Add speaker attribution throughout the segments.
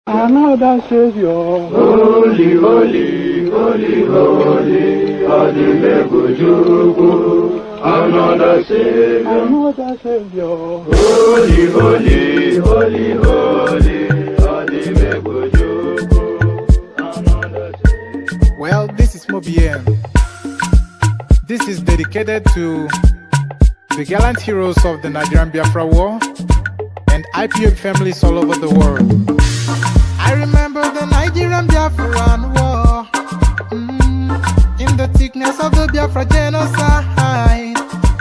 Speaker 1: Another Savior.
Speaker 2: Holy, holy, holy, holy, Adimebujuku. Another Savior.
Speaker 1: Another Savior.
Speaker 2: Holy, holy, holy, holy, Adimebujuku. Another Savior.
Speaker 3: Well, this is Mobien. This is dedicated to the gallant heroes of the Nigerian Biafra War and IPO families all over the world. I remember the Nigerian Biafran War, in the thickness of the Biafra genocide.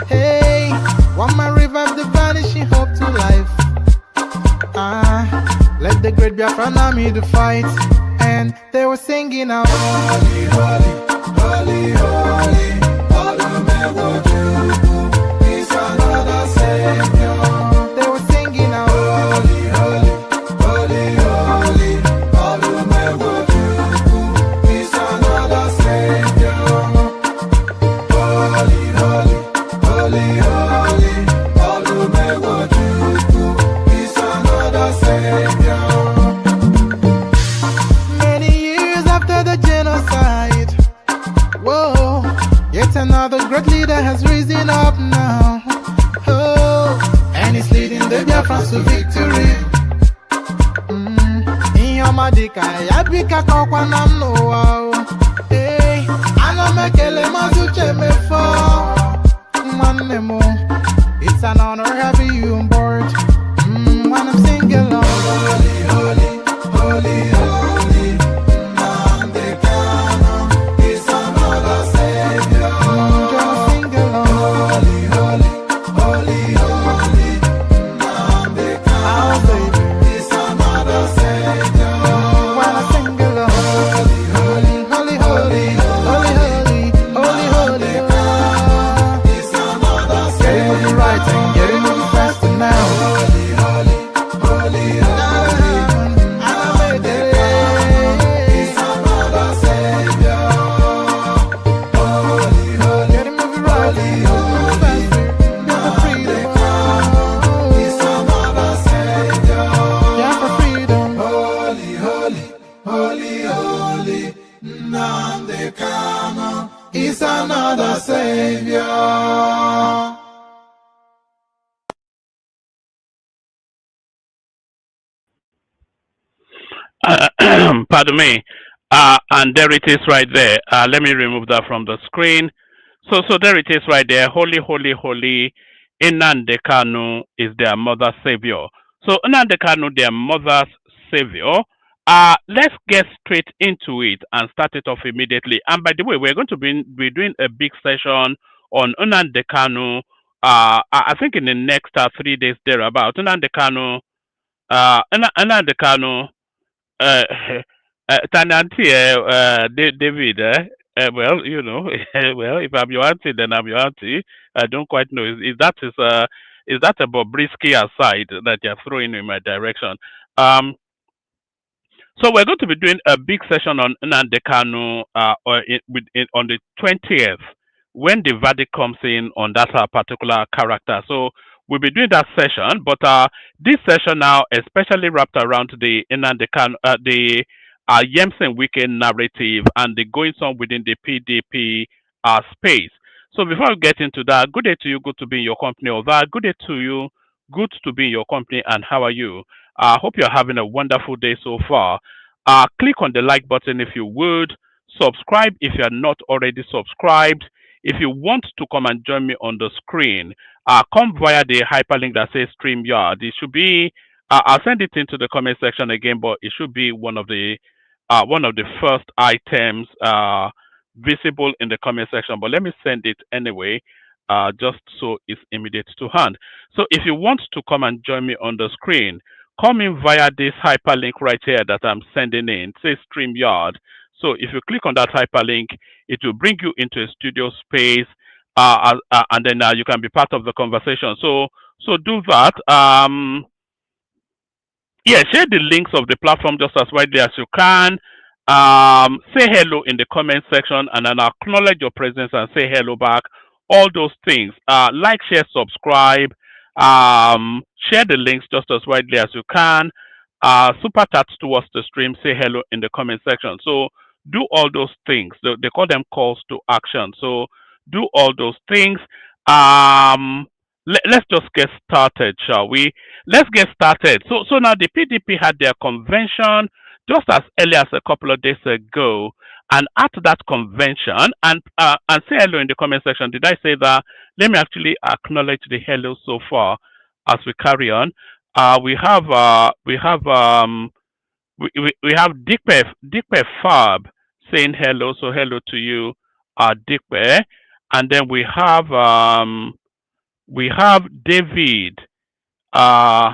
Speaker 3: Hey, one man revived the vanishing hope to life. Let the great Biafran army to fight, and they were singing out, holy, holy, holy, holy, Olumegojuku is another Savior. They were singing out, holy, holy, holy, holy, Olumegojuku is another Savior. Holy, holy, holy, holy, Olumegojuku is another Savior. Many years after the genocide, whoa, yet another great leader has risen up now. Oh, and he's leading the Biafrans to victory. Inyomadika yabika kwa namno. Hey, anamekele mazuche mefo. Manemo, it's an honor having you on board. When I'm singing along, holy, holy, holy, holy, Nandekano is another Savior. Just sing along, holy, holy, holy, holy, Nandekano is another Savior. When I sing along, holy, holy, holy, holy, holy, holy, holy, holy, is another Savior. Getting moving right and getting moving faster now. Holy, holy, holy, holy, is another Savior. Holy, holy, getting moving right, moving faster, get the freedom. Is another Savior. Yeah, for freedom. Holy, holy, holy, holy, Nandekano is another Savior.
Speaker 4: Pardon me. And there it is right there. Let me remove that from the screen. So there it is right there. Holy, holy, holy. Nnamdi Kanu is their mother savior. So Nnamdi Kanu, their mother's savior. Let's get straight into it and start it off immediately. And by the way, we're going to be doing a big session on Nnamdi Kanu. I think in the next 3 days thereabout. Nnamdi Kanu. Nnamdi Kanu. Uh, Tenancy, David, well, you know, well, if I'm your auntie, then I'm your auntie. I don't quite know. Is that a Bobrisky aside that you're throwing in my direction? Um, so we're going to be doing a big session on Nnamdi Kanu on the 20th when the verdict comes in on that particular character. So we'll be doing that session, but this session now especially wrapped around the Nnamdi Kanu, the Nyesom Wike narrative and the goings on within the PDP space. So before we get into that, good day to you, good to be in your company. Or that, good day to you, good to be in your company, and how are you? I hope you're having a wonderful day so far. Click on the like button if you would. Subscribe if you're not already subscribed. If you want to come and join me on the screen, come via the hyperlink that says StreamYard. It should be, I'll send it into the comment section again, but it should be one of the first items visible in the comment section. But let me send it anyway, just so it's immediate to hand. So if you want to come and join me on the screen, come in via this hyperlink right here that I'm sending in. It says StreamYard. So if you click on that hyperlink, it will bring you into a studio space, and then you can be part of the conversation. So do that. Yeah, share the links of the platform just as widely as you can. Say hello in the comment section, and then acknowledge your presence and say hello back. All those things. Like, share, subscribe. Share the links just as widely as you can. super chat towards the stream, say hello in the comment section. So do all those things. They call them calls to action. So do all those things. Let's just get started, shall we? Let's get started. So now the PDP had their convention just as early as a couple of days ago, and at that convention, and say hello in the comment section. Did I say that? Let me actually acknowledge the hello so far as we carry on. We have Dikpe Fab saying hello, so hello to you, Dikpe, and then we have David, uh,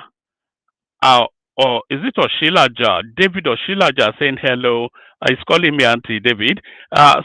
Speaker 4: uh, or is it Oshilaja? David Oshilaja saying hello. He's calling me Auntie David.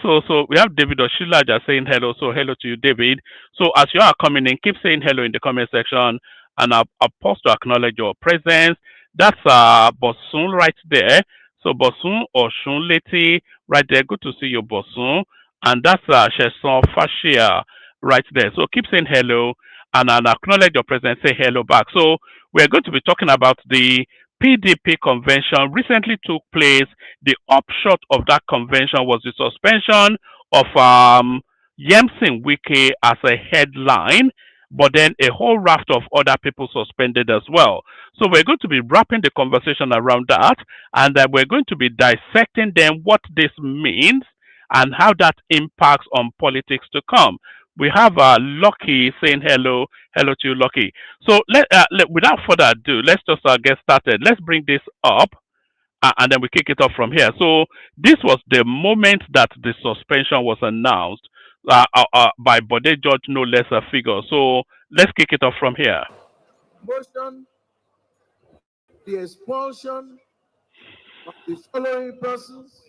Speaker 4: So we have David Oshilaja saying hello. So hello to you, David. So as you are coming in, keep saying hello in the comment section, and I'll pause to acknowledge your presence. That's Bosun right there. So Bosun or Shunleti right there. Good to see you, Bosun. And that's Sheson Fashia right there. So keep saying hello, and I'll acknowledge your presence. Say hello back. So we're going to be talking about the PDP convention recently took place. The upshot of that convention was the suspension of Nyesom Wike as a headline, but then a whole raft of other people suspended as well. So we're going to be wrapping the conversation around that, and we're going to be dissecting then what this means and how that impacts on politics to come. We have Lucky saying hello. Hello to you, Lucky. So without further ado, let's just get started. Let's bring this up, and then we kick it off from here. So this was the moment that the suspension was announced by Bode George, no less a figure. So let's kick it off from here.
Speaker 1: Motion the expulsion of the following persons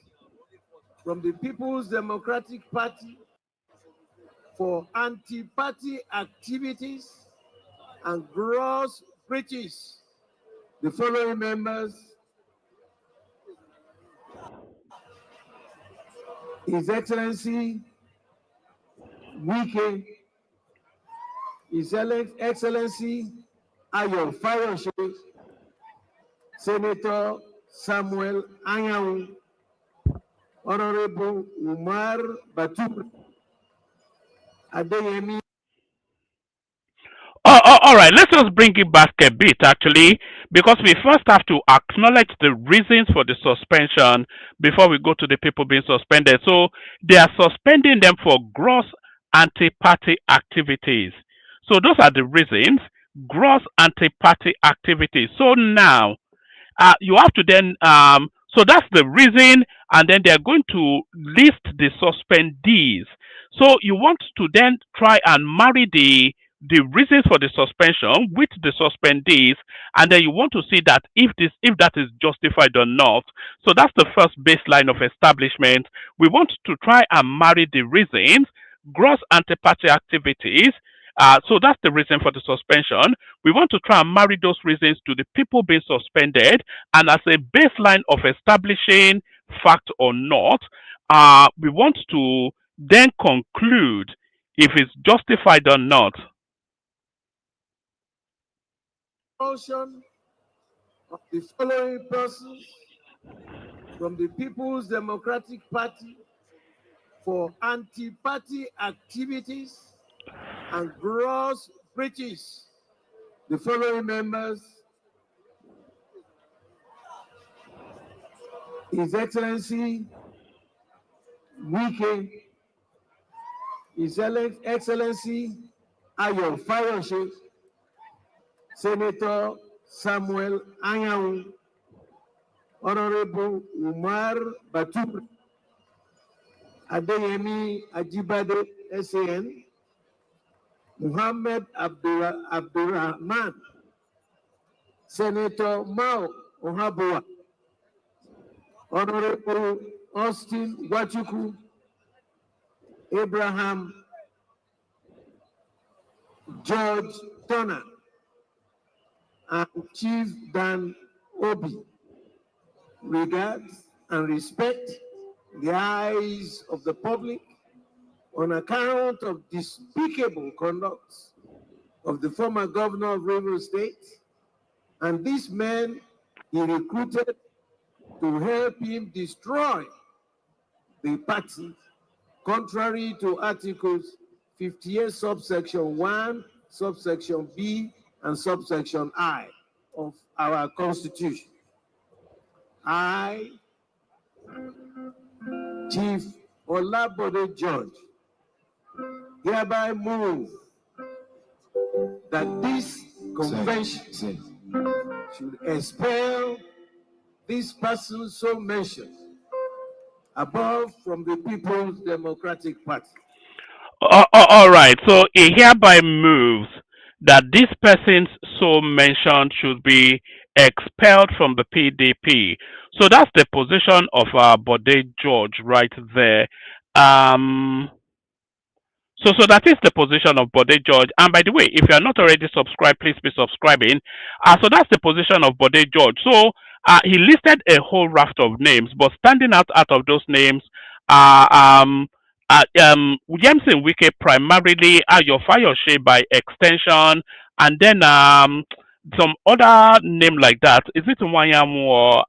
Speaker 1: from the People's Democratic Party for anti-party activities and gross breaches. The following members: His Excellency Wike, His Excellency Ayo Fayoshe, Senator Samuel Anyanwu, Honorable Umar Batur, Adeyemi.
Speaker 4: All right, let's just bring it back a bit actually, because we first have to acknowledge the reasons for the suspension before we go to the people being suspended. So they are suspending them for gross anti-party activities. So those are the reasons: gross anti-party activities. So now you have to then so that's the reason, and then they're going to list the suspendees. So you want to then try and marry the reasons for the suspension with the suspendees, and then you want to see that if that is justified or not. So that's the first baseline of establishment. We want to try and marry the reasons: gross anti-party activities. So that's the reason for the suspension. We want to try and marry those reasons to the people being suspended, and as a baseline of establishing fact or not, we want to then conclude if it's justified or not.
Speaker 1: Expulsion of the following persons from the People's Democratic Party for anti-party activities and gross breaches. The following members: His Excellency Wike, His Excellency Ayo Fayoshe, Senator Samuel Anyanwu, Honorable Umar Batur, Adeyemi Ajibade, SAN, Muhammad Abdurrahman, Senator Mao Ohabua, Honorable Austin Wachuku, Abraham George Turner, and Chief Dan Obi. Regards and respect the eyes of the public on account of despicable conduct of the former governor of Rivers State, and these men he recruited to help him destroy the party, contrary to Articles 58, subsection 1, subsection B, and subsection I of our Constitution. I, Chief Olabode George, hereby move that this convention should expel this person so mentioned above from the People's Democratic Party.
Speaker 4: All right. So he hereby moves that this person's so mentioned should be expelled from the PDP. So that's the position of Bode George right there. Um, so that is the position of Bode George. And by the way, if you are not already subscribed, please be subscribing. So that's the position of Bode George. So he listed a whole raft of names, but standing out of those names are Nyesom Wike primarily, Ayo Fayose by extension, and then some other name like that. Is it Wanyamu or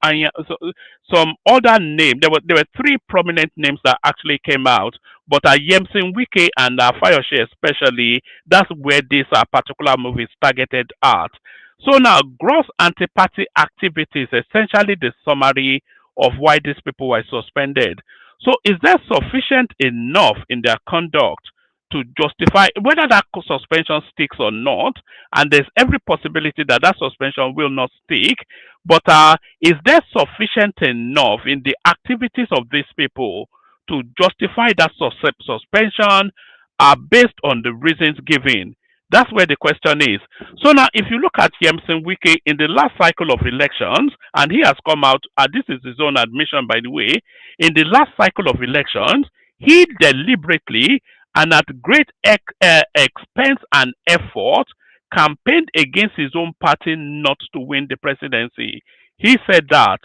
Speaker 4: some other name? There were three prominent names that actually came out, but Nyesom Wike and Fayose especially, that's where this particular move is targeted at. So now, gross anti-party activities, essentially the summary of why these people were suspended. So is there sufficient enough in their conduct to justify whether that suspension sticks or not? And there's every possibility that that suspension will not stick. But is there sufficient enough in the activities of these people to justify that suspension based on the reasons given? That's where the question is. So now, if you look at Nyesom Wike in the last cycle of elections, and he has come out, this is his own admission, by the way, in the last cycle of elections, he deliberately and at great expense and effort campaigned against his own party not to win the presidency. He said that.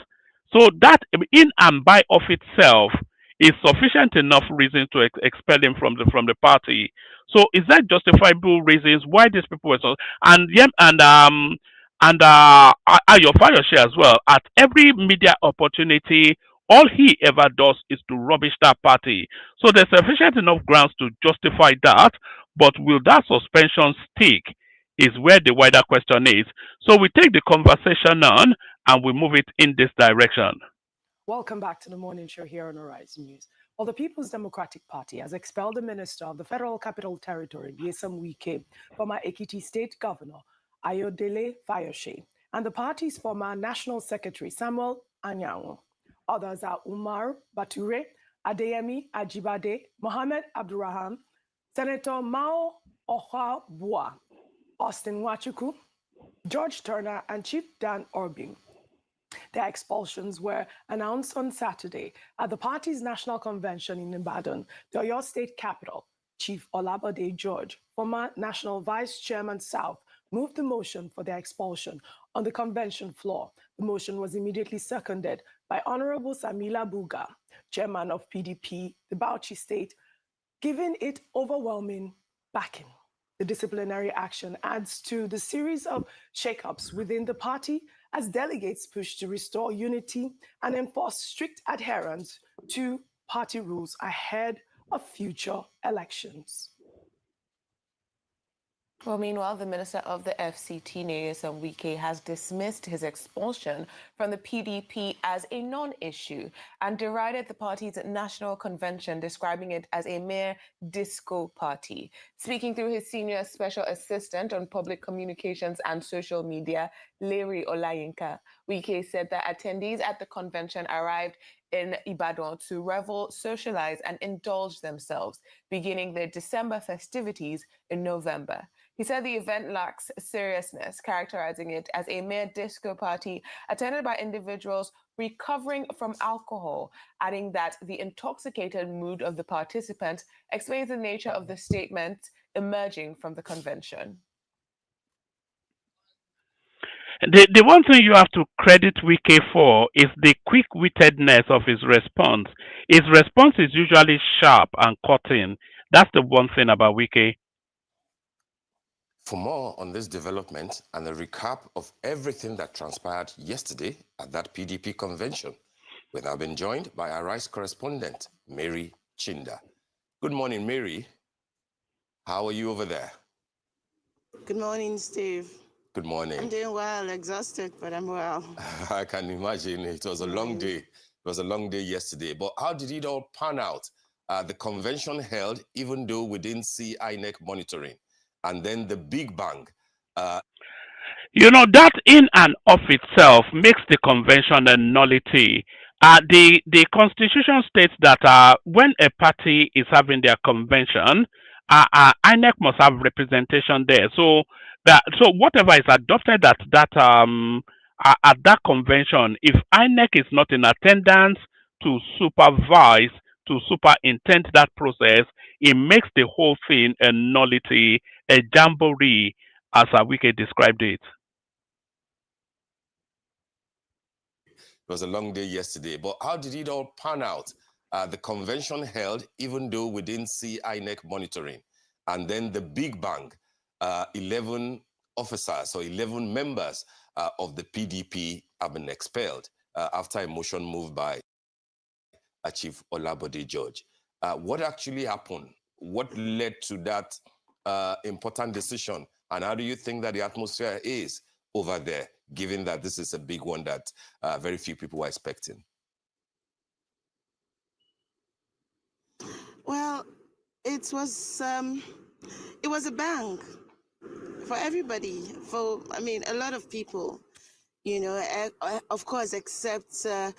Speaker 4: So that in and by of itself is sufficient enough reason to expel him from the party. So is that justifiable reasons why these people were so Ayo Fayose as well, at every media opportunity, all he ever does is to rubbish that party. So there's sufficient enough grounds to justify that, but will that suspension stick? Is where the wider question is. So we take the conversation on and we move it in this direction.
Speaker 5: Welcome back to the morning show here on Horizon News. Well, the People's Democratic Party has expelled the Minister of the Federal Capital Territory, Nyesom Wike, former Ekiti State Governor Ayodele Fayose, and the party's former National Secretary, Samuel Anyanwu. Others are Umar Bature, Adeyemi Ajibade, Mohammed Abdurrahman, Senator Mao Ohabua, Austin Wachuku, George Turner, and Chief Dan Orbing. Their expulsions were announced on Saturday at the party's national convention in Ibadan, the Oyo State capital. Chief Olabode George, former National Vice Chairman South, moved the motion for their expulsion on the convention floor. The motion was immediately seconded by Honorable Samila Buga, chairman of PDP, the Bauchi State, giving it overwhelming backing. The disciplinary action adds to the series of shakeups within the party as delegates push to restore unity and enforce strict adherence to party rules ahead of future elections.
Speaker 6: Well, meanwhile, the Minister of the FCT, Nyesom Wike, has dismissed his expulsion from the PDP as a non-issue and derided the party's national convention, describing it as a mere disco party. Speaking through his senior special assistant on public communications and social media, Larry Olayinka, Wike said that attendees at the convention arrived in Ibadan to revel, socialize, and indulge themselves, beginning their December festivities in November. He said the event lacks seriousness, characterizing it as a mere disco party attended by individuals recovering from alcohol, adding that the intoxicated mood of the participants explains the nature of the statement emerging from the convention.
Speaker 4: The one thing you have to credit Wike for is the quick-wittedness of his response. His response is usually sharp and cutting. That's the one thing about Wike.
Speaker 7: For more on this development and a recap of everything that transpired yesterday at that PDP convention, we've now been joined by our Rice correspondent, Mary Chinda. Good morning, Mary. How are you over there?
Speaker 8: Good morning, Steve.
Speaker 7: Good morning.
Speaker 8: I'm doing well, exhausted, but I'm well.
Speaker 7: I can imagine. It was a long day. It was a long day yesterday. But how did it all pan out? The convention held, even though we didn't see INEC monitoring. And then the big bang.
Speaker 4: You know, that in and of itself makes the convention a nullity. The constitution states that when a party is having their convention, INEC must have representation there. So whatever is adopted at that convention, if INEC is not in attendance to supervise, to superintend that process, it makes the whole thing a nullity, a jamboree, as Wike described it.
Speaker 7: It was a long day yesterday, but how did it all pan out? The convention held, even though we didn't see INEC monitoring. And then the big bang, 11 officers or 11 members of the PDP have been expelled after a motion moved by Chief Olabode George. What actually happened? What led to that important decision? And how do you think that the atmosphere is over there, given that this is a big one that very few people were expecting?
Speaker 8: Well, it was a bang for everybody. A lot of people, of course, except the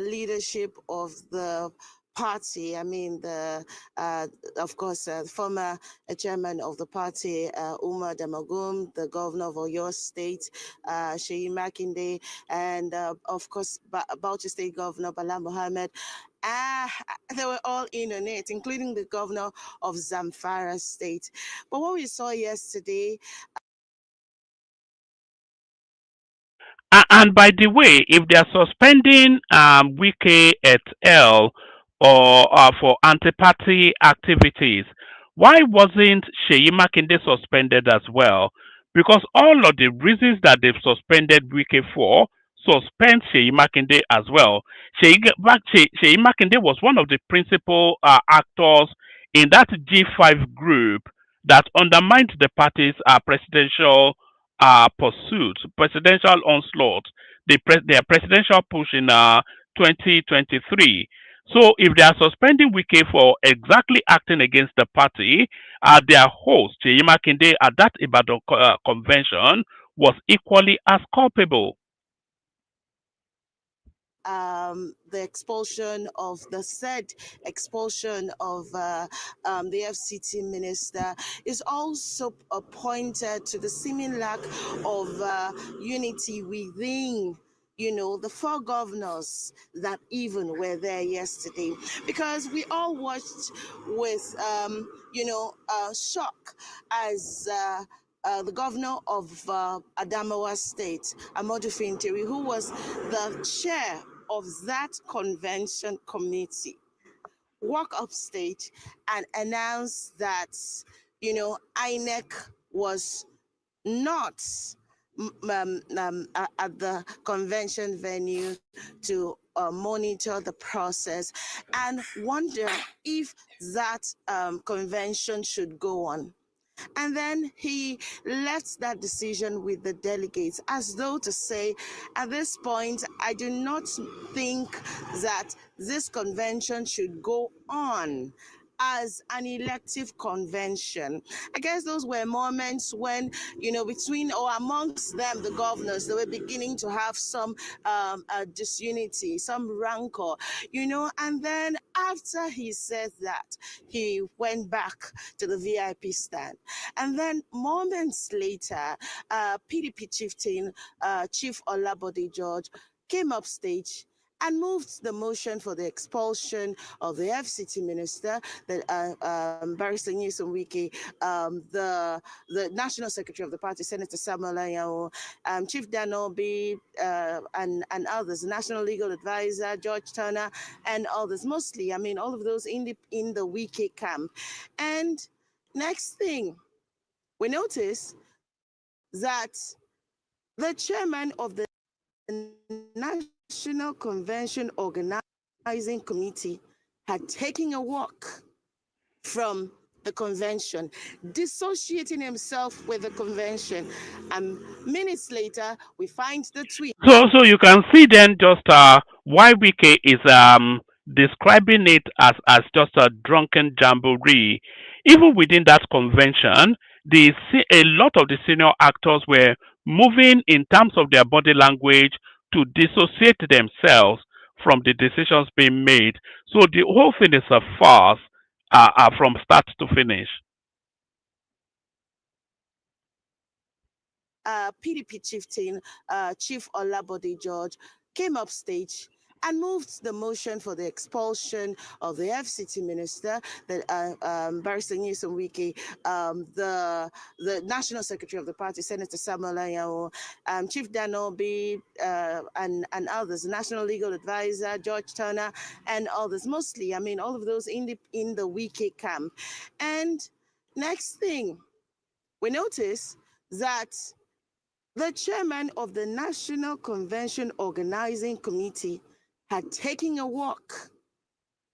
Speaker 8: leadership of the party. Of course, former chairman of the party, Umar Damagum, the governor of Oyo State, Sheyi Makinde, and of course, Bauchi State Governor Bala Mohammed. They were all in on it, including the governor of Zamfara State. But what we saw yesterday.
Speaker 4: And by the way, if they are suspending Wike et al. Or for anti-party activities, why wasn't Sheyi Makinde suspended as well? Because all of the reasons that they've suspended Wike for suspend Sheyi Makinde as well. Sheyi Makinde was one of the principal actors in that G5 group that undermined the party's presidential pursuit, presidential onslaught, their presidential push in 2023. So if they are suspending Wike for exactly acting against the party, their host, Sheyi Makinde, at that Ibadan convention was equally as culpable.
Speaker 8: The expulsion of the FCT minister is also pointed to the seeming lack of unity within the four governors that even were there yesterday, because we all watched with shock as the governor of Adamawa State, Amodu Fintiri, who was the chair of that convention committee, walk up stage and announce that INEC was not at the convention venue to monitor the process, and wonder if that convention should go on. And then he left that decision with the delegates, as though to say, at this point, I do not think that this convention should go on as an elective convention. I guess those were moments when, between or amongst them, the governors, they were beginning to have some disunity, some rancor, and then after he said that, he went back to the VIP stand. And then moments later, PDP chieftain, Chief Olabode George, came up stage and moved the motion for the expulsion of the FCT minister, Barrister Nyesom Wike, the national secretary of the party, Senator Samuel Anyanwu, Chief Danobi, and others, national legal advisor, George Turner, and others. Mostly, all of those in the Wike camp. And next thing, we notice that the chairman of the National Convention Organizing Committee had taken a walk from the convention, dissociating himself with the convention. And minutes later, we find the tweet.
Speaker 4: So you can see then just why Wike is describing it as just a drunken jamboree. Even within that convention, a lot of the senior actors were moving in terms of their body language to dissociate themselves from the decisions being made. So the whole thing is a farce from start to finish.
Speaker 8: PDP chieftain, Chief Olabode George, came up stage and moved the motion for the expulsion of the FCT minister, the Barrister Nyesom Wike, the national secretary of the party, Senator Samuel Anyanwu, Chief Danobi, and others, national legal advisor George Turner, and others. Mostly, I mean, all of those in the Wike camp. And next thing, we notice that the chairman of the National Convention Organizing Committee had taken a walk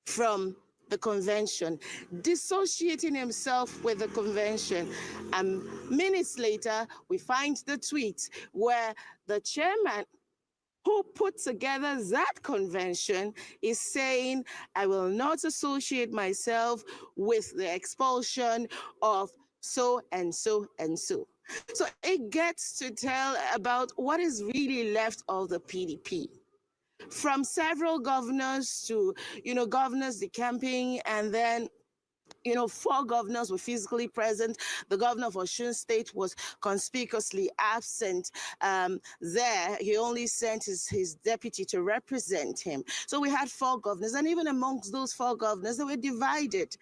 Speaker 8: from the convention, dissociating himself with the convention. And minutes later, we find the tweet where the chairman who put together that convention is saying, I will not associate myself with the expulsion of so and so and so. So it gets to tell about what is really left of the PDP. From several governors to, governors decamping, and then 4 governors were physically present. The governor of Osun State was conspicuously absent there. He only sent his deputy to represent him. So we had 4 governors, and even amongst those 4 governors, they were divided.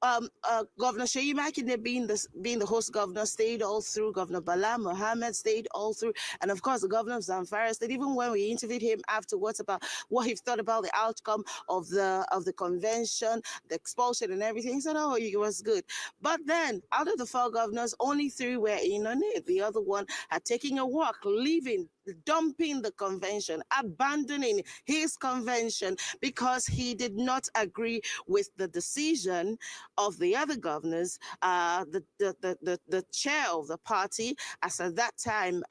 Speaker 8: Governor Sheyi Makinde being the host governor stayed all through. Governor Bala Mohammed stayed all through, and of course the governor of Zamfara stayed. Even when we interviewed him afterwards about what he thought about the outcome of the convention, the expulsion and everything, he said, "Oh, it was good." But then, out of the 4 governors, only 3 were in on it. The other one had taken a walk, leaving, dumping the convention, abandoning his convention because he did not agree with the decision of the other governors, the chair of the party, as at that time,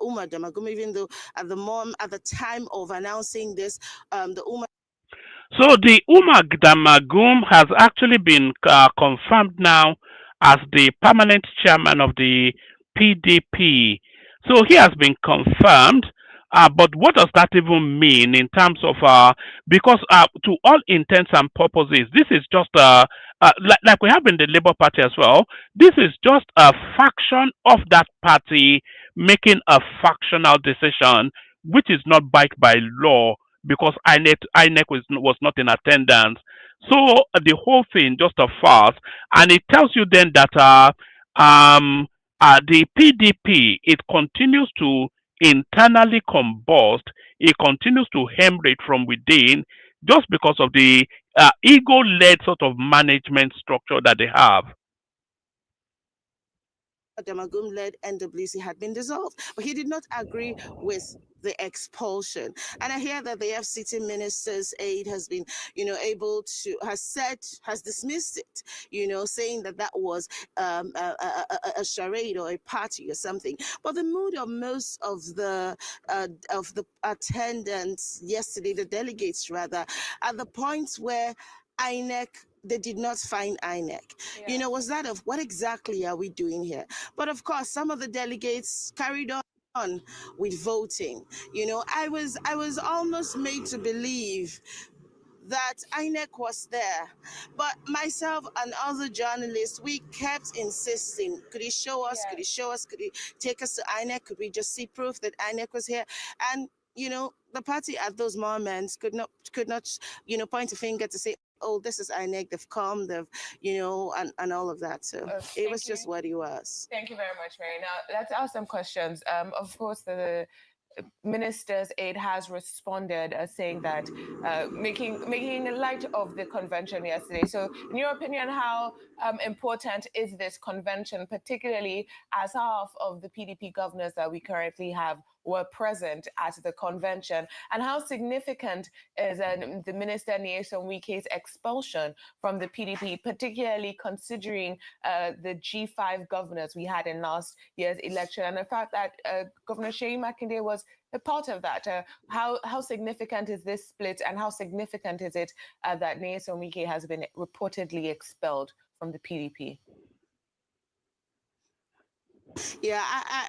Speaker 8: Umar Damagum, even though at the time of announcing this, the Umar.
Speaker 4: So the Umar Damagum has actually been confirmed now as the permanent chairman of the PDP. So he has been confirmed. But what does that even mean in terms of because to all intents and purposes, this is just like we have in the Labour Party as well. This is just a faction of that party making a factional decision, which is not backed by law because INEC was not in attendance. So the whole thing just a farce, and it tells you then that the PDP, it continues to internally combust, it continues to hemorrhage from within just because of the ego-led sort of management structure that they have.
Speaker 8: Damagum-led NWC had been dissolved, but he did not agree with the expulsion. And I hear that the FCT minister's aide has been, has dismissed it, saying that was a charade or a party or something. But the mood of most of the attendants yesterday, the delegates rather, at the point where INEC, they did not find INEC. Yeah. Was that of what exactly are we doing here? But of course, some of the delegates carried on with voting. I was almost made to believe that INEC was there. But myself and other journalists, we kept insisting, could he show us, could he show us, could he take us to INEC, could we just see proof that INEC was here? And, the party at those moments could not, point a finger to say, oh, this is INEC, they've come, they've, and all of that. So it was just what it was.
Speaker 6: Thank you very much, Mary. Now, let's ask some questions. Of course, the minister's aide has responded saying that making light of the convention yesterday. So, in your opinion, how important is this convention, particularly as half of the PDP governors that we currently have were present at the convention, and how significant is the Minister Nyesom Wike's expulsion from the PDP, particularly considering the G5 governors we had in last year's election, and the fact that Governor Seyi Makinde was a part of that? How significant is this split, and how significant is it that Nyesom Wike has been reportedly expelled from the PDP?
Speaker 8: Yeah,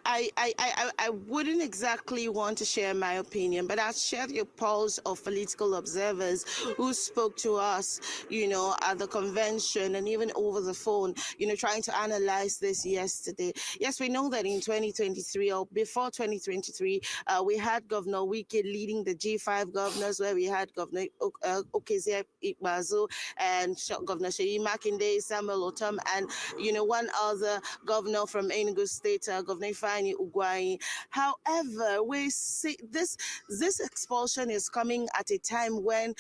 Speaker 8: I wouldn't exactly want to share my opinion, but I'll share the pulse of political observers who spoke to us, at the convention and even over the phone, trying to analyze this yesterday. Yes, we know that in 2023 or before 2023, we had Governor Wike leading the G5 governors, where we had Governor Okezie Ikpeazu and Governor Seyi Makinde, Samuel Otom, and one other governor from Enugu State, Governor Ifeanyi Ugwuanyi. However, we see this expulsion is coming at a time when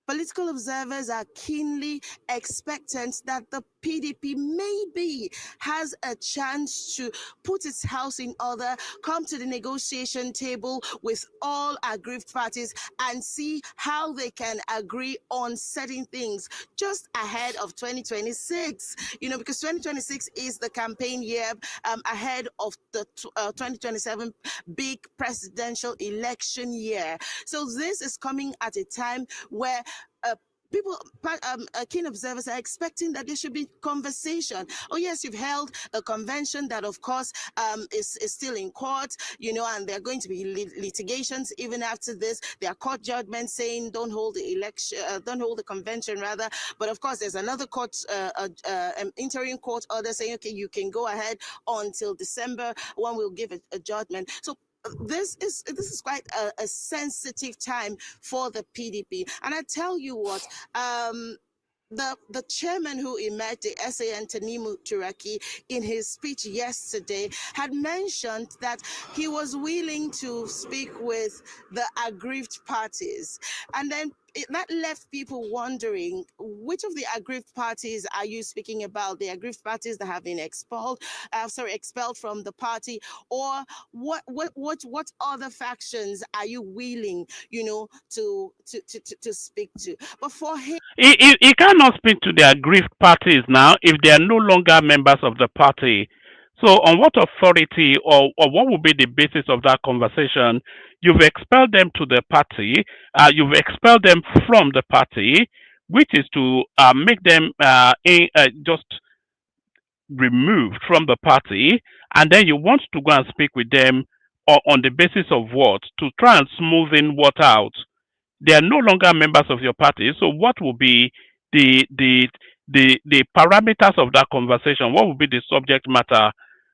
Speaker 8: political observers are keenly expectant that the PDP maybe has a chance to put its house in order, come to the negotiation table with all aggrieved parties and see how they can agree on certain things just ahead of 2026. Because 2026 is the campaign year ahead of the 2027 big presidential election year. So this is coming at a time where people, keen observers are expecting that there should be conversation. Oh yes, you've held a convention that, of course, is still in court, and there are going to be litigations even after this. There are court judgments saying don't hold the election, don't hold the convention rather. But of course, there's another court, interim court order saying, okay, you can go ahead until December. One will give a judgment. So this is quite a sensitive time for the PDP. And I tell you what, the chairman who emerged, the SAN Tanimu Turaki, in his speech yesterday had mentioned that he was willing to speak with the aggrieved parties. And then that left people wondering, which of the aggrieved parties are you speaking about? The aggrieved parties that have been expelled from the party, or what other factions are you willing, to speak to? But for him,
Speaker 4: He cannot speak to the aggrieved parties now if they are no longer members of the party. So, on what authority or what would be the basis of that conversation? You've expelled them to the party. You've expelled them from the party, which is to make them just removed from the party, and then you want to go and speak with them on the basis of what? To try and smoothen what out. They are no longer members of your party. So what will be the parameters of that conversation? What will be the subject matter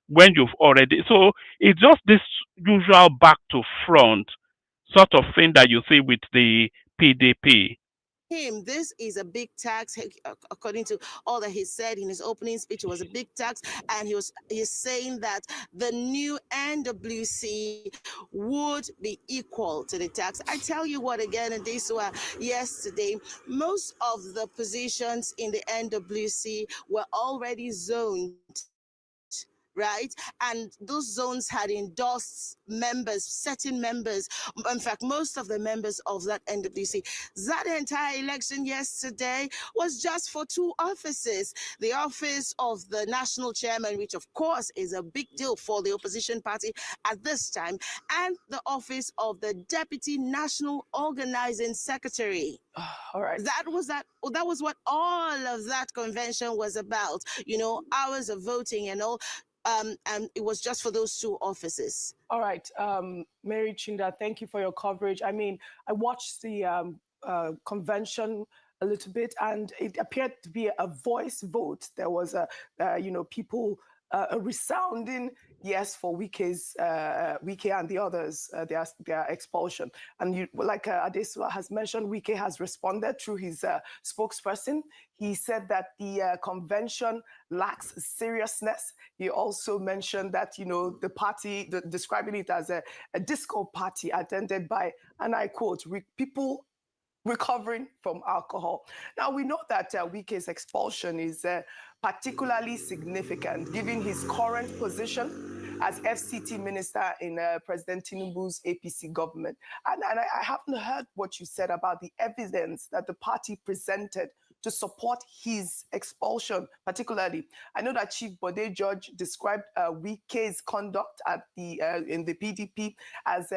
Speaker 4: when you've already? So it's just this usual back to front sort of thing that you see with the PDP.
Speaker 8: This is a big tax, according to all that he said in his opening speech. It was a big tax, and he's saying that the new NWC would be equal to the tax. I tell you what, again, and this was yesterday, most of the positions in the NWC were already zoned, right? And those zones had endorsed members, certain members. In fact, most of the members of that NWC. That entire election yesterday was just for two offices. The office of the national chairman, which of course is a big deal for the opposition party at this time, and the office of the deputy national organizing secretary.
Speaker 5: All right.
Speaker 8: That was what all of that convention was about. Hours of voting and all. And it was just for those two offices.
Speaker 5: All right, Mary Chinda, thank you for your coverage. I mean, I watched the convention a little bit, and it appeared to be a voice vote. There was people a resounding yes for Wike and the others, their expulsion. And you, like Adesua has mentioned, Wike has responded through his spokesperson. He said that the convention lacks seriousness. He also mentioned that, you know, the party, describing it as a disco party attended by, and I quote, people recovering from alcohol. Now, we know that Wike's expulsion is particularly significant given his current position as FCT minister in President Tinubu's APC government. And I haven't heard what you said about the evidence that the party presented to support his expulsion, particularly. I know that Chief Bode George described Wike's conduct at in the PDP as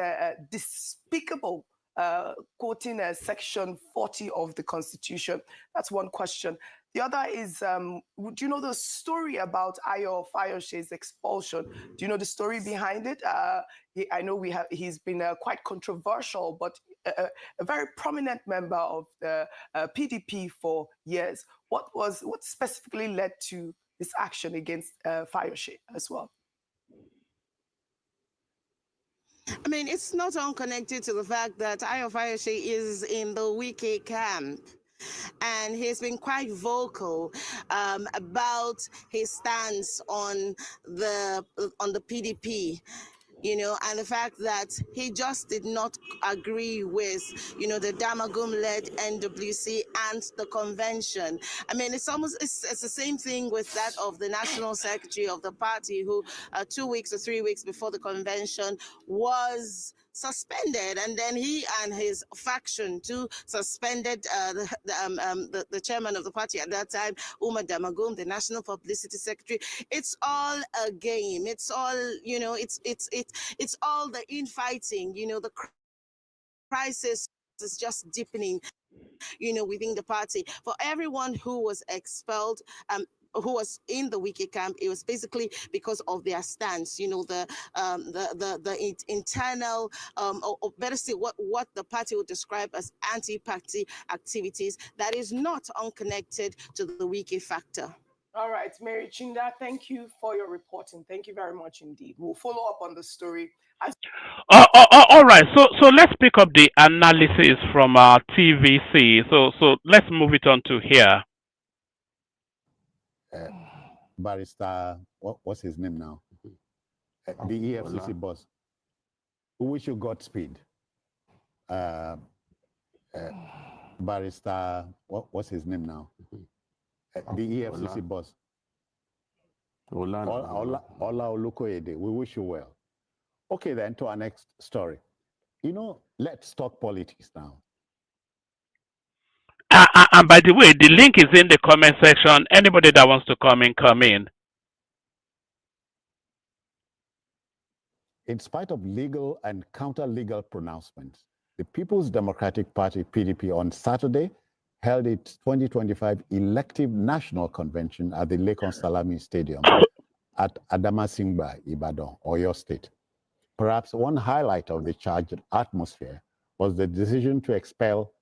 Speaker 5: despicable, quoting Section 40 of the Constitution. That's one question. The other is, do you know the story about Ayo Fayoshe's expulsion? Do you know the story behind it? I know he's been quite controversial, but a very prominent member of the PDP for years. What specifically led to this action against Fayoshe as well?
Speaker 8: I mean, it's not unconnected to the fact that Ayo Fayoshe is in the Wike camp. And he's been quite vocal about his stance on the PDP, you know, and the fact that he just did not agree with, you know, the Damagum-led NWC and the convention. I mean, it's the same thing with that of the national secretary of the party, who 2 weeks or 3 weeks before the convention was suspended, and then he and his faction too suspended the chairman of the party at that time, Umar Damagum, the national publicity secretary. It's all a game. It's all, you know, it's all the infighting. You know, the crisis is just deepening, you know, within the party. For everyone who was expelled, who was in the Wike camp, it was basically because of their stance, you know, the internal, or better still, what the party would describe as anti-party activities that is not unconnected to the Wike factor.
Speaker 5: All right, Mary Chinda, thank you for your reporting. Thank you very much indeed. We'll follow up on the story.
Speaker 4: All right, so let's pick up the analysis from our TVC. So let's move it on to here.
Speaker 9: Barrister, what's his name now? The EFCC boss. We wish you Godspeed. Barrister, what's his name now? The EFCC boss. Ola Olukoyede, we wish you well. Okay, then to our next story. You know, let's talk politics now.
Speaker 4: And by the way, the link is in the comment section. Anybody that wants to come in.
Speaker 9: In spite of legal and counter-legal pronouncements, the People's Democratic Party, PDP, on Saturday held its 2025 elective national convention at the Lekon Salami Stadium at Adamasingba, Ibadan, Oyo State. Perhaps one highlight of the charged atmosphere was the decision to expel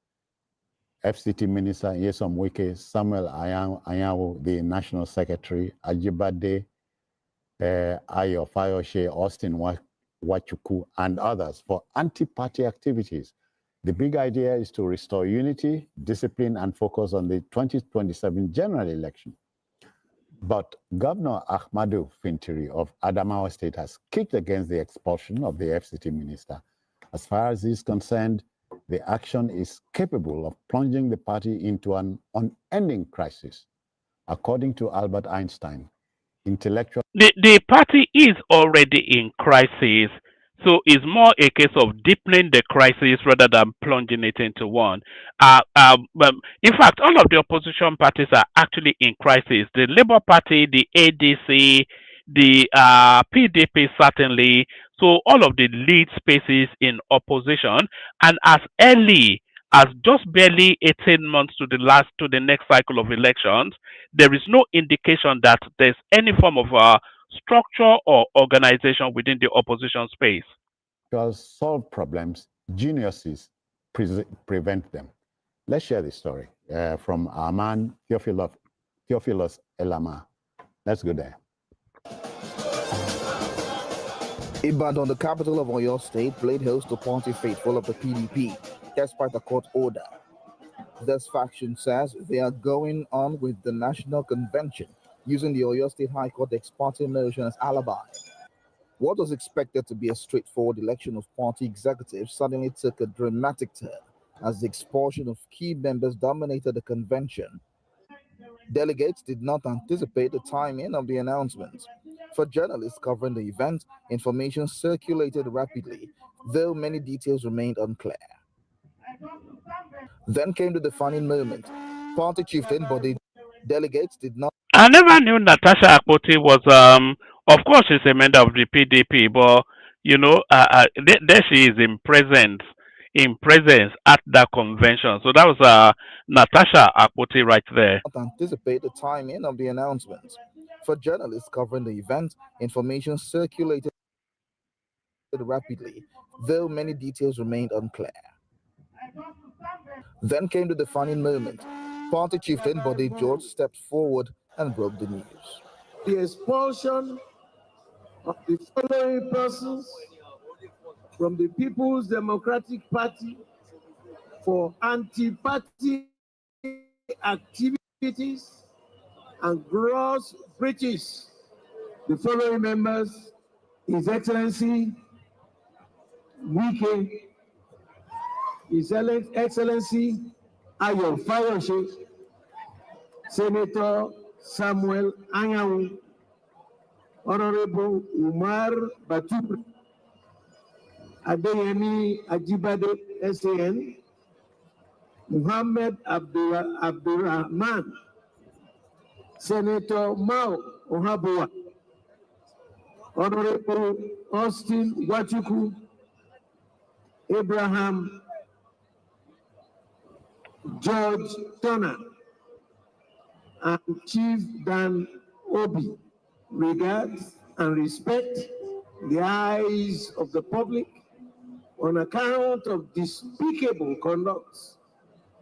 Speaker 9: FCT Minister Nyesom Wike, Samuel Anyanwu, the National Secretary, Ajibade, Ayo Fayoshe, Austin Wachuku, and others for anti-party activities. The big idea is to restore unity, discipline, and focus on the 2027 general election. But Governor Ahmadu Fintiri of Adamawa State has kicked against the expulsion of the FCT minister. As far as he's concerned, the action is capable of plunging the party into an unending crisis. According to Albert Einstein, intellectual...
Speaker 4: The party is already in crisis, so it's more a case of deepening the crisis rather than plunging it into one. In fact, all of the opposition parties are actually in crisis. The Labour Party, the ADC, the PDP certainly. So all of the lead spaces in opposition, and as early as just barely 18 months to the next cycle of elections, there is no indication that there's any form of structure or organization within the opposition space.
Speaker 9: To solve problems, geniuses prevent them. Let's share the story from our man Theophilus Elama. Let's go there.
Speaker 10: Ibadan, the capital of Oyo State, played host to party faithful of the PDP, despite a court order. This faction says they are going on with the National Convention, using the Oyo State High Court ex parte motion as alibi. What was expected to be a straightforward election of party executives suddenly took a dramatic turn as the expulsion of key members dominated the convention. Delegates did not anticipate the timing of the announcement. For journalists covering the event, information circulated rapidly, though many details remained unclear. Then came the defining moment. Party chieftain, but the delegates did not
Speaker 4: I never knew Natasha Akpoti was of course she's a member of the PDP, but there she is in presence at that convention. So that was Natasha Akpoti right there.
Speaker 10: anticipate the timing of the announcement. For journalists covering the event, information circulated rapidly, though many details remained unclear. Then came the defining moment. Party chieftain Bode George stepped forward and broke the news.
Speaker 1: The expulsion of the following persons from the People's Democratic Party for anti-party activities and gross breaches. The following members: His Excellency Wike, His Excellency Ayo Fayoshe, Senator Samuel Anyanwu, Honorable Umar Batu, Adeyemi Ajibade, SAN, Muhammad Abdurrahman, Senator Mao Ohabua, Honorable Austin Wachuku, Abraham George Turner, and Chief Dan Obi. Regards and respect the eyes of the public on account of despicable conduct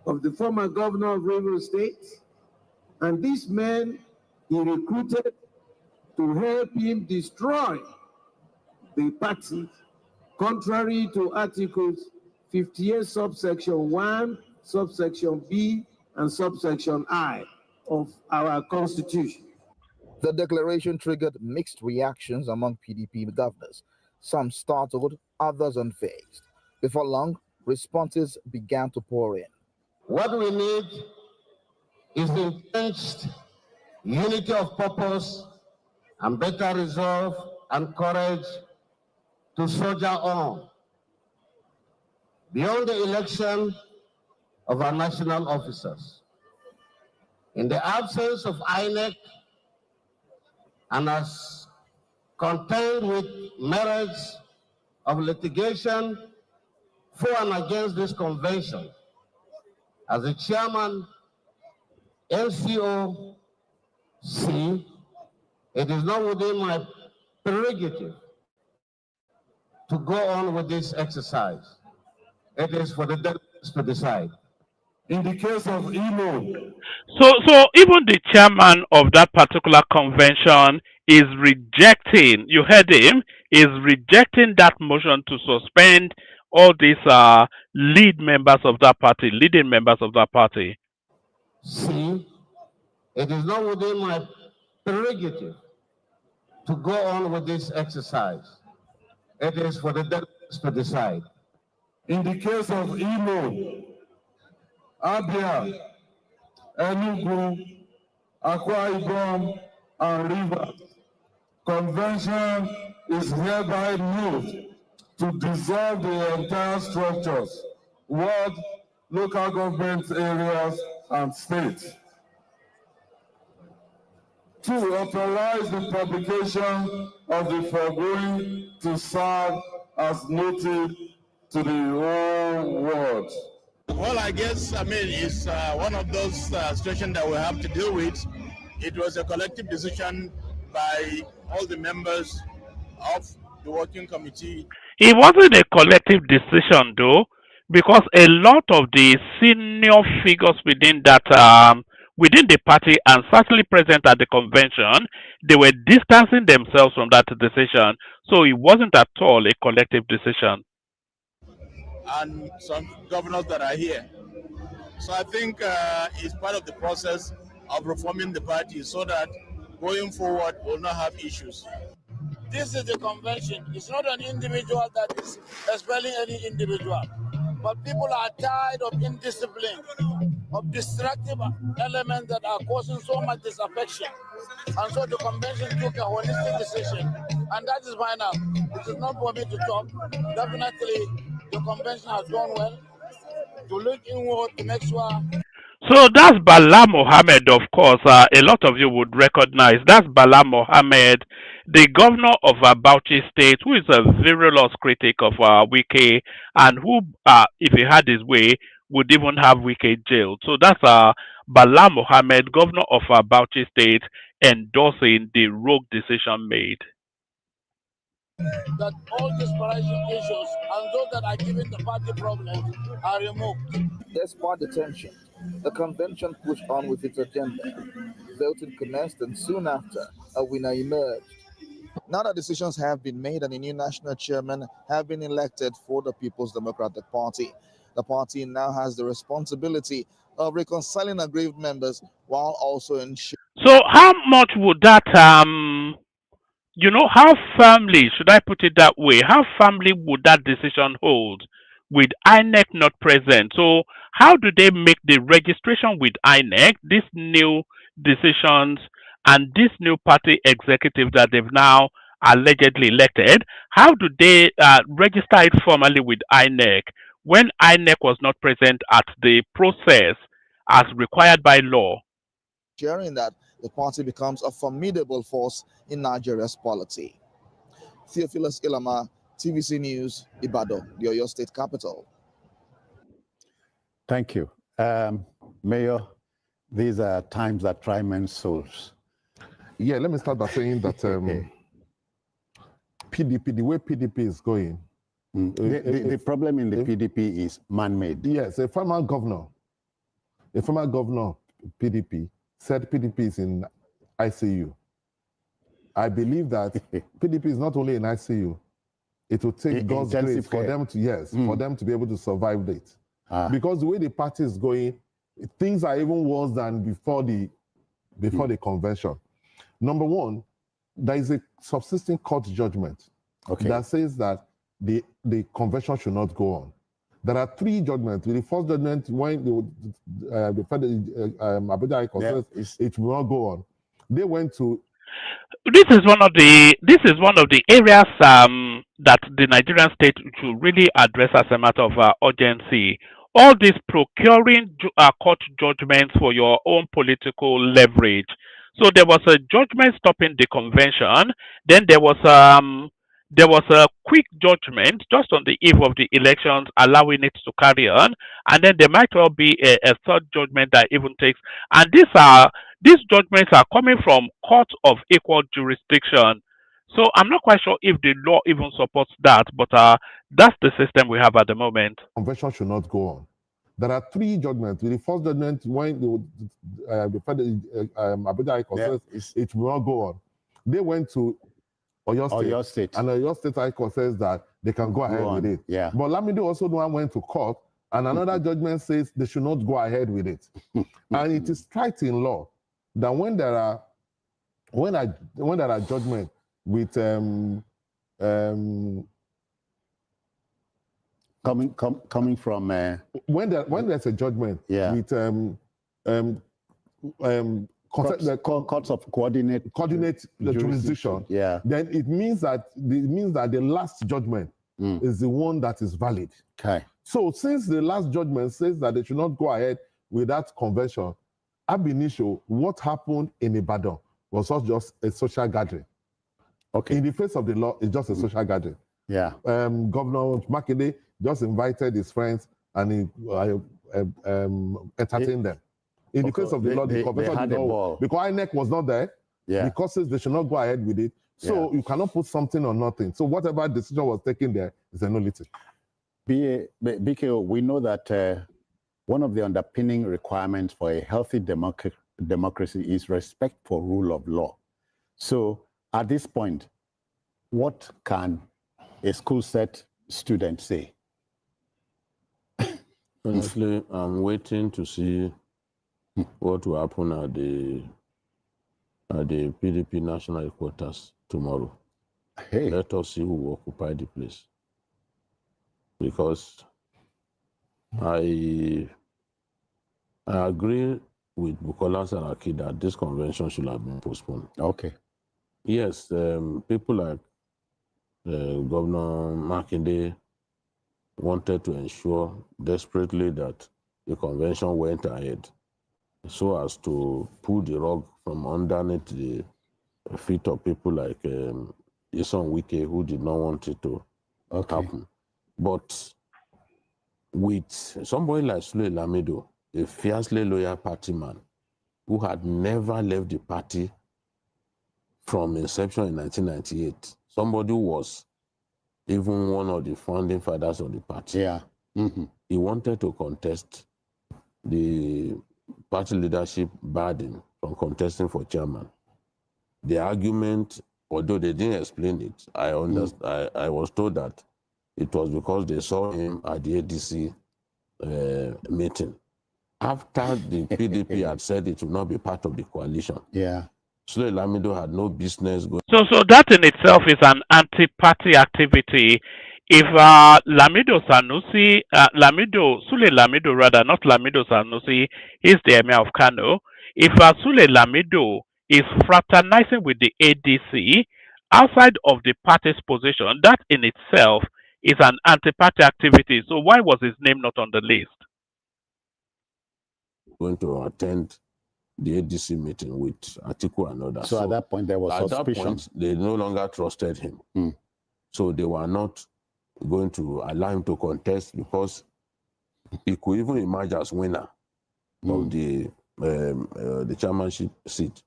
Speaker 1: of the former governor of Rivers State and these men he recruited to help him destroy the party, contrary to Articles 58, subsection 1, subsection B, and subsection I of our Constitution.
Speaker 10: The declaration triggered mixed reactions among PDP governors, some startled, others unfazed. Before long, responses began to pour in.
Speaker 1: What we need is entrenched unity of purpose and better resolve and courage to soldier on beyond the election of our national officers. In the absence of INEC, and as contend with merits of litigation for and against this convention, as the chairman, NCOC, it is not within my prerogative to go on with this exercise. It is for the delegates to decide. In the case of Imo,
Speaker 4: So even the chairman of that particular convention is rejecting. You heard him. Is rejecting that motion to suspend all these leading members of that party.
Speaker 1: It is not within my prerogative to go on with this exercise. It is for the delegates to decide. In the case of Imo, Abia, Enugu, Akwa Ibom, and Rivers, convention is hereby moved to dissolve the entire structures, ward, local government areas, and states. To authorize the publication of the foregoing to serve as notice to the whole world.
Speaker 11: Well, I guess, it's one of those situations that we have to deal with. It was a collective decision by all the members of the working committee.
Speaker 4: It wasn't a collective decision though, because a lot of the senior figures within that within the party and certainly present at the convention, they were distancing themselves from that decision. So it wasn't at all a collective decision.
Speaker 11: And some governors that are here. So I think it's part of the process of reforming the party so that going forward we'll not have issues.
Speaker 12: This is the convention. It's not an individual that is expelling any individual. But people are tired of indiscipline, of destructive elements that are causing so much disaffection. And so the convention took a holistic decision. And that is why now, it is not for me to talk. Definitely, the convention has done well to look inward to make sure.
Speaker 4: So that's Bala Mohammed, of course. A lot of you would recognize. That's Bala Mohammed, the governor of Bauchi State, who is a virulous critic of Wike, and who, if he had his way, would even have Wike jailed. So that's Bala Mohammed, governor of Bauchi State, endorsing the rogue decision made.
Speaker 12: That all desperation issues and those that are giving the party problems are removed.
Speaker 10: Despite the tension, the convention pushed on with its agenda. Voting commenced, and soon after, a winner emerged. Now that decisions have been made and a new national chairman have been elected for the People's Democratic Party, the party now has the responsibility of reconciling aggrieved members while also ensuring.
Speaker 4: So how much would that how firmly, should I put it that way, how firmly would that decision hold with INEC not present? So how do they make the registration with INEC, these new decisions and this new party executive that they've now allegedly elected, how do they register it formally with INEC when INEC was not present at the process as required by law?
Speaker 10: Ensuring that the party becomes a formidable force in Nigeria's polity. Theophilus Ilama, TVC News, Ibadan, the Oyo State capital.
Speaker 9: Thank you. Mayor, these are times that try men's souls.
Speaker 13: Yeah, let me start by saying that PDP, the way PDP is going.
Speaker 9: The problem in the PDP is man-made.
Speaker 13: Yes, a former governor of PDP said PDP is in ICU. I believe that PDP is not only in ICU, it will take God's grace for them to, for them to be able to survive it. Because the way the party is going, things are even worse than before the convention. Number one, there is a subsisting court judgment that says that the convention should not go on. There are three judgments. The first judgment, when the federal Abuja High Court says it will not go on, they went to.
Speaker 4: This is one of the areas that the Nigerian state should really address as a matter of urgency. All these procuring court judgments for your own political leverage. So there was a judgment stopping the convention. Then there was a quick judgment just on the eve of the elections, allowing it to carry on, and then there might well be a third judgment that even takes. And these judgments are coming from courts of equal jurisdiction. So I'm not quite sure if the law even supports that, but that's the system we have at the moment.
Speaker 13: Convention should not go on. There are three judgments. The first judgment, when the federal Abuja High Court says it will not go on, they went to Oyo State. And Oyo State High Court says that they can go ahead with it. Yeah. But Lamido also went to court, and another judgment says they should not go ahead with it. And it is right in law that when there are judgments with
Speaker 9: coming from
Speaker 13: when there's a judgment with
Speaker 9: courts of coordinate
Speaker 13: the jurisdiction, then it means that the last judgment is the one that is valid.
Speaker 9: Okay.
Speaker 13: So since the last judgment says that they should not go ahead with that convention, ab initio, what happened in Ibadan was not just a social gathering. Okay. In the face of the law, it's just a social gathering.
Speaker 9: Yeah.
Speaker 13: Governor Makinde just invited his friends and he entertained them. In the case of the law, the convention did not, because INEC was not there, because they should not go ahead with it. So you cannot put something on nothing. So whatever decision was taken there is a nullity.
Speaker 9: BK, we know that one of the underpinning requirements for a healthy democracy is respect for rule of law. So at this point, what can a school set student say?
Speaker 14: Honestly, I'm waiting to see what will happen at the PDP national headquarters tomorrow.
Speaker 9: Hey.
Speaker 14: Let us see who will occupy the place. Because I agree with Bukola Saraki that this convention should have been postponed.
Speaker 9: Okay.
Speaker 14: Yes, people like Governor Makinde wanted to ensure desperately that the convention went ahead so as to pull the rug from underneath the feet of people like Nyesom Wike, who did not want it to happen. But with somebody like Sule Lamido, a fiercely loyal party man who had never left the party from inception in 1998, somebody who was even one of the founding fathers of the party.
Speaker 9: Yeah. Mm-hmm.
Speaker 14: He wanted to contest. The party leadership barred him from contesting for chairman. The argument, although they didn't explain it, I understand. I was told that it was because they saw him at the ADC meeting. After the PDP had said it would not be part of the coalition.
Speaker 9: Yeah.
Speaker 14: Sule Lamido had no business going.
Speaker 4: So that in itself is an anti-party activity. If Sule Lamido rather, not Lamido Sanusi, is the Emir of Kano. If Sule Lamido is fraternizing with the ADC outside of the party's position, that in itself is an anti-party activity. So why was his name not on the list?
Speaker 14: Going to attend the ADC meeting with Atiku and others.
Speaker 9: So at that point, there was
Speaker 14: at
Speaker 9: suspicion.
Speaker 14: That point, they no longer trusted him. So they were not going to allow him to contest because he could even emerge as winner of the chairmanship seat.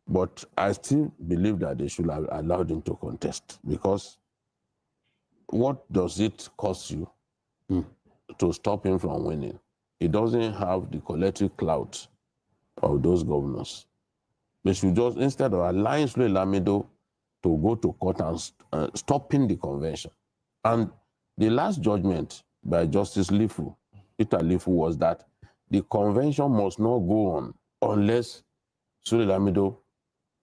Speaker 14: But I still believe that they should have allowed him to contest, because what does it cost you to stop him from winning? He doesn't have the collective clout of those governors. They should just, instead of allowing Sule Lamido to go to court and stopping the convention. And the last judgment by Justice Peter Lifu, was that the convention must not go on unless Sule Lamido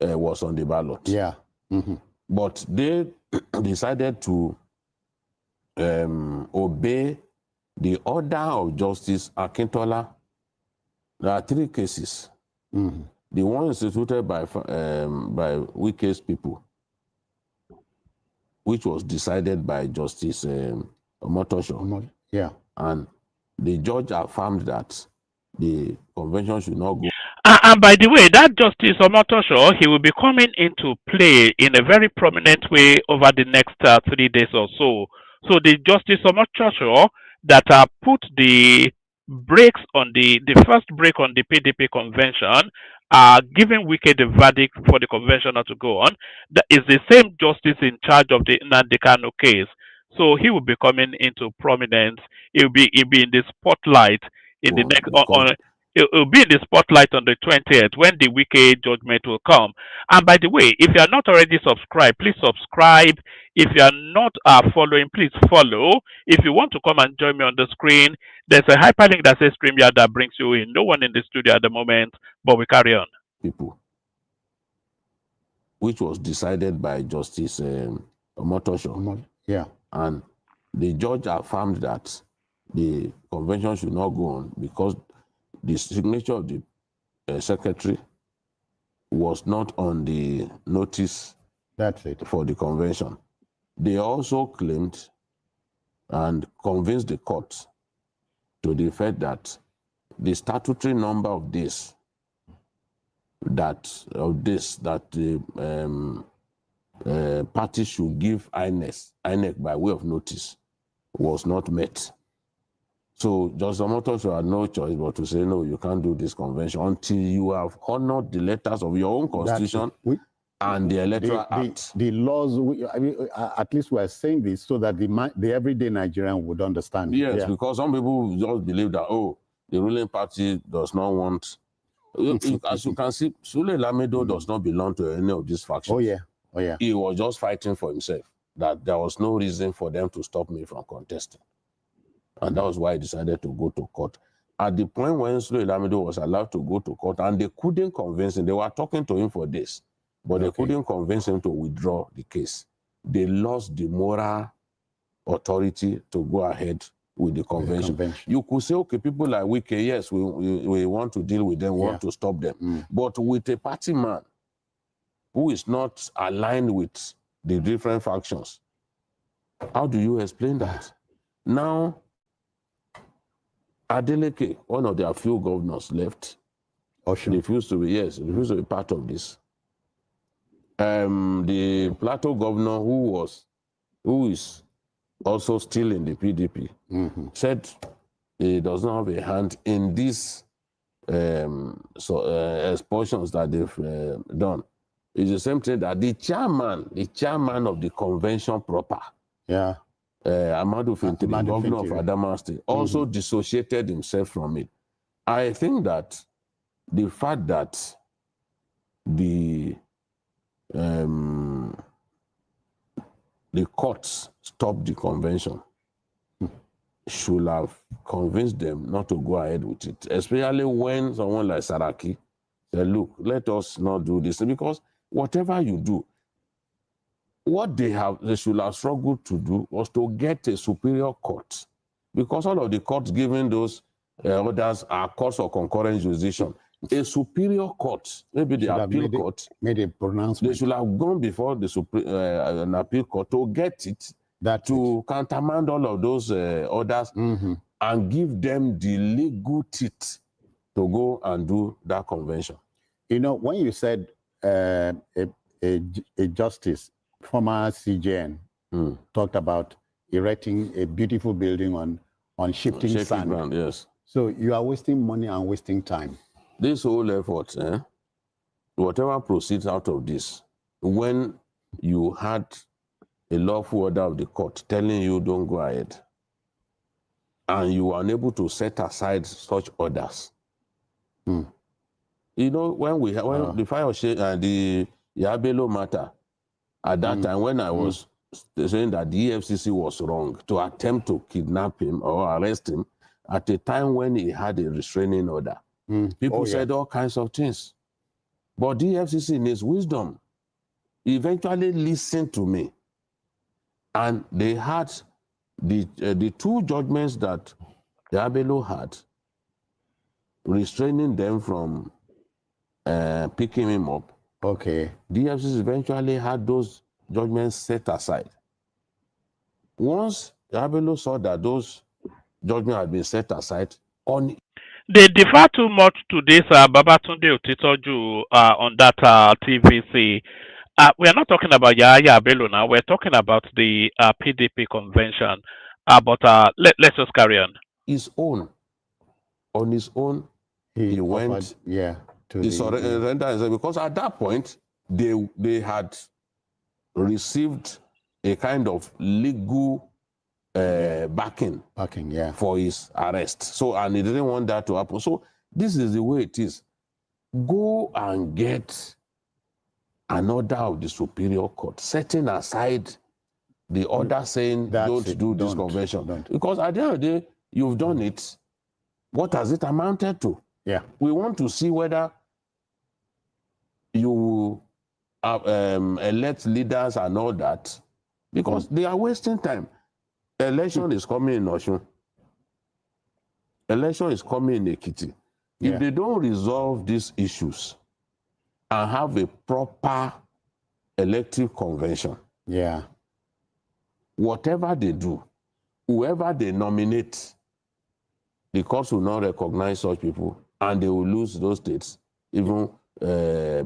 Speaker 14: was on the ballot.
Speaker 9: Yeah. Mm-hmm.
Speaker 14: But they decided to obey the order of Justice Akintola. There are 3 cases.
Speaker 9: Mm-hmm.
Speaker 14: The one instituted by Wike's people, which was decided by Justice Omotosho.
Speaker 9: Yeah.
Speaker 14: And the judge affirmed that the convention should not go.
Speaker 4: And by the way, that Justice Omotosho, he will be coming into play in a very prominent way over the next 3 days or so. So the Justice Omotosho that put the brakes on the first break on the PDP convention, giving Wike the verdict for the convention not to go on, that is the same justice in charge of the Nnamdi Kanu case. So he will be coming into prominence. He'll be in the spotlight in the next it'll be in the spotlight on the 20th when the Wike judgment will come. And by the way, if you are not already subscribed, please subscribe. If you are not following, please follow. If you want to come and join me on the screen, there's a hyperlink that says StreamYard that brings you in. No one in the studio at the moment, but we carry on.
Speaker 14: People, which was decided by Justice Omotosho.
Speaker 9: Yeah.
Speaker 14: And the judge affirmed that the convention should not go on because the signature of the secretary was not on the notice.
Speaker 9: That's it.
Speaker 14: For the convention. They also claimed and convinced the court to the effect that the statutory number of days that the party should give INEC by way of notice was not met. So Justice Omotosho had no choice but to say, no, you can't do this convention until you have honored the letters of your own constitution and the Electoral Act.
Speaker 9: The laws, at least we're saying this so that the everyday Nigerian would understand.
Speaker 14: Yes, because some people just believe that, the ruling party does not want As you can see, Sule Lamido does not belong to any of these factions.
Speaker 9: Oh, yeah. Oh, yeah.
Speaker 14: He was just fighting for himself, that there was no reason for them to stop me from contesting. And that was why he decided to go to court. At the point when Sule Lamido was allowed to go to court, and they couldn't convince him, they were talking to him for this, but they couldn't convince him to withdraw the case. They lost the moral authority to go ahead with the convention. You could say, okay, people like Wike, yes, we want to deal with them, we want to stop them. But with a party man who is not aligned with the different factions, how do you explain that? Now, Adeleke, one of their few governors left, refused to be part of this. The Plateau governor, who is also still in the PDP, said he does not have a hand in these expulsions that they've done. It's the same thing that the chairman of the convention proper, Amadou Fintiri, governor of Adamawa State, also dissociated himself from it. I think that the fact that the courts stopped the convention should have convinced them not to go ahead with it, especially when someone like Saraki said, look, let us not do this, because whatever you do, what they should have struggled to do was to get a superior court, because all of the courts giving those orders are courts of concurrent jurisdiction. A superior court, maybe the appeal court,
Speaker 9: made a pronouncement.
Speaker 14: They should have gone before the an appeal court to get it, to countermand all of those orders and give them the legal teeth to go and do that convention.
Speaker 9: You know, when you said a justice, former CJN, talked about erecting a beautiful building on shifting sand.
Speaker 14: Ground, yes.
Speaker 9: So you are wasting money and wasting time.
Speaker 14: This whole effort, whatever proceeds out of this, when you had a lawful order of the court telling you don't go ahead, and you are unable to set aside such orders. You know, when the fire the Yabelo matter, at that time when I was saying that the EFCC was wrong to attempt to kidnap him or arrest him at a time when he had a restraining order. People said all kinds of things. But the EFCC, in its wisdom, eventually listened to me. And they had the two judgments that Yabelo had, restraining them from picking him up. The EFCC eventually had those judgments set aside. Once Yabelo saw that those judgments had been set aside,
Speaker 4: they differ too much to this Babatunde Otitoju on that TVC. We are not talking about Yahaya Bello now. We're talking about the PDP convention. But let's just carry on.
Speaker 14: On his own, he went to surrender, because at that point they had received a kind of legal backing for his arrest. So, and he didn't want that to happen. So this is the way it is. Go and get an order of the superior court, setting aside the order saying don't do this convention. Because at the end of the day, you've done it. What has it amounted to? We want to see whether you elect leaders and all that, because they are wasting time. Election is coming in Osun. Election is coming in Ekiti. If they don't resolve these issues and have a proper elective convention, whatever they do, whoever they nominate, the courts will not recognize such people, and they will lose those states even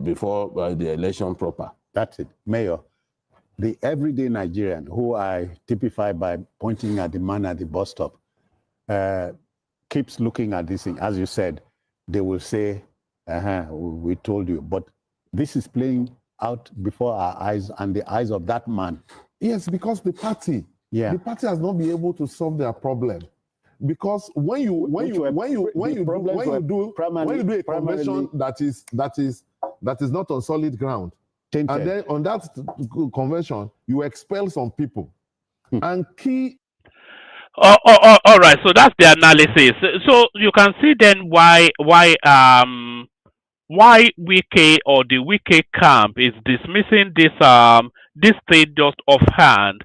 Speaker 14: before the election proper.
Speaker 9: That's it. Mayor, the everyday Nigerian, who I typify by pointing at the man at the bus stop, keeps looking at this thing. As you said, they will say, we told you. But this is playing out before our eyes and the eyes of that man.
Speaker 13: Yes, because the party has not been able to solve their problem. because when you do a convention that is not on solid ground,
Speaker 9: tainted.
Speaker 13: and then on that convention you expel some people, and key.
Speaker 4: All right, so that's the analysis. So you can see then why Wike or the Wike camp is dismissing this thing just offhand.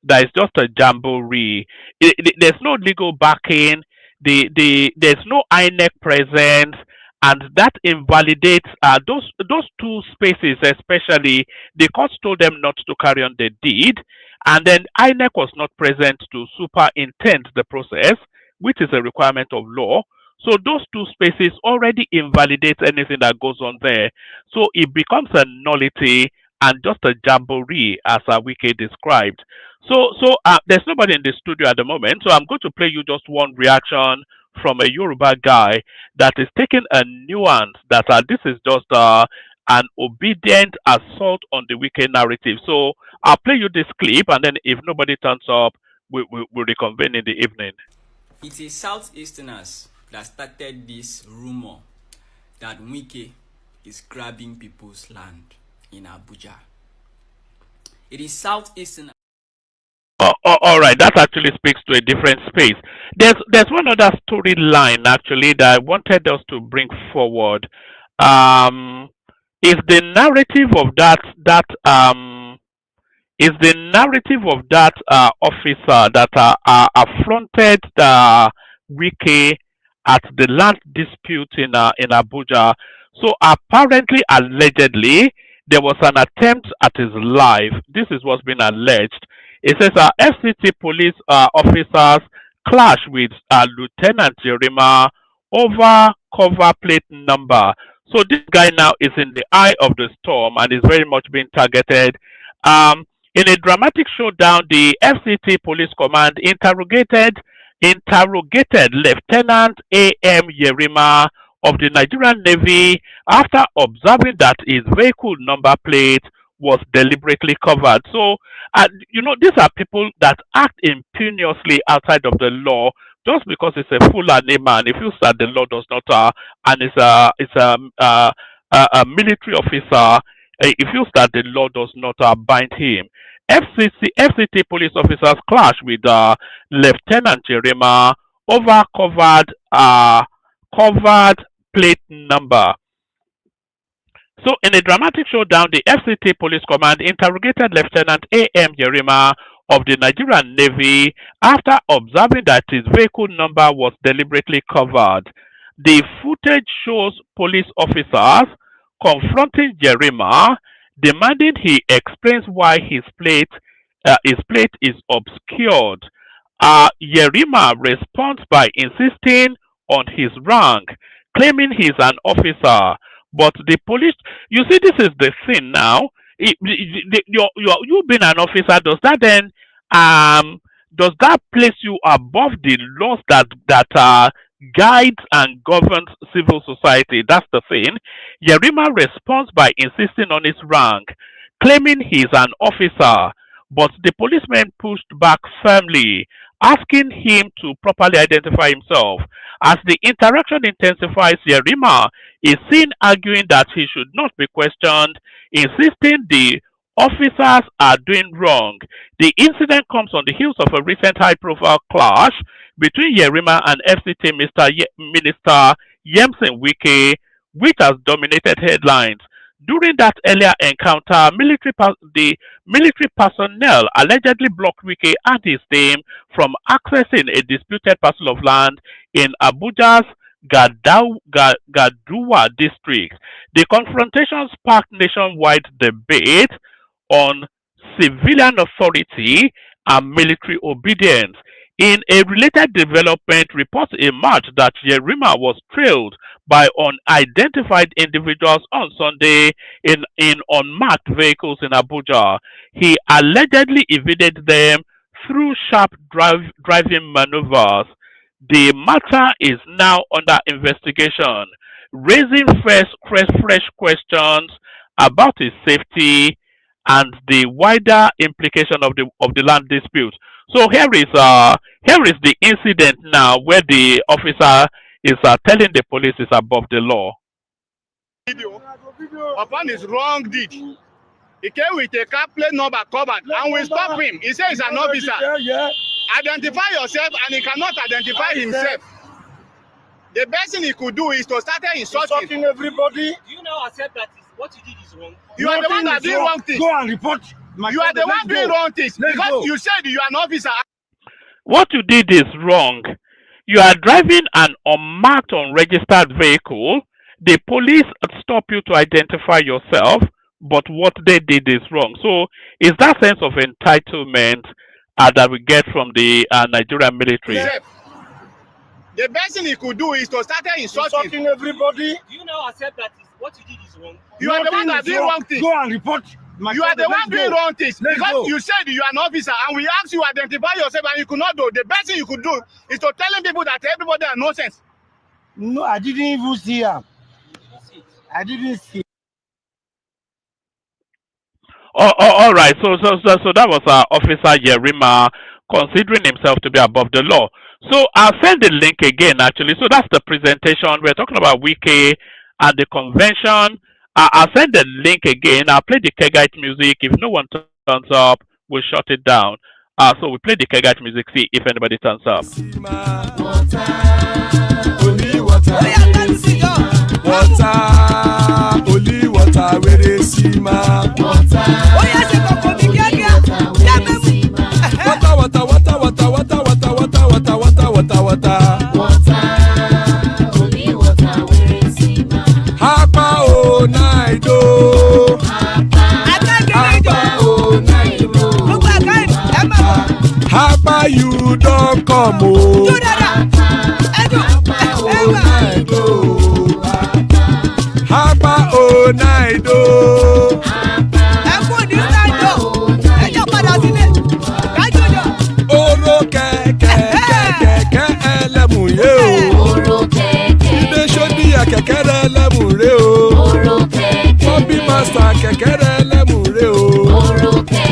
Speaker 4: That is just a jamboree. There's no legal backing. There's no INEC presence, and that invalidates those two spaces. Especially, the court told them not to carry on the deed, and then INEC was not present to superintend the process, which is a requirement of law. So those two spaces already invalidate anything that goes on there. So it becomes a nullity and just a jamboree, as Wike described. So there's nobody in the studio at the moment. So I'm going to play you just one reaction from a Yoruba guy that is taking a nuance that this is just an obedient assault on the Wike narrative. So I'll play you this clip, and then if nobody turns up, we'll reconvene in the evening.
Speaker 15: It is Southeasterners that started this rumor that Wike is grabbing people's land in Abuja. It is Southeasterners.
Speaker 4: All right, that actually speaks to a different space. There's one other storyline actually that I wanted us to bring forward. Is the narrative of officer that affronted the Wike at the land dispute in Abuja. So apparently, allegedly, there was an attempt at his life. This is what's been alleged. It says FCT police officers clash with Lieutenant Jerima over cover plate number. So this guy now is in the eye of the storm and is very much being targeted. In a dramatic showdown, the FCT police command interrogated Lieutenant A.M. Yerima of the Nigerian Navy after observing that his vehicle number plate was deliberately covered. So, these are people that act impugnously outside of the law just because it's a Fulani man. If you that the law does not, and it's a military officer, if you that the law does not bind him. FCT police officers clash with Lieutenant Jerema over covered plate number. So, in a dramatic showdown, the FCT Police Command interrogated Lieutenant A.M. Yerima of the Nigerian Navy after observing that his vehicle number was deliberately covered. The footage shows police officers confronting Yerima, demanding he explains why his plate is obscured. Yerima responds by insisting on his rank, claiming he's an officer. But the police, you see, this is the thing now. You being an officer, does that place you above the laws that guides and governs civil society? That's the thing. Yerima responds by insisting on his rank, claiming he's an officer. But the policeman pushed back firmly, asking him to properly identify himself. As the interaction intensifies, Yerima is seen arguing that he should not be questioned, insisting the officers are doing wrong. The incident comes on the heels of a recent high-profile clash between Yerima and FCT Minister Nyesom Wike, which has dominated headlines. During that earlier encounter, the military personnel allegedly blocked Wike and his team from accessing a disputed parcel of land in Abuja's Gaduwa district. The confrontation sparked nationwide debate on civilian authority and military obedience. In a related development, reports emerged that Yerima was trailed by unidentified individuals on Sunday in unmarked vehicles in Abuja. He allegedly evaded them through sharp driving maneuvers. The matter is now under investigation, raising fresh questions about his safety and the wider implication of the land dispute. So here is the incident now where the officer is telling the police is above the law.
Speaker 11: Upon his wrong deed, he came with a car plate number covered, and we stop him. He says he's an officer. Yeah. Identify yourself, and he cannot identify himself. The best thing he could do is to start insulting everybody.
Speaker 16: Do you now accept that what you did is wrong?
Speaker 11: You are the one that did wrong things.
Speaker 16: Go and report.
Speaker 11: You are the one doing wrong things because you said you are an officer.
Speaker 4: What you did is wrong. You are driving an unmarked, unregistered vehicle. The police stop you to identify yourself, but what they did is wrong. So, is that sense of entitlement that we get from the Nigerian military?
Speaker 11: The best thing he could do is to start insulting everybody.
Speaker 16: Do you now accept that what you did is wrong?
Speaker 11: You are the one that did wrong things.
Speaker 16: Go and report.
Speaker 11: You are the one doing wrong things because you said you are an officer, and we asked you to identify yourself, and you could not do. The best thing you could do is to telling people that everybody are nonsense.
Speaker 16: No, I didn't even see him. I didn't see.
Speaker 4: All right. So that was Officer Yerima considering himself to be above the law. So I'll send the link again. Actually, so that's the presentation. We're talking about Wike and the convention. I'll send the link again. I'll play the Kegite music. If no one turns up, we'll shut it down. So we play the Kegite music. See if anybody turns up.
Speaker 2: Only water, where they see my water. Hapa o naido. Hapa you don't come o. Hapa o naido. Oro kẹ̀kẹ́ ẹlẹ́mù yé o. Ilé sọ́dí àkẹ́kẹ́ ẹlẹ́mù ré o. Bọ́bí Master kẹ̀kẹ́ ẹlẹ́mù ré o.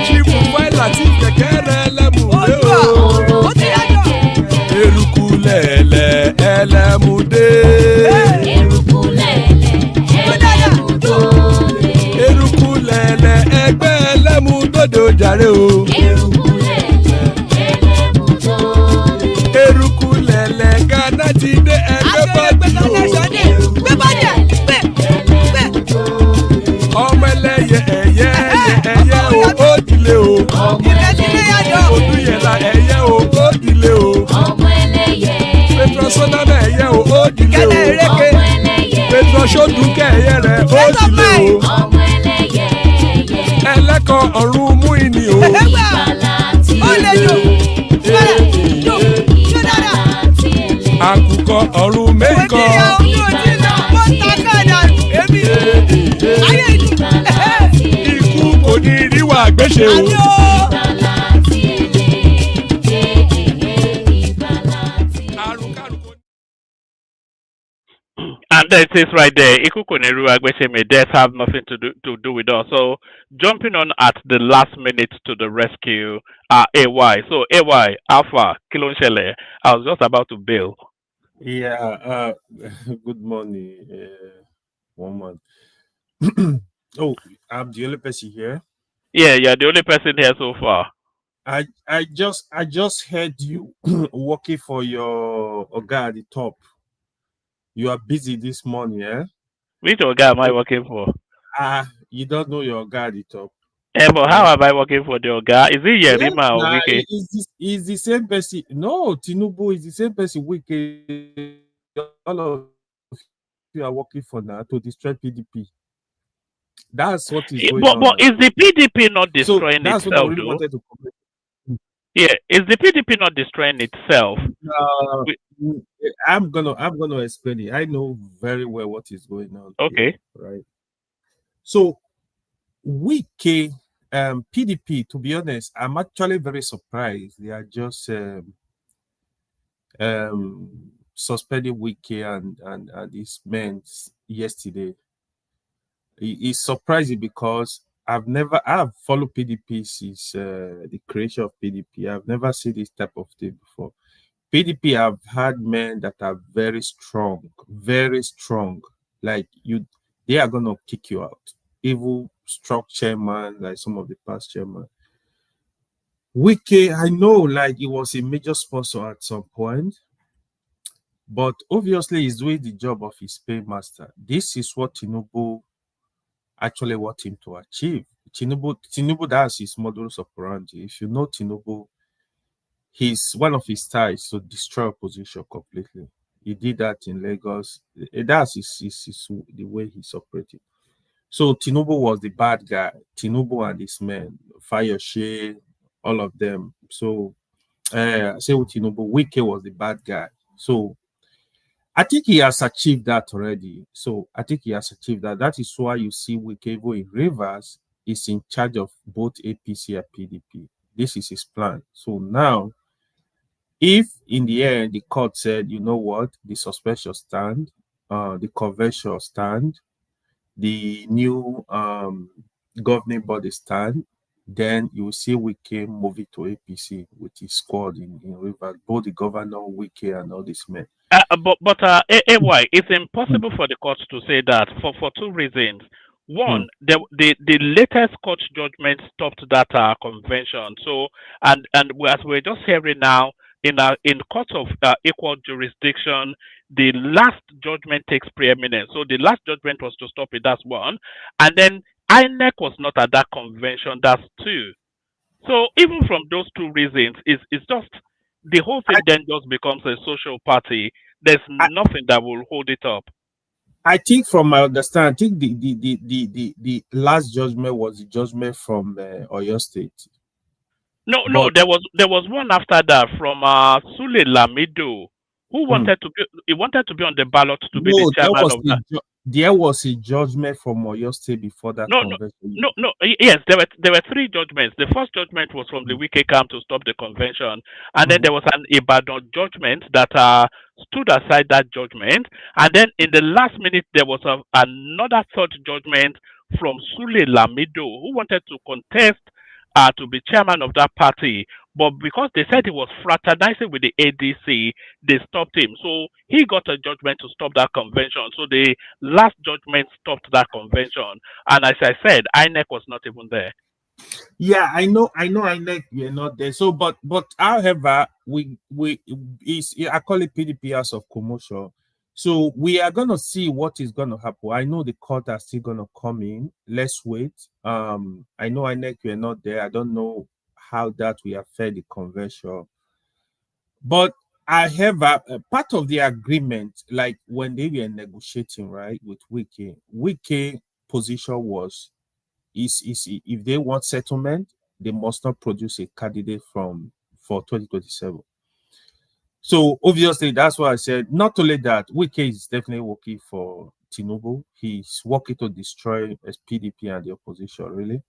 Speaker 2: Chifu Wáìlà tí kẹ̀kẹ́ ẹlẹ́mù ré o. Eruku lẹ̀lẹ̀ ẹlẹ́mù dé. Eruku lẹ̀lẹ̀ ẹgbẹ́ ẹlẹ́mù dòde ojàre o. Eruku lẹ̀lẹ̀ Ghana ti dé ẹgbẹ́ bọ́ọ̀dì o. Ọmọ ẹlẹ́yẹ ẹyẹ o ó dìlé o. Odúyẹ̀lá ẹyẹ o ó dìlé o. Petrosonana ẹyẹ o ó dìlé o. Petrosodúnkẹ́ ẹyẹ rẹ̀ ó dìlé o. Ẹlẹ́kọ̀ ọ̀run mú ìní o. Àkùkọ ọ̀run mẹ́kọ̀. Ikú kò ní ríwà gbéṣe o.
Speaker 4: And there it is right there. Ikukuneru Agbesheme, death have nothing to do with us. So jumping on at the last minute to the rescue, AY. So AY, Alpha, Kilonshele, I was just about to bail.
Speaker 17: Yeah, good morning, woman. Oh, I'm the only person here.
Speaker 4: Yeah, you're the only person here so far.
Speaker 17: I just heard you working for your Oga at the top. You are busy this morning, eh?
Speaker 4: Which Oga am I working for?
Speaker 17: You don't know your Oga at the top.
Speaker 4: But how am I working for the Oga? Is it Yerima or Wike?
Speaker 17: Is the same person. No, Tinubu is the same person. Wike. All of you are working for now to destroy PDP. That's what is going on.
Speaker 4: But is the PDP not destroying
Speaker 17: that's
Speaker 4: itself,
Speaker 17: what I really
Speaker 4: though?
Speaker 17: wanted to comment.
Speaker 4: Yeah, is the PDP not destroying itself?
Speaker 17: I'm gonna explain it. I know very well what is going on.
Speaker 4: Okay.
Speaker 17: Here, right. So Wike, PDP, to be honest, I'm actually very surprised. They are just suspending Wike and his men yesterday. It's surprising because I've followed PDP since the creation of PDP. I've never seen this type of thing before. PDP have had men that are very strong. Like they are gonna kick you out. Evil struck chairman, like some of the past chairman. Wike, I know, like he was a major sponsor at some point, but obviously he's doing the job of his paymaster. This is what Tinubu actually want him to achieve. Tinubu, that's his modus operandi. If you know Tinubu, one of his styles to destroy opposition completely. He did that in Lagos. That's the way he's operating. So Tinubu was the bad guy. Tinubu and his men, Fayose, all of them. So say with Tinubu, Wike was the bad guy. So I think he has achieved that already. So I think he has achieved that. That is why you see Wike in Rivers is in charge of both APC and PDP. This is his plan. So now, if in the end the court said, you know what, the suspension stand, the convention stand, the new governing body stand, then you will see Wike moving to APC with his squad in Rivers, both the governor, Wike, and all these men.
Speaker 4: AY, it's impossible for the court to say that for two reasons. One, the latest court judgment stopped that convention. So, and as we're just hearing now, in court of equal jurisdiction, the last judgment takes preeminence. So the last judgment was to stop it. That's one, and then INEC was not at that convention. That's two. So even from those two reasons, it's just the whole thing then just becomes a social party. There's nothing that will hold it up.
Speaker 17: I think, from my understanding, I think the last judgment was the judgment from Oyo State.
Speaker 4: No, there was one after that from Sule Lamido, who wanted to be on the ballot to be the chairman of that.
Speaker 17: There was a judgment from Oyo State before that convention.
Speaker 4: Yes, there were three judgments. The first judgment was from the Wike camp to stop the convention, and then there was an Ibadan judgment that stood aside that judgment, and then in the last minute there was another third judgment from Sule Lamido, who wanted to contest to be chairman of that party, but because they said he was fraternizing with the ADC, they stopped him. So he got a judgment to stop that convention. So the last judgment stopped that convention. And as I said, INEC was not even there.
Speaker 17: Yeah, I know INEC, we're not there. So, but however, I call it PDP House of Commotion. So we are gonna see what is gonna happen. I know the court are still gonna come in. Let's wait. I know INEC, we're not there. I don't know how that will affect the convention. But I have a part of the agreement, like when they were negotiating, right, with Wike position was is if they want settlement, they must not produce a candidate for 2027. So obviously that's why I said, not only that, Wike is definitely working for Tinubu. He's working to destroy PDP and the opposition, really.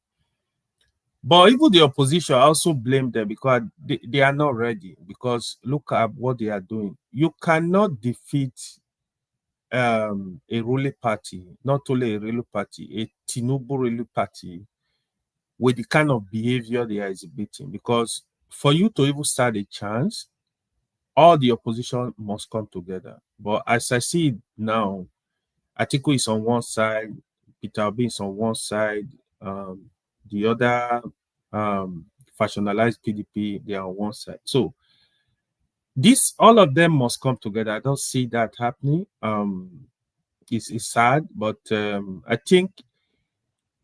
Speaker 17: But even the opposition also blame them because they are not ready. Because look at what they are doing. You cannot defeat a ruling party, not only a ruling party, a Tinubu ruling party, with the kind of behavior they are exhibiting. Because for you to even start a chance, all the opposition must come together. But as I see it now, Atiku is on one side, Peter Obi is on one side, the other factionalized PDP, they are on one side. So all of them must come together. I don't see that happening. It's sad, but I think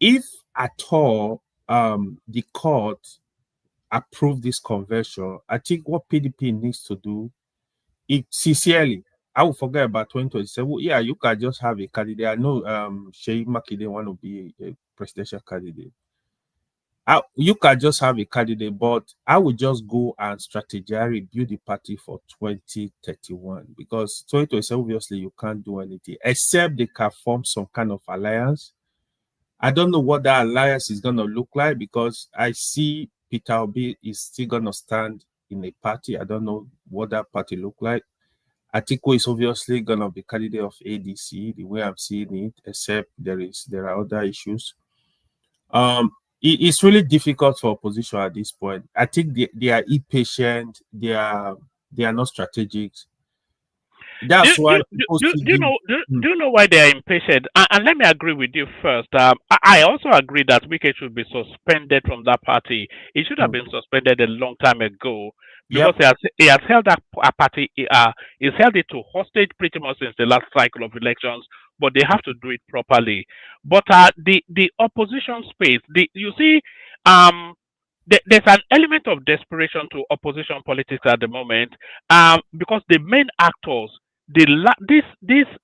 Speaker 17: if at all the court approve this conversion, I think what PDP needs to do, it sincerely, I will forget about 2027. Yeah, you can just have a candidate. I know Sheyi Makinde want to be a presidential candidate. You can just have a candidate, but I would just go and strategize, build the party for 2031, because 2027, obviously, you can't do anything except they can form some kind of alliance. I don't know what that alliance is going to look like, because I see Peter Obi is still going to stand in a party. I don't know what that party look like. Atiku is obviously going to be candidate of ADC, the way I'm seeing it, except there are other issues. It's really difficult for opposition at this point. I think they are impatient. They are not strategic. That's why people still give.
Speaker 4: Do you know why they are impatient? And let me agree with you first. I also agree that Wike should be suspended from that party. He should have been suspended a long time ago because
Speaker 17: Yep.
Speaker 4: he has held that party. He's held it to hostage pretty much since the last cycle of elections. But they have to do it properly. But the opposition space, you see, there's an element of desperation to opposition politics at the moment, because the main actors, this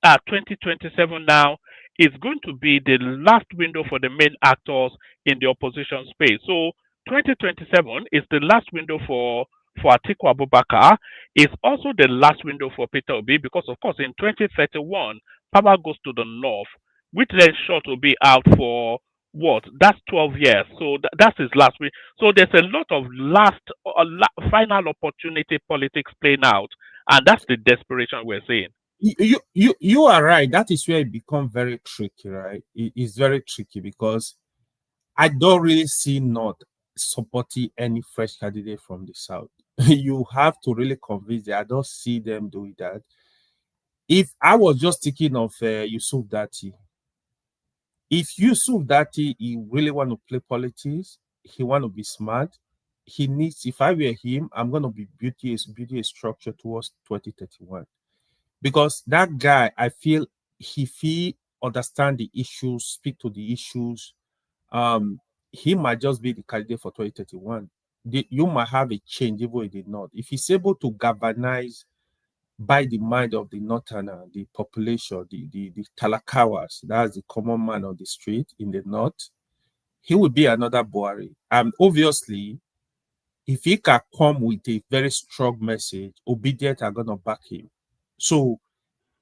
Speaker 4: 2027 now is going to be the last window for the main actors in the opposition space. So 2027 is the last window for Atiku Abubakar. It's also the last window for Peter Obi because, of course, in 2031 power goes to the north, which then short will be out for what? That's 12 years. So that's his last week. So there's a lot of final opportunity politics playing out, and that's the desperation we're seeing.
Speaker 17: You are right. That is where it becomes very tricky, right? It's very tricky because I don't really see not supporting any fresh candidate from the south. You have to really convince them. I don't see them doing that. If I was just thinking of Yusuf Dati, if Yusuf Dati he really want to play politics, he want to be smart. He needs. If I were him, I'm gonna be building a structure towards 2031. Because that guy, I feel he understand the issues, speak to the issues. He might just be the candidate for 2031. You might have a change even in the north if he's able to galvanize by the mind of the northerner, the population, the talakawas. That's the common man on the street in the north. He will be another Buhari. And obviously, if he can come with a very strong message, obedient are gonna back him. So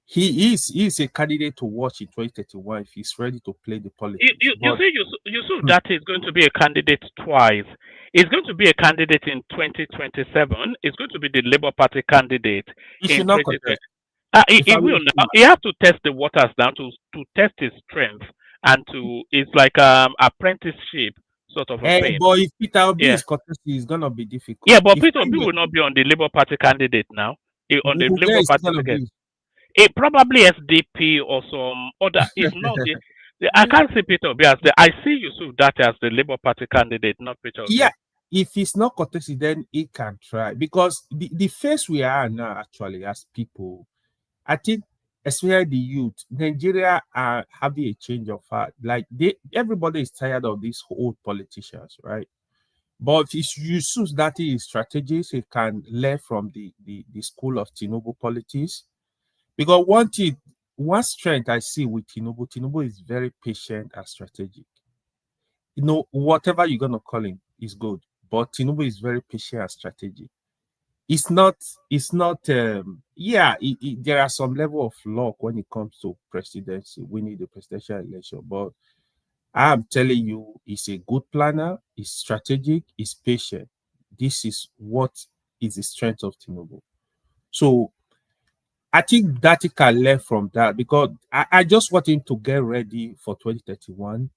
Speaker 17: he is a candidate to watch in 2031 if he's ready to play the politics.
Speaker 4: You see, Yusuf Dati is going to be a candidate twice. He's going to be a candidate in 2027. He's going to be the Labour Party candidate
Speaker 17: He
Speaker 4: in
Speaker 17: should not
Speaker 4: 2020.
Speaker 17: contest.
Speaker 4: He will now. He has to test the waters now to test his strength and it's like apprenticeship sort of a thing.
Speaker 17: But if Peter Obi is contesting, it's gonna be difficult.
Speaker 4: Yeah, but Peter Obi will not be on the Labour Party candidate now. On the Labour Party ticket. It probably SDP or some other. It's not I can't see Peter Obi as I see Yusuf Dati as the Labour Party candidate, not Peter Obi.
Speaker 17: Yeah, if he's not contested, then he can try because the phase we are now actually as people, I think especially the youth, Nigeria are having a change of heart. Like everybody is tired of these old politicians, right? But if Yusuf Dati is strategist, he can learn from the school of Tinubu politics. Because one strength I see with Tinubu is very patient and strategic. Whatever you're gonna call him is good, but Tinubu is very patient and strategic. It's not. There are some level of luck when it comes to presidency, winning the presidential election. But I'm telling you, he's a good planner. He's strategic. He's patient. This is what is the strength of Tinubu. So I think that he can learn from that because I just want him to get ready for 2031.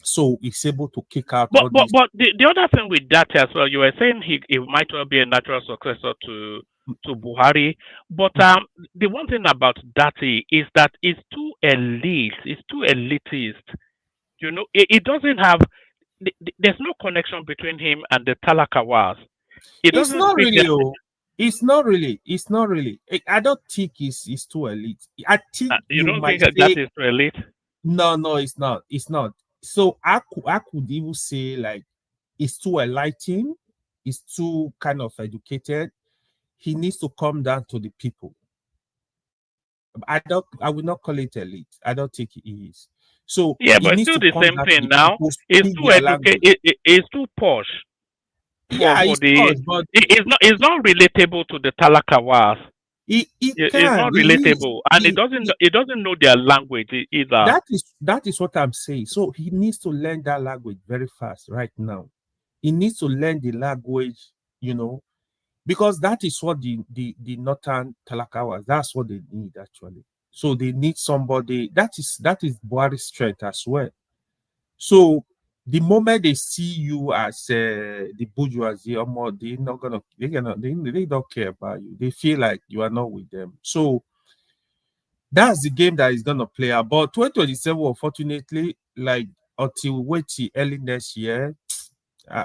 Speaker 17: So he's able to kick out
Speaker 4: But the other thing with that as well, you were saying he might well be a natural successor to Buhari. But the one thing about Dati is that it's too elite, it's too elitist. You know, it doesn't have. There's no connection between him and the Talakawas.
Speaker 17: It's not really. It's not really. I don't think it's too elite. I think
Speaker 4: you don't think that is too elite.
Speaker 17: No, it's not. It's not. So I could even say like it's too enlightened, it's too kind of educated. He needs to come down to the people. I will not call it elite. I don't think he is. So
Speaker 4: yeah, but it's still the same thing now. It's too educated. It's too posh.
Speaker 17: It's
Speaker 4: not relatable to the Talakawas. It's not relatable, and it doesn't know their language either.
Speaker 17: That is what I'm saying. So he needs to learn that language very fast right now. He needs to learn the language, because that is what the northern Talakawas, that's what they need actually. So they need somebody that is Buhari's strength as well. So the moment they see you as the bourgeoisie, or more, they don't care about you. They feel like you are not with them. So that's the game that is gonna play out. But 2027, unfortunately, like until we wait till early next year,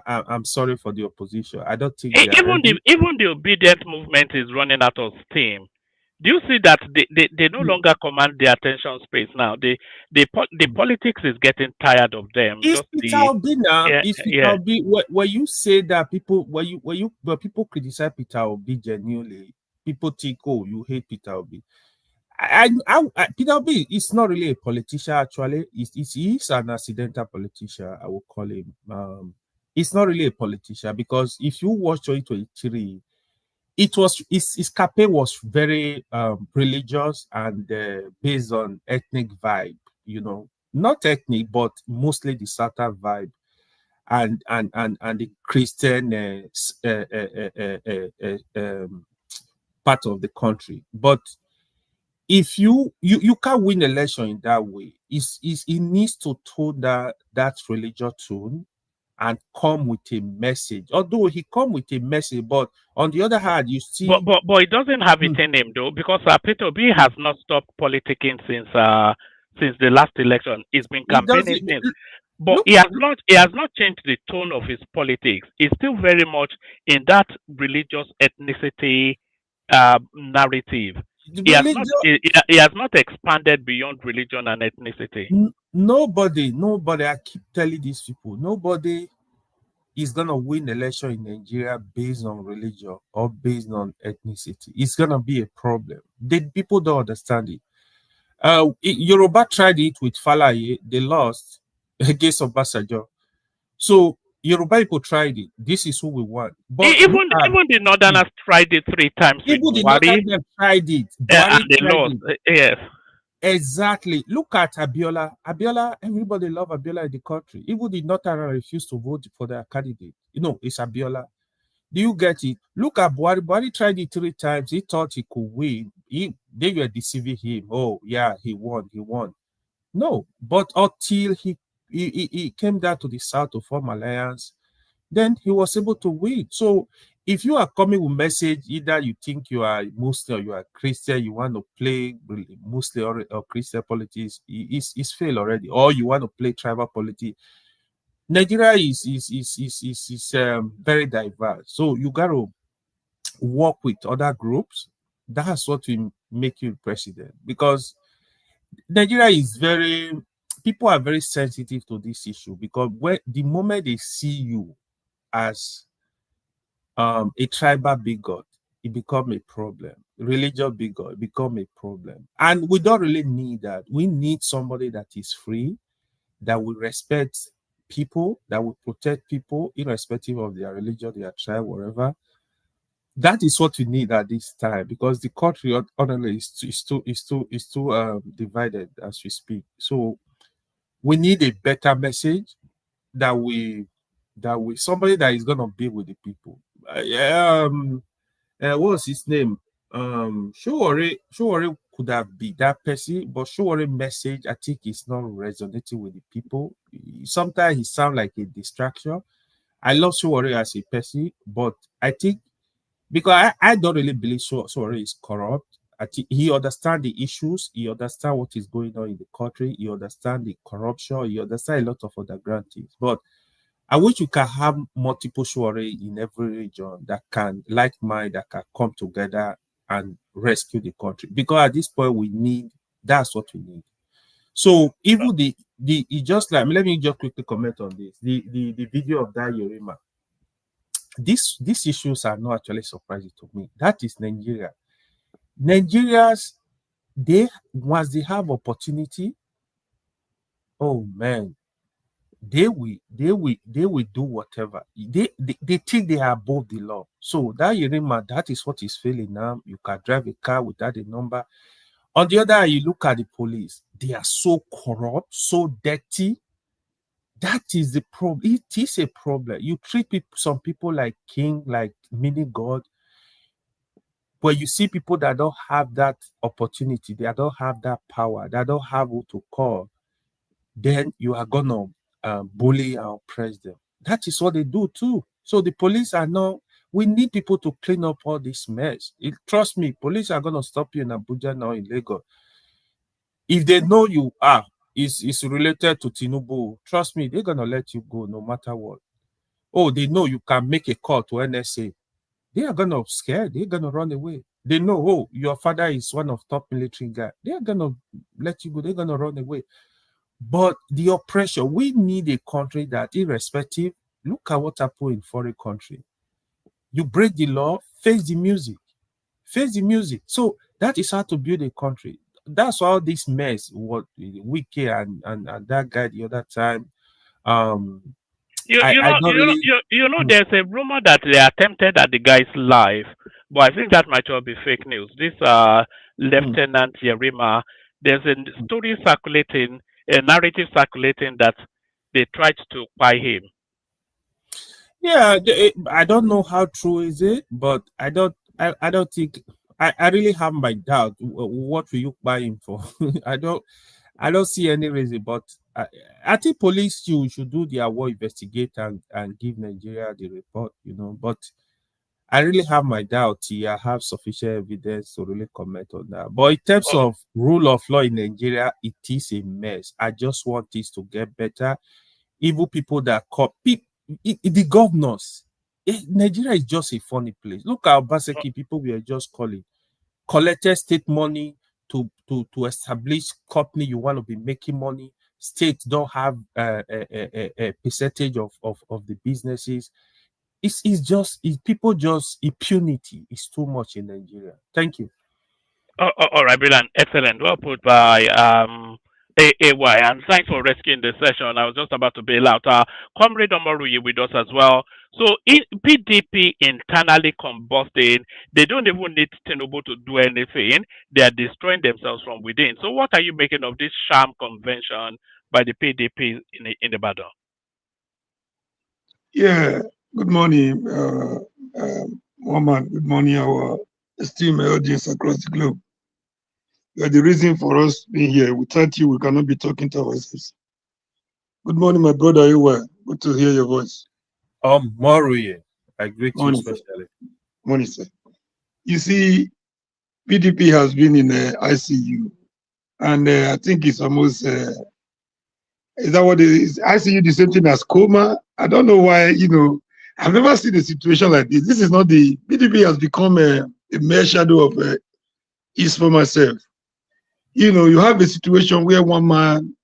Speaker 17: I'm sorry for the opposition. I don't think they are ready.
Speaker 4: Even the obedient movement is running out of steam. Do you see that they no longer command the attention space now? The politics is getting tired of them.
Speaker 17: It's
Speaker 4: Just
Speaker 17: Peter
Speaker 4: the
Speaker 17: Obi now.
Speaker 4: yeah
Speaker 17: It's Peter
Speaker 4: yeah.
Speaker 17: Obi. When you say that people, when people criticize Peter Obi genuinely, people think, oh, you hate Peter Obi. Peter Obi is not really a politician. Actually, he's an accidental politician. I would call him. He's not really a politician because if you watch 2023, his campaign was very religious and based on ethnic vibe. You know, not ethnic, but mostly the Southern vibe and the Christian part of the country. But if you can't win election in that way, it needs to tone that religious tone and come with a message. Although he come with a message, but on the other hand, you see,
Speaker 4: But it doesn't have it in him though, because Peter Obi has not stopped politicking since the last election. He's been
Speaker 17: it
Speaker 4: campaigning
Speaker 17: doesn't
Speaker 4: since. But
Speaker 17: look.
Speaker 4: he has not changed the tone of his politics. He's still very much in that religious ethnicity narrative.
Speaker 17: The religion,
Speaker 4: He has not expanded beyond religion and ethnicity.
Speaker 17: nobody. I keep telling these people, nobody is gonna win election in Nigeria based on religion or based on ethnicity. It's gonna be a problem. People don't understand it. Yoruba tried it with Falaye, they lost against Obasanjo. So Yoruba people tried it. This is who we want. But
Speaker 4: Even the Northerners tried it 3 times with
Speaker 17: even the
Speaker 4: Buhari,
Speaker 17: Northerners tried it.
Speaker 4: and
Speaker 17: Buhari
Speaker 4: they
Speaker 17: tried
Speaker 4: lost.
Speaker 17: it.
Speaker 4: Yes.
Speaker 17: Exactly. Look at Abiola. Abiola, everybody love Abiola in the country. Even the Northerners refused to vote for their candidate. You know, it's Abiola. Do you get it? Look at Buhari. Buhari tried it 3 times. He thought he could win. They were deceiving him. Oh, yeah, he won. No, but until he came down to the south to form alliance, then he was able to win. So if you are coming with message, either you think you are Muslim or you are Christian, you want to play Muslim or Christian politics, it's failed already. Or you want to play tribal politics. Nigeria is very diverse. So you got to work with other groups. That's what will make you president, because Nigeria is people are very sensitive to this issue, because the moment they see you as a tribal bigot, it become a problem. Religious bigot become a problem, and we don't really need that. We need somebody that is free, that will respect people, that will protect people, irrespective of their religion, their tribe, whatever. That is what we need at this time, because the country honestly is too divided as we speak. So we need a better message that we somebody that is gonna be with the people. What was his name? Showore could have been that person, but Showore message, I think, is not resonating with the people. Sometimes he sounds like a distraction. I love Showore as a person, but I think, because I don't really believe Showore is corrupt. I think he understands the issues, he understands what is going on in the country, he understands the corruption, he understands a lot of underground things. But I wish you can have multiple Showore in every region that can, like mine, that can come together and rescue the country. Because at this point, that's what we need. So even it just like, let me just quickly comment on this. The video of that Yorima. These issues are not actually surprising to me. That is Nigeria. Nigerians, once they have opportunity, oh man, they will do whatever. They think they are above the law. So that Yerima, that is what is failing now. You can drive a car without a number. On the other hand, you look at the police, they are so corrupt, so dirty. That is the problem. It is a problem. You treat some people like king, like mini god. But you see people that don't have that opportunity, they don't have that power, they don't have who to call, then you are gonna bully and oppress them. That is what they do too. So the police are now, we need people to clean up all this mess. Trust me, police are going to stop you in Abuja now, in Lagos. If they know you are, is related to Tinubu, trust me, they're going to let you go no matter what. Oh, they know you can make a call to NSA. They are going to scare. They're going to run away. They know, oh, your father is one of top military guys. They're going to let you go. They're going to run away. But the oppression, we need a country that, irrespective, look at what happened in foreign country. You break the law, face the music. Face the music. So that is how to build a country. That's all this mess, what Wike and that guy the other time. I don't really.
Speaker 4: There's a rumor that they attempted at the guy's life, but I think that might all be fake news. This Lieutenant Yerima, there's a story circulating, a narrative circulating that they tried to buy him.
Speaker 17: Yeah, I don't know how true is it, but I don't think I really have my doubt. What will you buy him for? I don't see any reason, but I think police should do their work, investigate and give Nigeria the report, but I really have my doubt. I have sufficient evidence to really comment on that. But in terms of rule of law in Nigeria, it is a mess. I just want this to get better. Evil people that the governors. Nigeria is just a funny place. Look at Obaseki, people we are just calling. Collected state money to establish company you want to be making money. States don't have a percentage of the businesses. Impunity is too much in Nigeria. Thank you.
Speaker 4: All right, brilliant, excellent, well put by AAY, and thanks for rescuing the session. I was just about to bail out. Comrade Omoruyi with us as well. So in PDP internally combusting, they don't even need Tinubu to do anything. They are destroying themselves from within. So what are you making of this sham convention by the PDP in the battle?
Speaker 18: Yeah, good morning, woman. Good morning, our esteemed audience across the globe. You are the reason for us being here. Without you, we cannot be talking to ourselves. Good morning, my brother. Are you well? Good to hear your voice.
Speaker 17: Moruye, I greet
Speaker 18: morning,
Speaker 17: you especially.
Speaker 18: Morning, sir. You see, PDP has been in ICU, and I think it's almost. Is that what it is? ICU the same thing as coma? I don't know why. I've never seen a situation like this. This is not the PDP has become a mere shadow of its former self. You have a situation where one man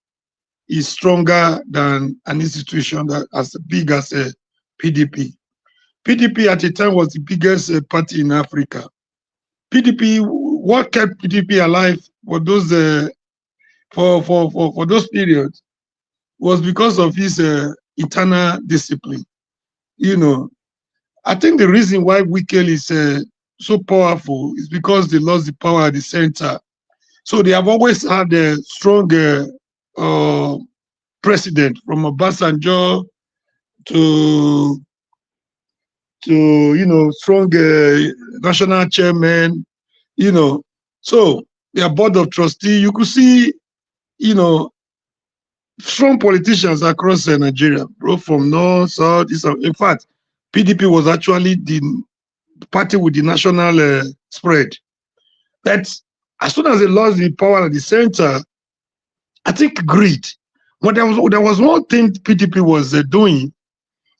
Speaker 18: is stronger than an institution that as big as a PDP. PDP at the time was the biggest party in Africa. PDP, what kept PDP alive for those for those periods was because of his internal discipline. I think the reason why Wike is so powerful is because they lost the power at the center. So they have always had a strong president, from Obasanjo to strong national chairman, So their board of trustees, you could see, strong politicians across Nigeria, both from north, south, east. In fact, PDP was actually the party with the national spread. But as soon as they lost the power at the center, I think greed. But there was one thing PDP was doing.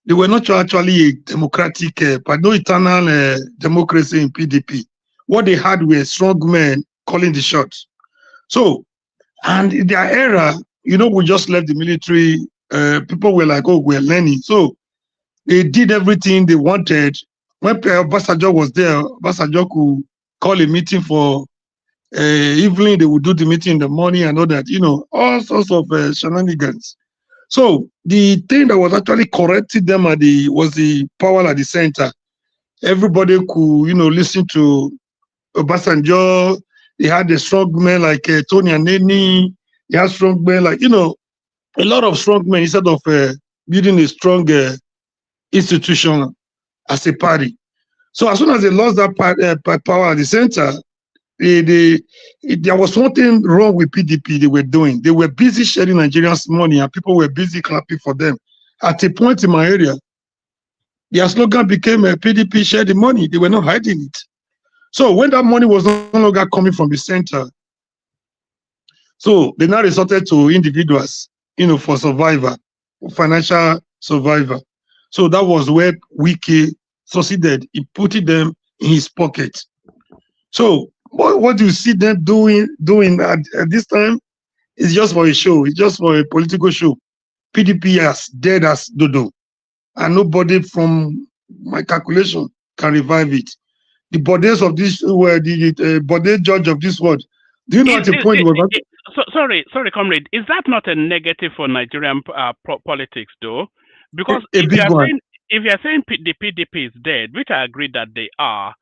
Speaker 18: They were not actually a democratic, but no eternal democracy in PDP. What they had were strong men calling the shots. So, and in their era, we just left the military. People were like, oh, we're learning. So they did everything they wanted. When Obasanjo was there, Obasanjo could call a meeting for evening. They would do the meeting in the morning and all that, all sorts of shenanigans. So the thing that was actually correcting them was the power at the center. Everybody could, listen to Obasanjo. They had a strong men like Tony Aneni. They had strong men like, a lot of strong men instead of building a strong institution as a party. So as soon as they lost that power at the center, there was something wrong with PDP they were doing. They were busy sharing Nigerians' money and people were busy clapping for them. At a point in my area, their slogan became PDP share the money. They were not hiding it. So when that money was no longer coming from the center, so they now resorted to individuals, for survivor, financial survivor. So that was where Wike succeeded. He put them in his pocket. So what do you see them doing at this time? It's just for a show. It's just for a political show. PDP as dead as dodo. And nobody from my calculation can revive it. The bodies of this world, the body judge of this world. Do you know at a point
Speaker 4: sorry, comrade. Is that not a negative for Nigerian politics, though? Because if you are saying the PDP is dead, which I agree that they are,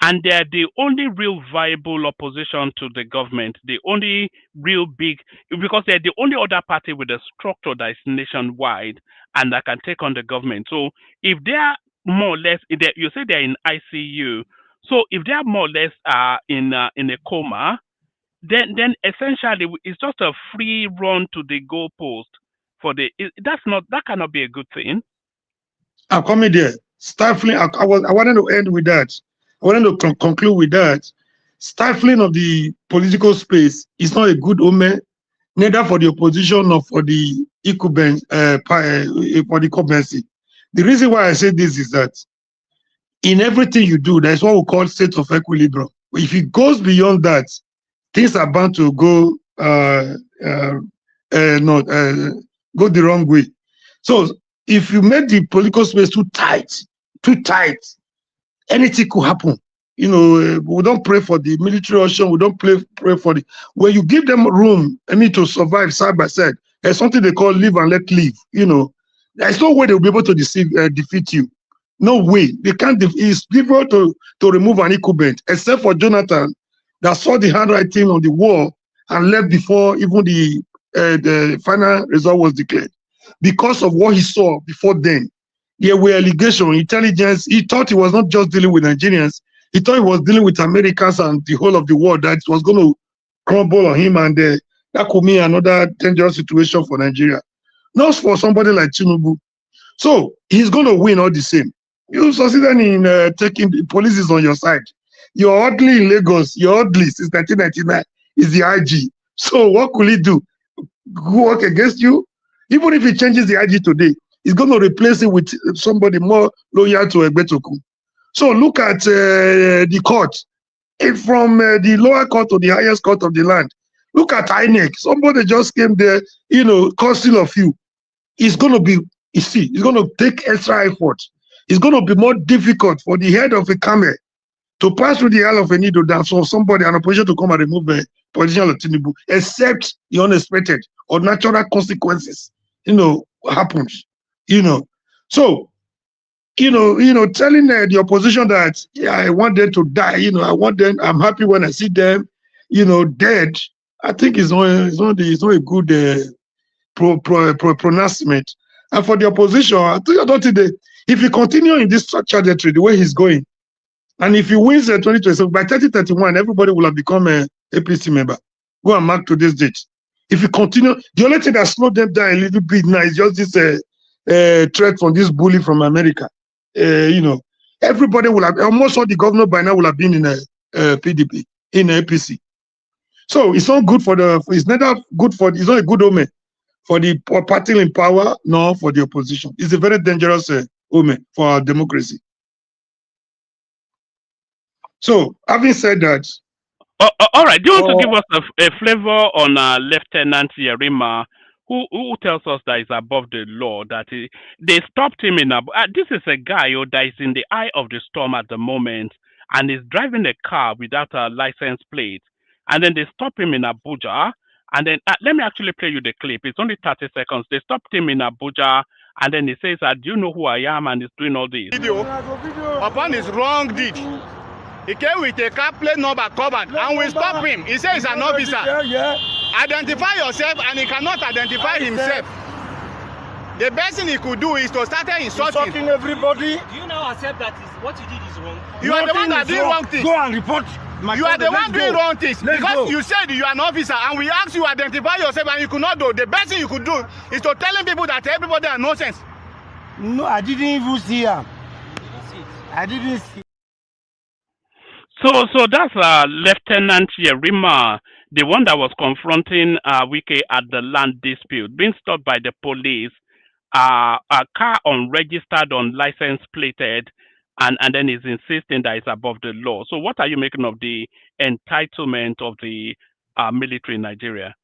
Speaker 4: and they're the only real viable opposition to the government, the only real big, because they're the only other party with a structure that is nationwide and that can take on the government. So if they are more or less, you say they're in ICU, so if they are more or less in a coma, then essentially it's just a free run to the goalpost for that cannot be a good thing.
Speaker 18: I'm coming there. Stifling. I wanted to end with that. I wanted to conclude with that. Stifling of the political space is not a good omen, neither for the opposition nor for the incumbent, for the incumbency. The reason why I say this is that in everything you do, there's what we call state of equilibrium. If it goes beyond that, things are bound to go go the wrong way. So if you make the political space too tight, anything could happen. We don't pray for the military option. We don't pray for the. When you give them room, to survive side by side, there's something they call live and let live. There's no way they'll be able to defeat you. No way. They can't. It's difficult to remove an incumbent, except for Jonathan, that saw the handwriting on the wall and left before even the final result was declared. Because of what he saw before then, there were allegations, intelligence. He thought he was not just dealing with Nigerians. He thought he was dealing with Americans and the whole of the world, that it was going to crumble on him, and that could mean another dangerous situation for Nigeria. Not for somebody like Tinubu. So he's going to win all the same. You succeeded in taking the police is on your side. You're oddly in Lagos. You're oddly since 1999 is the IG. So what could he do? Work against you? Even if he changes the IG today, he's going to replace it with somebody more loyal to Egbetoku. So look at the court. From the lower court to the highest court of the land. Look at INEC. Somebody just came there, council of you. It's going to be, it's going to take extra effort. It's going to be more difficult for the head of a camel to pass through the eye of a needle than for somebody, an opposition, to come and remove a politician of Tinubu, except the unexpected or natural consequences, happens, So, telling the opposition that I want them to die, I'm happy when I see them, dead. I think it's not a good pronouncement. And for the opposition, I don't think if he continue in this trajectory, the way he's going, and if he wins 2027, by 2031, everybody will have become a APC member. Go and mark to this date. If you continue, the only thing that slowed them down a little bit now is just this threat from this bully from America. Everybody will have, almost all the governor by now will have been in a PDP, in a APC. So it's not good it's not a good omen for the party in power, nor for the opposition. It's a very dangerous omen for our democracy. So, having said that,
Speaker 4: all right. Do you want to give us a flavor on Lieutenant Yerima, who tells us that he's above the law? That they stopped him in this is a guy that is in the eye of the storm at the moment, and is driving a car without a license plate. And then they stop him in Abuja. And then let me actually play you the clip. It's only 30 seconds. They stopped him in Abuja, and then he says, "Do you know who I am?" And he's doing all this.
Speaker 19: Video upon his wrong deed. He came with a car plate number covered, and we stop him. He says he's an officer. Identify yourself, and he cannot identify himself. The best thing he could do is to start insulting
Speaker 16: everybody.
Speaker 20: Do you now accept that what you did is wrong?
Speaker 19: You are the one that did wrong thing.
Speaker 16: Go and report
Speaker 19: You are the one doing wrong things because you said you are an officer and we asked you to identify yourself and you could not do. The best thing you could do is to telling people that everybody are nonsense.
Speaker 16: No, I didn't even see him. I didn't see.
Speaker 4: So that's Lieutenant Yerima, the one that was confronting Wike at the land dispute, being stopped by the police, a car unregistered, unlicensed plated, and then he's insisting that it's above the law. So what are you making of the entitlement of the military in Nigeria?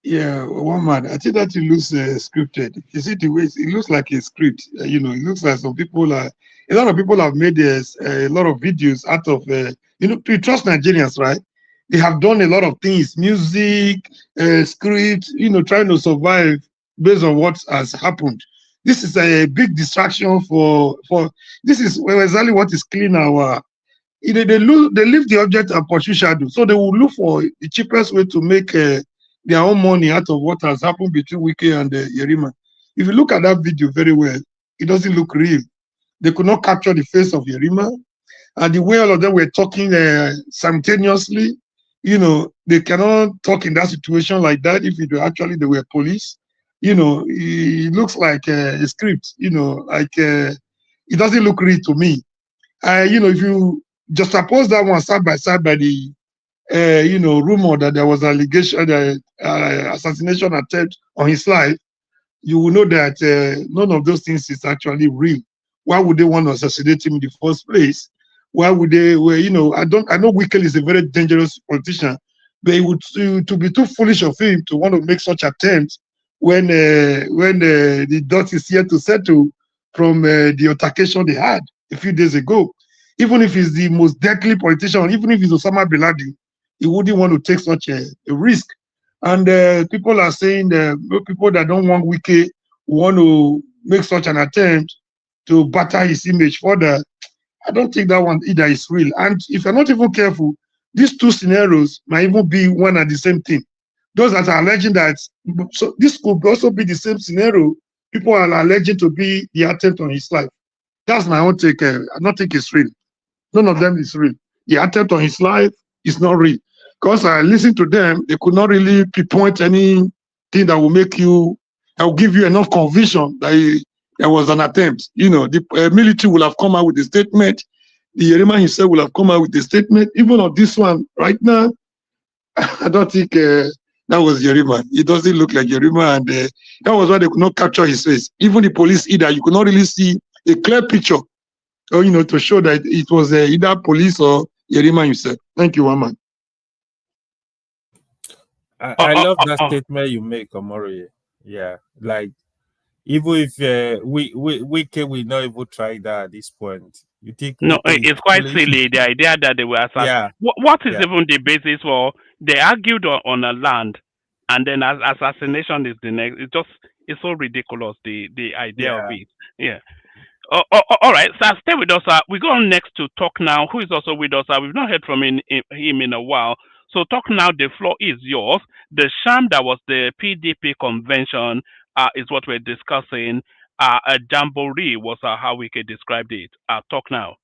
Speaker 18: Yeah, one man. I think that it looks scripted. You see the way it looks like a script. You know, it looks like some people are. A lot of people have made a lot of videos out of. You know, to trust Nigerians, right? They have done a lot of things, music, script. You know, trying to survive based on what has happened. This is a big distraction for. This is exactly what is killing our. You know, they leave the object and pursue shadow, so they will look for the cheapest way to make. Their own money out of what has happened between Wike and Yerima. If you look at that video very well, it doesn't look real. They could not capture the face of Yerima. And the way all of them were talking simultaneously, you know, they cannot talk in that situation like that if it were actually they were police. You know, it looks like a script, you know, like it doesn't look real to me. You know, if you just suppose that one side by side by the you know, rumor that there was allegation, assassination attempt on his life, you will know that none of those things is actually real. Why would they want to assassinate him in the first place? Why would they? Well, you know, I know Wike is a very dangerous politician, but it would to be too foolish of him to want to make such attempts when the dust is here to settle from the altercation they had a few days ago. Even if he's the most deadly politician, even if he's Osama bin Laden, he wouldn't want to take such a risk. And people are saying people that don't want Wike want to make such an attempt to batter his image further. I don't think that one either is real. And if you're not even careful, these two scenarios might even be one and the same thing. Those that are alleging that, so this could also be the same scenario. People are alleging to be the attempt on his life. That's my own take. I don't think it's real. None of them is real. The attempt on his life is not real. Because I listened to them, they could not really pinpoint anything that will make you, that will give you enough conviction that there was an attempt. You know, the military will have come out with a statement. The Yerima himself will have come out with a statement. Even on this one, right now, I don't think that was Yerima. It doesn't look like Yerima, and that was why they could not capture his face. Even the police either, you could not really see a clear picture, or you know, to show that it was either police or Yerima himself. Thank you, Waman.
Speaker 17: I love that statement you make, Omori. Yeah, like even if we will not even try that at this point. You think?
Speaker 4: No, it's quite silly. The idea that they were assassinated.
Speaker 17: Yeah.
Speaker 4: What is even the basis for? They argued on a land, and then assassination is the next. It's so ridiculous. The idea of it. Yeah. All right, so stay with us. We go on next to Talk Now, who is also with us. We've not heard from him in a while. So Talk Now, the floor is yours. The sham that was the PDP convention is what we're discussing. A jamboree was how we could describe it. Talk Now.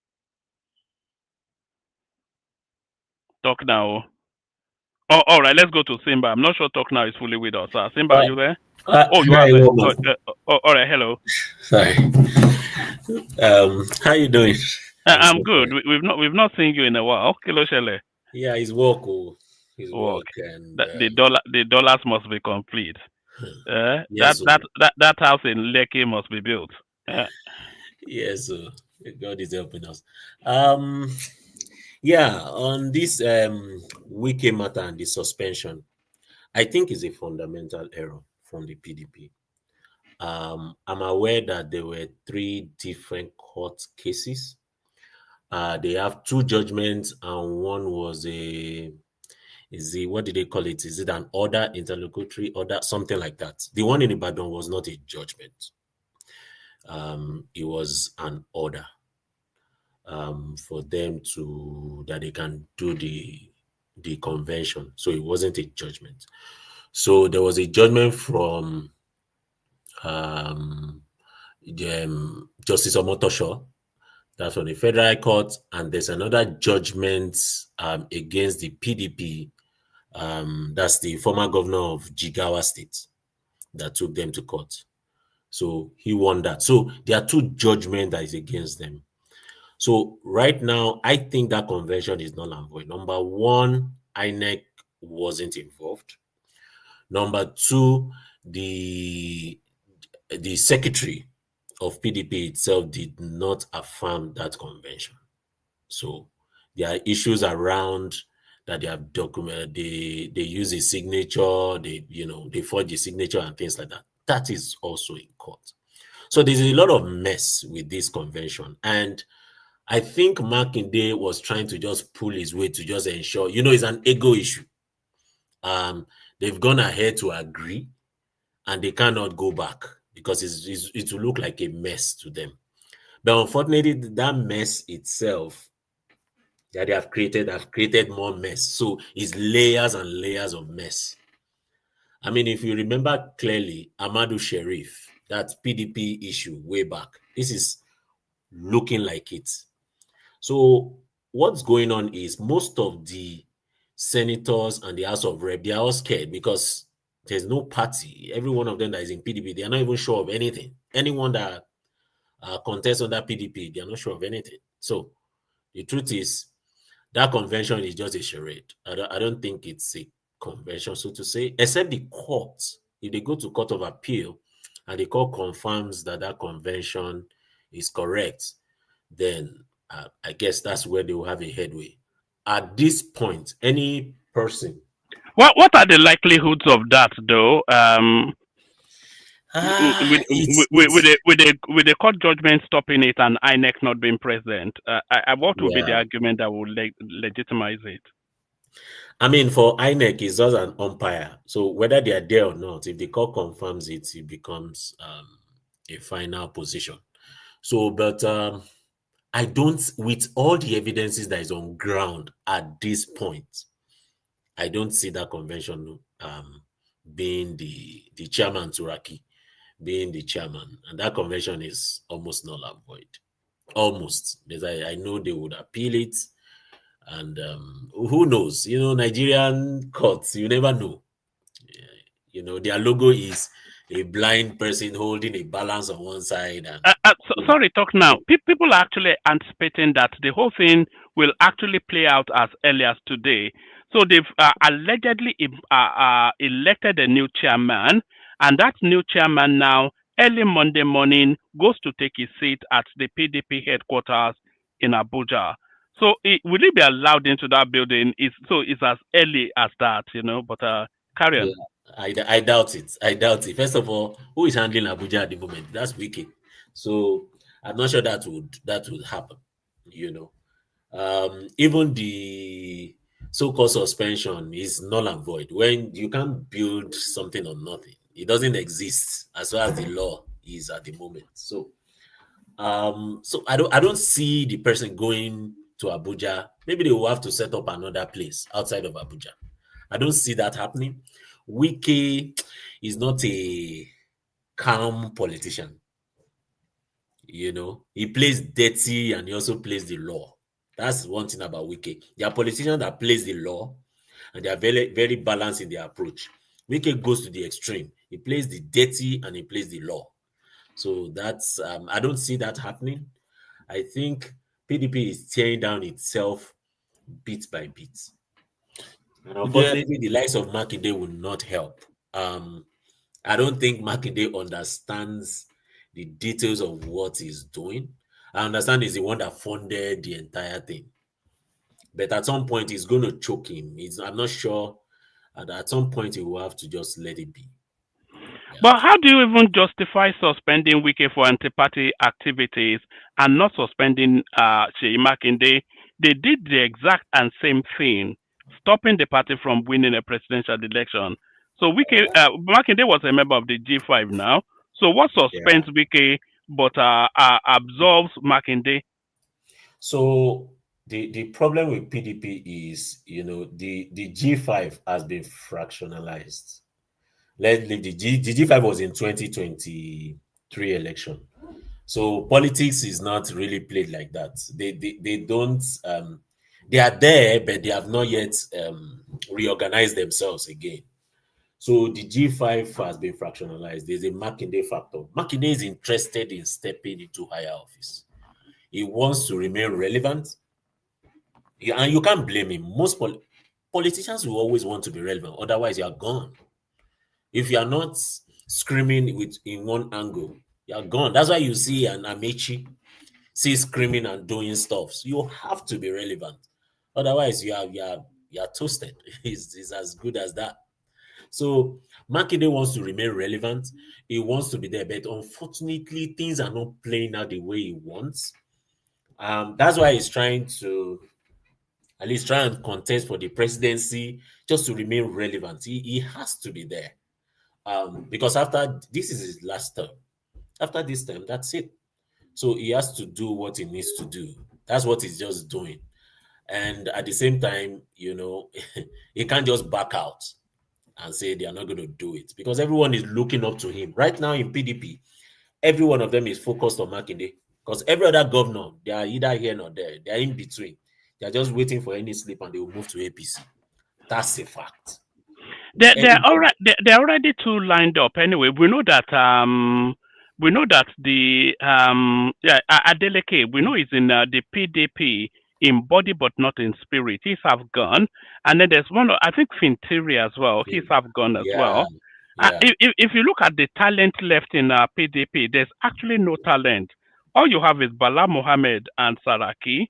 Speaker 4: Talk Now. Oh, all right, let's go to Simba. I'm not sure Talk Now is fully with us. Simba, are you there? You are there. All right, hello.
Speaker 20: Sorry. How you doing?
Speaker 4: I'm good. We've not seen you in a while. Kilo Shele.
Speaker 20: Yeah, his work. His work, and
Speaker 4: the dollars must be complete.
Speaker 20: Yes,
Speaker 4: that house in Lekki must be built.
Speaker 20: Yes, God is helping us. Yeah, on this Wike matter and the suspension, I think is a fundamental error from the PDP. I'm aware that there were 3 different court cases. They have 2 judgments, and one was what did they call it? Is it an order, interlocutory order, something like that? The one in Ibadan was not a judgment. It was an order for them that they can do the convention. So it wasn't a judgment. So there was a judgment from Justice Omotosho That's from the Federal Court, and there's another judgment against the PDP. That's the former governor of Jigawa State that took them to court. So he won that. So there are two judgments that is against them. So right now, I think that convention is null and void. Number one, INEC wasn't involved. Number two, the secretary of PDP itself did not affirm that convention. So there are issues around that they have documented. They use a signature, they forge a signature and things like that. That is also in court. So there's a lot of mess with this convention. And I think Makinde was trying to just pull his weight to just ensure, it's an ego issue. They've gone ahead to agree and they cannot go back because it will look like a mess to them. But unfortunately, that mess itself that they have created more mess. So it's layers and layers of mess. I mean, if you remember clearly, Amadou Sheriff, that PDP issue way back, this is looking like it. So what's going on is most of the senators and the House of Rep, they are all scared because there's no party. Every one of them that is in PDP, they are not even sure of anything. Anyone that contests under PDP, they are not sure of anything. So the truth is, that convention is just a charade. I don't think it's a convention, so to say, except the court. If they go to Court of Appeal and the court confirms that that convention is correct, then I guess that's where they will have a headway. At this point, any person.
Speaker 4: What are the likelihoods of that, though? With the court judgment stopping it and INEC not being present, what would be the argument that would legitimize it?
Speaker 20: I mean, for INEC, it's just an umpire. So whether they are there or not, if the court confirms it, it becomes a final position. So, but I don't, with all the evidences that is on ground at this point, I don't see that convention being the chairman, Turaki, being the chairman. And that convention is almost null and void. Almost. Because I know they would appeal it. And who knows? Nigerian courts, you never know. Their logo is a blind person holding a balance on one side. And
Speaker 4: sorry, talk now. People are actually anticipating that the whole thing will actually play out as early as today. So they've allegedly elected a new chairman, and that new chairman now, early Monday morning, goes to take his seat at the PDP headquarters in Abuja. So will he be allowed into that building? It's as early as that, but carry on.
Speaker 20: Yeah, I doubt it. I doubt it. First of all, who is handling Abuja at the moment? That's Wike. So I'm not sure that would happen, Even the so-called suspension is null and void. When you can't build something on nothing, it doesn't exist as far as the law is at the moment. So so I don't see the person going to Abuja. Maybe they will have to set up another place outside of Abuja. I don't see that happening. Wike is not a calm politician. He plays dirty and he also plays the law. That's one thing about Wike. There are politicians that plays the law and they are very, very balanced in their approach. Wike goes to the extreme. He plays the dirty and he plays the law. So that's, I don't see that happening. I think PDP is tearing down itself bit by bit. And unfortunately, the likes of Makinde will not help. I don't think Makinde understands the details of what he's doing. I understand he's the one that funded the entire thing. But at some point, he's going to choke him. I'm not sure. And at some point, he will have to just let it be.
Speaker 4: Yeah. But how do you even justify suspending Wike for anti-party activities and not suspending Seyi Makinde? They did the exact and same thing, stopping the party from winning a presidential election. So Makinde was a member of the G5 now. So what suspends Wike but absolves Makinde?
Speaker 20: So the problem with PDP is, the G5 has been fractionalized. Let's leave the G5 was in 2023 election. So politics is not really played like that. They don't. They are there, but they have not yet reorganized themselves again. So the G5 has been fractionalized. There's a Makinde factor. Makinde is interested in stepping into higher office. He wants to remain relevant. And you can't blame him. Most politicians will always want to be relevant. Otherwise, you are gone. If you are not screaming in one angle, you are gone. That's why you see an Amechi screaming and doing stuff. So you have to be relevant. Otherwise, you are toasted. It's as good as that. So Makinde wants to remain relevant. He wants to be there, but unfortunately, things are not playing out the way he wants. That's why he's trying to at least try and contest for the presidency just to remain relevant. He has to be there. Because after this is his last term. After this term, that's it. So he has to do what he needs to do. That's what he's just doing. And at the same time, he can't just back out and say they are not going to do it because everyone is looking up to him. Right now in PDP, every one of them is focused on Makinde because every other governor, they are either here or there. They are in between. They are just waiting for any slip and they will move to APC. That's a fact.
Speaker 4: They're already two lined up. Anyway, we know that the Adeleke, we know he's in the PDP in body but not in spirit. He's half gone, and then there's one. I think Fintiri as well. He's half gone as well.
Speaker 20: Yeah.
Speaker 4: If you look at the talent left in PDP, there's actually no talent. All you have is Bala Mohammed and Saraki,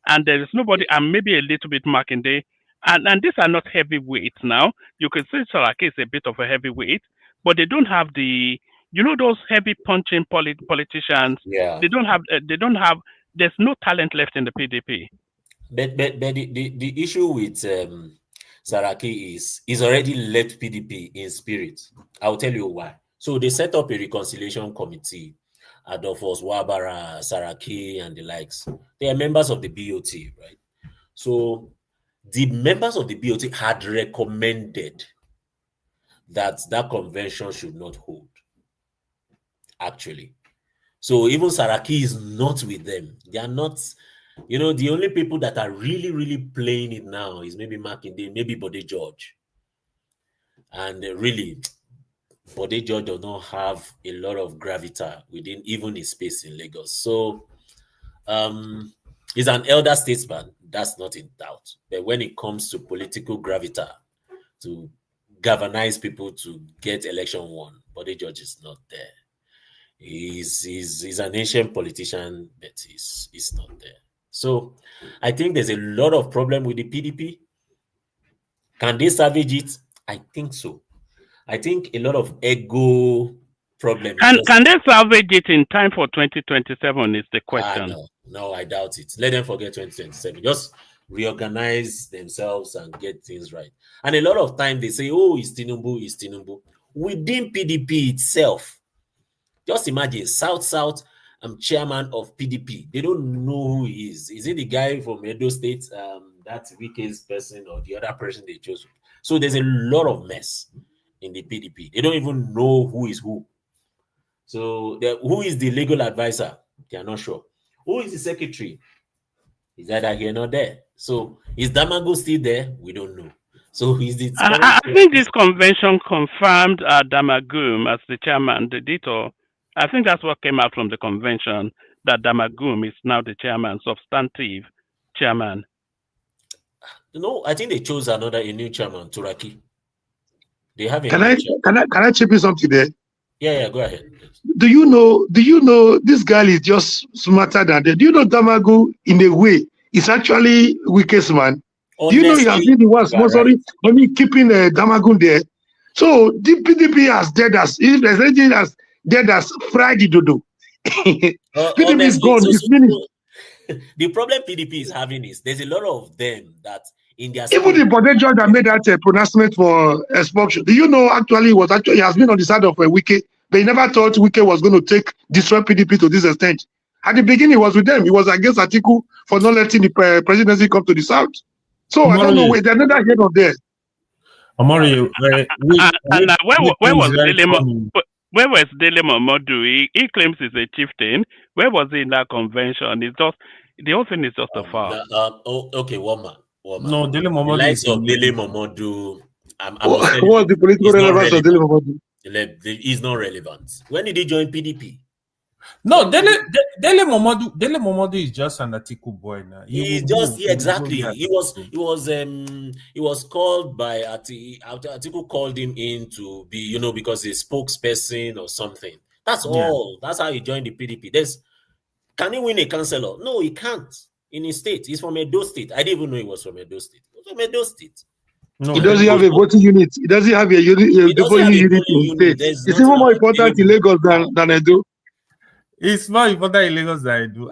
Speaker 4: and there is nobody, and maybe a little bit Makinde. And these are not heavyweights now. You can say Saraki is a bit of a heavyweight, but they don't have the, those heavy punching politicians.
Speaker 20: Yeah.
Speaker 4: They don't have. There's no talent left in the PDP.
Speaker 20: But the issue with Saraki is he's already left PDP in spirit. I'll tell you why. So they set up a reconciliation committee. Adolphus Wabara, Saraki, and the likes. They are members of the BOT, right? So the members of the BOT had recommended that convention should not hold. Actually. So even Saraki is not with them. They are not, the only people that are really, really playing it now is maybe Makinde, maybe Bode George. And really, Bode George does not have a lot of gravitas within even his space in Lagos. So he's an elder statesman, that's not in doubt. But when it comes to political gravitas, to galvanize people to get election won, Bode George is not there. He's an ancient politician, but he's not there. So I think there's a lot of problem with the PDP. Can they salvage it? I think so. I think a lot of ego problem.
Speaker 4: Can they salvage it in time for 2027 is the question.
Speaker 20: No, I doubt it. Let them forget 2027. Just reorganize themselves and get things right. And a lot of time they say, oh, it's Tinubu. Within PDP itself, just imagine South chairman of PDP. They don't know who he is. Is it the guy from Edo State, that's Wike's person, or the other person they chose? So there's a lot of mess in the PDP. They don't even know who is who. So who is the legal advisor? They are not sure. Who is the secretary? Is either here or there. So is Damago still there? We don't know. So is it?
Speaker 4: I think this convention confirmed Damagum as the chairman. The detail. I think that's what came out from the convention, that Damagum is now the chairman, substantive chairman.
Speaker 20: No, I think they chose a new chairman, Turaki. They have.
Speaker 18: Can I chip in something there?
Speaker 20: Yeah, go ahead.
Speaker 18: Do you know this guy is just smarter than them? Do you know Damagu in a way is actually weakest man?
Speaker 20: Honestly,
Speaker 18: do you know he has been the one sponsoring, keeping Damagun there? So the PDP as dead as, if there's anything as dead as Friday Dodo. PDP is gone. It's finished.
Speaker 20: The problem PDP is having is there's a lot of them that in their
Speaker 18: even the Bode George that made that pronouncement for expulsion. Do you know he has been on the side of Wike, but he never thought Wike was going to destroy PDP to this extent. At the beginning, he was with them. He was against Atiku for not letting the presidency come to the south. So I don't know where they're not here or there.
Speaker 17: Amori,
Speaker 4: when was Lilimo? where was Dele Momodu? He claims he's a chieftain. Where was he in that convention? It's just the whole thing is just a farce.
Speaker 20: Okay, woman.
Speaker 17: No, Dele
Speaker 20: The
Speaker 17: Momodu
Speaker 20: likes
Speaker 17: is a
Speaker 20: of Dele
Speaker 17: leader.
Speaker 20: Momodu, I must tell you,
Speaker 18: What's the political
Speaker 20: it's not
Speaker 18: relevance of Dele
Speaker 20: relevant.
Speaker 18: Momodu?
Speaker 20: He's not relevant. When did he join PDP?
Speaker 17: No, Dele Momodu is just an Atiku boy now.
Speaker 20: He was called by Atiku called him in to be, because he's spokesperson or something. That's all. That's how he joined the PDP. Can he win a councillor? No, he can't. In his state, he's from Edo State. I didn't even know he was from Edo State. He was from Edo State.
Speaker 18: No, he doesn't have a voting unit. He doesn't have a voting unit in state. It's even more important in Lagos than Edo.
Speaker 17: It's more important in Lagos than Edo.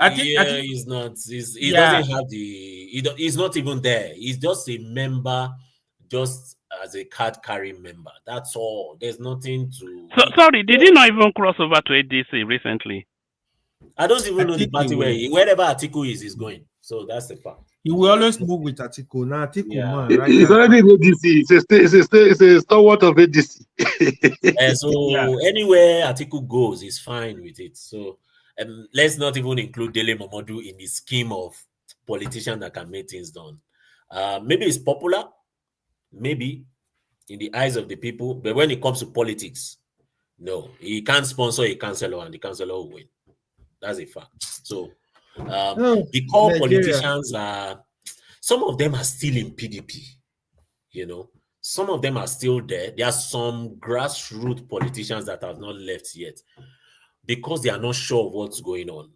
Speaker 20: He's not. He doesn't have the. He's not even there. He's just a member, just as a card carrying member. That's all. There's nothing to.
Speaker 4: Sorry, did he not even cross over to ADC recently?
Speaker 20: I don't even know the party wherever Atiku is, he's going. So that's the fact.
Speaker 17: He will always move with Atiku. Now Atiku, man, right?
Speaker 18: He's already in ADC. It's a stalwart of ADC.
Speaker 20: Anywhere Atiku goes, he's fine with it. So let's not even include Dele Momodu in the scheme of politicians that can make things done. Maybe it's popular, maybe in the eyes of the people, but when it comes to politics, no, he can't sponsor a councillor and the councillor will win. That's a fact. So the core politicians some of them are still in PDP, some of them are still there. There are some grassroots politicians that have not left yet because they are not sure of what's going on.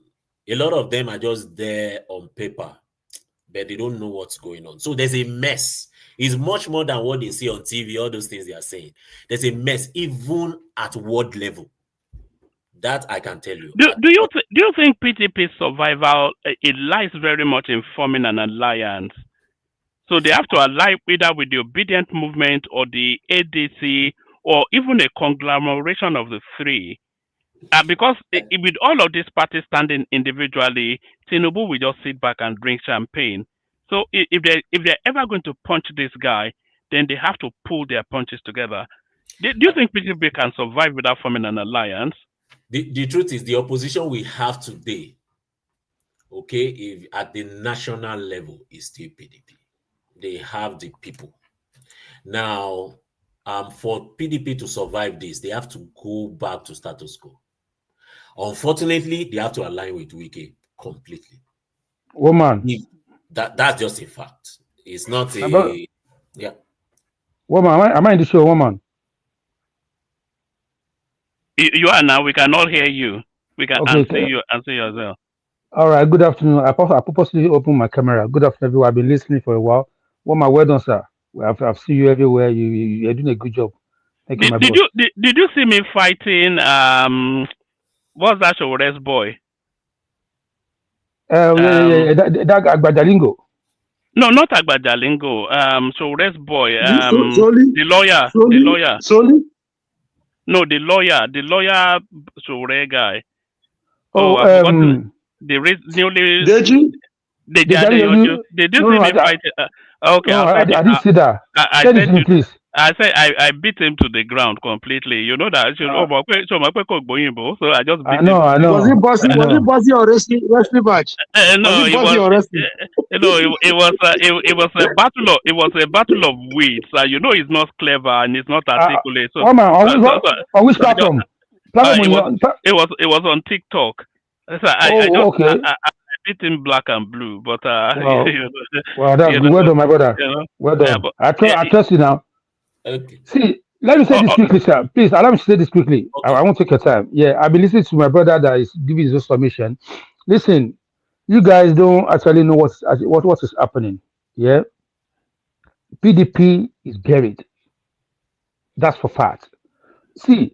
Speaker 20: A lot of them are just there on paper, but they don't know what's going on. So there's a mess. It's much more than what they see on TV, all those things they are saying. There's a mess, even at ward level. That I can tell you.
Speaker 4: Do you think PDP's survival it lies very much in forming an alliance? So they have to ally either with the Obedient Movement or the ADC or even a conglomeration of the three. Because with all of these parties standing individually, Tinubu will just sit back and drink champagne. So if they're ever going to punch this guy, then they have to pull their punches together. Do you think PDP can survive without forming an alliance?
Speaker 20: The truth is, the opposition we have today, okay, if at the national level, is still PDP. They have the people. Now, for PDP to survive this, they have to go back to status quo. Unfortunately, they have to align with Wike completely.
Speaker 16: Woman.
Speaker 20: That's just a fact. It's not yeah.
Speaker 16: Woman, am I in the show, woman?
Speaker 4: You are now. We cannot hear you. We can answer you as well.
Speaker 16: All right. Good afternoon. I purposely opened my camera. Good afternoon, everyone. I've been listening for a while. Woman, well done, sir. I've seen you everywhere. You're doing a good job. Thank you, my boss.
Speaker 4: Did you see me fighting? What's that Shore's boy?
Speaker 16: That Agbajalingo.
Speaker 4: No, not Agbajalingo. Shore's boy. The lawyer. The lawyer.
Speaker 18: Soli?
Speaker 4: No, the lawyer Shore guy.
Speaker 16: I
Speaker 4: forgot the newly.
Speaker 16: Deji?
Speaker 4: They did see me fight. Okay,
Speaker 16: no, I didn't see that. Tell it to me, please.
Speaker 4: I said I beat him to the ground completely. You know that. So I just beat him.
Speaker 16: I know.
Speaker 18: Was it bossy or wrestling match?
Speaker 4: No, it was a battle of wits. It's not clever and it's not articulate.
Speaker 16: On which platform?
Speaker 4: It was on TikTok. So I beat him black and blue, but
Speaker 16: well, that's good. Well done, my brother. Well done. Yeah, I trust you now.
Speaker 20: Okay.
Speaker 16: See, let me say this quickly, sir. Please allow me to say this quickly. Okay. I won't take your time. Yeah, I've been listening to my brother that is giving his submission. Listen, you guys don't actually know what is happening. Yeah, PDP is buried. That's for fact. See,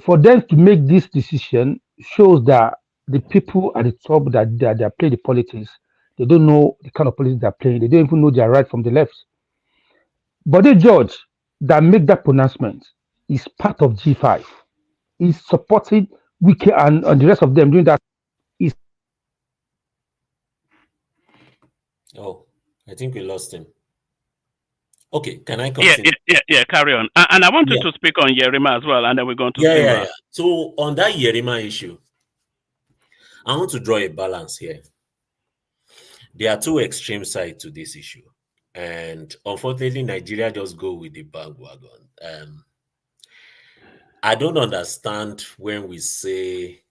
Speaker 16: for them to make this decision shows that the people at the top that they play the politics, they don't know the kind of politics they're playing. They don't even know their right from the left. But the judge that make that pronouncement is part of G5. He's supporting Wike and the rest of them doing that.
Speaker 20: Oh, I think we lost him. Okay, can I continue?
Speaker 4: Yeah, carry on. And I wanted to speak on Yerima as well, and then we're going to Simba.
Speaker 20: Yeah. So on that Yerima issue, I want to draw a balance here. There are two extreme sides to this issue. And unfortunately, Nigeria just go with the bandwagon. I don't understand when we say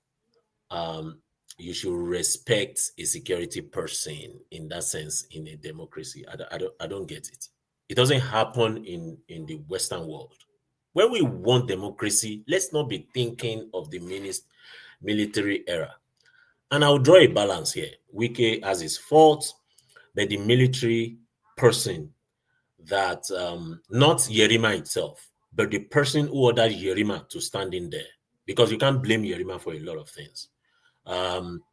Speaker 20: you should respect a security person in that sense in a democracy. I don't get it. It doesn't happen in the Western world. When we want democracy, let's not be thinking of the military era. And I'll draw a balance here. Wike has his fault, but the military person that, not Yerima itself, but the person who ordered Yerima to stand in there, because you can't blame Yerima for a lot of things.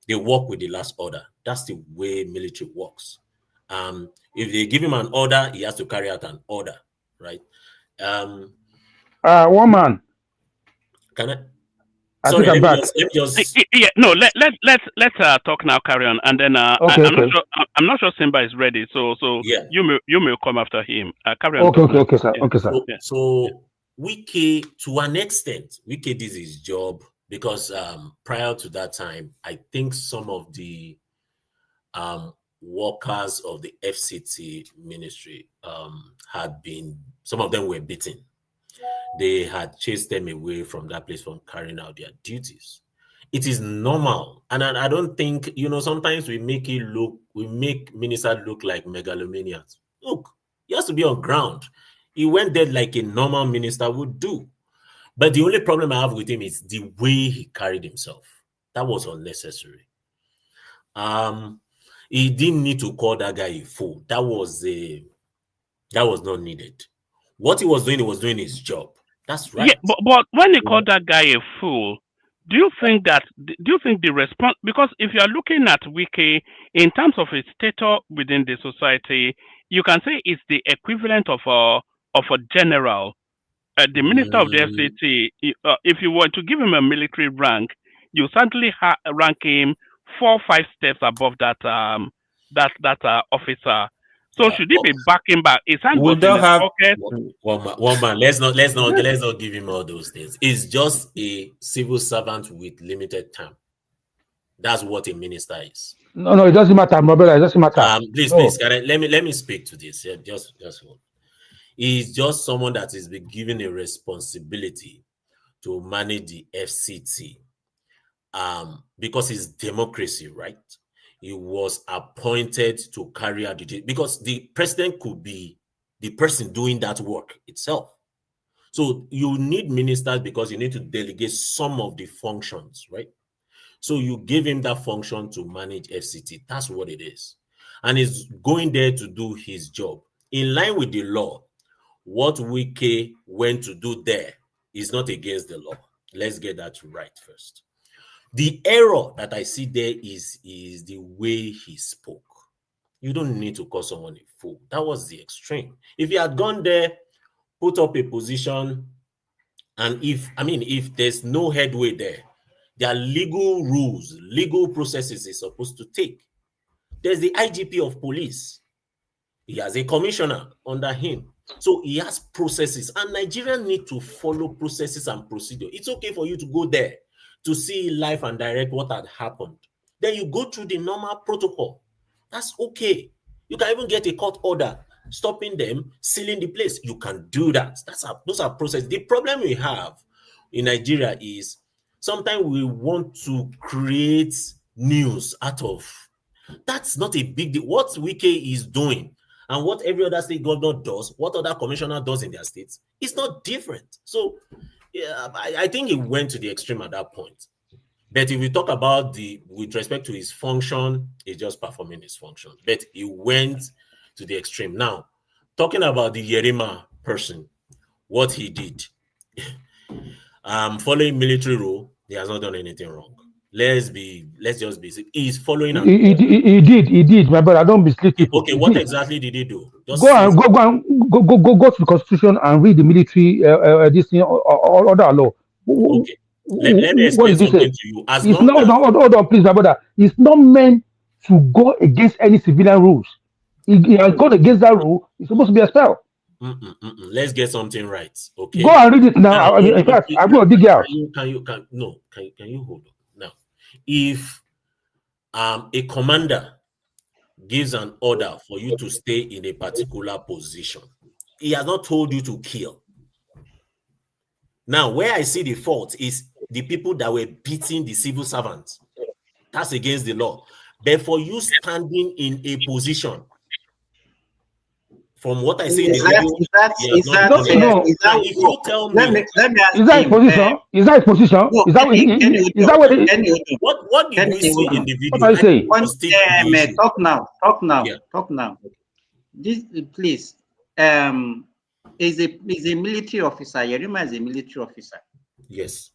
Speaker 20: They work with the last order. That's the way military works. If they give him an order, he has to carry out an order, right?
Speaker 16: One man.
Speaker 20: Can I?
Speaker 16: Sorry,
Speaker 20: let me just.
Speaker 4: Yeah, no. Let's talk now. Carry on, and then I'm not sure Simba is ready. So
Speaker 20: yeah.
Speaker 4: you may come after him. Carry on.
Speaker 16: Okay, sir.
Speaker 4: Yeah.
Speaker 16: Okay, sir.
Speaker 20: So Wike, to an extent, Wike did his job because prior to that time, I think some of the workers of the FCT ministry some of them were beaten. They had chased them away from that place from carrying out their duties. It is normal. And I don't think, sometimes we make ministers look like megalomaniacs. Look, he has to be on ground. He went there like a normal minister would do. But the only problem I have with him is the way he carried himself. That was unnecessary. He didn't need to call that guy a fool. That was not needed. What he was doing his job. That's right.
Speaker 4: Yeah, but when he called that guy a fool, do you think the response, because if you are looking at Wike in terms of his status within the society, you can say it's the equivalent of a general. The minister of the FCT, if you were to give him a military rank, you certainly rank him 4 or 5 steps above that officer. So should he be backing back? His hand goes in his pocket.
Speaker 20: One man. Let's not give him all those things. He's just a civil servant with limited time. That's what a minister is.
Speaker 16: No, it doesn't matter, my brother. It doesn't matter.
Speaker 20: Please, let me speak to this. Yeah, just hold. He's just someone that is being given a responsibility to manage the FCT. Because it's democracy, right? He was appointed to carry out the duty because the president could be the person doing that work itself. So you need ministers because you need to delegate some of the functions, right? So you give him that function to manage FCT. That's what it is. And he's going there to do his job. In line with the law, what Wike went to do there is not against the law. Let's get that right first. The error that I see there is the way he spoke. You don't need to call someone a fool. That was the extreme. If he had gone there, put up a position, and if there's no headway there are legal rules, legal processes he's supposed to take. There's the IGP of police. He has a commissioner under him. So he has processes, and Nigerians need to follow processes and procedure. It's okay for you to go there to see live and direct what had happened. Then you go through the normal protocol. That's okay. You can even get a court order stopping them, sealing the place. You can do that. Those are processes. The problem we have in Nigeria is sometimes we want to create news out of. That's not a big deal. What Wike is doing and what every other state governor does, what other commissioner does in their states, is not different. So yeah, I think he went to the extreme at that point. But if we talk about with respect to his function, he's just performing his function. But he went to the extreme. Now, talking about the Yerima person, what he did, following military rule, he has not done anything wrong. Let's just be sick. He's following.
Speaker 16: He did, my brother. Don't mislead people.
Speaker 20: Okay, what exactly did he do?
Speaker 16: Go to the Constitution and read the military this thing or other law.
Speaker 20: Okay. Let me explain something to you.
Speaker 16: Hold on, please, my brother. It's not meant to go against any civilian rules. He has gone against that rule. He's supposed to be expelled.
Speaker 20: Let's get something right, okay?
Speaker 16: Go and read it now. In fact, I'm going to dig out.
Speaker 20: Can you hold on now? If a commander gives an order for you to stay in a particular position, he has not told you to kill. Now, where I see the fault is the people that were beating the civil servants. That's against the law. But for you standing in a position, from what I see in the video,
Speaker 16: Is that position? Is that position? Is that
Speaker 20: what did we see in the video?
Speaker 16: What are you saying?
Speaker 21: Talk now. This, please, is a military officer. Yerima is a military officer.
Speaker 20: Yes.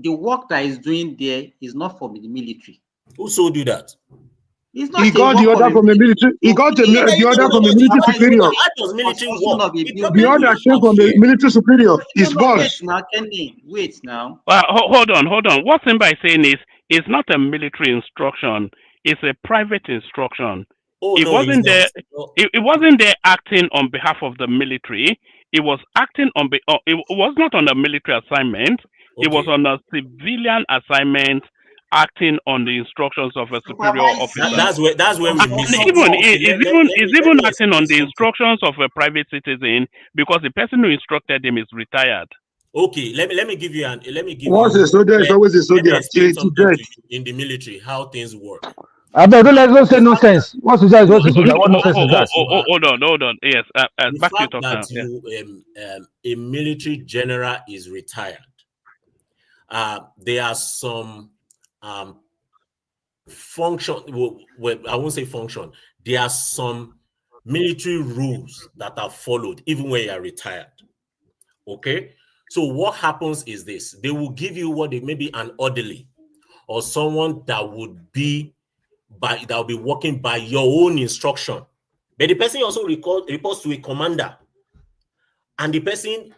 Speaker 21: The work that he's doing there is not for the military.
Speaker 20: Who told you that?
Speaker 18: He got the order from the military. He got the order from the military superior. The order came from the military superior. His boss.
Speaker 21: Wait now, Kenny. Wait now.
Speaker 4: Hold on. What Simba is saying is, it's not a military instruction. It's a private instruction. It wasn't there acting on behalf of the military. It was acting on. It was not on a military assignment. Okay. It was on a civilian assignment, acting on the instructions of a superior officer.
Speaker 20: That's where we miss it.
Speaker 4: It's even acting on the instructions of a private citizen, because the person who instructed him is retired.
Speaker 20: Okay, let me give you
Speaker 18: once a soldier is always a soldier.
Speaker 20: In the military, how things work.
Speaker 16: Don't say nonsense. What's that? What nonsense is that?
Speaker 4: Hold on. Yes, back to talk now.
Speaker 20: A military general is retired. There are some function. Well, I won't say function. There are some military rules that are followed even when you are retired. Okay, so what happens is this: they will give you maybe an orderly or someone that would be working by your own instruction, but the person also reports to a commander, and the person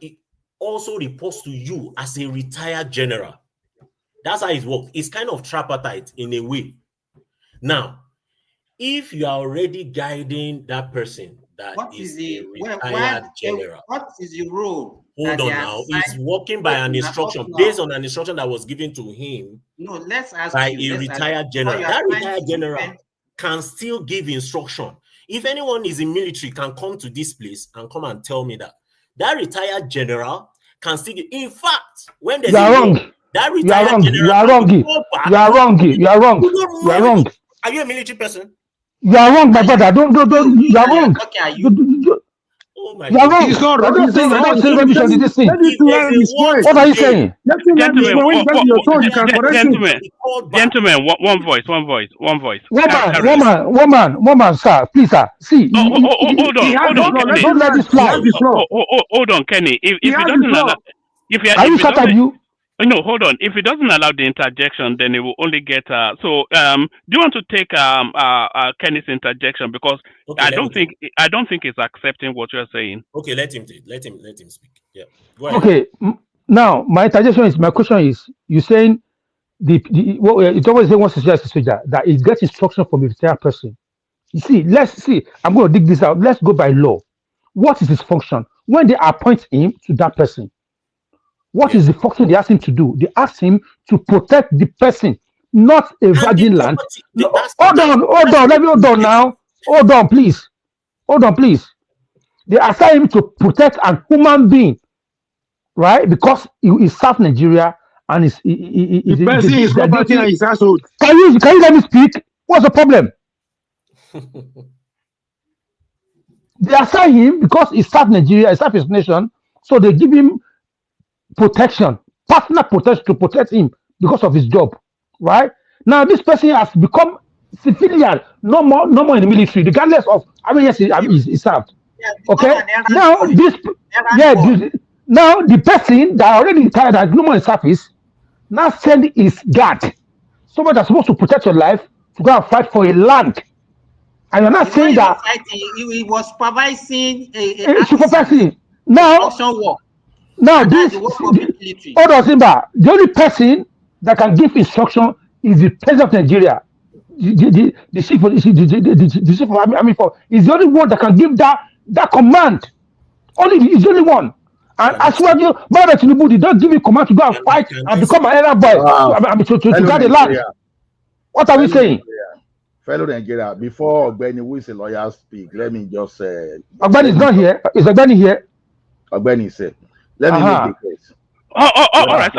Speaker 20: also reports to you as a retired general. That's how it works. It's kind of tripartite in a way. Now, if you are already guiding that person that is a retired general,
Speaker 21: what is your role?
Speaker 20: Hold on now. He's working by an instruction, based on an instruction that was given to him.
Speaker 21: No, let's ask
Speaker 20: by a retired general. That retired general can still give instruction. If anyone is in military, can come to this place and come and tell me that retired general can still give. In fact, when there's that retired general,
Speaker 16: you are wrong.
Speaker 20: Are you a military person?
Speaker 16: You are wrong, my brother. Don't. You are wrong.
Speaker 20: Oh my
Speaker 16: you are wrong.
Speaker 18: He's not wrong.
Speaker 16: What are you saying?
Speaker 4: Gentlemen, one voice.
Speaker 16: Woman, sir, please, sir. See.
Speaker 4: Hold on, Kenny.
Speaker 16: Don't let this fly.
Speaker 4: Hold on, Kenny. If it doesn't allow,
Speaker 16: are you shut up, you?
Speaker 4: No, hold on. If it doesn't allow the interjection, then it will only get. Do you want to take Kenny's interjection, because I don't think it's accepting what you're saying.
Speaker 20: Okay, let him speak. Yeah. Go ahead.
Speaker 16: Okay. Now my question is, you're saying it's always saying once a soldier that it gets instruction from a retired person. You see, let's see. I'm going to dig this out. Let's go by law. What is his function when they appoint him to that person? What is the function they ask him to do? They ask him to protect the person, not a virgin land. No, hold on. Let me hold on now. Hold on, please. They assign him to protect a human being, right? Because he serves Nigeria and
Speaker 18: the person is property and his household.
Speaker 16: Can you let me speak? What's the problem? They assign him because he serves Nigeria, he serves his nation, so they give him protection, personal protection to protect him because of his job, right? Now this person has become civilian, no more in the military, regardless of how many years he served. Okay. Now now the person that already retired, has no more in service, now send his guard, someone that's supposed to protect your life, to go and fight for a land. And you're not saying that
Speaker 21: he was supervising
Speaker 16: Now, hold on, Simba. The only person that can give instruction is the president of Nigeria. The chief of army force is the only one that can give that command. It's only one. And as well, you, Baba Tinubu did not give me command to go and fight and become an error boy to guard the land. What are we saying?
Speaker 3: Fellow Nigeria, before Ogbeni, who is a lawyer, speak, let me just say.
Speaker 16: Ogbeni is not here. Is Ogbeni here?
Speaker 3: Ogbeni said, let me make the case.
Speaker 4: All right.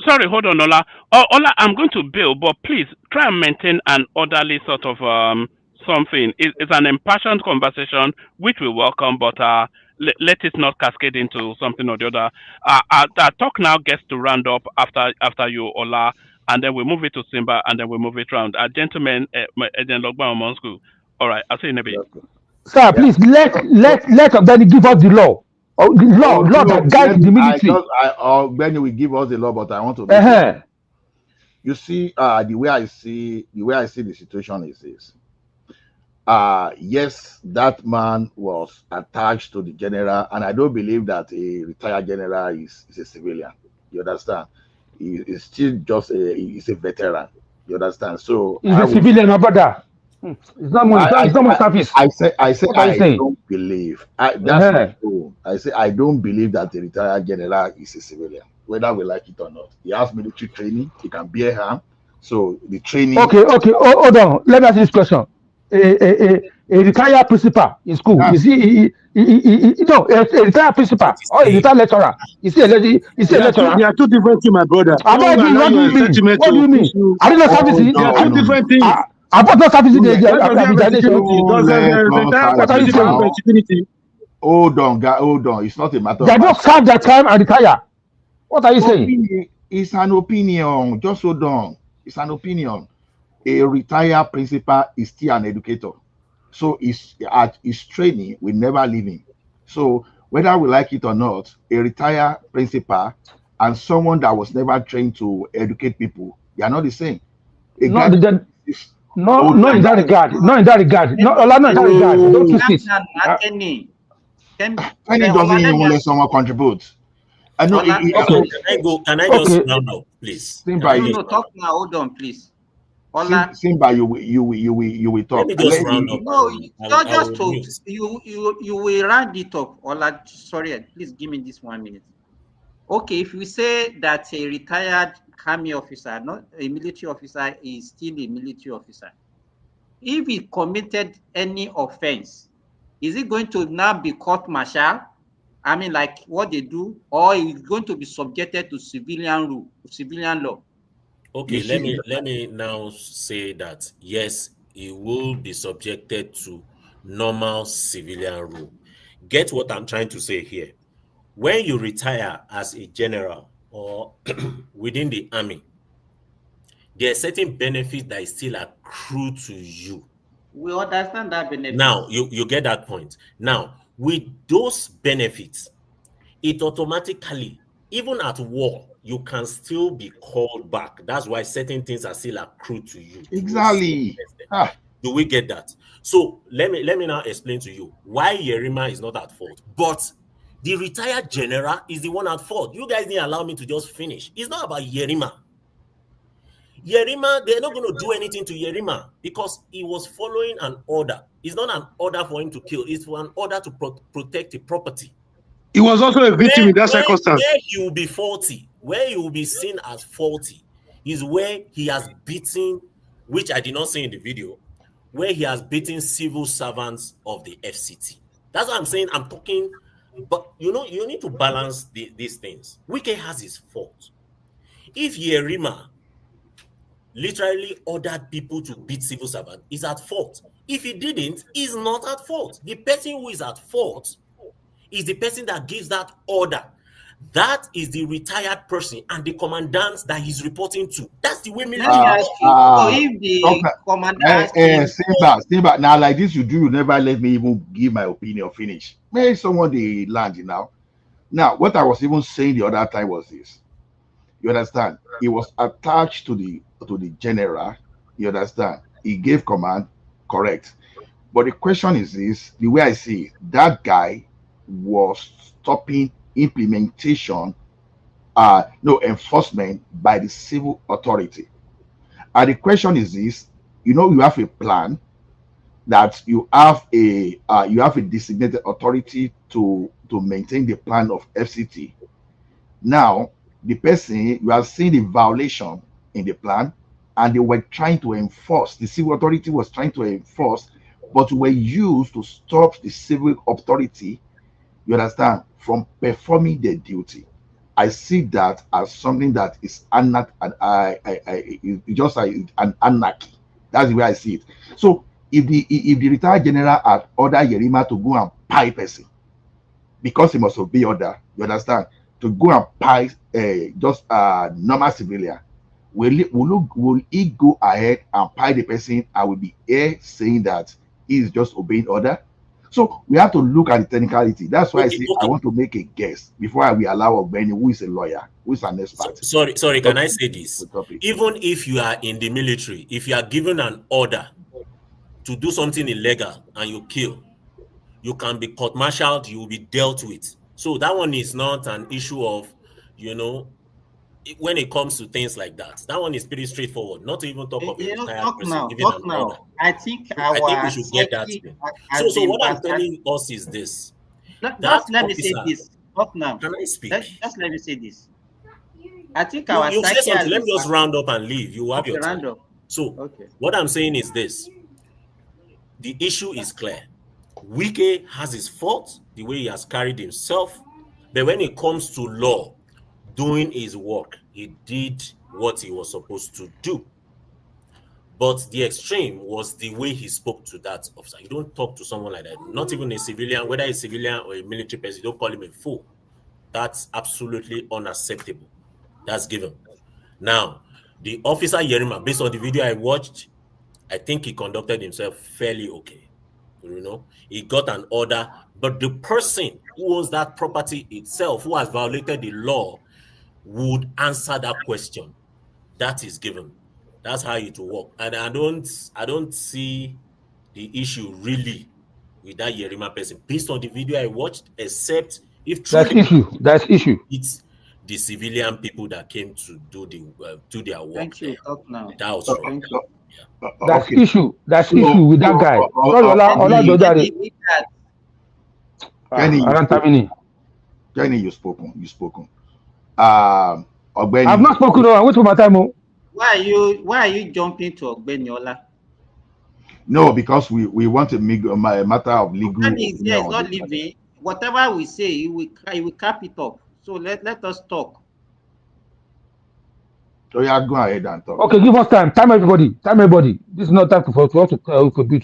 Speaker 4: Sorry, hold on, Ola. Ola, I'm going to bill, but please try and maintain an orderly sort of something. It's an impassioned conversation, which we welcome, but let it not cascade into something or the other. Our talk now gets to round up after you, Ola, and then we move it to Simba, and then we move it round. Gentlemen, all right, I'll see you in a bit.
Speaker 16: Sir, please let Ogbeni give us the law. The law that guides the military.
Speaker 3: Benny will give us the law, but I want to. You see, the way I see the situation is this. Yes, that man was attached to the general, and I don't believe that a retired general is a civilian. You understand? He's still just he's a veteran. You understand? So
Speaker 16: he's a civilian, my brother. It's not more service.
Speaker 3: I say I don't believe. That's true. I say I don't believe that the retired general is a civilian, whether we like it or not. He has military training. He can bear harm. So the training.
Speaker 16: Okay. Hold on. Let me ask you this question. A retired principal in school, is he no, a retired principal or a retired lecturer? Is he a lecturer?
Speaker 18: There are two different things, my brother.
Speaker 16: What do you mean? I didn't know service.
Speaker 18: There are two different things.
Speaker 16: I bought no service in the
Speaker 3: Hold on. It's not a matter.
Speaker 16: They don't serve their time and retire. What are you saying?
Speaker 3: It's an opinion. Just hold on. It's an opinion. A retired principal is still an educator. So his training will never leave him. So whether we like it or not, a retired principal and someone that was never trained to educate people, they are not the same.
Speaker 16: No, in that regard. Not in that regard. Don't twist it.
Speaker 3: Kenny doesn't even let someone contribute. I know.
Speaker 20: Can I just round up, please?
Speaker 21: No, talk now. Hold on, please.
Speaker 3: Simba, you will talk.
Speaker 20: Let me just round up.
Speaker 21: No, you will round it up. Ola, sorry, please give me this 1 minute. Okay, if we say that a retired army officer, not a military officer, is still a military officer, if he committed any offense, is it going to now be court-martial? I mean, like what they do, or is going to be subjected to civilian rule, civilian law?
Speaker 20: Okay, let me now say that yes, he will be subjected to normal civilian rule. Get what I'm trying to say here. When you retire as a general or within the army, there are certain benefits that still accrue to you.
Speaker 21: We understand that benefit.
Speaker 20: Now, you get that point. Now, with those benefits, it automatically, even at war, you can still be called back. That's why certain things are still accrued to you.
Speaker 3: Exactly.
Speaker 20: Do we get that? So let me now explain to you why Yerima is not at fault. But the retired general is the one at fault. You guys didn't allow me to just finish. It's not about Yerima. Yerima, they're not going to do anything to Yerima because he was following an order. It's not an order for him to kill. It's for an order to protect the property.
Speaker 18: He was also a victim in that circumstance.
Speaker 20: Where he will be faulty, where he will be seen as faulty, is where he has beaten, which I did not say in the video, where he has beaten civil servants of the FCT. That's what I'm saying. I'm talking, but you need to balance these things. Wike has his fault. If Yerima literally ordered people to beat civil servants, he's at fault. If he didn't, he's not at fault. The person who is at fault is the person that gives that order. That is the retired person and the commandant that he's reporting to. That's the way military.
Speaker 21: So if the commandant
Speaker 3: Simba, now like this you never let me even give my opinion finish. Maybe someone they land now. Now, what I was even saying the other time was this. You understand? He was attached to the general. You understand? He gave command, correct. But the question is this: the way I see it, that guy was stopping implementation, enforcement by the civil authority. And the question is this: you have a plan, that you have a designated authority to maintain the plan of FCT. Now, the person, you have seen the violation in the plan, and they were trying to enforce, the civil authority was trying to enforce, but were used to stop the civil authority, you understand, from performing their duty. I see that as something that is just like an anarchy. That's the way I see it. So if the retired general had ordered Yerima to go and pie person because he must obey order, you understand, to go and pie just normal civilian, will he go ahead and pie the person? I will be here saying that he is just obeying order. So we have to look at the technicality. That's why I say I want to make a guess before I will allow Ogbeni, who is a lawyer, who is an expert.
Speaker 20: Sorry, can I say this? Even if you are in the military, if you are given an order to do something illegal and you kill, you can be court-martialed, you will be dealt with. So that one is not an issue of, when it comes to things like that. That one is pretty straightforward. Not to even talk of a retired person giving an order.
Speaker 21: I think
Speaker 20: we should get that thing. So what I'm telling us is this.
Speaker 21: Let me say this. Talk now.
Speaker 20: Can I speak?
Speaker 21: Just let me say this. I think
Speaker 20: you say something. Let me just round up and leave. You have your time.
Speaker 21: Round up.
Speaker 20: So what I'm saying is this. The issue is clear. Wike has his fault, the way he has carried himself. But when it comes to law, doing his work, he did what he was supposed to do. But the extreme was the way he spoke to that officer. You don't talk to someone like that, not even a civilian, whether a civilian or a military person, you don't call him a fool. That's absolutely unacceptable. That's given. Now, the officer Yerima, based on the video I watched, I think he conducted himself fairly okay. He got an order, but the person who owns that property itself, who has violated the law, would answer that question. That is given. That's how it will work. And I don't see the issue really with that Yerima person based on the video I watched, except if truly
Speaker 16: that's issue.
Speaker 20: It's the civilian people that came to do their work.
Speaker 21: Thank you. Talk now.
Speaker 20: That was wrong.
Speaker 16: That's issue. That's issue with that guy.
Speaker 3: Kenny, you've spoken.
Speaker 16: I've not spoken. I wait for my time.
Speaker 21: Why are you jumping to Ogbeniola?
Speaker 3: No, because we want to make a matter of legal.
Speaker 21: It's not living. Whatever we say, we cap it up. So let us talk.
Speaker 3: So yeah, go ahead and talk.
Speaker 16: Okay, give us time. Time everybody. This is not time for us to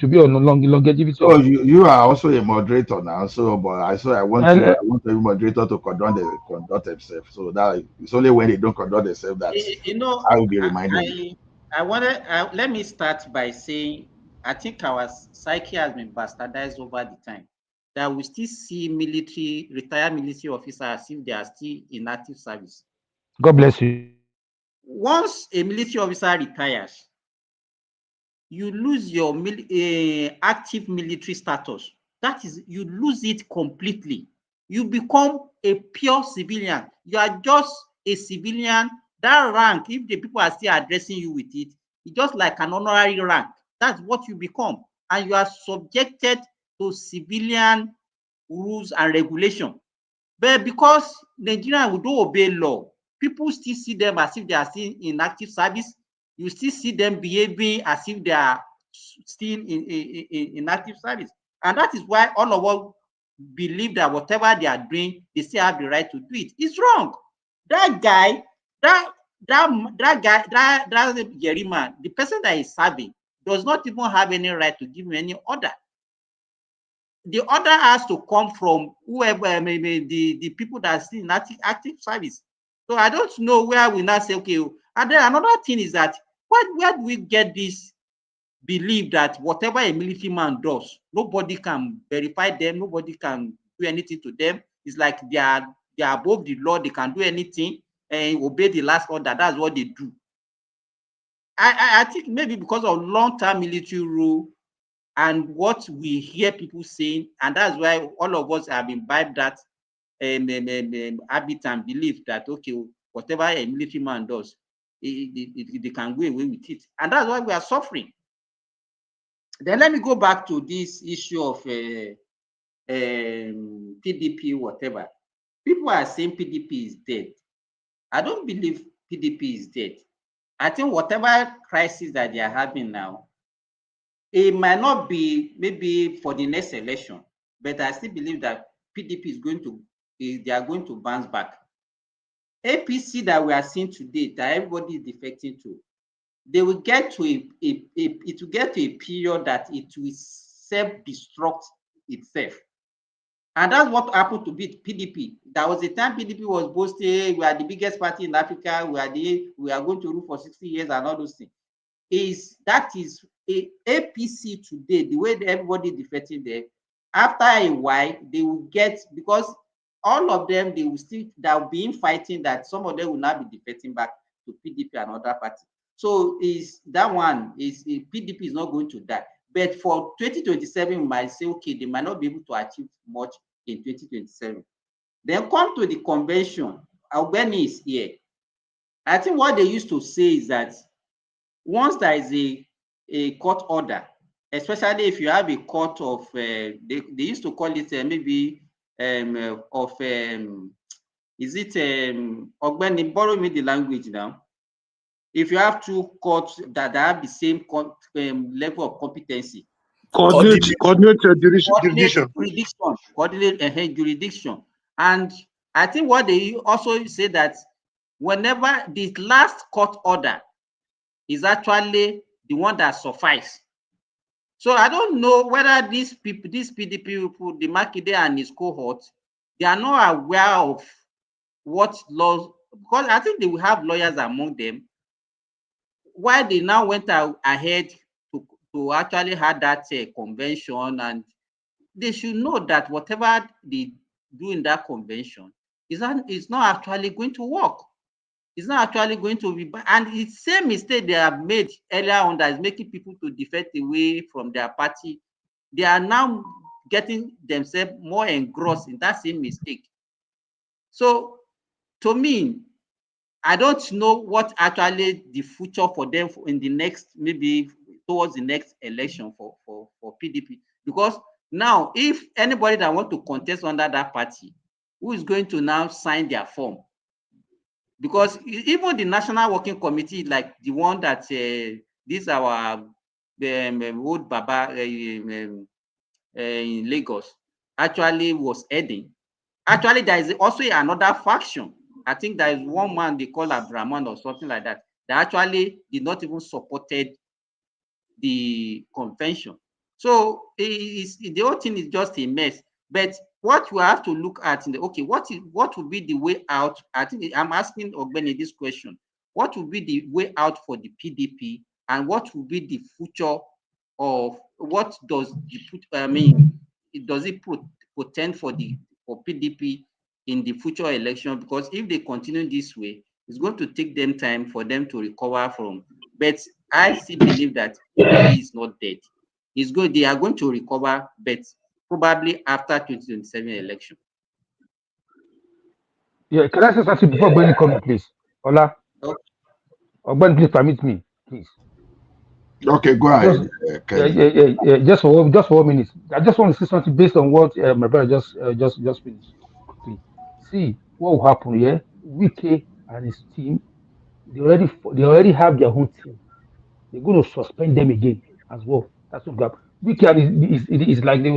Speaker 16: be on longevity.
Speaker 3: So you are also a moderator now. So, but I want every moderator to conduct themselves. So that it's only when they don't conduct themselves that I will be reminded.
Speaker 21: Let me start by saying I think our psyche has been bastardized over the time. That we still see retired military officers as if they are still in active service.
Speaker 16: God bless you.
Speaker 21: Once a military officer retires, you lose your active military status. That is, you lose it completely. You become a pure civilian. You are just a civilian. That rank, if the people are still addressing you with it, it's just like an honorary rank. That's what you become. And you are subjected to civilian rules and regulation. But because Nigerians will don't obey law, people still see them as if they are still in active service. You still see them behaving as if they are still in active service. And that is why all of us believe that whatever they are doing, they still have the right to do it. It's wrong. That guy, that Yerima, the person that is serving, does not even have any right to give him any order. The order has to come from whoever, maybe the people that are still in active service. So I don't know where we now say, okay. And then another thing is that where do we get this belief that whatever a military man does, nobody can verify them, nobody can do anything to them? It's like they are above the law, they can do anything and obey the last order. That's what they do. I think maybe because of long-term military rule and what we hear people saying, and that's why all of us have imbibed that habit and belief that, okay, whatever a military man does, they can go away with it. And that's why we are suffering. Then let me go back to this issue of PDP, whatever. People are saying PDP is dead. I don't believe PDP is dead. I think whatever crisis that they are having now, it might not be maybe for the next election, but I still believe that PDP is going to, they are going to bounce back. APC that we are seeing today, that everybody is defecting to, they will get to it will get to a period that it will self-destruct itself. And that's what happened to PDP. There was a time PDP was boasting, we are the biggest party in Africa, we are going to rule for 60 years and all those things. That is APC today, the way everybody defecting there, after a while, they will get, because all of them, they will be fighting that some of them will not be defecting back to PDP and other parties. So PDP is not going to die. But for 2027, we might say, okay, they might not be able to achieve much in 2027. Then come to the convention. Albany is here. I think what they used to say is that once there is a court order, especially if you have a court of, they used to call it maybe is it Albany, borrow me the language now. If you have two courts that have the same level of competency,
Speaker 18: coordinate
Speaker 21: jurisdiction. And I think what they also say that whenever the last court order is actually the one that suffices. So I don't know whether these PDP people, the Makinde and his cohort, they are not aware of what laws, because I think they will have lawyers among them. Why they now went ahead to actually have that convention, and they should know that whatever they do in that convention is not actually going to work. It's not actually going to be, and it's the same mistake they have made earlier on that is making people to defect away from their party. They are now getting themselves more engrossed in that same mistake. So to me, I don't know what actually the future for them in the next, maybe towards the next election for PDP. Because now, if anybody that want to contest under that party, who is going to now sign their form? Because even the National Working Committee, like the one that this our old Baba in Lagos actually was heading. Actually, there is also another faction. I think there is one man they call Abraman or something like that. That actually did not even supported the convention. So the whole thing is just a mess. But what we have to look at what would be the way out? I think I'm asking Ogbeni this question. What would be the way out for the PDP, and what will be the future of what does does it portend for PDP in the future election? Because if they continue this way, it's going to take them time for them to recover from. But I still believe that PDP is not dead. It's good. They are going to recover, but probably after 2027 election.
Speaker 16: Yeah, can I say something before Benny comes, please? Ola? Okay. Ben, please permit me, please.
Speaker 3: Okay, go ahead.
Speaker 16: Just for 1 minute. I just want to say something based on what my brother just finished. Quickly. See what will happen here. Wike and his team, they already have their own team. They're going to suspend them again as well. That's what happened. Wike is like they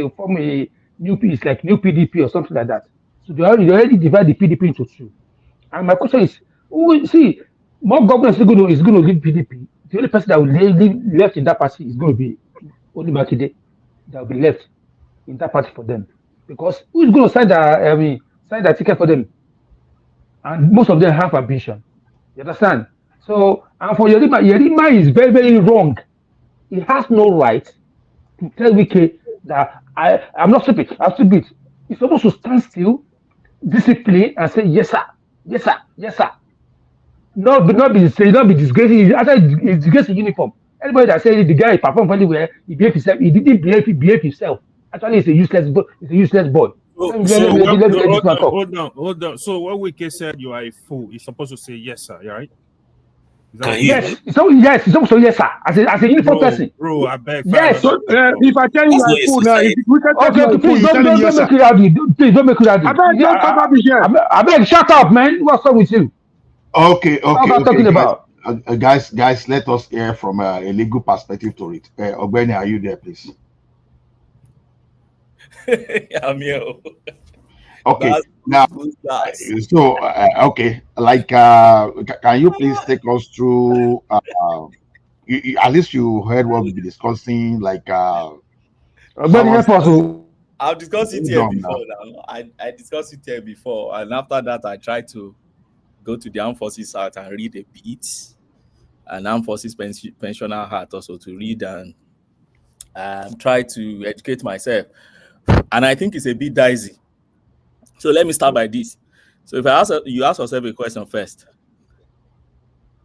Speaker 16: will form a new PDP or something like that. So they already divide the PDP into two. And my question is, see, more governors is going to leave PDP. The only person that will leave left in that party is going to be only Makinde. That will be left in that party for them, because who is going to sign the ticket for them? And most of them have ambition. You understand? So, and for Yerima is very, very wrong. He has no right to tell Wike that I'm not stupid. I'm stupid. He's supposed to stand still, discipline, and say yes sir, yes sir, yes sir. Not be disgracing. After he disgracing uniform, anybody that says the guy performed very well, he behaved himself. He didn't behave himself. Actually, he's a useless boy.
Speaker 17: Hold on. So what Wike said, you are a fool. He's supposed to say yes, sir. Right?
Speaker 14: Can you?
Speaker 16: Yes, yes, so yes, sir. As a uniform person.
Speaker 17: Bro, I beg.
Speaker 16: Yes.
Speaker 18: So if I tell you
Speaker 14: That's
Speaker 18: my
Speaker 14: not a
Speaker 18: food now, if
Speaker 14: society.
Speaker 18: we can tell
Speaker 16: Okay,
Speaker 18: you my food,
Speaker 16: please
Speaker 18: you tell me
Speaker 16: don't
Speaker 18: yes,
Speaker 16: make
Speaker 18: sir.
Speaker 16: it rowdy. Please don't make it rowdy.
Speaker 18: I beg, don't come up here.
Speaker 16: I beg, shut up, man. What's wrong with you?
Speaker 3: Okay,
Speaker 16: What am I talking
Speaker 3: guys.
Speaker 16: about?
Speaker 3: Guys, let us hear from a legal perspective to it. Ogbeni, are you there, please?
Speaker 7: I'm here.
Speaker 3: Okay,
Speaker 7: That's
Speaker 3: now,
Speaker 7: good.
Speaker 3: so okay, like, can you please take us through? At least you heard what we've been discussing. Like, someone
Speaker 16: Help us.
Speaker 7: I've discussed it
Speaker 3: hold
Speaker 7: here
Speaker 3: on
Speaker 7: before
Speaker 3: now.
Speaker 7: now. I discussed it here before, and after that, I tried to go to the Armed Forces Act and read a bit, and Armed Forces Pensioner Act also to read and try to educate myself. And I think it's a bit dicey. So let me start by this. So if you ask yourself a question first.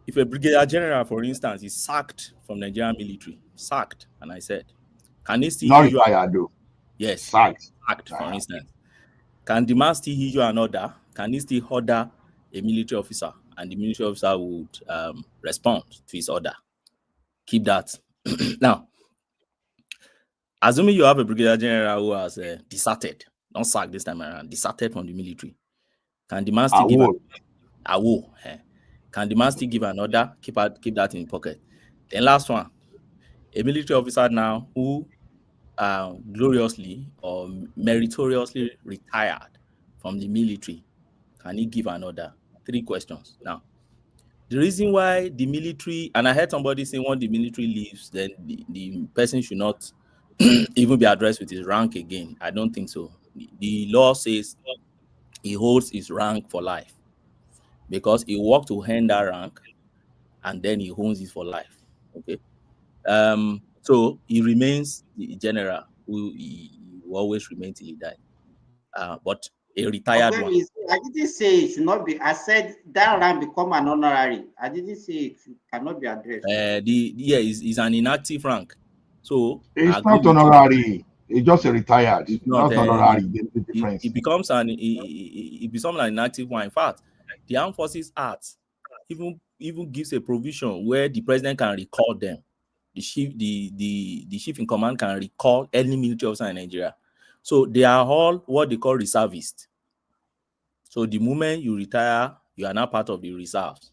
Speaker 7: If a brigadier general, for instance, is sacked from Nigerian military, sacked, and I said, can he still
Speaker 3: Not
Speaker 7: issue?
Speaker 3: retired, though.
Speaker 7: Yes,
Speaker 3: Sacked.
Speaker 7: for instance. Can the man still issue an order? Can he still order a military officer, and the military officer would respond to his order? Keep that. Now, assuming you have a brigadier general who has deserted, not sacked this time around, deserted from the military, can the man still give Can the man still give an order? Keep that in pocket. Then last one, a military officer now who gloriously or meritoriously retired from the military, can he give an order? 3 questions. Now, the reason why the military, and I heard somebody saying when the military leaves, then the person should not even be addressed with his rank again. I don't think so. The law says he holds his rank for life because he worked to earn that rank and then he owns it for life. Okay. So he remains the general who he will always remain till he died. But a retired one.
Speaker 21: I didn't say it should not be. I said that rank become an honorary. I didn't say it cannot be addressed.
Speaker 7: Is an inactive rank. So
Speaker 3: it's not honorary. It's just a retired.
Speaker 7: It's
Speaker 3: not honorary. There's the difference.
Speaker 7: It becomes an inactive one. In fact, the Armed Forces Act even gives a provision where the president can recall them. The chief in command can recall any military officer in Nigeria. So they are all what they call reservists. So the moment you retire, you are now part of the reserves.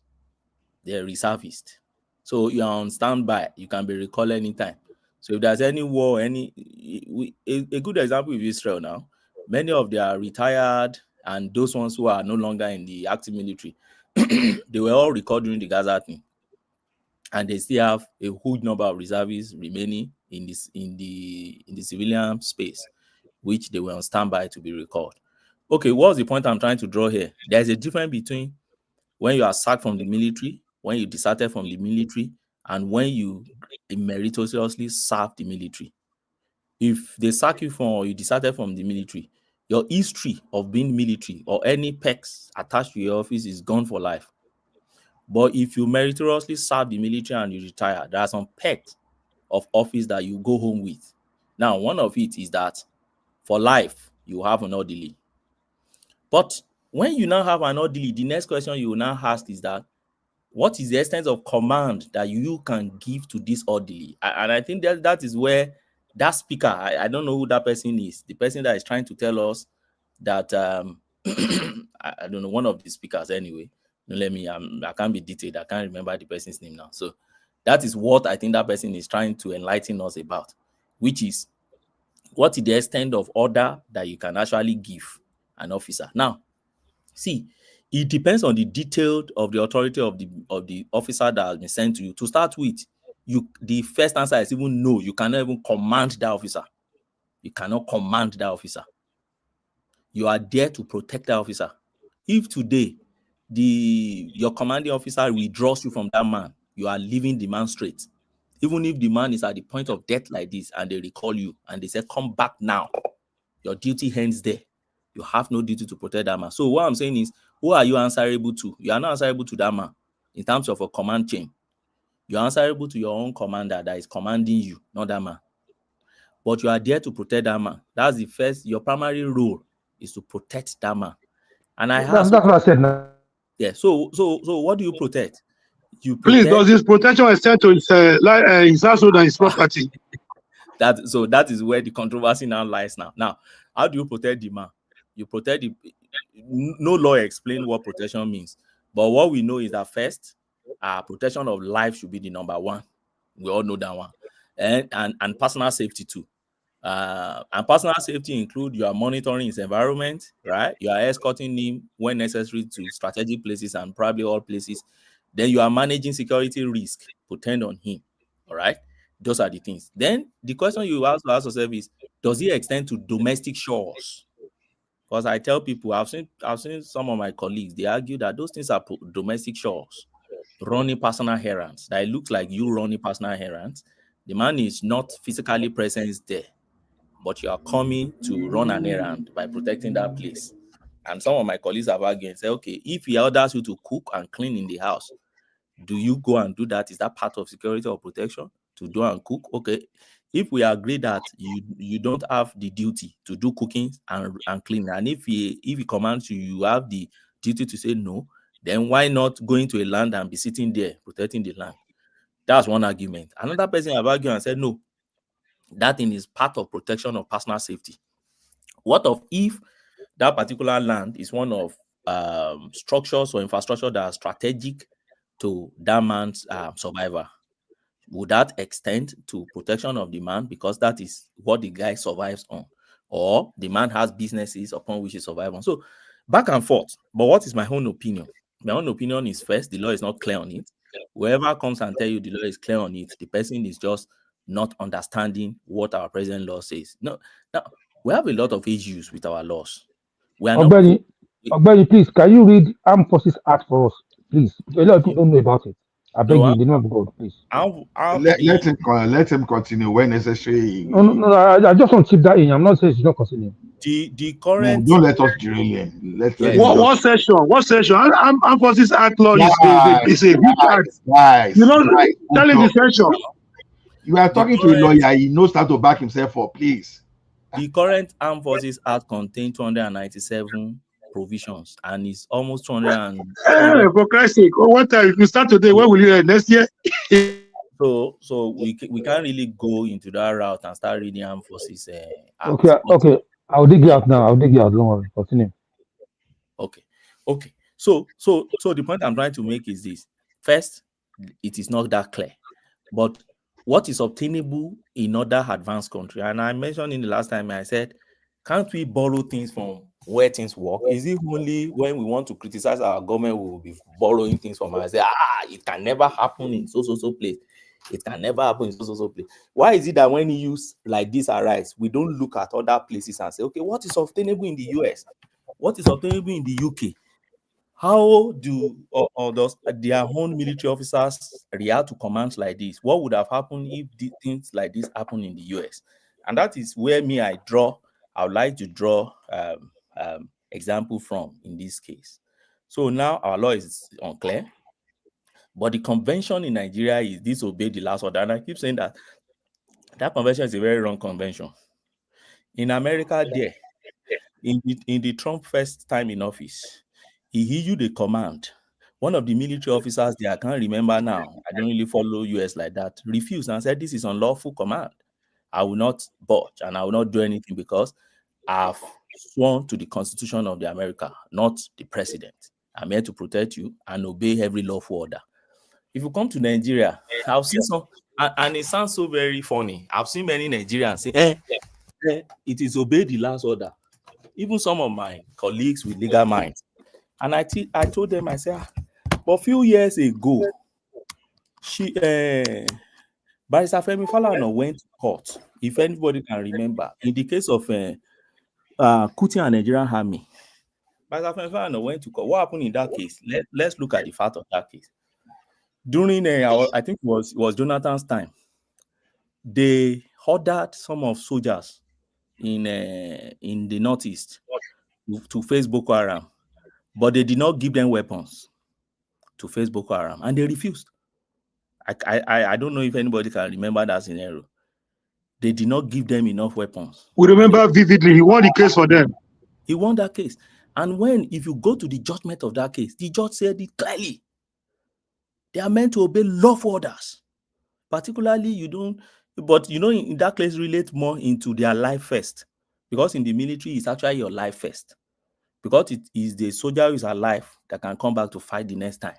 Speaker 7: They're reservists. So you are on standby. You can be recalled anytime. So if there's any war, a good example is Israel now. Many of their retired and those ones who are no longer in the active military, they were all recalled during the Gaza thing. And they still have a huge number of reservists remaining in the civilian space, which they were on standby to be recalled. Okay, what's the point I'm trying to draw here? There's a difference between when you are sacked from the military, when you deserted from the military, and when you meritoriously serve the military. If they sack you from or you deserted from the military, your history of being military or any perks attached to your office is gone for life. But if you meritoriously serve the military and you retire, there are some perks of office that you go home with. Now, one of it is that for life, you have an orderly. But when you now have an orderly, the next question you will now ask is that, what is the extent of command that you can give to this orderly? And I think that is where that speaker, I don't know who that person is, the person that is trying to tell us that, I don't know, one of the speakers anyway. I can't be detailed. I can't remember the person's name now. So that is what I think that person is trying to enlighten us about, which is what is the extent of order that you can actually give an officer. Now, see, it depends on the detail of the authority of the officer that has been sent to you. To start with, the first answer is even no. You cannot even command that officer. You cannot command that officer. You are there to protect that officer. If today your commanding officer withdraws you from that man, you are leaving the man straight. Even if the man is at the point of death like this and they recall you and they say, come back now, your duty ends there. You have no duty to protect that man. So what I'm saying is, who are you answerable to? You are not answerable to that man in terms of a command chain. You are answerable to your own commander that is commanding you, not that man. But you are there to protect that man. That's your primary role is to protect that man. And
Speaker 16: that's what I said now.
Speaker 7: Yeah. So what do you protect? You
Speaker 18: Please,
Speaker 7: protect
Speaker 18: does his protection extend to his household and his property?
Speaker 7: that is where the controversy now lies now. Now, how do you protect the man? You protect the no law explain what protection means. But what we know is that first, protection of life should be the number one. We all know that one. And personal safety too. And personal safety include you are monitoring his environment, right? You are escorting him when necessary to strategic places and probably all places. Then you are managing security risk put on him. All right. Those are the things. Then the question you also ask yourself is, does it extend to domestic shores? Because I tell people, I've seen some of my colleagues, they argue that those things are domestic shores, running personal errands. That it looks like you running personal errands. The man is not physically present there, but you are coming to run an errand by protecting that place. And some of my colleagues have argued and say, okay, if he orders you to cook and clean in the house, do you go and do that? Is that part of security or protection to do and cook? Okay. If we agree that you don't have the duty to do cooking and cleaning, and if he commands you, you have the duty to say no, then why not going to a land and be sitting there protecting the land? That's one argument. Another person have argued and said, no, that thing is part of protection of personal safety. What of if that particular land is one of structures or infrastructure that are strategic to that man's survival? Would that extend to protection of the man because that is what the guy survives on? Or the man has businesses upon which he survives on? So back and forth. But what is my own opinion? My own opinion is first, the law is not clear on it. Whoever comes and tell you the law is clear on it, the person is just not understanding what our present law says. No, now we have a lot of issues with our laws. We are not.
Speaker 16: Ogbeni, please, can you read Armed Forces Act for us, please? A lot of people don't know about it. I beg you, in the name of God, please.
Speaker 3: Let him continue when necessary.
Speaker 16: No, I just want to keep that in. I'm not saying he's not continuing.
Speaker 7: The current.
Speaker 3: No, don't let us drill him.
Speaker 18: What section? What section? Armed Forces Act law is a big act. You know, tell him the section.
Speaker 3: You are talking to a lawyer. He knows how to back himself up. Please.
Speaker 7: The current Armed Forces Act contains 297 provisions, and it's almost 200.
Speaker 18: For Christ's sake! What time? If you start today, when will you end next year?
Speaker 7: So we can't really go into that route and start reading Armed Forces Act.
Speaker 16: Okay. I'll dig you out now. Don't worry. Continue.
Speaker 7: Okay. So the point I'm trying to make is this: first, it is not that clear, but what is obtainable in other advanced countries? And I mentioned in the last time I said, can't we borrow things from where things work? Is it only when we want to criticize our government we will be borrowing things from us? Say, it can never happen in so place. It can never happen in so place. Why is it that when issues like this arise, we don't look at other places and say, okay, what is obtainable in the US? What is obtainable in the UK? How do does their own military officers react to commands like this? What would have happened if things like this happen in the US? And that is where I would like to draw example from in this case. So now our law is unclear, but the convention in Nigeria is disobey the last order. And I keep saying that convention is a very wrong convention. In America, in the Trump first time in office, he issued a command. One of the military officers there, I can't remember now, I don't really follow US like that, refused and said, this is unlawful command. I will not budge and I will not do anything because I've sworn to the Constitution of the America, not the president. I'm here to protect you and obey every lawful order. If you come to Nigeria, I've seen some, and it sounds so very funny. I've seen many Nigerians say, it is obey the last order. Even some of my colleagues with legal minds. And I told them, I said, but a few years ago, Barrister Femi Falana went to court, if anybody can remember, in the case of Kuti and Nigerian Army. Barrister Femi Falana went to court. What happened in that case? Let's look at the fact of that case. During, I think it was Jonathan's time, they ordered some of soldiers in the Northeast to face Boko Haram. But they did not give them weapons to face Boko Haram, and they refused. I don't know if anybody can remember that scenario. They did not give them enough weapons.
Speaker 18: We remember vividly. He won the case for them.
Speaker 7: He won that case. And if you go to the judgment of that case, the judge said it clearly. They are meant to obey lawful orders. Particularly, you don't, but you know, in that case, relate more into their life first. Because in the military, it's actually your life first. Because it is the soldier who is alive that can come back to fight the next time.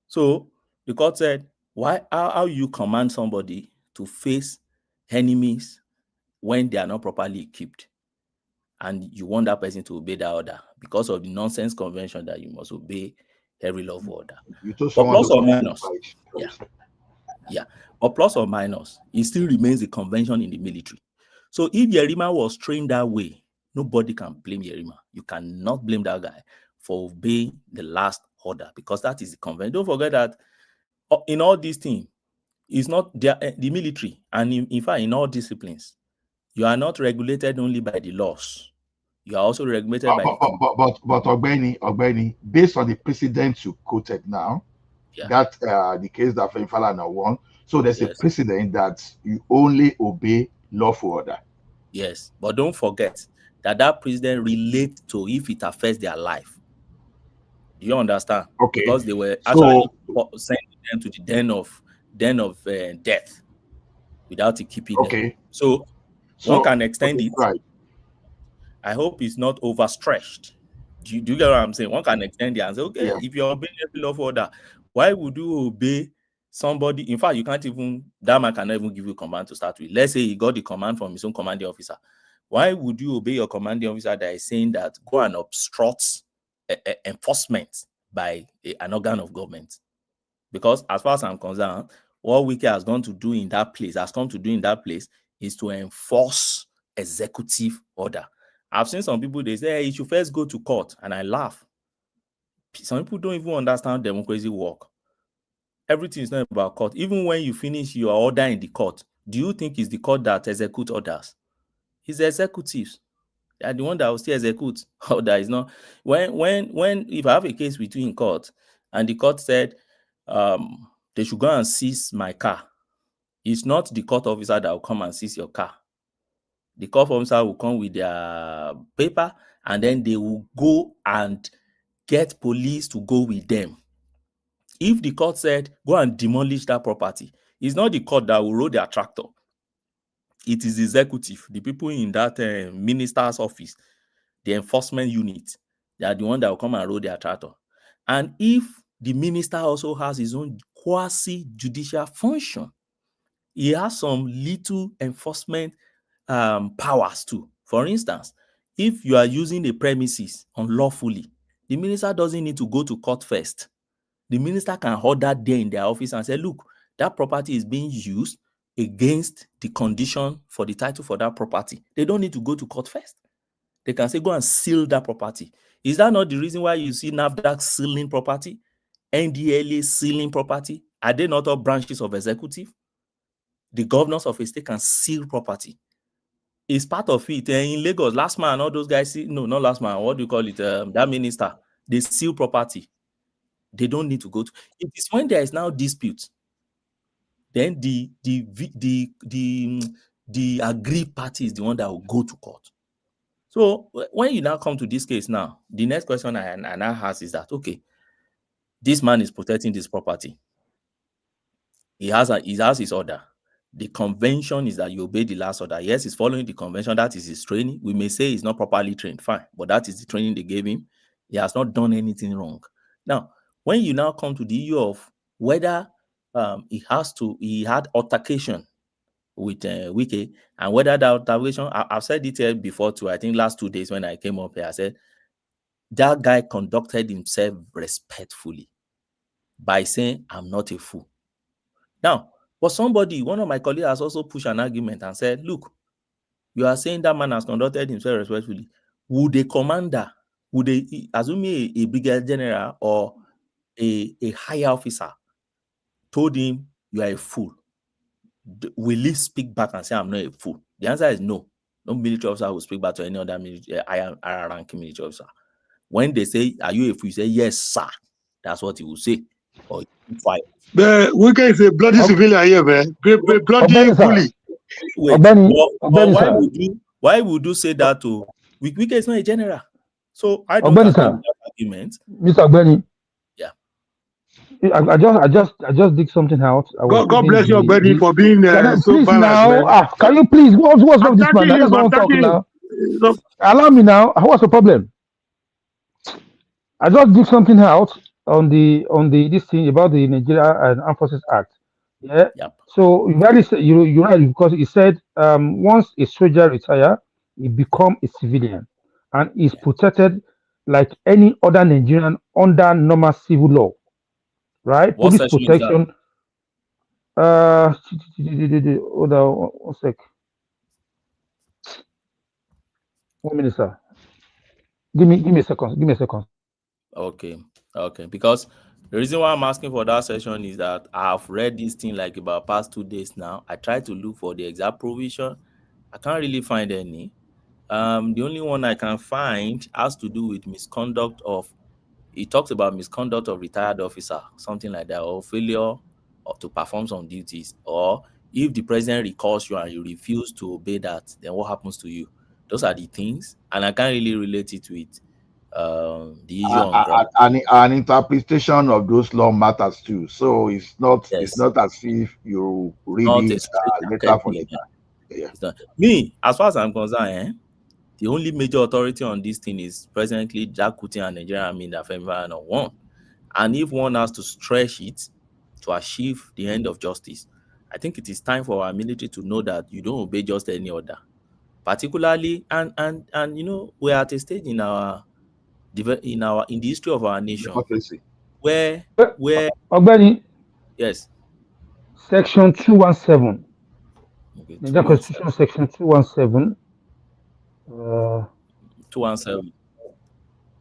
Speaker 7: So the court said, how you command somebody to face enemies when they are not properly equipped? And you want that person to obey that order because of the nonsense convention that you must obey every lawful order.
Speaker 3: You told
Speaker 7: But
Speaker 3: someone
Speaker 7: plus
Speaker 3: to
Speaker 7: or
Speaker 3: come to
Speaker 7: minus,
Speaker 3: fight.
Speaker 7: yeah. Yeah, but plus or minus, it still remains a convention in the military. So if Yerima was trained that way, nobody can blame Yerima. You cannot blame that guy for obeying the last order because that is the convention. Don't forget that in all these things, it's not the military, and in fact, in all disciplines, you are not regulated only by the laws. You are also regulated by the
Speaker 3: But Ogbeni, based on the precedent you quoted now, that the case that Falana won, so there's a precedent that you only obey lawful order.
Speaker 7: Yes, but don't forget that precedent relates to if it affects their life. Do you understand?
Speaker 3: Okay.
Speaker 7: Because they were actually sending them to the den of death without keeping them. So one can extend it.
Speaker 3: Right.
Speaker 7: I hope it's not overstretched. Do you get what I'm saying? One can extend the answer. Okay, if you're obeying every lawful order, why would you obey somebody? In fact, you can't even, that man cannot even give you command to start with. Let's say he got the command from his own commanding officer. Why would you obey your commanding officer that is saying that go and obstruct enforcement by an organ of government? Because as far as I'm concerned, what Wike has come to do in that place is to enforce executive order. I've seen some people, they say, hey, you should first go to court, and I laugh. Some people don't even understand democracy work. Everything is not about court. Even when you finish your order in the court, do you think it's the court that executes orders? It's the executives. They are the one that will still execute order. Is not when if I have a case with you in court and the court said they should go and seize my car, it's not the court officer that will come and seize your car. The court officer will come with their paper and then they will go and get police to go with them. If the court said, go and demolish that property, it's not the court that will roll their tractor. It is the executive, the people in that minister's office, the enforcement unit. They are the one that will come and roll their tractor. And if the minister also has his own quasi-judicial function, he has some little enforcement powers too. For instance, if you are using a premises unlawfully, the minister doesn't need to go to court first. The minister can order there in their office and say, look, that property is being used against the condition for the title for that property. They don't need to go to court first. They can say, go and seal that property. Is that not the reason why you see NAFDAC sealing property, NDLA sealing property? Are they not all branches of executive? The governors of a state can seal property. It's part of it. In Lagos, last man, all those guys, no, not last man, what do you call it? That minister, they seal property. They don't need to go to. It is when there is now dispute, then the aggrieved party is the one that will go to court. So when you now come to this case now, the next question I now ask is that, okay, this man is protecting this property. He has his order. The convention is that you obey the last order. Yes, he's following the convention. That is his training. We may say he's not properly trained, fine, but that is the training they gave him. He has not done anything wrong. Now, when you now come to the issue of whether he had altercation with Wike, and whether that altercation, I've said it here before too, I think last 2 days when I came up here, I said, that guy conducted himself respectfully by saying, I'm not a fool. Now, but one of my colleagues has also pushed an argument and said, look, you are saying that man has conducted himself respectfully. Would a commander, assuming a brigadier general or a higher officer told him you are a fool, will he speak back and say I'm not a fool? The answer is no. No military officer will speak back to any other higher ranking military officer. When they say, are you a fool? You say, yes, sir. That's what he will say. Or fire.
Speaker 18: But Wike is a bloody civilian here, man. Bloody bully.
Speaker 7: Wait, why would you say that to Wike is not a general? So I don't agree with that argument.
Speaker 16: Mr. Ogbeni.
Speaker 7: Yeah.
Speaker 16: I just did something out. I was
Speaker 18: God
Speaker 16: reading
Speaker 18: bless your buddy for being so
Speaker 16: please
Speaker 18: balanced,
Speaker 16: now.
Speaker 18: man.
Speaker 16: Can you please what's wrong
Speaker 18: I'm
Speaker 16: with this man?
Speaker 18: thanking
Speaker 16: I just
Speaker 18: him. I'm
Speaker 16: want to talk
Speaker 18: thanking him.
Speaker 16: now. Allow me now. What's the problem? I just did something out on the this thing about the Nigeria and Armed Forces Act. Yeah.
Speaker 7: Yep.
Speaker 16: So you're right because it said once a soldier retire, he become a civilian and is protected like any other Nigerian under normal civil law. Right?
Speaker 7: What
Speaker 16: Police
Speaker 7: section is that?
Speaker 16: protection. Hold on one sec. 1 minute, sir. Give me a second. Give me a second.
Speaker 7: Okay. Because the reason why I'm asking for that session is that I've read this thing like about past 2 days now. I tried to look for the exact provision. I can't really find any. The only one I can find has to do with misconduct of. It talks about misconduct of retired officer, something like that, or failure or to perform some duties, or if the president recalls you and you refuse to obey that, then what happens to you? Those are the things, and I can't really relate it with the issue on ground.
Speaker 3: An interpretation of those law matters too. So it's not
Speaker 7: Yes.
Speaker 3: as if you read
Speaker 7: Not a
Speaker 3: it
Speaker 7: straight
Speaker 3: letter for
Speaker 7: thing.
Speaker 3: letter. Yeah.
Speaker 7: It's not. Me, as far as I'm concerned, the only major authority on this thing is presently Jack Kuti and Nigerian Army that are one. And if one has to stretch it to achieve the end of justice, I think it is time for our military to know that you don't obey just any order. Particularly, and we are at a stage in the history of our nation
Speaker 3: Democracy.
Speaker 7: where
Speaker 16: Ogbeni,
Speaker 7: yes.
Speaker 16: Section 217.
Speaker 7: Okay,
Speaker 16: Nigerian Constitution, Section 217.
Speaker 7: 217.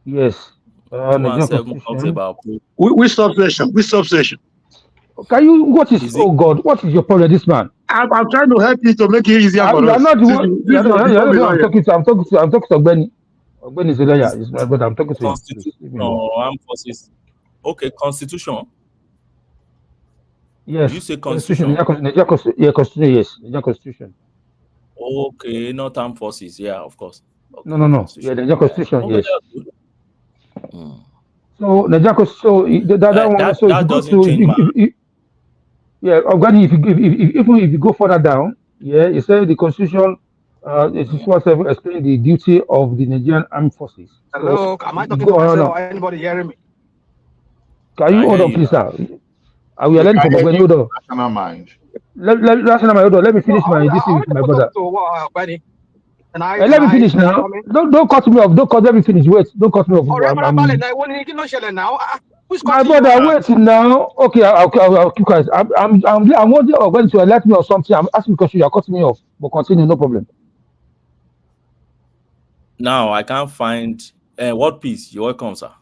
Speaker 16: Yes. Nigerian
Speaker 7: 217 talks
Speaker 16: Constitution.
Speaker 7: about.
Speaker 18: Which subsection? Which subsection?
Speaker 16: Can you? What is? Oh God! What is your problem, this man?
Speaker 18: I'm trying to help you to make it easier for
Speaker 16: You are
Speaker 18: us.
Speaker 16: not the one.
Speaker 18: This
Speaker 16: I'm
Speaker 18: lawyer.
Speaker 16: talking to. I'm talking to Ogbeni. Ogbeni is a lawyer. But I'm talking to him.
Speaker 7: Constitution or Armed Forces. Okay, Constitution.
Speaker 16: Yes.
Speaker 7: Did you say Constitution?
Speaker 16: Nigerian Constitution. Yes, Nigerian Constitution.
Speaker 7: Okay, not Armed Forces. Yeah, of course. Okay,
Speaker 16: No. Yeah, Nigerian Constitution.
Speaker 7: Okay,
Speaker 16: Yes.
Speaker 7: that's good.
Speaker 16: So Nigerian Constitution. That one. So
Speaker 7: that
Speaker 16: if you go
Speaker 7: doesn't
Speaker 16: to,
Speaker 7: change
Speaker 16: yeah, Ogbeni, if you go further down, yeah, it says the Constitution. It's 217 explain the duty of the Nigerian Armed Forces.
Speaker 6: Hello, am I talking to myself or anybody hearing me?
Speaker 16: Can you hold on, please, sir? Are we learning from Ogbeni? Hold on.
Speaker 3: Rational mind.
Speaker 16: Let me finish this with my brother. Let me finish now. Don't cut me off. Let me finish. Wait, don't cut me off. My brother, wait now. Okay, I'll keep quiet. I'm wondering Ogbeni to alert me or something. I'm asking because you are cutting me off. But continue, no problem.
Speaker 7: Now I can't find what piece. You're welcome, sir.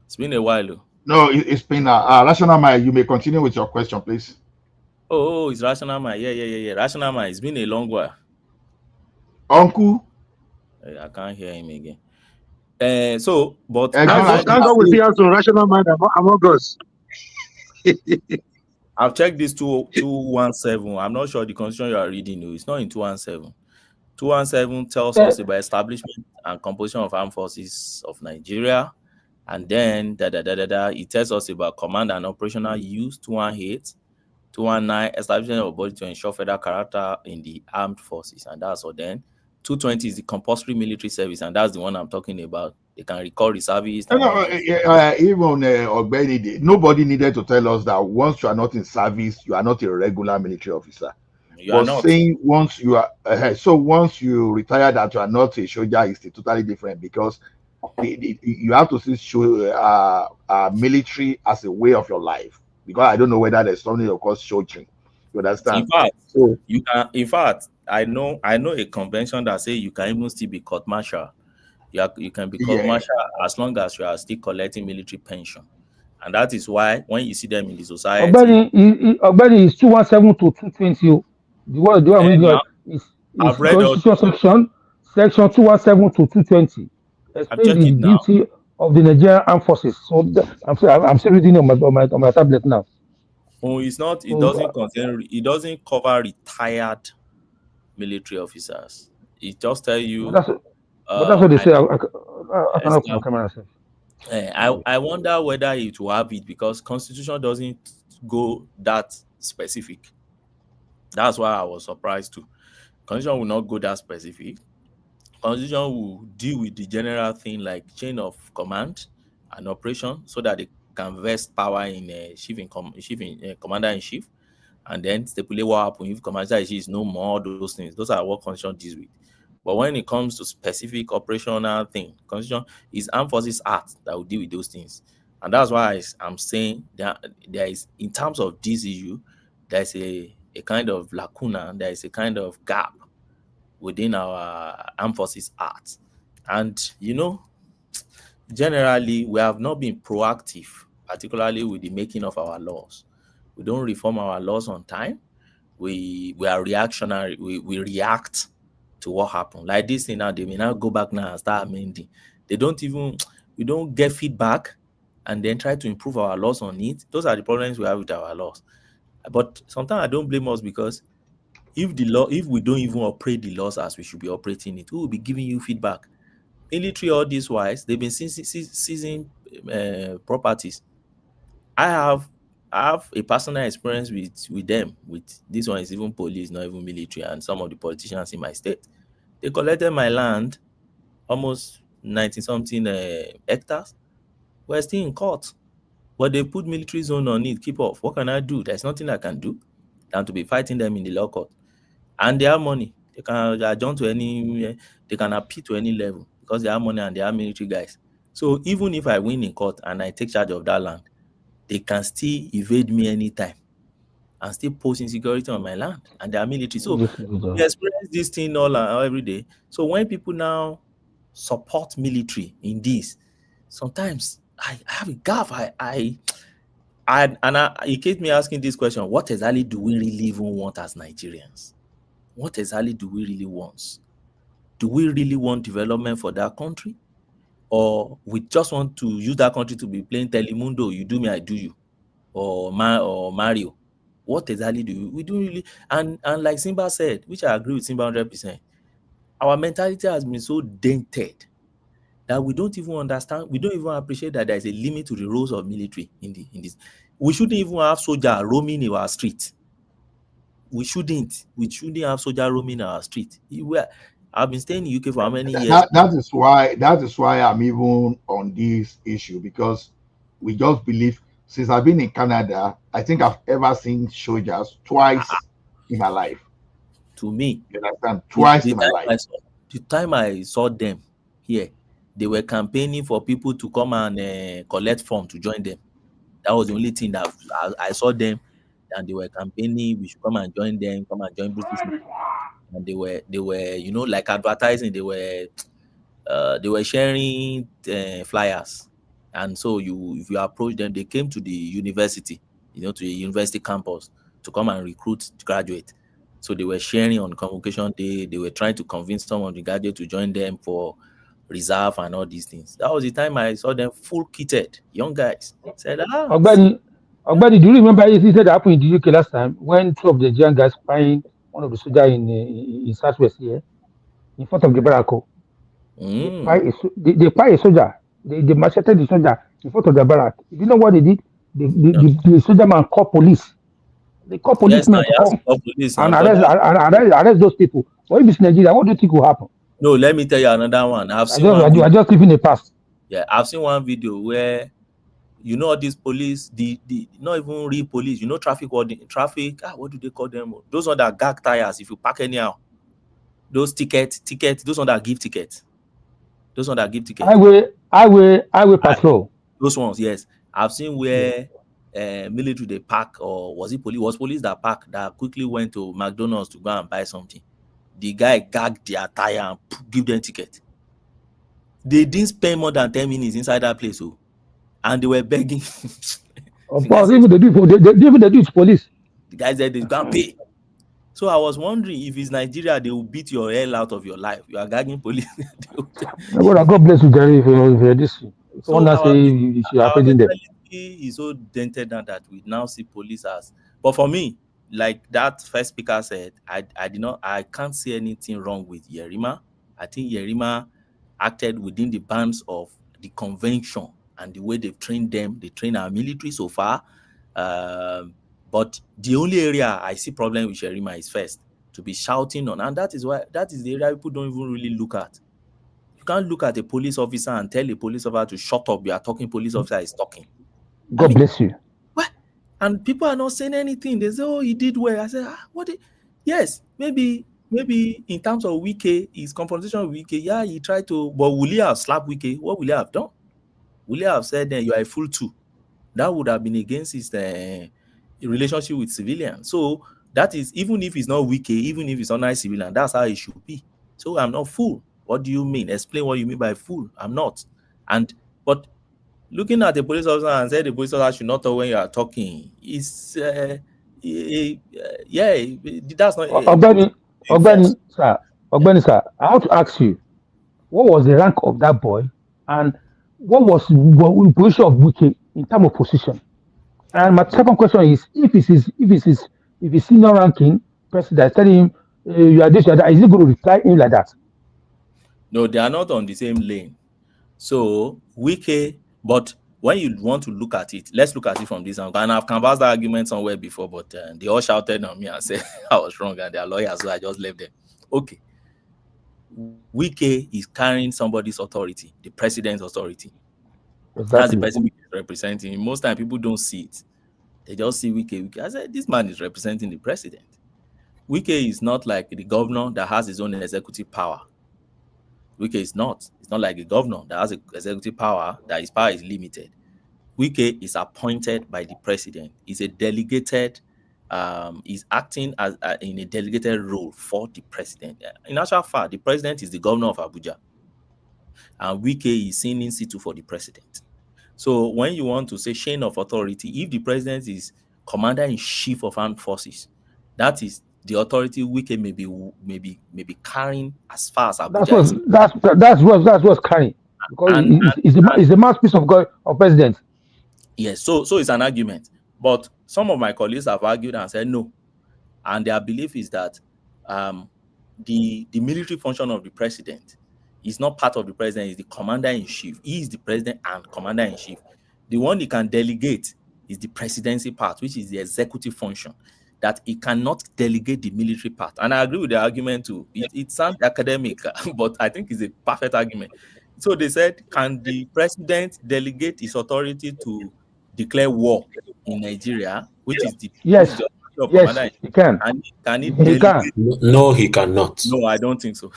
Speaker 7: It's been a while.
Speaker 3: No, it's been rational mind. You may continue with your question, please.
Speaker 7: Oh, it's rational mind. Yeah. Rational mind. It's been a long while.
Speaker 3: Uncle.
Speaker 7: I can't hear him again. Thank
Speaker 18: God we see us on rational mind among us.
Speaker 7: I've checked this 217. I'm not sure the constitution you are reading. No, it's not in 217. 217 tells us about establishment and composition of armed forces of Nigeria. And then it tells us about command and operational use. 218, 219, establishment of a body to ensure federal character in the armed forces. And that's all. Then 220 is the compulsory military service, and that's the one I'm talking about. They can recall reservists.
Speaker 3: Even Ogbeni, nobody needed to tell us that once you are not in service, you are not a regular military officer.
Speaker 7: You are not.
Speaker 3: Saying once you are once you retire that you are not a soldier is totally different, because you have to show military as a way of your life. Because I don't know whether there's something of course showing. You understand?
Speaker 7: In fact, you can. In fact, I know a convention that say you can even still be court martial. You can be court martial as long as you are still collecting military pension, and that is why when you see them in the society,
Speaker 16: Ogbeni is 217 to 220. The one reading is Constitution section 217 to 220. Explain the duty of the Nigerian Armed Forces. So I'm still reading on my tablet now.
Speaker 7: Oh, it's not. It doesn't contain. It doesn't cover retired military officers. It just tell you.
Speaker 16: But that's what they say. I cannot put my camera myself.
Speaker 7: I wonder whether it will have it because Constitution doesn't go that specific. That's why I was surprised too. Constitution will not go that specific. Constitution will deal with the general thing like chain of command and operation, so that they can vest power in commander in chief, and then stipulate what happens if commander in chief is no more. Those things, those are what Constitution deals with. But when it comes to specific operational thing, Constitution is Armed Forces Act that will deal with those things. And that's why I'm saying that there is, in terms of this issue, there's a kind of lacuna, there is a kind of gap within our Armed Forces Act. And, generally, we have not been proactive, particularly with the making of our laws. We don't reform our laws on time. We are reactionary. We react to what happened. Like this thing now, they may now go back now and start amending. We don't get feedback and then try to improve our laws on it. Those are the problems we have with our laws. But sometimes I don't blame us, because if we don't even operate the laws as we should be operating it, who will be giving you feedback? Military, all this wise, they've been seizing properties. I have a personal experience with them. With this one is even police, not even military, and some of the politicians in my state. They collected my land, almost 90-something hectares. We're still in court, but they put military zone on it. Keep off. What can I do? There's nothing I can do than to be fighting them in the law court. And they have money. They can adjourn to they can appeal to any level because they have money and they are military guys. So even if I win in court and I take charge of that land, they can still evade me anytime and still pose insecurity on my land, and they are military. So we experience this thing all every day. So when people now support military in this, sometimes I have a gap. It keeps me asking this question: what exactly do we really even want as Nigerians? What exactly do we really want? Do we really want development for that country? Or we just want to use that country to be playing Telemundo, you do me, I do you, or Mario? What exactly do we do really? And like Simba said, which I agree with Simba 100%, our mentality has been so dented that we don't even understand, we don't even appreciate that there is a limit to the roles of military in this. We shouldn't even have soldiers roaming in our street. We shouldn't have soldiers roaming our street. I've been staying in UK for how many years?
Speaker 3: That is why I'm even on this issue, because we just believe, since I've been in Canada, I think I've ever seen soldiers twice in my life.
Speaker 7: To me,
Speaker 3: you understand? Twice in my life.
Speaker 7: The time I saw them here, they were campaigning for people to come and collect form to join them. That was the only thing that I saw them, and they were campaigning. We should come and join them, come and join British. And they were, like advertising. They were sharing flyers, and so if you approach them, they came to the university, to the university campus to come and recruit graduates. So they were sharing on convocation day. They were trying to convince some of the graduates to join them for reserve and all these things. That was the time I saw them full kitted, young guys. Said,
Speaker 16: Ogbeni, do you remember it that happened in the UK last time when two of the young guys find one of the soldiers in Southwest here in front of the barrack? They find a soldier. They macheted the soldier in front of the barrack. You know what they did? The soldier man called police. They call policemen to come and arrest those people. But if it's Nigeria, what do you think will happen?
Speaker 7: No, let me tell you another one.
Speaker 16: I just live in the past.
Speaker 7: Yeah, I've seen one video where all these police, the not even real police, traffic, what do they call them? Those ones that gag tires if you park anyhow. Those tickets, those ones that give tickets.
Speaker 16: Highway patrol.
Speaker 7: Those ones, yes. I've seen where military they park, or was it police? Was police that park that quickly went to McDonald's to go and buy something. The guy gagged their tire and give them ticket. They didn't spend more than 10 minutes inside that place, and they were begging.
Speaker 16: Of course, even they do it police.
Speaker 7: The guy said they can't pay. So I was wondering, if it's Nigeria, they will beat your hell out of your life. You are gagging police.
Speaker 16: God bless you, Gary, if you're this.
Speaker 7: So our mentality is so dented down that we now see police as. But for me, like that first speaker said, I can't see anything wrong with Yerima. I think Yerima acted within the bounds of the convention and the way they've trained them, they train our military so far. But the only area I see problem with Sherima is first to be shouting on, and that is the area people don't even really look at. You can't look at a police officer and tell a police officer to shut up. You are talking, police officer is talking.
Speaker 16: God bless you.
Speaker 7: What? And people are not saying anything. They say, "Oh, he did well." I said, "What? Yes, maybe in terms of Wike, his confrontation with Wike, yeah, he tried to, but will he have slapped Wike? What will he have done? Will he have said, you are a fool too?" That would have been against his relationship with civilians. So that is, even if it's not Wike, even if it's not nice civilian, that's how it should be. So I'm not fool. What do you mean? Explain what you mean by fool. I'm not. But looking at the police officer and say the police officer should not talk when you are talking is that's not
Speaker 16: Ogbeni, sir, I have to ask you, what was the rank of that boy, and what was the position of Wike in terms of position? And my second question is, if it's senior ranking president telling him you are this, you are that, is he going to reply him like that?
Speaker 7: No, they are not on the same lane. So Wike, but when you want to look at it, let's look at it from this angle. And I've canvassed that argument somewhere before, but they all shouted on me and said I was wrong, and they are lawyers, so I just left them. Okay. Wike is carrying somebody's authority, the president's authority.
Speaker 16: Exactly.
Speaker 7: That's the person Wike is representing. Most time people don't see it. They just see Wike. I said, this man is representing the president. Wike is not like the governor that has his own executive power. Wike is not. It's not like a governor that has an executive power, that his power is limited. Wike is appointed by the president. He's a delegated, he's acting as in a delegated role for the president. In actual fact, the president is the governor of Abuja, and Wike is seen in situ for the president. So when you want to say chain of authority, if the president is commander-in-chief of armed forces, that is the authority Wike may be carrying as far as Abuja is.
Speaker 16: That's what's carrying, because it's the mouthpiece of God, of president.
Speaker 7: Yes, so it's an argument. But some of my colleagues have argued and said no. And their belief is that the military function of the president is not part of the president, is the commander-in-chief. He is the president and commander-in-chief. The one he can delegate is the presidency part, which is the executive function, that he cannot delegate the military part. And I agree with the argument too. It sounds academic, but I think it's a perfect argument. So they said, can the president delegate his authority to declare war in Nigeria, which is the
Speaker 16: Yes, he can.
Speaker 7: And can he
Speaker 16: He can.
Speaker 20: No, he cannot.
Speaker 7: No, I don't think so.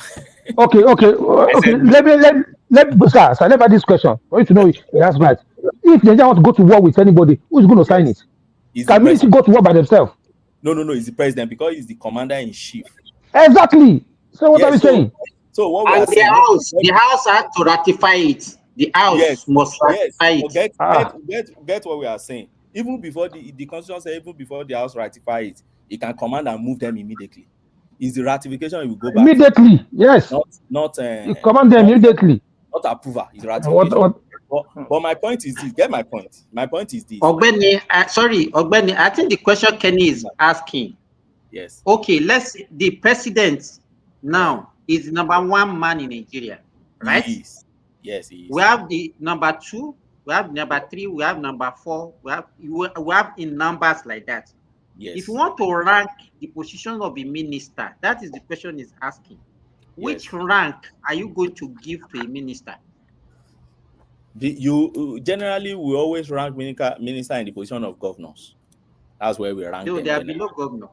Speaker 16: Okay. Let me ask this question for you to know it. That's right. If Nigeria want to go to war with anybody, who's going to sign it? Can military go to war by themselves?
Speaker 7: No, it's the president, because he's the commander-in-chief.
Speaker 16: Exactly. So what are we saying?
Speaker 7: So what we
Speaker 21: And
Speaker 7: are saying,
Speaker 21: the house had to ratify it. The house must ratify it.
Speaker 7: Get what we are saying. Even before the constitution says, even before the house ratify it, he can command and move them immediately. Is the ratification, he will go back
Speaker 16: immediately? Yes.
Speaker 7: Not
Speaker 16: you command them immediately.
Speaker 7: Not approval. It's ratification. But my point is this. Get my point. My point is this.
Speaker 21: Ogbeni, Ogbeni, I think the question Kenny is asking.
Speaker 7: Yes.
Speaker 21: Okay, the president now is the number one man in Nigeria, right?
Speaker 7: Yes, he is.
Speaker 21: We have the number 2, we have number 3, we have number 4, we have in numbers like that.
Speaker 7: Yes.
Speaker 21: If you want to rank the position of a minister, that is the question he's asking. Which rank are you going to give to a minister?
Speaker 7: Generally, we always rank minister in the position of governors. That's where we rank them.
Speaker 21: They are below governor.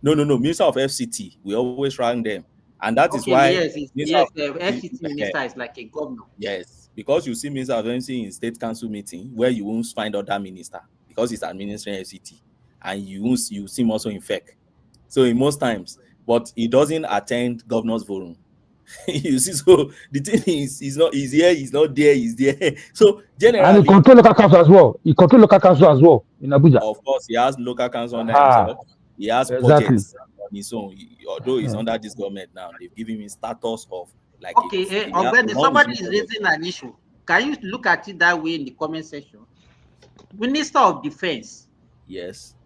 Speaker 7: No. Minister of FCT, we always rank them. And that is why
Speaker 21: the FCT minister is like a governor.
Speaker 7: Yes, because you see minister of FCT in state council meeting where you won't find other minister because he's administering FCT, and you see him also in FEC. So in most times, but he doesn't attend governor's forum. You see, so the thing is, he's here, he's not there, he's there. So generally,
Speaker 16: and he control local council as well. He control local council as well in Abuja.
Speaker 7: Of course, he has local council under himself. He has budgets on his own. Although he's under this government now, they've given him status of like.
Speaker 21: Okay, when somebody is raising an issue, can you look at it that way in the comment section? Minister of Defense.
Speaker 7: Yes.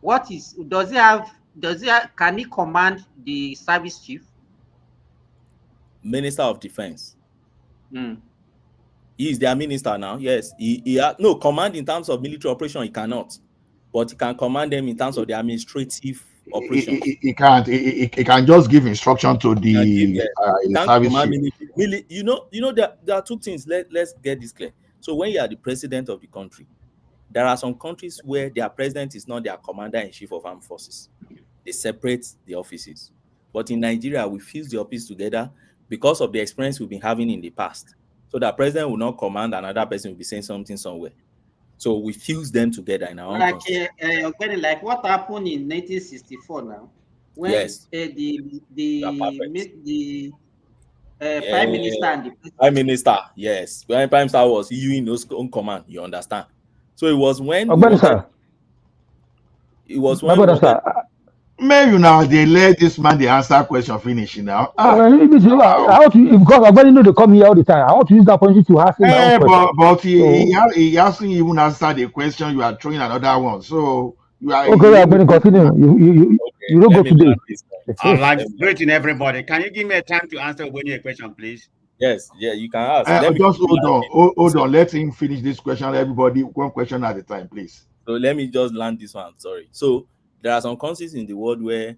Speaker 21: Can he command the service chief?
Speaker 7: Minister of Defense. He is their minister now. Yes, he no command in terms of military operation. He cannot, but he can command them in terms of the administrative operations.
Speaker 3: He can't. He can just give instruction to
Speaker 7: He can give,
Speaker 3: the
Speaker 7: yes. He can't
Speaker 3: service
Speaker 7: command
Speaker 3: chief.
Speaker 7: military. You know there are two things. Let's get this clear. So when you are the president of the country, there are some countries where their president is not their commander-in-chief of armed forces. They separate the offices. But in Nigeria, we fuse the office together because of the experience we've been having in the past. So the president will not command, another person will be saying something somewhere. So we fuse them together in our own constitution.
Speaker 21: Like what happened in 1964 now, when
Speaker 7: Yes.
Speaker 21: Prime Minister and the President.
Speaker 7: Prime Minister, yes. When Prime Minister was in his own command, you understand. So it was when we wanted, it was when we wanted,
Speaker 3: Maybe now they let this man the answer question finish now.
Speaker 16: I want to, because I already know they come here all the time. I want to use that opportunity to ask him my own question.
Speaker 3: But he hasn't even answered the question. You are throwing another one. So you are
Speaker 16: okay. I'm going to continue. You don't go today.
Speaker 8: Greeting everybody. Can you give me a time to answer a question, please?
Speaker 7: Yes, yeah, you can ask.
Speaker 3: Just hold on. Let him finish this question. Everybody, one question at a time, please.
Speaker 7: So let me just land this one. Sorry. So there are some countries in the world where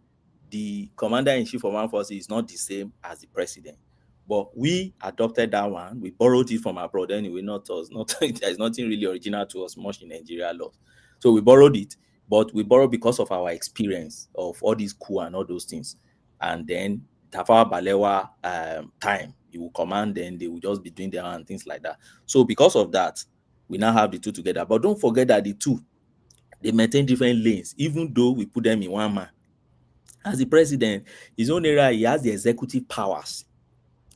Speaker 7: the commander-in-chief of armed forces is not the same as the president. But we adopted that one. We borrowed it from abroad anyway, not us. There's nothing really original to us much in Nigeria law. So we borrowed it, but we borrowed because of our experience of all these coup and all those things. And then Tafawa Balewa time, he will command, then they will just be doing their own things like that. So because of that, we now have the two together. But don't forget that the two, they maintain different lanes, even though we put them in one man. As the president, his own area, he has the executive powers.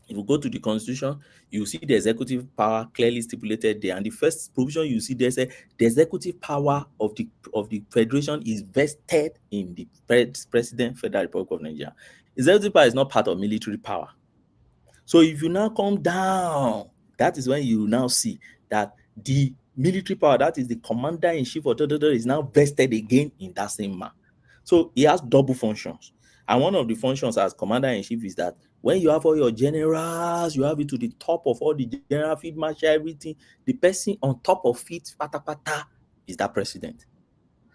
Speaker 7: If you go to the constitution, you see the executive power clearly stipulated there. And the first provision you see there say the executive power of the federation is vested in the president, Federal Republic of Nigeria. Executive power is not part of military power. So if you now come down, that is when you now see that the military power, that is the commander-in-chief or is now vested again in that same man. So he has double functions. And one of the functions as commander-in-chief is that when you have all your generals, you have it to the top of all the general field marshal, everything, the person on top of it, pata, is that president.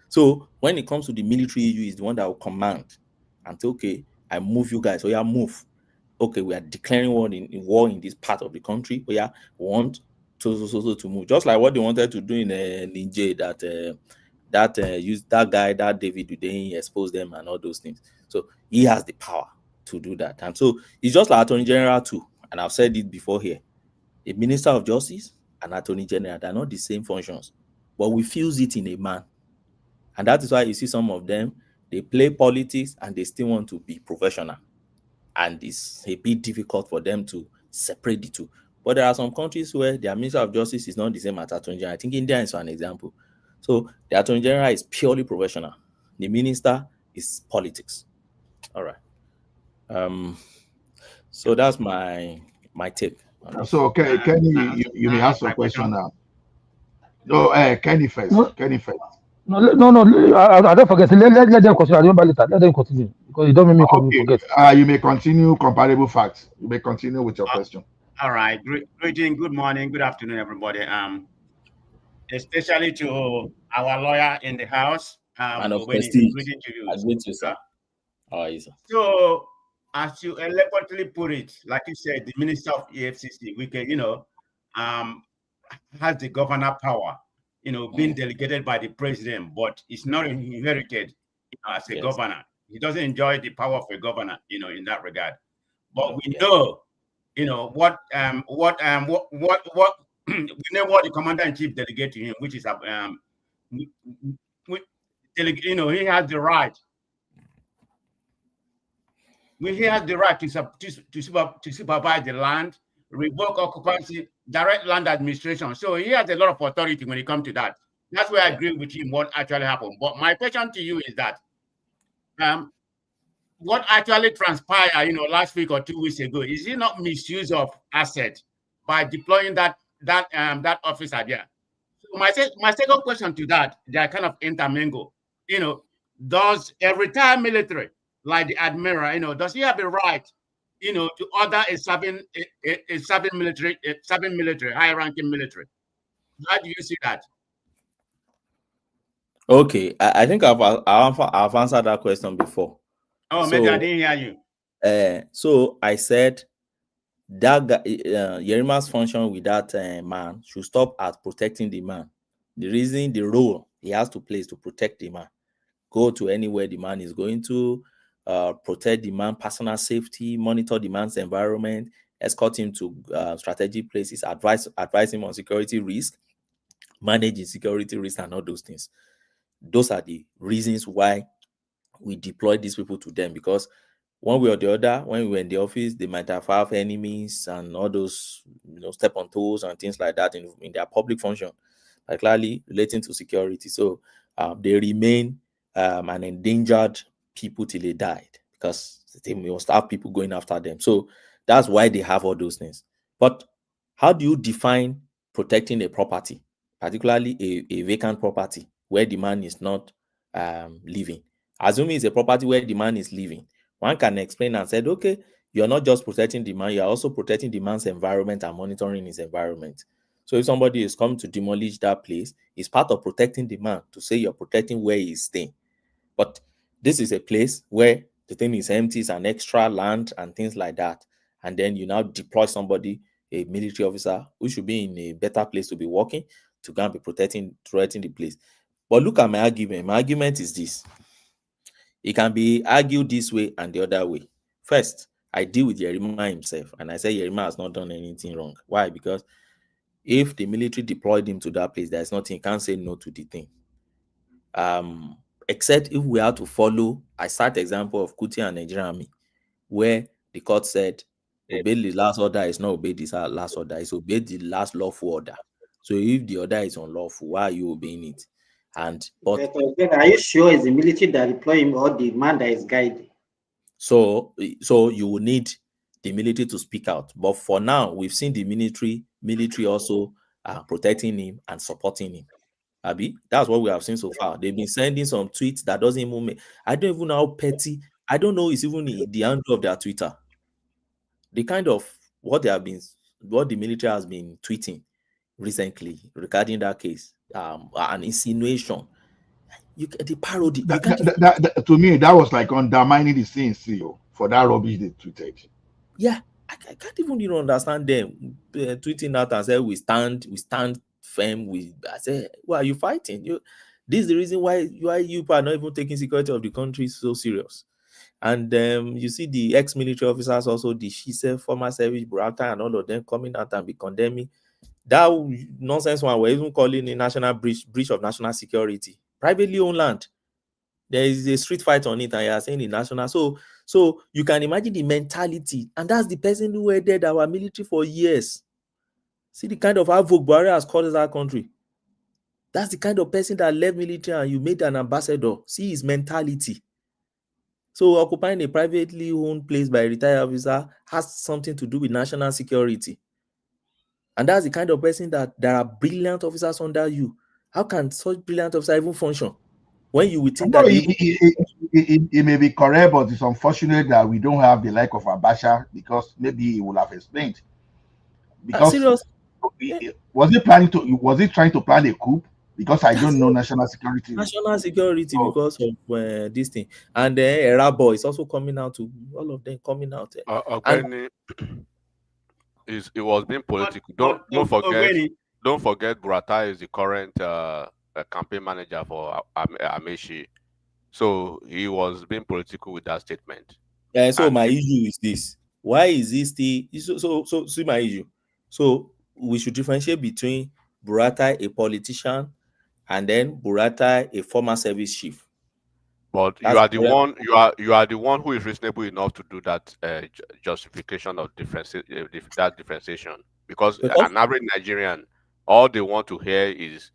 Speaker 7: So when it comes to the military, you is the one that will command and say, okay, I move you guys, so yeah, move. Okay, we are declaring war in this part of the country. We want to move, just like what they wanted to do in Niger, that used that guy, that David Udein, exposed them and all those things. So he has the power to do that. And so it's just like Attorney General too. And I've said it before here. A Minister of Justice and Attorney General, they're not the same functions, but we fuse it in a man. And that is why you see some of them, they play politics and they still want to be professional. And it's a bit difficult for them to separate the two. But there are some countries where their Minister of Justice is not the same as Attorney General. I think India is an example. So the Attorney General is purely professional. The minister is politics. All right. So that's my take.
Speaker 3: So Kenny, you may ask a question now. No, Kenny first. Kenny first.
Speaker 16: No, I don't forget. Let them continue. I remember later. Let them continue because you don't make me forget.
Speaker 3: You may continue comparable facts. You may continue with your question.
Speaker 8: All right. Greeting. Good morning. Good afternoon, everybody. Especially to our lawyer in the house.
Speaker 7: And of course, greeting to you, sir. How are you, sir?
Speaker 8: So, as you eloquently put it, like you said, the Minister of EFCC, Wike, has the governor power, being delegated by the president, but it's not inherited as a governor. He doesn't enjoy the power of a governor, in that regard. But we know, what we know what the commander-in-chief delegated to him, which is he has the right. He has the right to supervise the land, revoke occupancy, direct land administration. So he has a lot of authority when it comes to that. That's where I agree with him what actually happened. But my question to you is that what actually transpired, last week or 2 weeks ago, is it not misuse of asset by deploying that officer there? So my second question to that, they are kind of intermingled. Does a retired military like the admiral, does he have the right you know, to order a serving military, high-ranking military. How do you see that?
Speaker 7: Okay, I think I've answered that question before.
Speaker 8: Oh, maybe I didn't hear you.
Speaker 7: So I said that Yerima's function with that man should stop at protecting the man. The role he has to play is to protect the man. Go to anywhere the man is going to, protect the man personal safety, monitor the man's environment, escort him to strategic places, advise him on security risk, manage his security risk, and all those things. Those are the reasons why we deploy these people to them, because one way or the other, when we were in the office, they might have enemies and all those, step on toes and things like that in their public function, particularly relating to security. So they remain an endangered people till they died, because they must have people going after them. So that's why they have all those things. But how do you define protecting a property, particularly a vacant property where the man is not living? Assuming it's a property where the man is living, one can explain and said, okay, you're not just protecting the man, you're also protecting the man's environment and monitoring his environment. So if somebody is coming to demolish that place, it's part of protecting the man to say you're protecting where he's staying. But this is a place where the thing is empty, it's an extra land and things like that. And then you now deploy somebody, a military officer, who should be in a better place to be working, to go and be protecting the place. But look at my argument. My argument is this. It can be argued this way and the other way. First, I deal with Yerima himself, and I say Yerima has not done anything wrong. Why? Because if the military deployed him to that place, there's nothing, he can't say no to the thing. Except if we have to follow, I cite example of Kuti and Nigerian Army, where the court said, obey the last order is not obey this last order, it's obey the last lawful order. So if the order is unlawful, why are you obeying it?
Speaker 21: But again, are you sure it's the military that deploy him or the man that is guiding?
Speaker 7: So you will need the military to speak out. But for now, we've seen the military also protecting him and supporting him. Abi, that's what we have seen so far. They've been sending some tweets that doesn't even make. I don't even know how petty. I don't know it's even the handle of their Twitter. The kind of what the military has been tweeting recently regarding that case, an insinuation. The parody.
Speaker 3: To me, that was like undermining the CNC for that rubbish they tweeted.
Speaker 7: Yeah, I can't even understand them tweeting out and say we stand firm. I say, why are you fighting? This is the reason why you are not even taking security of the country so serious. And you see the ex-military officers also, the Shise, former service Burata, and all of them coming out and be condemning that nonsense one. We're even calling a national breach of national security, privately owned land. There is a street fight on it, and you are saying the national. So you can imagine the mentality, and that's the person who headed our military for years. See the kind of havoc Buhari has caused our country. That's the kind of person that left military and you made an ambassador. See his mentality. So occupying a privately owned place by a retired officer has something to do with national security. And that's the kind of person that there are brilliant officers under you. How can such brilliant officer even function? When you would think that
Speaker 3: it may be correct, but it's unfortunate that we don't have the like of Abacha, because maybe he would have explained. Because was he trying to plan a coup? Because I don't know national security.
Speaker 7: National security because of this thing, and then Erabo is also coming out to all of them coming out.
Speaker 5: It was being political. Don't forget Burata is the current campaign manager for Amechi, so he was being political with that statement.
Speaker 7: So my issue is this: why is this still so see my issue? So we should differentiate between Burata, a politician, and then Burata, a former service chief.
Speaker 5: But you are the one who is reasonable enough to do that justification of that differentiation, because an average Nigerian, all they want to hear is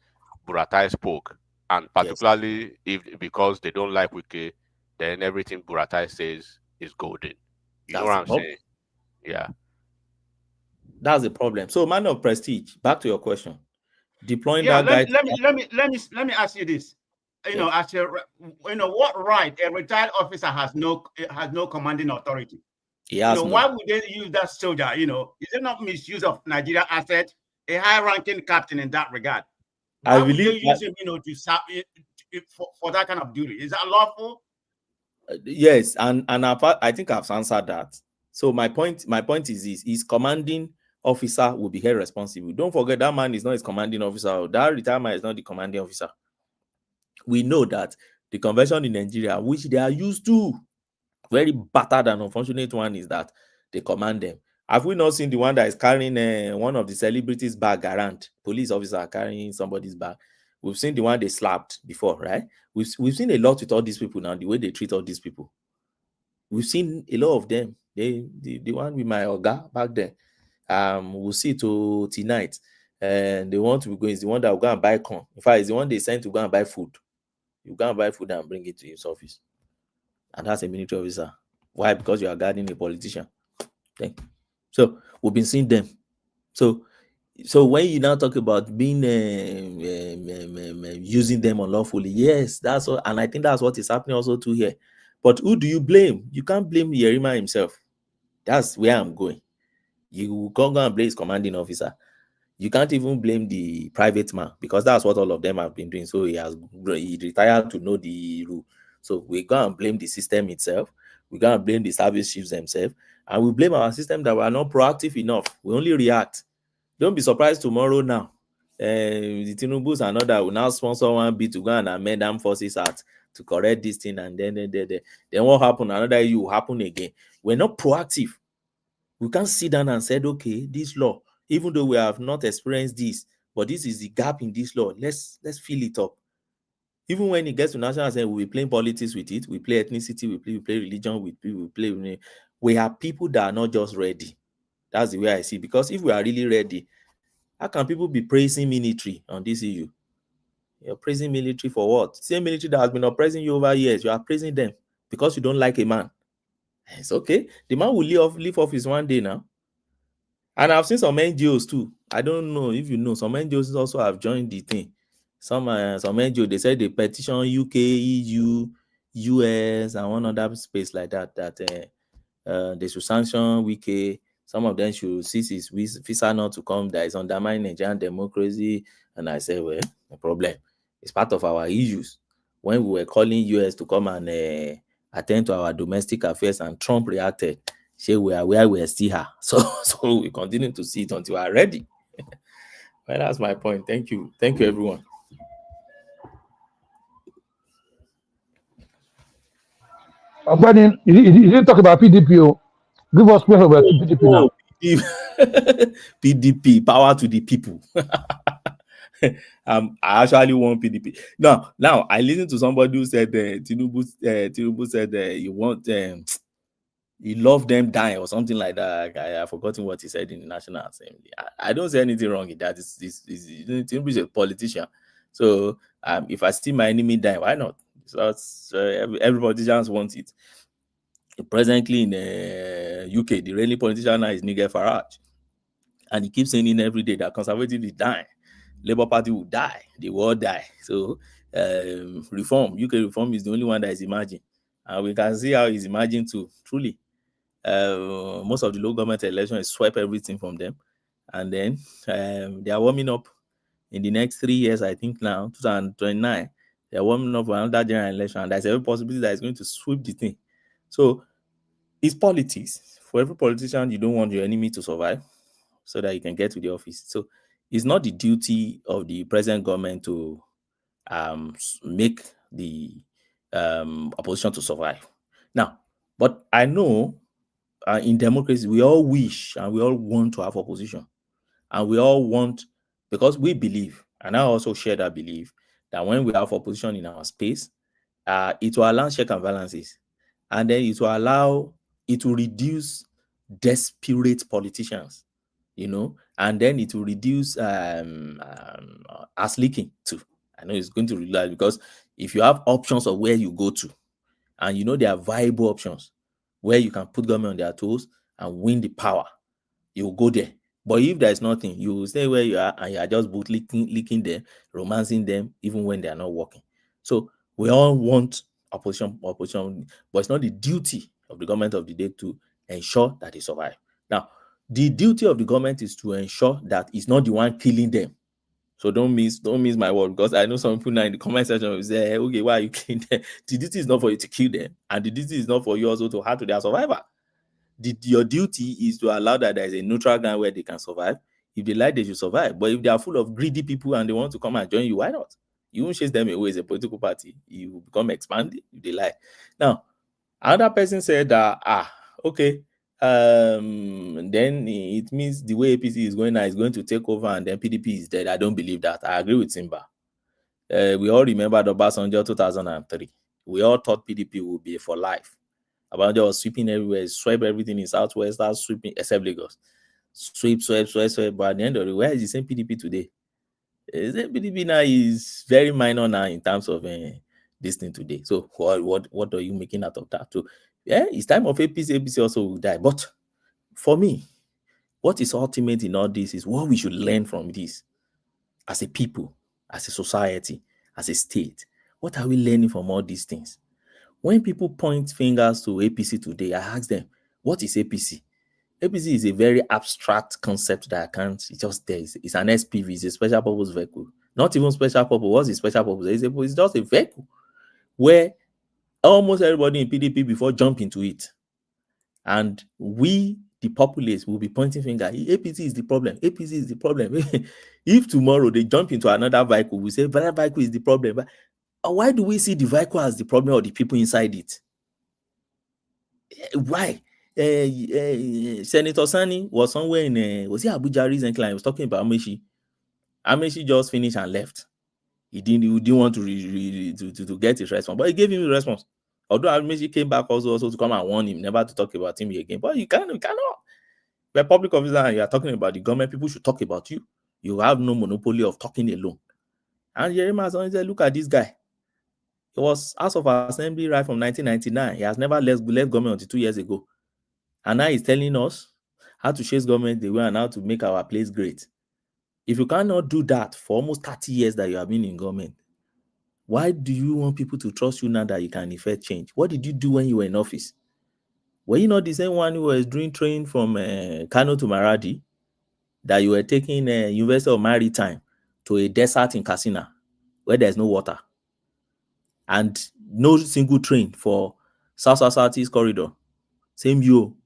Speaker 5: Burata spoke, and particularly because they don't like Wike, then everything Burata says is golden. You know what I'm saying? Yeah.
Speaker 7: That's the problem. So, man of prestige, back to your question. Deploying
Speaker 8: that
Speaker 7: guy.
Speaker 8: Let me ask you this. What right a retired officer has no commanding authority?
Speaker 7: He has
Speaker 8: why would they use that soldier? Is it not misuse of Nigeria asset? A high-ranking captain in that regard. Why would they use him, for that kind of duty? Is that lawful?
Speaker 7: Yes, and I think I've answered that. So my point is this: his commanding officer will be held responsible. Don't forget that man is not his commanding officer. That retirement is not the commanding officer. We know that the convention in Nigeria, which they are used to, very battered and unfortunate one, is that they command them. Have we not seen the one that is carrying one of the celebrities' bag around? Police officer carrying somebody's bag. We've seen the one they slapped before, right? We've seen a lot with all these people now, the way they treat all these people. We've seen a lot of them. The one with my Oga back then. We'll see to tonight. And they want to be going is the one that will go and buy corn. In fact, it's the one they sent to go and buy food. You go and buy food and bring it to his office. And that's a military officer. Why? Because you are guarding a politician. Okay. So we've been seeing them. So when you now talk about being using them unlawfully, yes, that's all, and I think that's what is happening also too here. But who do you blame? You can't blame Yerima himself. That's where I'm going. You can't go and blame his commanding officer. You can't even blame the private man, because that's what all of them have been doing. So he retired to know the rule. So we go and blame the system itself. We go and blame the service chiefs themselves, and we blame our system that we are not proactive enough. We only react. Don't be surprised tomorrow now. The Tinubus and other will now sponsor one bit to go and amend Armed Forces Act to correct this thing, and then what happened? Another issue will happen again. We're not proactive. We can't sit down and say, okay, this law, even though we have not experienced this, but this is the gap in this law. Let's fill it up. Even when it gets to national assembly, we'll be playing politics with it. We play ethnicity, we play religion, we play. We have people that are not just ready. That's the way I see it. Because if we are really ready, how can people be praising military on this issue? You're praising military for what? Same military that has been oppressing you over years. You are praising them because you don't like a man. It's okay. The man will leave office one day now. And I've seen some NGOs too. I don't know if you know, some NGOs also have joined the thing. Some NGO, they said they petition UK, EU, US, and one other space like that they should sanction Wike. Some of them should cease his visa not to come. That is undermining Nigerian democracy. And I said, well, no problem. It's part of our issues. When we were calling US to come and attend to our domestic affairs, and Trump reacted, say we are where we are still here. So we continue to see it until we are ready. Well, that's my point. Thank you. Thank you, everyone.
Speaker 16: But you didn't talk about PDP. Give us proof about PDP now.
Speaker 7: PDP, power to the people. I actually want PDP. Now I listened to somebody who said Tinubu said he want he loved them dying or something like that. I've forgotten what he said in the National Assembly. I don't say anything wrong in that. Tinubu is a politician. So if I see my enemy die, why not? So every politician wants it. Presently in UK, the reigning politician now is Nigel Farage. And he keeps saying in every day that conservatives is dying. Labour Party will die. They will all die. So reform, UK reform is the only one that is emerging. And we can see how it's emerging too, truly. Most of the local government elections swipe everything from them. And then they are warming up in the next 3 years, I think now, 2029. They are warming up for another general election. And there's every possibility that it's going to sweep the thing. So it's politics. For every politician, you don't want your enemy to survive so that you can get to the office. So it's not the duty of the present government to make the opposition to survive. Now, but I know in democracy, we all wish and we all want to have opposition. And we all want, because we believe, and I also share that belief, that when we have opposition in our space, it will allow check and balances. And then it will reduce desperate politicians, and then it will reduce ass leaking too. I know it's going to realize, because if you have options of where you go to, and there are viable options where you can put government on their toes and win the power, you will go there. But if there is nothing, you will stay where you are, and you are just leaking them, romancing them, even when they are not working. So we all want opposition, but it's not the duty of the government of the day to ensure that they survive. Now, the duty of the government is to ensure that it's not the one killing them. So don't miss my word, because I know some people now in the comment section will say, okay, why are you killing them? The duty is not for you to kill them, and the duty is not for you also to add to their survival. Your duty is to allow that there is a neutral ground where they can survive. If they like, they should survive. But if they are full of greedy people and they want to come and join you, why not? You won't chase them away as a political party. You will become expanded if they like. Now, another person said that, okay, then it means the way APC is going now is going to take over and then PDP is dead. I don't believe that. I agree with Simba. We all remember the Obasanjo 2003. We all thought PDP would be for life. Obasanjo was sweeping everywhere, swept everything in Southwest, started sweeping, except Lagos. Sweep. But at the end of the where is the same PDP today? The same PDP now is very minor now in terms of this thing today. So what are you making out of that? So yeah, it's time of APC. APC also will die. But for me, what is ultimate in all this is what we should learn from this as a people, as a society, as a state. What are we learning from all these things? When people point fingers to APC today, I ask them, what is APC? APC is a very abstract concept that I can't, it's just there. It's an SPV, it's a special purpose vehicle. Not even special purpose. What's the special purpose? It's just a vehicle where almost everybody in PDP before jump into it. And we, the populace, will be pointing finger. APC is the problem. APC is the problem. If tomorrow they jump into another vehicle, we say that vehicle is the problem. But why do we see the vehicle as the problem or the people inside it? Why? Senator Sani was somewhere in was he Abuja recently? He was talking about Amechi. Amechi just finished and left. He didn't want to get his response, but he gave him a response. Although Amechi came back also to come and warn him never to talk about him again. But you cannot. You're a public officer and you're talking about the government. People should talk about you. You have no monopoly of talking alone. And Jeremiah said, look at this guy. He was House of Assembly right from 1999. He has never left government until 2 years ago. And now he's telling us how to chase government the way and how to make our place great. If you cannot do that for almost 30 years that you have been in government, why do you want people to trust you now that you can effect change? What did you do when you were in office? Were you not the same one who was doing training from Kano to Maradi, that you were taking University of Maritime to a desert in Katsina where there's no water and no single train for South-South-East corridor? Same you.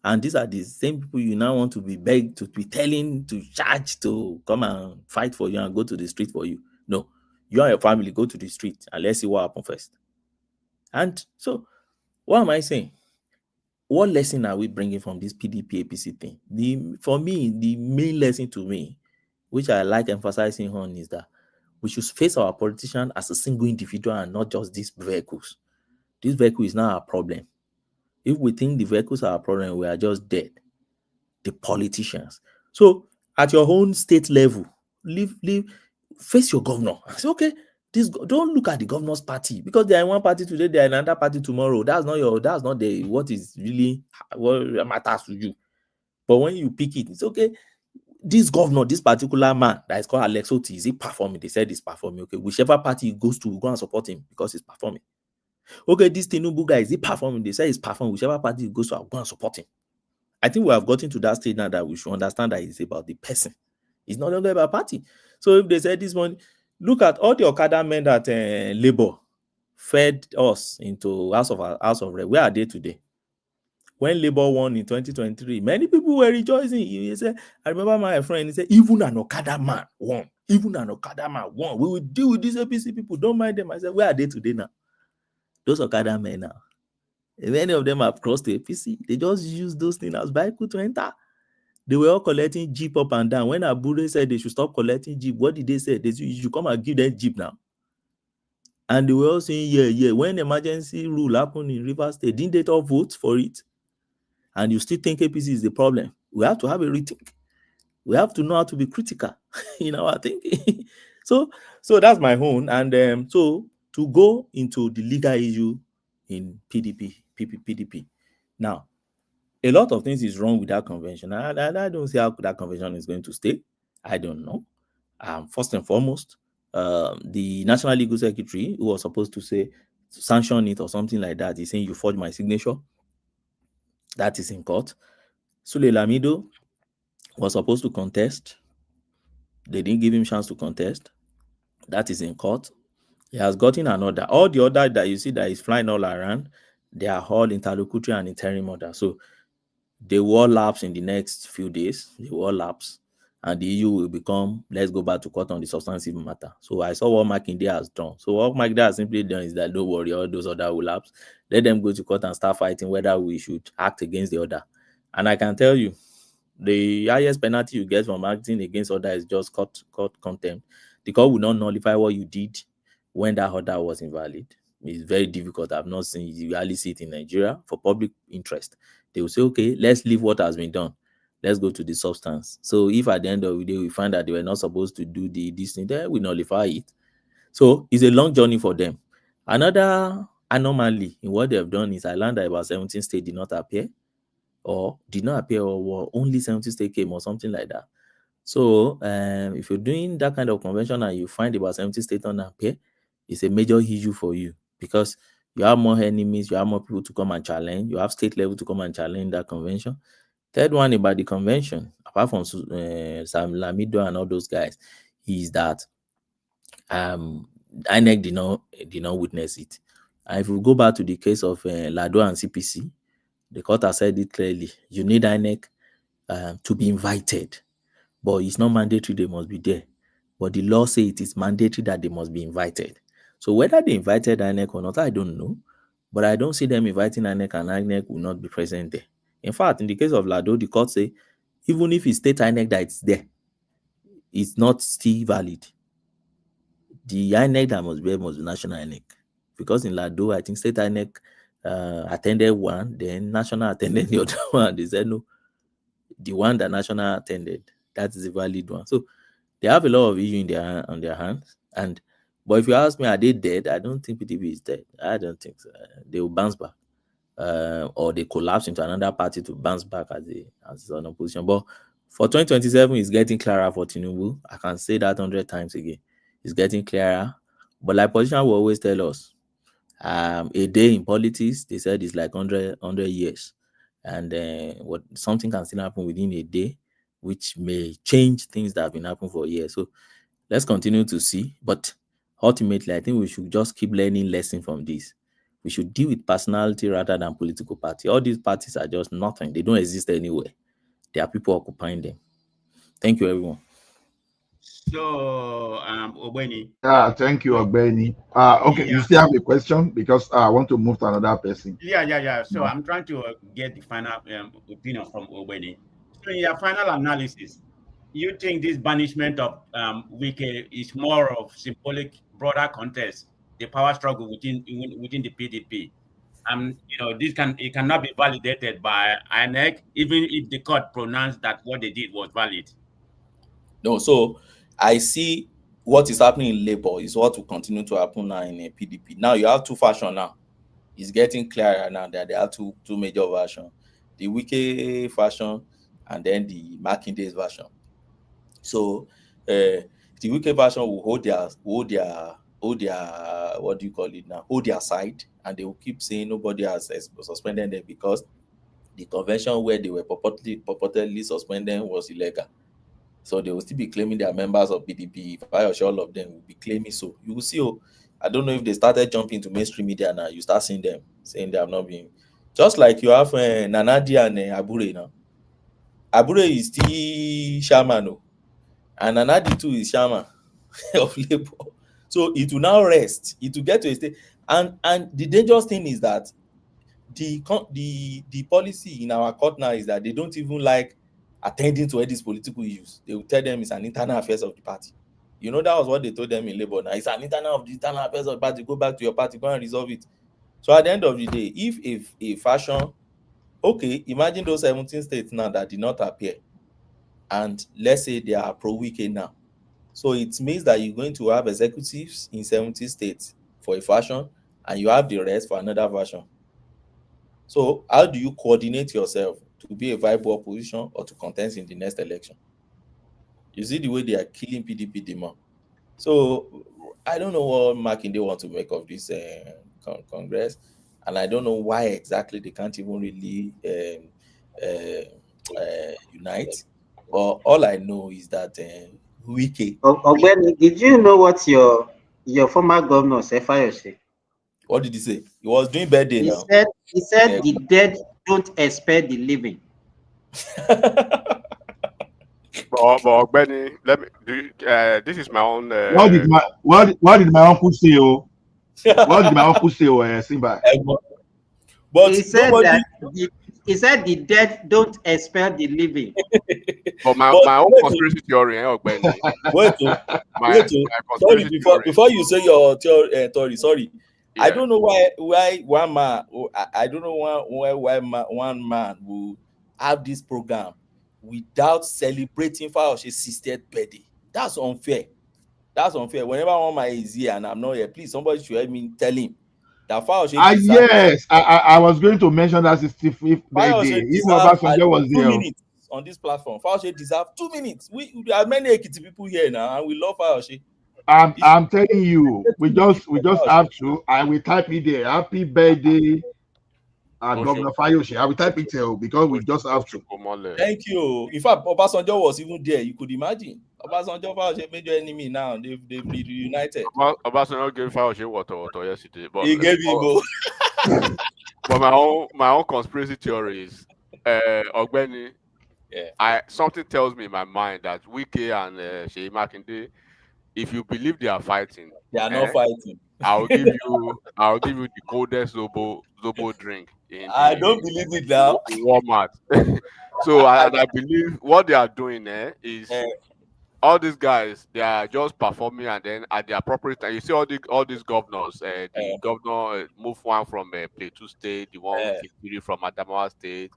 Speaker 7: And these are the same people you now want to be begged, to be telling, to charge to come and fight for you and go to the street for you. No, you and your family go to the street and let's see what happens first. And so, what am I saying? What lesson are we bringing from this PDP APC thing? For me, the main lesson to me, which I like emphasizing on, is that we should face our politician as a single individual and not just these vehicles. This vehicle is not our problem. If we think the vehicles are a problem, we are just dead. The politicians. So at your own state level, face your governor. Say, okay, don't look at the governor's party because they are in one party today, they are in another party tomorrow. That's not what is really what matters to you. But when you pick it, it's okay. This governor, this particular man that is called Alex Oti, is he performing? They said he's performing. Okay, whichever party he goes to, go and support him because he's performing. Okay, this Tinubu guy, is he performing? They say he's performing. Whichever party he goes to, I'll go and support him. I think we have gotten to that stage now that we should understand that it's about the person. It's not only about party. So if they say this one, look at all the Okada men that Labour fed us into House of Rep. Where are they today? When Labour won in 2023, many people were rejoicing. He said, I remember my friend, he said, even an Okada man won. Even an Okada man won. We will deal with these APC people. Don't mind them. I said, where are they today now? Those Okada men now. If any of them have crossed the APC, they just use those things as vehicle to enter. They were all collecting Jeep up and down. When Abure said they should stop collecting Jeep, what did they say? They said, you should come and give them Jeep now. And they were all saying, yeah. When emergency rule happened in Rivers State, didn't they all vote for it? And you still think APC is the problem? We have to have a rethink. We have to know how to be critical in our thinking. So that's my own. And so to go into the legal issue in PDP. Now, a lot of things is wrong with that convention. I don't see how that convention is going to stay. I don't know. First and foremost, the National Legal Secretary, who was supposed to sanction it or something like that, is saying you forged my signature. That is in court. Sule Lamido was supposed to contest. They didn't give him chance to contest. That is in court. He has gotten an order. All the order that you see that is flying all around, they are all interlocutory and interim order. So they will all lapse in the next few days. They will all lapse. And the EU will become, let's go back to court on the substantive matter. So I saw what Makinde has done. So what Makinde has simply done is that don't worry, all those other will lapse. Let them go to court and start fighting whether we should act against the order. And I can tell you, the highest penalty you get from acting against order is just court contempt. The court will not nullify what you did when that order was invalid. It's very difficult. I've not seen, you rarely see it in Nigeria for public interest. They will say, okay, let's leave what has been done. Let's go to the substance. So if at the end of the day we find that they were not supposed to do this thing, then we nullify it. So it's a long journey for them. Another anomaly in what they have done is I learned that about 17 states did not appear, or only 70 states came, or something like that. So if you're doing that kind of convention and you find about 70 states don't appear, it's a major issue for you, because you have more enemies, you have more people to come and challenge, you have state level to come and challenge that convention. Third one about the convention, apart from Sam Lamido and all those guys, is that INEC did not witness it. And if we go back to the case of Lado and CPC, the court has said it clearly. You need INEC to be invited, but it's not mandatory they must be there. But the law says it is mandatory that they must be invited. So whether they invited INEC or not, I don't know. But I don't see them inviting INEC, and INEC will not be present there. In fact, in the case of Lado, the court say even if it state INEC that it's there, it's not still valid. The INEC that must be there must be national INEC. Because in Lado, I think state INEC attended one, then national attended the other one. They said no, the one that national attended, that is a valid one. So they have a lot of issue on their hands. But if you ask me, are they dead? I don't think PDP is dead. I don't think so. They will bounce back, or they collapse into another party to bounce back as an opposition. But for 2027, it's getting clearer for Tinubu. I can say that 100 times again. It's getting clearer. But like politicians will always tell us, a day in politics, they said, is like 100 years. And something can still happen within a day, which may change things that have been happening for years. So let's continue to see. But ultimately, I think we should just keep learning lessons from this. We should deal with personality rather than political party. All these parties are just nothing. They don't exist anywhere. There are people occupying them. Thank you, everyone.
Speaker 8: So, Obeni.
Speaker 3: Thank you, Obeni. Okay, you still have a question, because I want to move to another person.
Speaker 8: Yeah. So I'm trying to get the final opinion from Obeni. So in your final analysis, you think this banishment of Wike is more of symbolic, broader contest, the power struggle within the PDP? It cannot be validated by INEC, even if the court pronounced that what they did was valid.
Speaker 7: No, so I see what is happening in Labour is what will continue to happen now in PDP. Now you have two factions now. It's getting clearer now that there are two major versions. The Wike faction and then the Makinde's version. So the Wike version will hold their what do you call it now? Hold their side, and they will keep saying nobody has suspended them because the convention where they were purportedly suspended was illegal. So they will still be claiming they are members of PDP. If I assure all of them will be claiming so. You will see. I don't know if they started jumping to mainstream media now. You start seeing them saying they have not been. Just like you have Nanadi and Abure now. Abure is still shaman, and Nanadi too is shaman of Labour. So it will now rest. It will get to a state. And the dangerous thing is that the policy in our court now is that they don't even like attending to all these political issues. They will tell them it's an internal affairs of the party. That was what they told them in Labour. Now it's an internal affairs of the party. Go back to your party, go and resolve it. So at the end of the day, if a faction, okay, imagine those 17 states now that did not appear, and let's say they are pro-Wike now. So it means that you're going to have executives in 70 states for a faction, and you have the rest for another faction. So how do you coordinate yourself to be a viable opposition or to contest in the next election? You see the way they are killing PDP demand. So I don't know what Makinde want to make of this Congress. and I don't know why exactly they can't even really unite. But all I know is that Wike.
Speaker 21: Ogbeni, did you know what your former governor said, Fayose?
Speaker 7: What did he say? He was doing birthday
Speaker 21: He
Speaker 7: now.
Speaker 21: said
Speaker 7: Yeah.
Speaker 21: the dead don't expect the living.
Speaker 5: But Benny, let me do. This is my own.
Speaker 3: What did my uncle say? Oh, what did my uncle say? Oh, Simba.
Speaker 7: But
Speaker 21: he said that he said the dead don't expel the living.
Speaker 5: But my own conspiracy theory, Benny.
Speaker 7: Wait,
Speaker 5: my
Speaker 7: sorry,
Speaker 5: conspiracy theory.
Speaker 7: before you say your theory, sorry. Yeah. I don't know why one man. I don't know why one man will have this program without celebrating Fayoshe's sister's birthday. That's unfair. That's unfair. Whenever one man is here and I'm not here, please somebody should help me tell him that Fayoshe deserves.
Speaker 3: Yes, I was going to mention that 65th birthday. Even Obasanjo was
Speaker 7: 2
Speaker 3: there.
Speaker 7: minutes on this platform. Fayoshe deserves 2 minutes. There are many Ekiti people here now, and we love Fayoshe.
Speaker 3: I'm telling you, we just have to. I will type it there. Happy birthday, Governor Fayoshe. I will type it there because we just have to.
Speaker 7: Thank you. In fact, Obasanjo was even there. You could imagine. Obasanjo Fayoshe major enemy now. They've reunited.
Speaker 5: Obasanjo gave Fayoshe water yesterday. But
Speaker 7: he gave him.
Speaker 5: But my own conspiracy theory is, Ogbeni. Yeah. Something tells me in my mind that Wike and Seyi Makinde, if you believe they are fighting,
Speaker 7: they are not fighting.
Speaker 5: I'll give you the coldest Zobo drink.
Speaker 7: I don't believe it now.
Speaker 5: In Walmart. So I believe what they are doing is all these guys, they are just performing, and then at the appropriate time, you see all these governors. The governor moved one from Plateau State, the one from Adamawa State.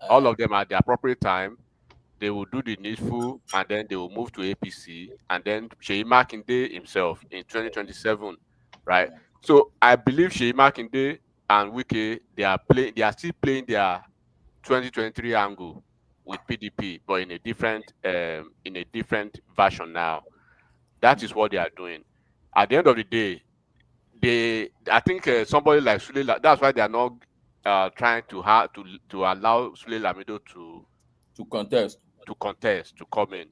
Speaker 5: All of them at the appropriate time, they will do the needful, and then they will move to APC, and then Seyi Makinde himself in 2027, right? So I believe Seyi Makinde and Wike, they are still playing their 2023 angle with PDP, but in a different version now. That is what they are doing. At the end of the day, I think somebody like Sule, that's why they are not trying to allow Sule Lamido to
Speaker 7: contest,
Speaker 5: to come in.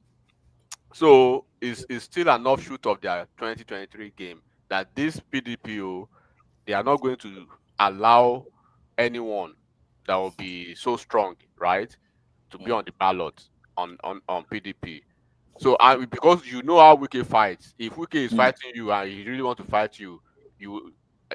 Speaker 5: So it's still an offshoot of their 2023 game that this PDPO, they are not going to allow anyone that will be so strong, right, to be on the ballot on PDP. So because you know how Wike fights, if Wike is fighting you and he really want to fight you,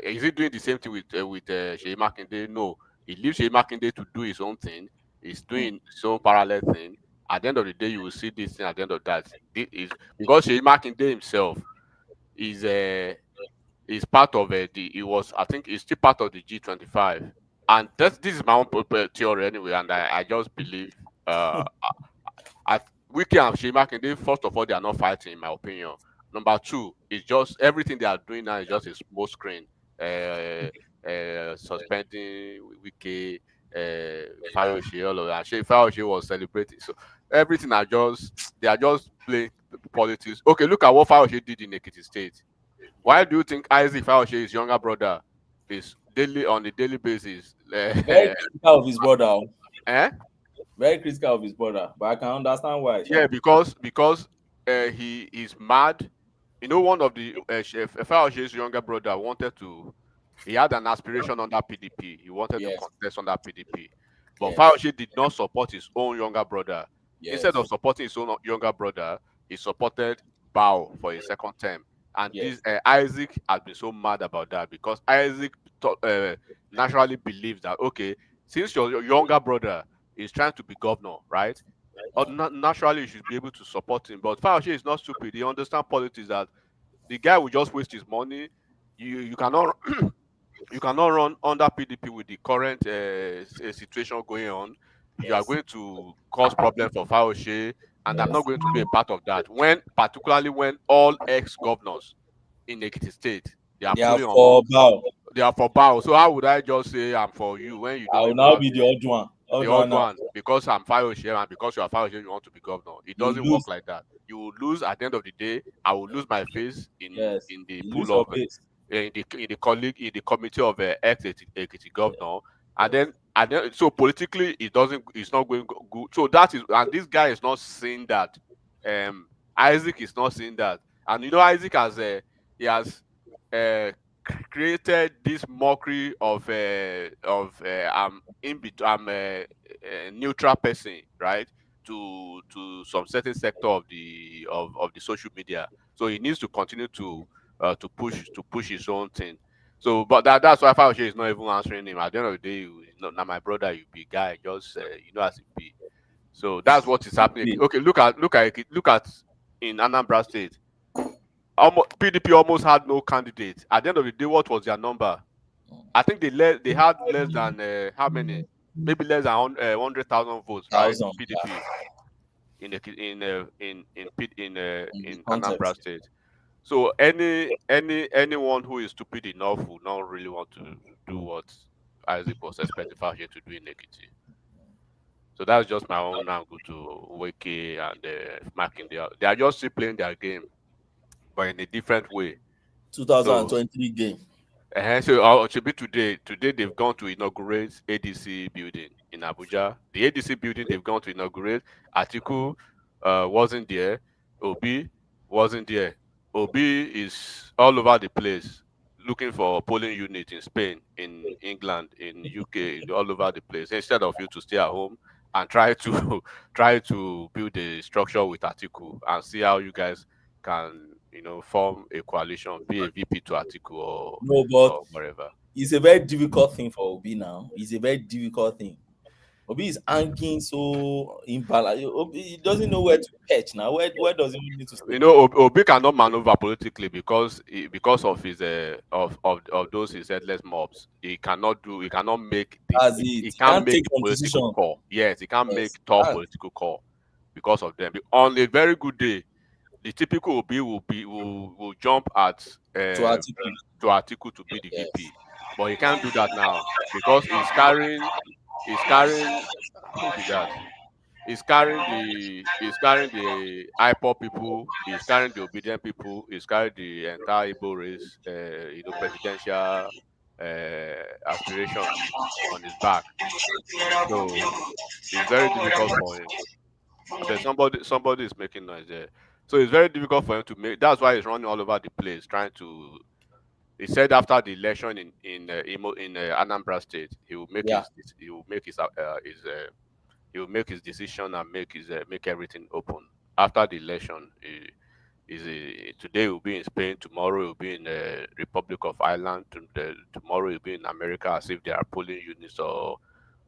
Speaker 5: is he doing the same thing with Seyi Makinde? No, he leaves Seyi Makinde to do his own thing. He's doing his own parallel thing. At the end of the day, you will see this thing. At the end of that, this is because Seyi Makinde himself is part of I think he's still part of the G25, and this is my own theory anyway, and I just believe Wike and Seyi Makinde, first of all, they are not fighting, in my opinion. Number two, it's just everything they are doing now is just a smoke screen. Suspending Wike, Fayoshe, all of that. Fayoshe was celebrating. So everything they are just playing politics. Okay, look at what Fayoshe did in Ekiti State. Why do you think Isaac Fayoshe's younger brother is on a daily basis?
Speaker 7: Very critical of his brother.
Speaker 5: Eh?
Speaker 7: Very critical of his brother, but I can understand why.
Speaker 5: Yeah, because he is mad. You know, one of the Fayoshe's younger brother he had an aspiration under PDP. He wanted to contest under PDP, but Fayoshe did not support his own younger brother. Instead of supporting his own younger brother, he supported Bao for his second term. And this Isaac has been so mad about that because Isaac naturally believes that, okay, since your younger brother is trying to be governor, right? Naturally, you should be able to support him. But Fayoshe is not stupid. He understands politics, that the guy will just waste his money. You cannot you cannot run under PDP with the current situation going on. You are going to cause problems for Fayoshe, and I'm not going to be a part of that. Particularly when all ex-governors in Ekiti State, they are
Speaker 7: for Bao.
Speaker 5: They are for Bao. So how would I just say I'm for you when you don't?
Speaker 7: I will now be the odd one.
Speaker 5: The odd one, because I'm Fayoshe, and because you are Fayoshe, you want to be governor. It doesn't work like that. You will lose at the end of the day. I will lose my face in the pool of in the committee of ex-Ekiti governor, and then so politically it's not going good. So that is, and this guy is not seeing that. Isaac is not seeing that, and Isaac has he has created this mockery of I'm a neutral person, right? To some certain sector of the social media. So he needs to continue to push his own thing. So, but that's why Fauci is not even answering him. At the end of the day, now my brother, you be guy, just as it be. So that's what is happening. Okay, look at in Anambra State. PDP almost had no candidate. At the end of the day, what was their number? I think they had less than how many? Maybe less than 100,000 votes, right? PDP in Anambra State. So anyone who is stupid enough will not really want to do what Isaac was expecting Fauci to do in Ekiti. So that's just my own angle to Wike and marking they are just still playing their game, but in a different way.
Speaker 7: 2023 game.
Speaker 5: So it should be today. Today they've gone to inaugurate ADC building in Abuja. The ADC building they've gone to inaugurate. Atiku wasn't there. Obi wasn't there. Obi is all over the place looking for polling unit in Spain, in England, in UK, all over the place. Instead of you to stay at home and try to build a structure with Atiku and see how you guys can form a coalition, be a VP to Atiku or whatever.
Speaker 7: It's a very difficult thing for Obi now. It's a very difficult thing. Obi is hanging so imbalanced. He doesn't know where to pitch now. Where does he need to stay?
Speaker 5: Obi cannot maneuver politically because of his of those his headless mobs. He cannot make he can't make political call. Yes, he can't make tough political call because of them. On a very good day, the typical Obi will jump at to Atiku to be the VP, but he can't do that now because he's carrying who be that? He's carrying the IPOP people, he's carrying the obedient people, he's carrying the entire Igbo race, presidential aspiration on his back. So it's very difficult for him. There's somebody is making noise there. So it's very difficult for him to make. That's why he's running all over the place, trying to. He said after the election in Anambra State, he will make his decision and make everything open. After the election, today he will be in Spain, tomorrow he will be in the Republic of Ireland, tomorrow he will be in America, as if they are polling units or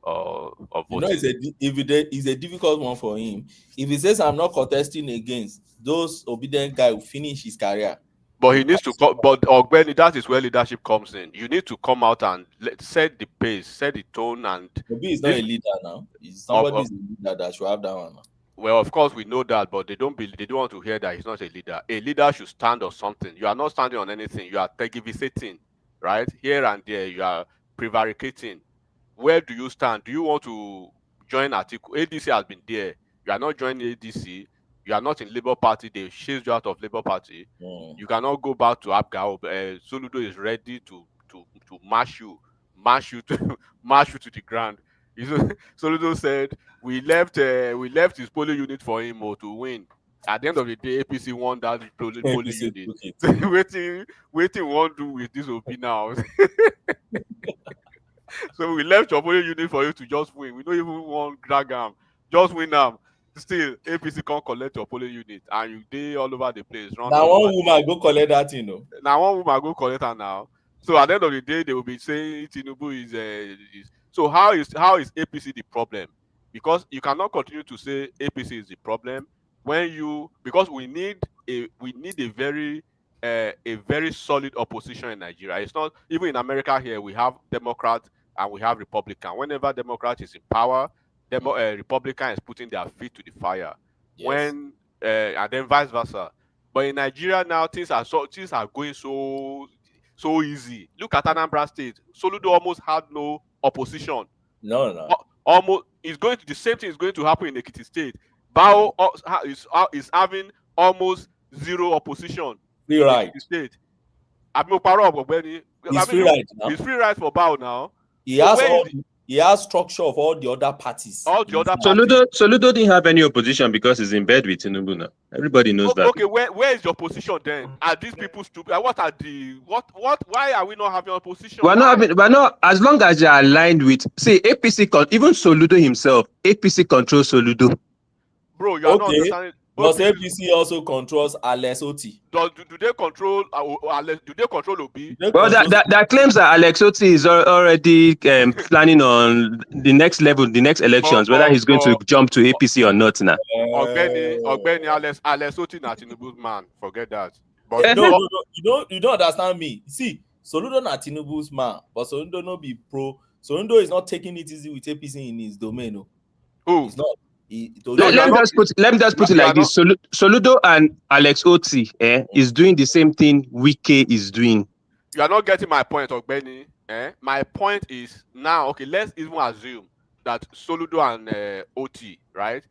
Speaker 5: voting.
Speaker 7: It's a difficult one for him. If he says I'm not contesting against those obedient guy who finish his career.
Speaker 5: But he needs to but Ogbeni, that is where leadership comes in. You need to come out and set the pace, set the tone, and
Speaker 7: Obi is not a leader now. Somebody is a leader that should have that one now.
Speaker 5: Well, of course we know that, but they don't want to hear that he's not a leader. A leader should stand on something. You are not standing on anything. You are tergiversating, right? Here and there, you are prevaricating. Where do you stand? Do you want to join Atiku? ADC has been there. You are not joining ADC. You are not in Labour Party. They chased you out of Labour Party. You cannot go back to Abga. Soludo is ready to mash you to the ground. Soludo said we left his polling unit for him to win. At the end of the day, APC won that polling unit. Waiting won't do with this OP now. So we left your polling unit for you to just win. We don't even want drag them. Just win them. Still, APC can't collect your polling unit, and you day all over the place.
Speaker 7: Now one woman go collect that,
Speaker 5: Now one woman go collect her now. So at the end of the day, they will be saying Tinubu is. So how is APC the problem? Because you cannot continue to say APC is the problem because we need a very solid opposition in Nigeria. It's not even in America here. We have Democrat and we have Republican. Whenever Democrat is in power, Republican is putting their feet to the fire. Yes. And then vice versa. But in Nigeria now, things are going so easy. Look at Anambra State. Soludo almost had no opposition.
Speaker 7: No.
Speaker 5: Almost the same thing is going to happen in Ekiti State. Bao is having almost zero opposition.
Speaker 7: Right.
Speaker 5: In Ekiti State.
Speaker 7: He's free right now.
Speaker 5: He's free right for Bao now.
Speaker 7: He has structure of all the other parties.
Speaker 5: All the other
Speaker 1: Soludo didn't have any opposition because he's in bed with Tinubu now. Everybody knows that.
Speaker 5: Okay, where is your position then? Are these people stupid? What are the why are we not having opposition?
Speaker 1: We're not as long as they're aligned with APC even Soludo himself. APC controls Soludo.
Speaker 5: Bro, you are not understanding.
Speaker 7: Does APC also controls Alex Oti?
Speaker 5: Do they control Alex? Do they control Obi?
Speaker 1: Well, that claims that Alex Oti is already planning on the next level, the next elections, whether he's going to jump to APC or not now.
Speaker 5: Ogbeni Alex Oti na Tinubu's man. Forget that.
Speaker 7: But no, you don't understand me. See, Soludo na Tinubu's man, but Soludo no be pro. Soludo is not taking it easy with APC in his domain. No.
Speaker 5: Who?
Speaker 7: He's not.
Speaker 1: Let me just put it like this. Soludo and Alex Oti is doing the same thing Wike is doing.
Speaker 5: You are not getting my point, Ogbeni. My point is now, okay, let's even assume that Soludo and Oti, right?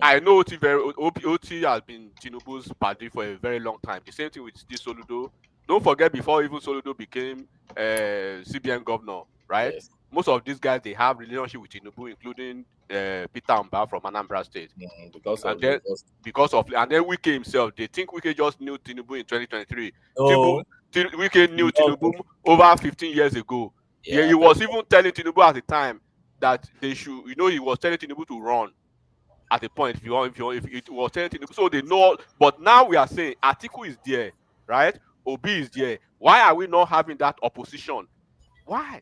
Speaker 5: I know Oti has been Tinubu's party for a very long time. The same thing with this Soludo. Don't forget, before even Soludo became CBN governor, right? Yes. Most of these guys, they have relationship with Tinubu, including Peter Mba from Anambra State. Because of and then Wike himself, they think Wike just knew Tinubu in 2023. Wike knew Tinubu over 15 years ago. Yeah, he was even telling Tinubu at the time that they should, he was telling Tinubu to run at the point if it was telling Tinubu. So they know, but now we are saying Atiku is there, right? Obi is there. Why are we not having that opposition? Why?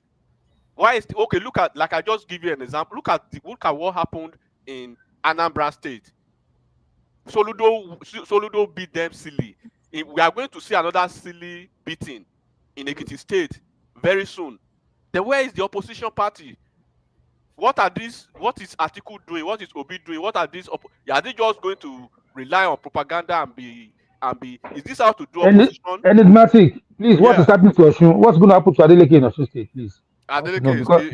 Speaker 5: Why is okay? Look at, like I just give you an example. Look at what happened in Anambra State. Soludo beat them silly. We are going to see another silly beating in Ekiti State very soon. Then where is the opposition party? What is Atiku doing? What is Obi doing? What are these? Are they just going to rely on propaganda and be? Is this how to do opposition?
Speaker 16: Enigmatic, please. What is happening to Osun? What's going to happen to Adeleke in Osun State, please?
Speaker 5: Adeleke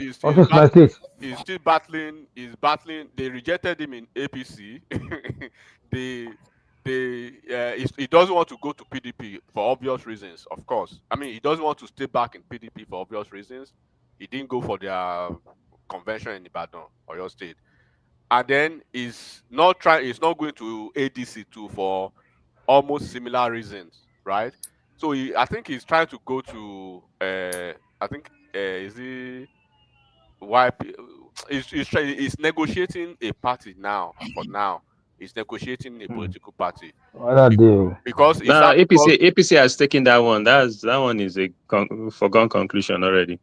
Speaker 5: is still battling. He's battling. They rejected him in APC. He doesn't want to go to PDP for obvious reasons, of course. I mean, he doesn't want to stay back in PDP for obvious reasons. He didn't go for their convention in Ibadan, Oyo State, and then he's not going to ADC too for almost similar reasons, right? So I think he's trying to go to is he YP? He's negotiating a party now. For now, he's negotiating a political party. Because
Speaker 1: APC has taken that one. That one is a foregone conclusion already.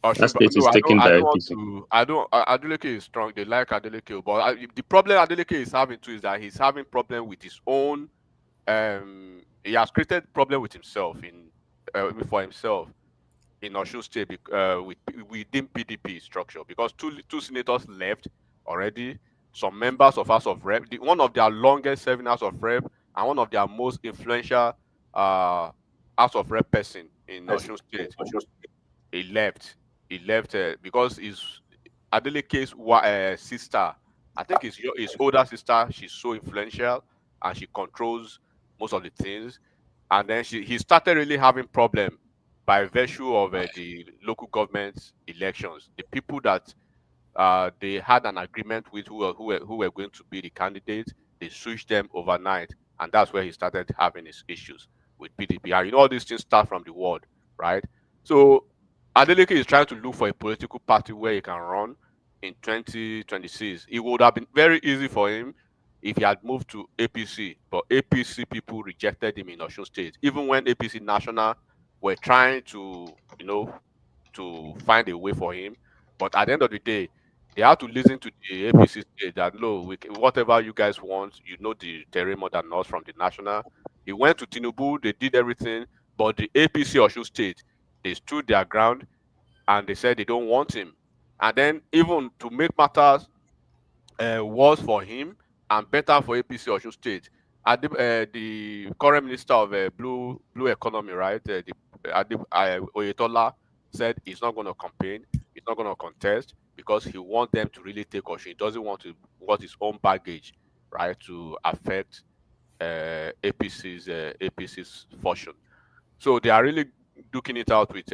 Speaker 1: That state is taken by APC.
Speaker 5: Adeleke is strong. They like Adeleke, but the problem Adeleke is having too is that he's having problem with his own. He has created problem with himself for himself in Osun State within PDP structure, because two senators left already. Some members of House of Rep, one of their longest serving House of Rep and one of their most influential House of Rep person in Osun State, he left. He left because his Adeleke's sister, I think his older sister, she's so influential and she controls most of the things. And then he started really having problem by virtue of the local government elections. The people that they had an agreement with who were going to be the candidates, they switched them overnight, and that's where he started having his issues with PDP. And all these things start from the ward, right? So Adeleke is trying to look for a political party where he can run in 2026. It would have been very easy for him if he had moved to APC, but APC people rejected him in Osun State. Even when APC National were trying to, to find a way for him, but at the end of the day, they had to listen to the APC state that, no, whatever you guys want, the terrain more than us from the National. He went to Tinubu, they did everything, but the APC Osun State, they stood their ground and they said they don't want him. And then even to make matters worse for him and better for APC Osun State, the current minister of blue economy, right, Oyetola, said he's not going to campaign, he's not going to contest, because he wants them to really take Osun. He doesn't want his own baggage, right, to affect APC's fortune. So they are really duking it out with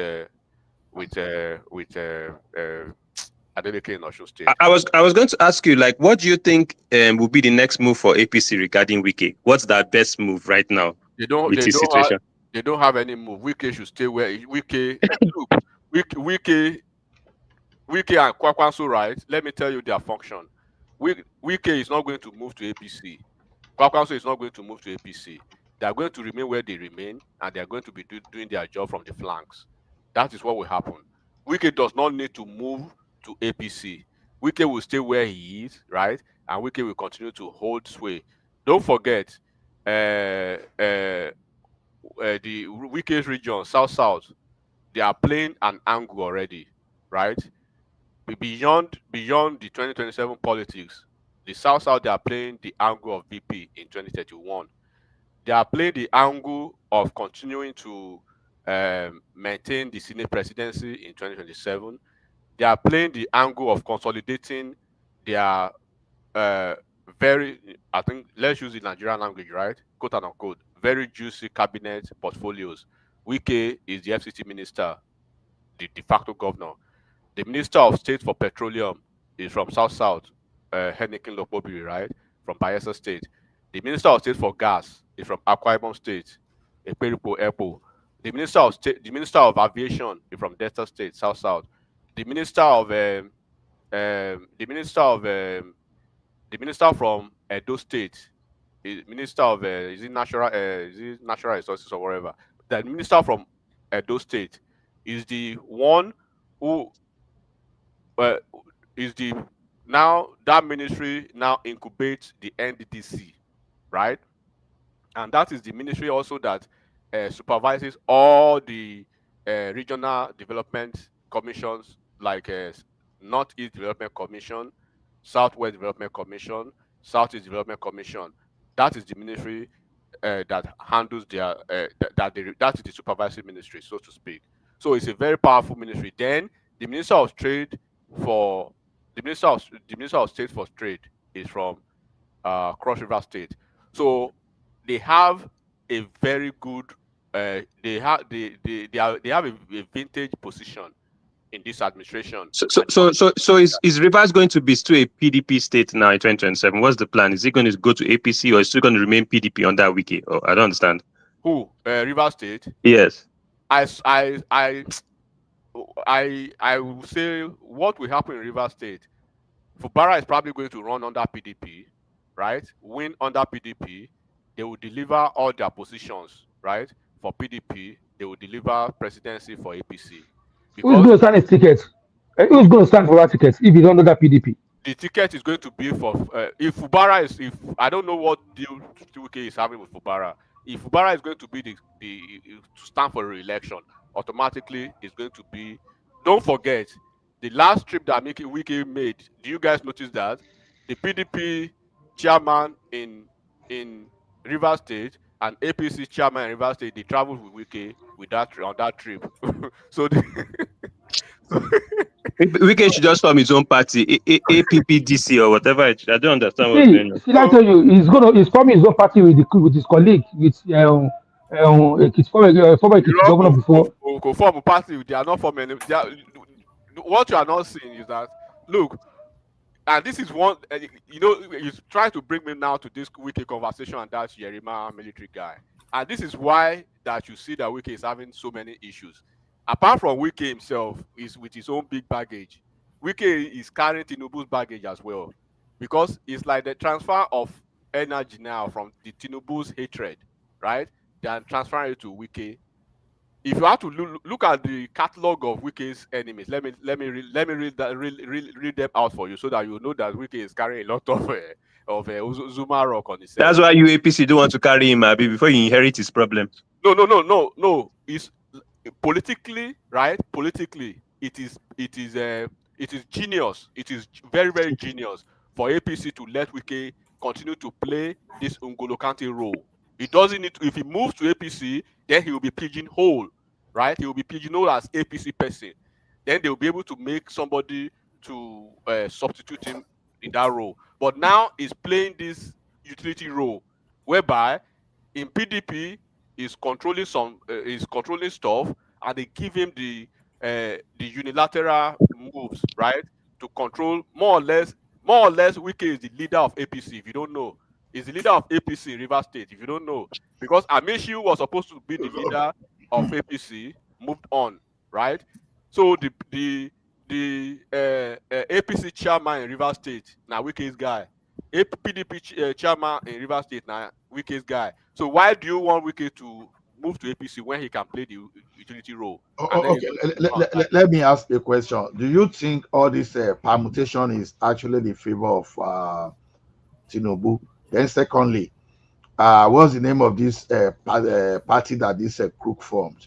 Speaker 5: Adeleke in Osun State.
Speaker 1: I was going to ask you, like, what do you think will be the next move for APC regarding Wike? What's their best move right now with his situation?
Speaker 5: They don't have any move. Wike should stay where Wike. Look, Wike and Kwakwanso, right? Let me tell you their function. Wike is not going to move to APC. Kwakwanso is not going to move to APC. They are going to remain where they remain, and they are going to be doing their job from the flanks. That is what will happen. Wike does not need to move to APC. Wike will stay where he is, right? And Wike will continue to hold sway. Don't forget, the Wike's region, South, they are playing an angle already, right? Beyond the 2027 politics, the South they are playing the angle of VP in 2031. They are playing the angle of continuing to maintain the Senate presidency in 2027. They are playing the angle of consolidating their very, I think, let's use the Nigerian language, right? Quote and unquote, very juicy cabinet portfolios. Wike is the FCT minister, the de facto governor. The Minister of State for Petroleum is from South, Henneken Lokpobiri, right? From Bayelsa State. The Minister of State for Gas is from Akwa Ibom State, Ekperipo Airport. The Minister of Aviation is from Delta State, South. The Minister from Edo State is Minister of is it natural resources or whatever. The Minister from Edo State is the one who is the now that ministry now incubates the NDDC, right? And that is the ministry also that supervises all the regional development commissions, like Northeast Development Commission, Southwest Development Commission, Southeast Development Commission. That is the ministry that handles their that is the supervisory ministry, so to speak. So it's a very powerful ministry. Then the Minister of Trade for the Minister of State for Trade is from Cross River State. So they have a very good they have a vintage position in this administration.
Speaker 1: So is Rivers going to be still a PDP state now in 2027? What's the plan? Is it going to go to APC or is it still going to remain PDP under Wike? Oh, I don't understand.
Speaker 5: Who? Rivers State?
Speaker 1: Yes.
Speaker 5: I will say what will happen in Rivers State. Fubara is probably going to run under PDP, right? Win under PDP. They will deliver all their positions, right? For PDP, they will deliver presidency for APC.
Speaker 16: Who's going to stand a ticket? Who's going to stand for that ticket if you don't know that PDP?
Speaker 5: The ticket is going to be for if Fubara is I don't know what deal Wike is having with Fubara. If Fubara is going to be the to stand for re-election, automatically it's going to be. Don't forget the last trip that Wike made. Do you guys notice that the PDP chairman in Rivers State and APC chairman in Rivers State, they traveled with Wike on that trip. So
Speaker 1: Wike should just form his own party, APPDC or whatever. I don't understand what's going on.
Speaker 16: See, I tell you, he's forming his own party with his colleague, with his former governor before.
Speaker 5: Form a party. They are not forming. What you are not seeing is that look, and this is one. You try to bring me now to this Wike conversation, and that's Yerima military guy, and this is why that you see that Wike is having so many issues. Apart from Wike himself, is with his own big baggage. Wike is carrying Tinubu's baggage as well, because it's like the transfer of energy now from the Tinubu's hatred, right? They are transferring it to Wike. If you have to look at the catalog of Wike's enemies, let me read them out for you, so that you know that Wike is carrying a lot of Zuma rock on his head.
Speaker 1: That's why you APC don't want to carry him, Abi, before you inherit his problems.
Speaker 5: No. It's politically, right? Politically, it is genius. It is very, very genius for APC to let Wike continue to play this N'Golo Kante role. He doesn't need to. If he moves to APC, then he will be pigeonholed, right? He will be pigeonholed as APC person. Then they will be able to make somebody to substitute him in that role. But now he's playing this utility role, whereby in PDP is controlling stuff, and they give him the unilateral moves, right, to control more or less. Wike is the leader of APC. If you don't know, is the leader of APC in Rivers State. If you don't know, because Amishu was supposed to be the leader of APC, moved on, right? So the APC chairman in Rivers State, now Wike's guy. PDP chairman in Rivers State, now Wike's guy. So why do you want Wike to move to APC when he can play the utility role? And then
Speaker 3: Okay, let me ask a question. Do you think all this permutation is actually the favor of Tinubu? Then secondly, what's the name of this party that this crook formed?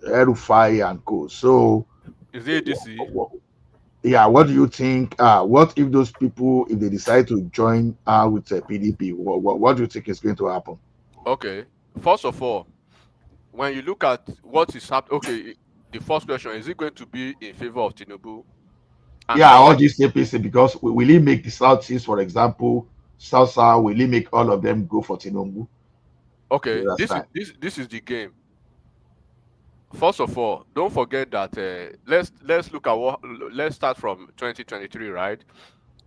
Speaker 3: Erufai and co. So
Speaker 5: is it ADC?
Speaker 3: Yeah, what do you think? What if those people, if they decide to join with PDP, what do you think is going to happen?
Speaker 5: Okay, first of all, when you look at what is happening, okay, the first question, is it going to be in favor of Tinubu? And
Speaker 3: Yeah, all these APC, because will he make the Southeast, for example, South, will he make all of them go for Tinubu?
Speaker 5: Okay, this is the game. First of all, don't forget that let's look at let's start from 2023, right?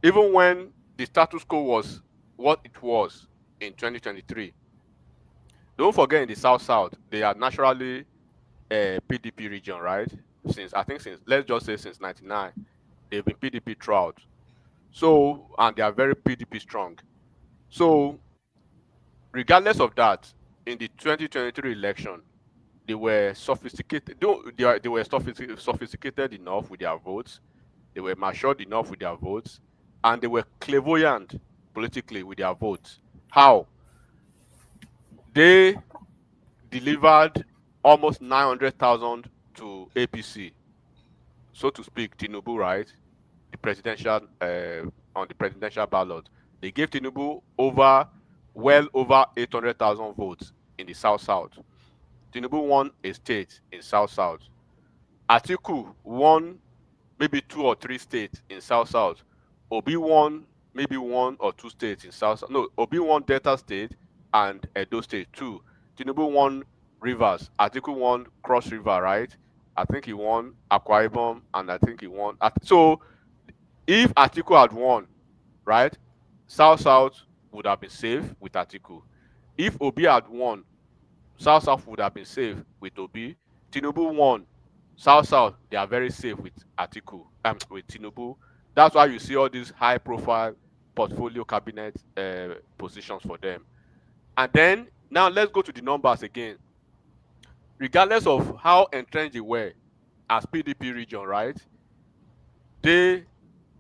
Speaker 5: Even when the status quo was what it was in 2023, don't forget in the South, they are naturally PDP region, right? Since let's just say since 99, they've been PDP throughout. So, and they are very PDP strong. So, regardless of that, in the 2023 election, they were sophisticated. They were sophisticated enough with their votes. They were matured enough with their votes, and they were clairvoyant politically with their votes. How? They delivered almost 900,000 to APC, so to speak, Tinubu, right? The presidential on the presidential ballot, they gave Tinubu well over 800,000 votes in the South. Tinubu won a state in South. Atiku won maybe 2 or 3 states in South. Obi won maybe 1 or 2 states in South. No, Obi won Delta State and Edo State too. Tinubu won Rivers. Atiku won Cross River, right? I think he won Akwa Ibom, and I think he won. So if Atiku had won, right, South would have been safe with Atiku. If Obi had won, South would have been safe with Obi. Tinubu won. South, they are very safe with Atiku, with Tinubu. That's why you see all these high-profile portfolio cabinet positions for them. And then, now let's go to the numbers again. Regardless of how entrenched they were as PDP region, right, they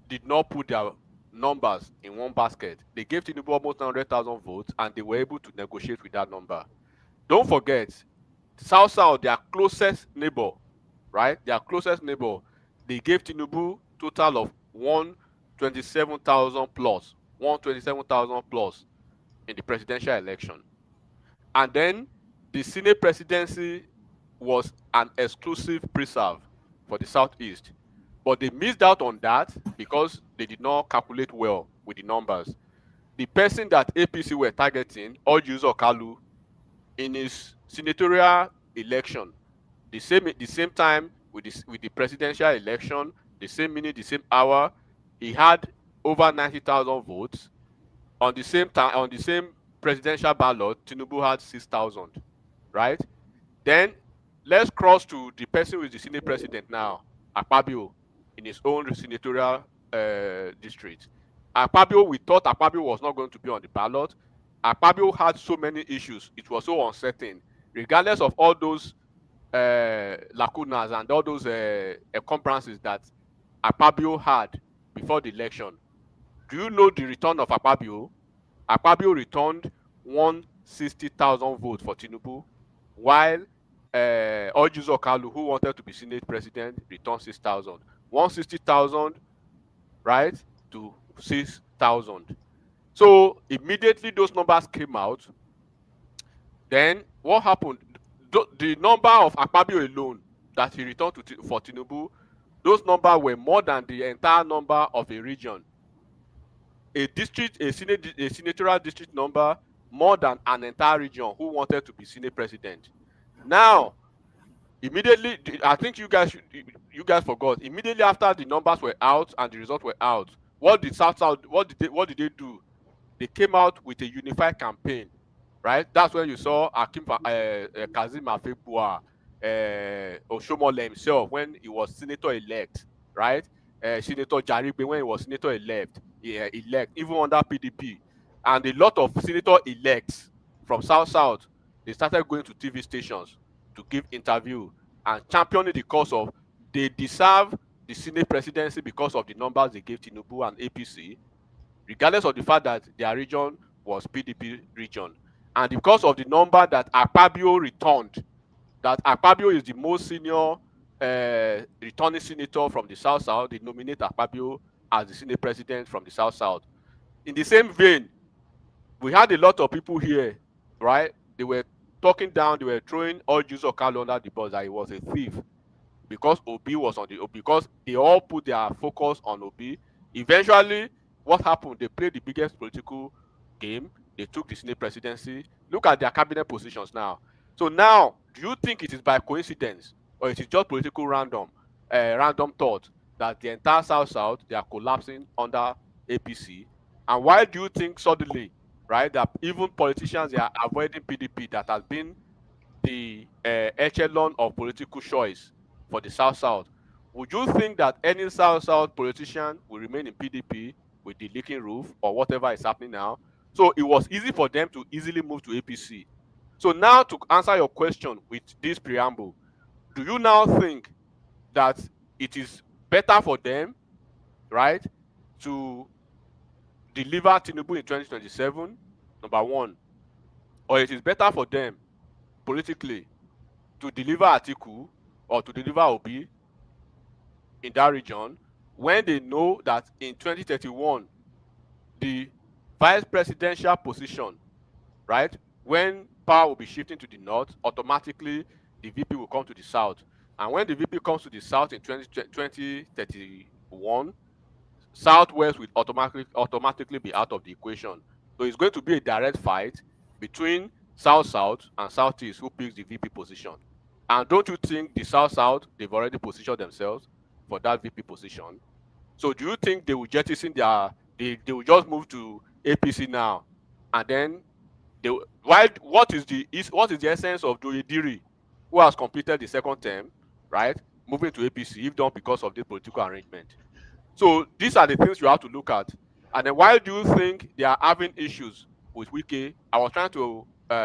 Speaker 5: did not put their numbers in one basket. They gave Tinubu almost 900,000 votes, and they were able to negotiate with that number. Don't forget, South, their closest neighbor, right? Their closest neighbor, they gave Tinubu total of 127,000 plus, 127,000 plus in the presidential election. And then the Senate presidency was an exclusive preserve for the Southeast. But they missed out on that because they did not calculate well with the numbers. The person that APC were targeting, Orji Uzor Kalu, in his senatorial election, the same time with the presidential election, the same minute, the same hour, he had over 90,000 votes. On the same time, on the same presidential ballot, Tinubu had 6,000, right? Then let's cross to the person who is the Senate president now, Akpabio, in his own senatorial district. Akpabio, we thought Akpabio was not going to be on the ballot. Akpabio had so many issues; it was so uncertain. Regardless of all those lacunas and all those encumbrances that Akpabio had before the election, do you know the return of Akpabio? Akpabio returned 160,000 votes for Tinubu, while Orji Uzor Kalu, who wanted to be Senate president, returned 6,000. 160,000, right, to 6,000. So immediately those numbers came out. Then what happened? The number of Akpabio alone that he returned for Tinubu, those numbers were more than the entire number of a region. a senatorial district number more than an entire region who wanted to be Senate president. Now, immediately, I think you guys forgot. Immediately after the numbers were out and the results were out, what did what did they do? They came out with a unified campaign, right? That's when you saw Kazim Afebua, Oshomole himself when he was senator elect, right? Senator Jaribe when he was senator elect, even under PDP, and a lot of senator elects from South, they started going to TV stations to give interview and championing the cause of they deserve the Senate presidency because of the numbers they gave Tinubu and APC, regardless of the fact that their region was PDP region. And because of the number that Akpabio returned, that Akpabio is the most senior returning senator from the South, they nominate Akpabio as the Senate president from the South. In the same vein, we had a lot of people here, right? They were talking down, they were throwing all Jews of Carlo under the bus that he was a thief because Obi was on because they all put their focus on Obi. Eventually, what happened? They played the biggest political game. They took the Senate presidency. Look at their cabinet positions now. So now, do you think it is by coincidence or it is just political random thought that the entire South they are collapsing under APC? And why do you think suddenly, right, that even politicians they are avoiding PDP that has been the echelon of political choice for the South? Would you think that any South politician will remain in PDP with the leaking roof or whatever is happening now? So it was easy for them to easily move to APC. So now to answer your question with this preamble, do you now think that it is better for them, right, to deliver Tinubu in 2027, number one, or it is better for them politically to deliver Atiku or to deliver Obi in that region when they know that in 2031 the vice presidential position, right, when power will be shifting to the north, automatically the VP will come to the south, and when the VP comes to the south in 2031, Southwest will automatically be out of the equation. So it's going to be a direct fight between South and Southeast who picks the VP position. And don't you think the South they've already positioned themselves for that VP position? So do you think they will jettison they will just move to APC now, and then what is the essence of Doyediri, who has completed the second term, right, moving to APC if not because of this political arrangement? So these are the things you have to look at. And then why do you think they are having issues with Wike? I was trying to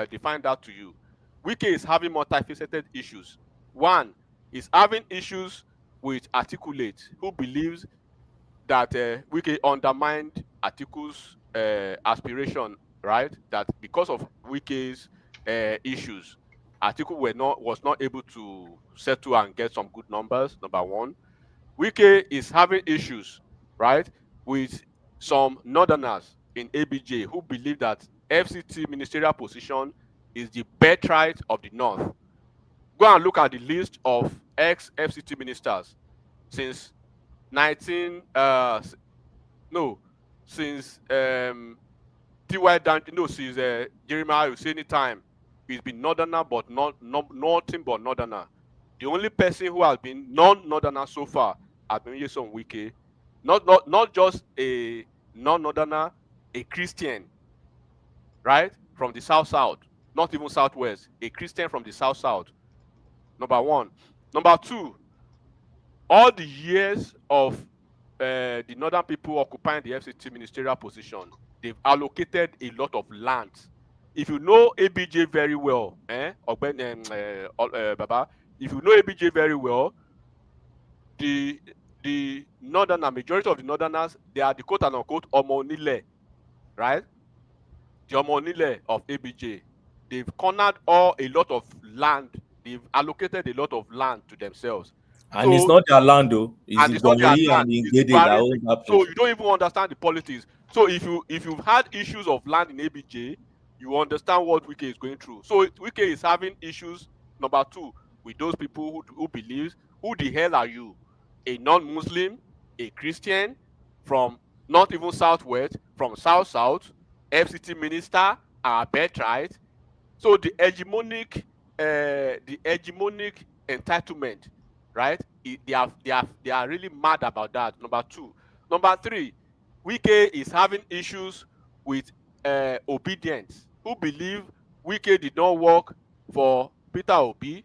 Speaker 5: define that to you. Wike is having multifaceted issues. One is having issues with Articulate, who believes that Wike undermined Atiku's aspiration, right? That because of Wike's issues, Atiku was not able to settle and get some good numbers, number one. Wike is having issues, right, with some northerners in ABJ who believe that FCT ministerial position is the birthright of the north. Go and look at the list of ex-FCT ministers since since Jeremiah Husseini time. He's been northerner, but nothing but northerner. The only person who has been non-northerner so far has been Nyesom Wike. Not just a non-northerner, a Christian, right, from the south, not even southwest, a Christian from the south. Number one. Number two, all the years of the northern people occupying the FCT ministerial position, they've allocated a lot of land. If you know ABJ very well, Baba, if you know ABJ very well, the northerner, majority of the northerners, they are the quote and unquote Omonile, right? The Omonile of ABJ. They've cornered a lot of land. They've allocated a lot of land to themselves.
Speaker 7: And it's not their land, though. It's the Gwari and the Ngede that own that place.
Speaker 5: So you don't even understand the politics. So if you've had issues of land in ABJ, you understand what Wike is going through. So Wike is having issues, number two, with those people who believes, who the hell are you? A non-Muslim, a Christian, from not even southwest, from South, FCT minister, our birthright. So the hegemonic entitlement, right? They are really mad about that. Number two. Number three, Wike is having issues with obedience. Who believe Wike did not work for Peter Obi,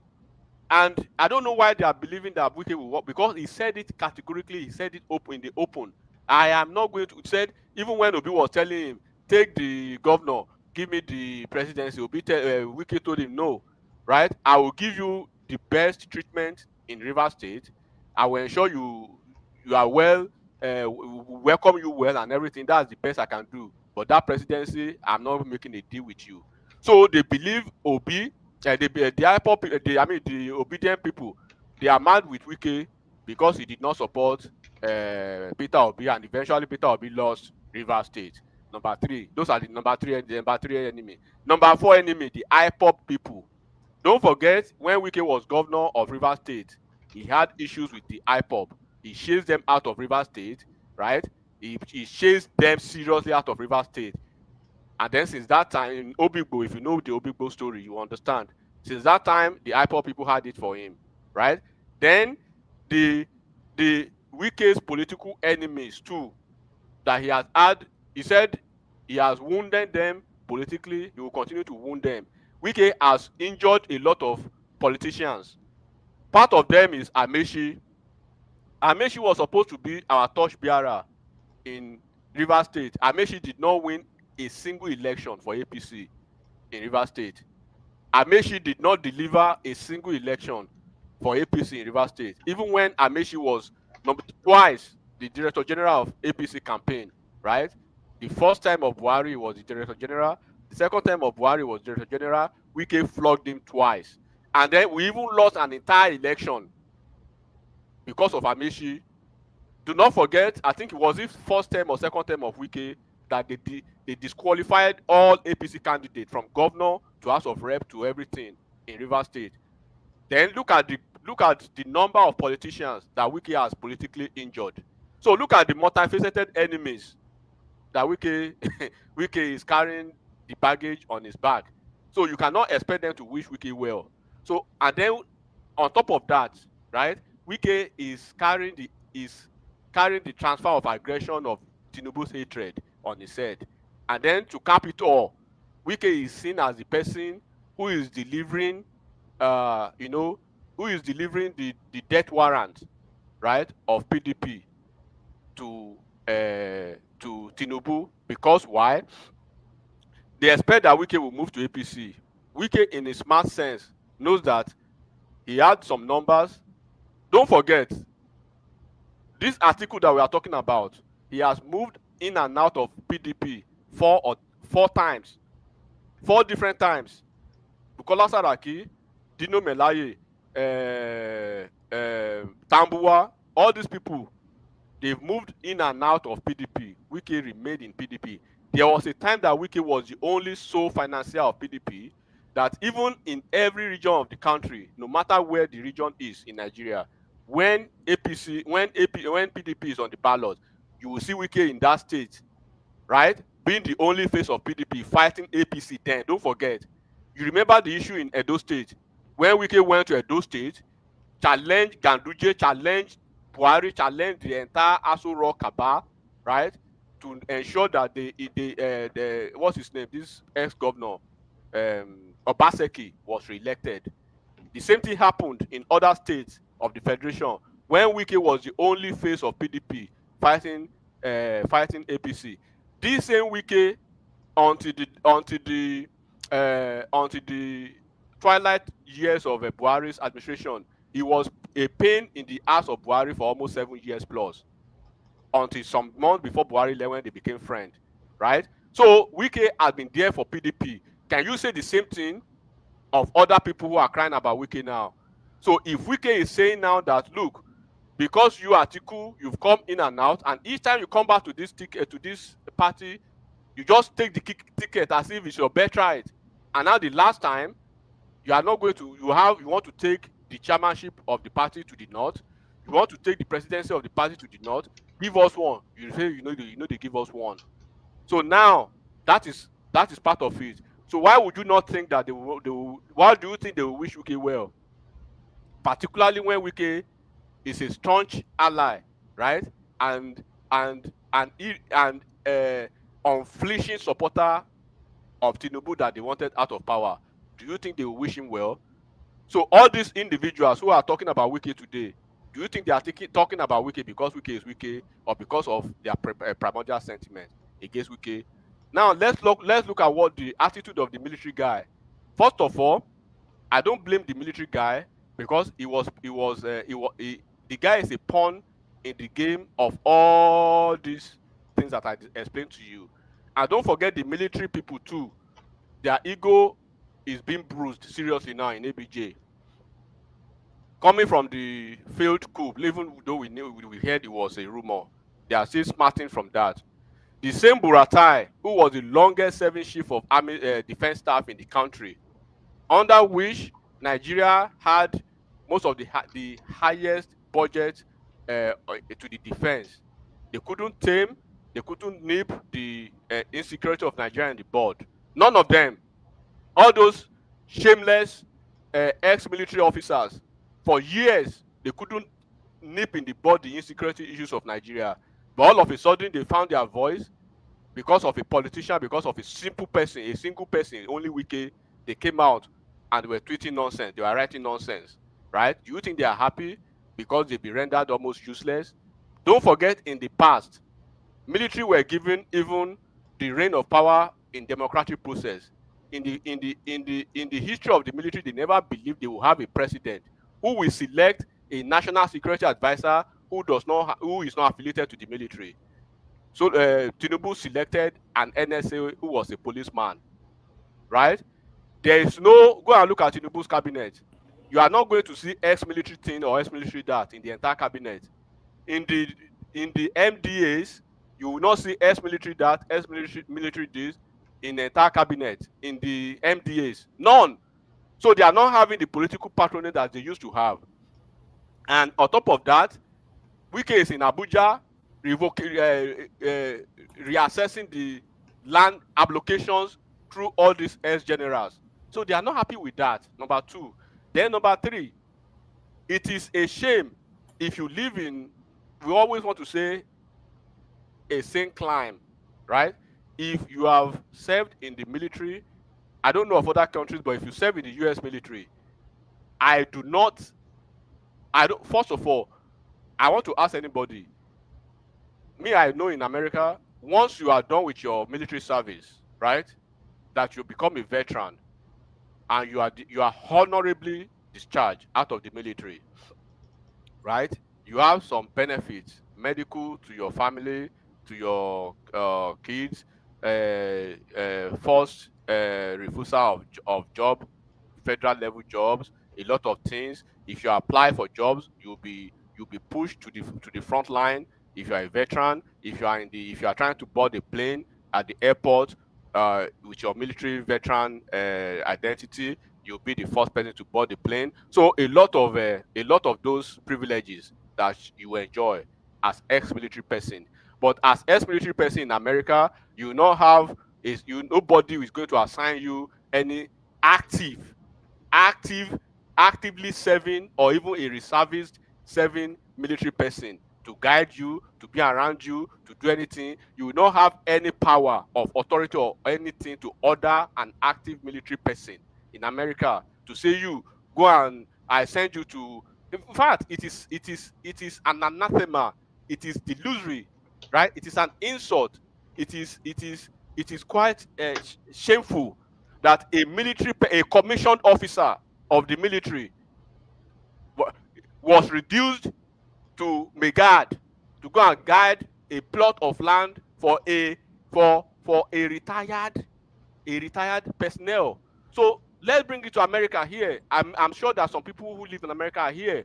Speaker 5: and I don't know why they are believing that Wike will work, because he said it categorically. He said it open in the open. I am not going to. He said even when Obi was telling him, take the governor, give me the presidency, Wike told him no, right? I will give you the best treatment in Rivers State. I will ensure you are well, welcome you well and everything. That's the best I can do. But that presidency, I'm not making a deal with you. So they believe Obi, the obedient people, they are mad with Wike because he did not support Peter Obi, and eventually Peter Obi lost Rivers State. Number three, those are the number three enemy. Number four enemy, the IPOP people. Don't forget, when Wike was governor of Rivers State, he had issues with the IPOP. He chased them out of Rivers State, right? He chased them seriously out of Rivers State. And then since that time, in Obigbo, if you know the Obigbo story, you understand. Since that time, the IPOP people had it for him, right? Then the Wike's political enemies too, that he has had, he said he has wounded them politically, he will continue to wound them. Wike has injured a lot of politicians. Part of them is Amechi. Amechi was supposed to be our torchbearer in Rivers State. Amechi did not win a single election for APC in Rivers State. Amechi did not deliver a single election for APC in Rivers State. Even when Amechi was twice the Director General of APC campaign, right? The first time of Buhari was the Director General. The second time of Buhari was Director General. Wike flogged him twice. And then we even lost an entire election because of Amechi. Do not forget, I think it was his first term or second term of Wike that they disqualified all APC candidates from governor to House of Rep to everything in Rivers State. Then look at the number of politicians that Wike has politically injured. So look at the multifaceted enemies that Wike is carrying the baggage on his back. So you cannot expect them to wish Wike well. So, and then on top of that, right, Wike is carrying the transfer of aggression of Tinubu's hatred on his head. And then to cap it all, Wike is seen as the person who is delivering, who is delivering the death warrant, right, of PDP to Tinubu. Because why? They expect that Wike will move to APC. Wike, in a smart sense, knows that he had some numbers. Don't forget, this article that we are talking about, he has moved in and out of PDP four times, 4 different times. Bukola Saraki, Dino Melaye, Tambuwa, all these people, they've moved in and out of PDP. Wike remained in PDP. There was a time that Wike was the only sole financier of PDP, that even in every region of the country, no matter where the region is in Nigeria, when PDP is on the ballot, you will see Wike in that state, right? Being the only face of PDP fighting APC then. Don't forget. You remember the issue in Edo State, when Wike went to Edo State, challenged Ganduje, challenged Buhari, challenged the entire Aso Rock cabal, right? To ensure that the what's his name? This ex-governor, Obaseki, was re-elected. The same thing happened in other states of the federation when Wike was the only face of PDP fighting APC. This same Wike, until the twilight years of Buhari's administration, he was a pain in the ass of Buhari for almost 7 years plus, until some months before Buhari left, when they became friends, right? So Wike has been there for PDP. Can you say the same thing of other people who are crying about Wike now? So if Wike is saying now that, look, because you Atiku, you've come in and out, and each time you come back to this party, you just take the ticket as if it's your birthright, and now the last time you are not going to, you want to take the chairmanship of the party to the north, you want to take the presidency of the party to the north, give us one. You say, they give us one. So now that is part of it. So why would you not think that why do you think they will wish Wike well? Particularly when Wike is a staunch ally, right? And unflinching supporter of Tinubu that they wanted out of power. Do you think they will wish him well? So all these individuals who are talking about Wike today, do you think they are talking about Wike because Wike is Wike, or because of their primordial sentiment against Wike? Now let's look at what the attitude of the military guy. First of all, I don't blame the military guy, because the guy is a pawn in the game of all these things that I explained to you. And don't forget the military people too. Their ego is being bruised seriously now in ABJ. Coming from the failed coup, even though we heard it was a rumor, they are still smarting from that. The same Buratai, who was the longest serving chief of army defense staff in the country, under which Nigeria had most of the highest budget to the defense. They couldn't tame, they couldn't nip the insecurity of Nigeria in the bud. None of them. All those shameless ex-military officers, for years, they couldn't nip in the bud the insecurity issues of Nigeria. But all of a sudden, they found their voice because of a politician, because of a single person, only Wike. They came out and they were tweeting nonsense. They were writing nonsense, right? Do you think they are happy because they've been rendered almost useless? Don't forget, in the past, military were given even the reign of power in democratic process. In the history of the military, they never believed they will have a president who will select a national security advisor who is not affiliated to the military. So Tinubu selected an NSA who was a policeman, right? There is no, go and look at Tinubu's cabinet. You are not going to see ex-military thing or ex-military that in the entire cabinet. In the MDAs, you will not see ex-military that, ex-military this in the entire cabinet. In the MDAs, none. So they are not having the political patronage that they used to have. And on top of that, Wike is in Abuja reassessing the land applications through all these ex-generals. So they are not happy with that, number two. Then number three, it is a shame if you live in, we always want to say, a sane climb, right? If you have served in the military, I don't know of other countries, but if you serve in the US military, first of all, I want to ask anybody, I know in America, once you are done with your military service, right, that you become a veteran and you are honorably discharged out of the military, right? You have some benefits, medical to your family, to your kids, forced refusal of job, federal level jobs, a lot of things. If you apply for jobs, you'll be pushed to the front line. If you are a veteran, if you are trying to board a plane at the airport with your military veteran identity, you'll be the first person to board the plane. So a lot of those privileges that you enjoy as ex-military person. But as ex-military person in America, you not have nobody is going to assign you any actively serving or even a reservist serving military person to guide you, to be around you, to do anything. You will not have any power of authority or anything to order an active military person in America to say, you go and I send you to. In fact, it is an anathema. It is delusory, right? It is an insult. It is quite shameful that a commissioned officer of the military was reduced to Megad to go and guide a plot of land for a retired personnel. So let's bring it to America here. I'm sure that some people who live in America are here.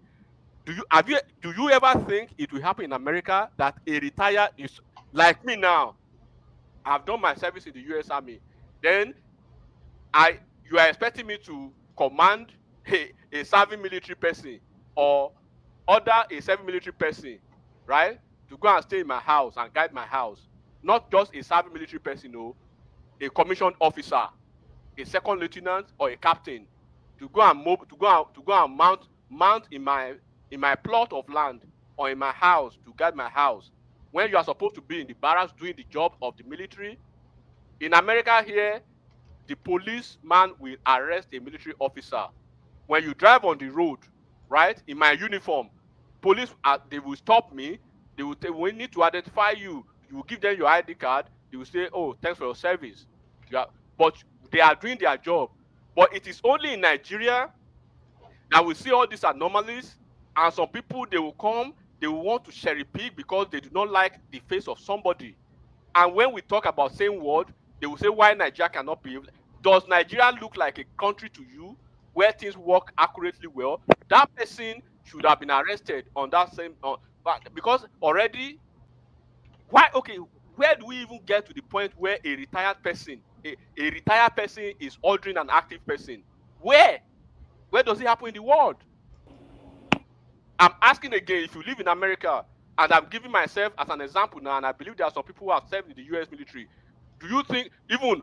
Speaker 5: Do you ever think it will happen in America that a retired is like me now? I've done my service in the US Army. Then you are expecting me to command a serving military person or order a serving military person, right, to go and stay in my house and guide my house. not just a serving military person, no, a commissioned officer, a second lieutenant, or a captain, to go and mount in my plot of land or in my house to guard my house, when you are supposed to be in the barracks doing the job of the military. In America here, the policeman will arrest a military officer. When you drive on the road, right, in my uniform, police, they will stop me. They will say, we need to identify you. You will give them your ID card. They will say, oh, thanks for your service. But they are doing their job. But it is only in Nigeria that we see all these anomalies, and some people, they will come, they will want to cherry pick because they do not like the face of somebody. And when we talk about same word, they will say, why Nigeria cannot be? Does Nigeria look like a country to you where things work accurately well? That person should have been arrested on that same, because already, why? Okay, where do we even get to the point where a retired person is ordering an active person? Where does it happen in the world? I'm asking again, if you live in America, and I'm giving myself as an example now, and I believe there are some people who have served in the US military, do you think, even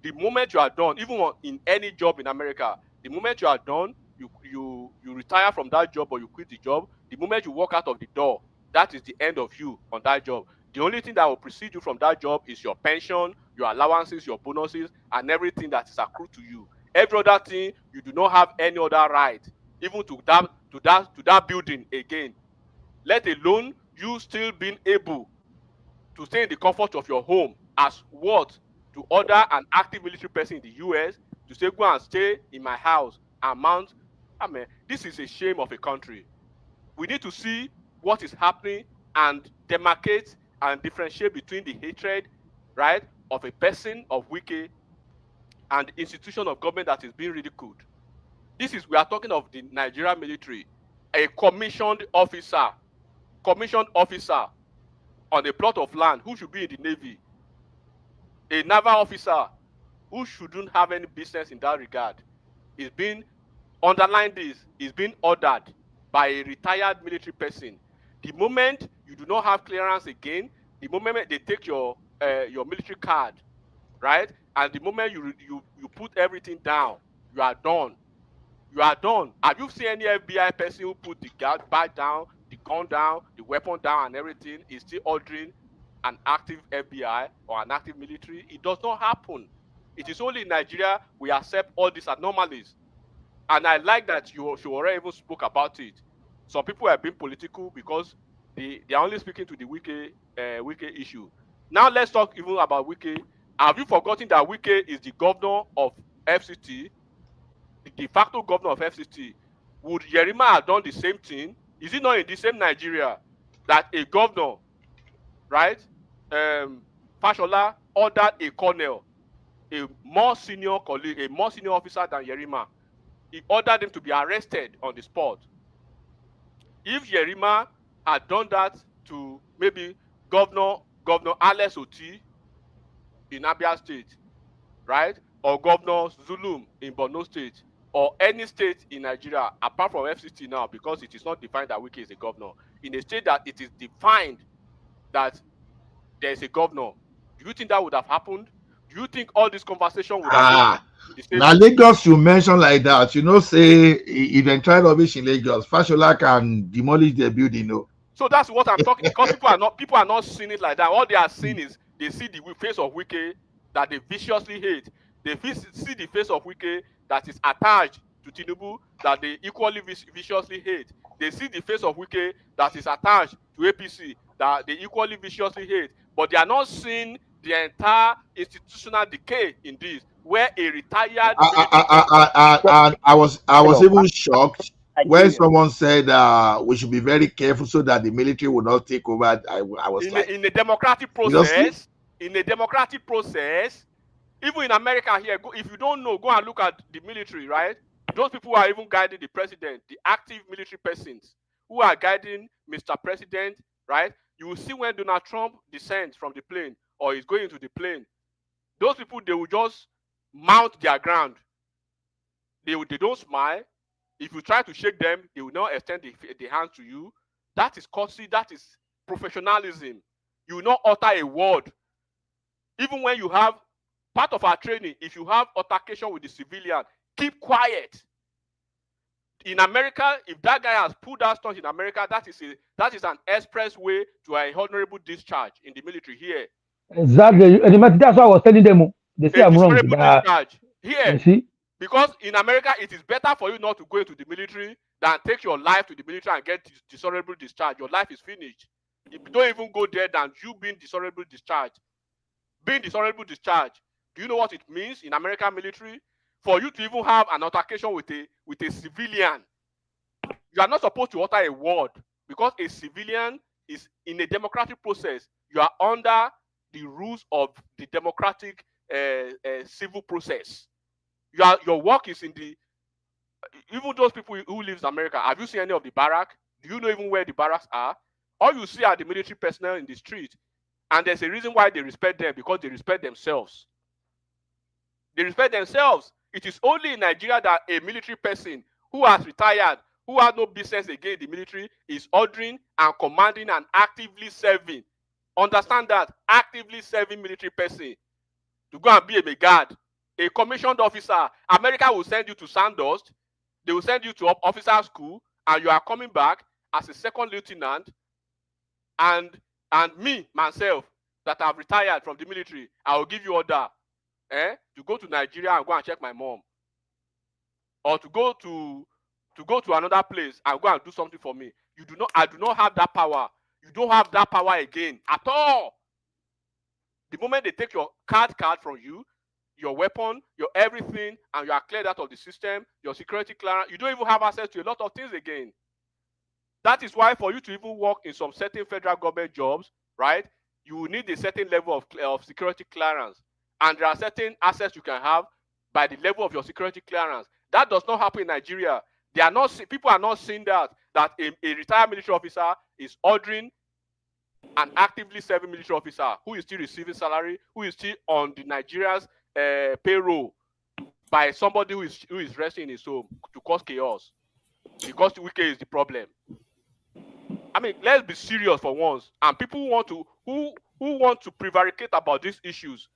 Speaker 5: the moment you are done, even in any job in America, the moment you are done, you retire from that job or you quit the job, the moment you walk out of the door, that is the end of you on that job. The only thing that will precede you from that job is your pension, your allowances, your bonuses, and everything that is accrued to you. Every other thing, you do not have any other right, even to that building again. Let alone you still being able to stay in the comfort of your home as what? To order an active military person in the US to say, go and stay in my house and mount. I mean, this is a shame of a country. We need to see what is happening and demarcate and differentiate between the hatred, right, of a person of Wike and the institution of government that is being ridiculed. We are talking of the Nigerian military, a commissioned officer on a plot of land who should be in the Navy, a naval officer who shouldn't have any business in that regard, is being, underline this, is being ordered by a retired military person. The moment you do not have clearance again, the moment they take your military card, right, and the moment you put everything down, you are done. You are done. Have you seen any FBI person who put the bag down, the gun down, the weapon down, and everything is still ordering an active FBI or an active military? It does not happen. It is only in Nigeria we accept all these anomalies. And I like that you already even spoke about it. Some people have been political because they are only speaking to the Wike issue. Now let's talk even about Wike. Have you forgotten that Wike is the governor of FCT, the de facto governor of FCT? Would Yerima have done the same thing? Is it not in the same Nigeria that a governor, right, Fashola, ordered a colonel, a more senior colleague, a more senior officer than Yerima? He ordered him to be arrested on the spot. If Yerima had done that to maybe Governor Alex Oti in Abia State, right, or Governor Zulum in Borno State, or any state in Nigeria apart from FCT now, because it is not defined that Wike is a governor, in a state that it is defined that there is a governor, do you think that would have happened? Do you think all this conversation would have been the same?
Speaker 3: Now Lagos you mention like that, say if they try rubbish in Lagos, Fashola can demolish their building. No.
Speaker 5: So that's what I'm talking, because people are not seeing it like that. All they are seeing is they see the face of Wike that they viciously hate. They see the face of Wike that is attached to Tinubu that they equally viciously hate. They see the face of Wike that is attached to APC that they equally viciously hate. But they are not seeing the entire institutional decay in this, where a retired
Speaker 3: I was even shocked when someone said we should be very careful so that the military will not take over. I was
Speaker 5: in a democratic process, even in America here, if you don't know, go and look at the military, right? Those people who are even guiding the president, the active military persons who are guiding Mr. President, right? You will see when Donald Trump descends from the plane or is going into the plane, those people, they will just mount their ground. They don't smile. If you try to shake them, they will not extend the hand to you. That is courtesy. That is professionalism. You will not utter a word. Even when you have part of our training, if you have altercation with the civilian, keep quiet. In America, if that guy has pulled that stunt in America, that is an express way to an honorable discharge in the military here.
Speaker 16: Exactly. And that's why I was telling them. They say I'm wrong.
Speaker 5: Dishonorable discharge here.
Speaker 16: You see?
Speaker 5: Because in America, it is better for you not to go into the military than take your life to the military and get dishonorable discharge. Your life is finished. If you don't even go there than you being dishonorable discharged. Being dishonorable discharged, do you know what it means in American military? For you to even have an altercation with a civilian, you are not supposed to utter a word, because a civilian is in a democratic process. You are under the rules of the democratic civil process. Your work is in the, even those people who live in America, have you seen any of the barrack? Do you know even where the barracks are? All you see are the military personnel in the street. And there's a reason why they respect them, because they respect themselves. They respect themselves. It is only in Nigeria that a military person who has retired, who has no business again in the military, is ordering and commanding and actively serving. Understand that, actively serving military person to go and be a guard, a commissioned officer. America will send you to Sandust. They will send you to officer school, and you are coming back as a second lieutenant. And me, myself, that have retired from the military, I will give you order to go to Nigeria and go and check my mom. Or to go to another place and go and do something for me. I do not have that power. You don't have that power again at all. The moment they take your card from you, your weapon, your everything, and you are cleared out of the system, your security clearance, you don't even have access to a lot of things again. That is why for you to even work in some certain federal government jobs, right, you will need a certain level of security clearance. And there are certain assets you can have by the level of your security clearance. That does not happen in Nigeria. People are not seeing that a retired military officer is ordering an actively serving military officer who is still receiving salary, who is still on the Nigeria's payroll by somebody who is resting in his home to cause chaos. Because the Wike is the problem. I mean, let's be serious for once. And people who want to prevaricate about these issues,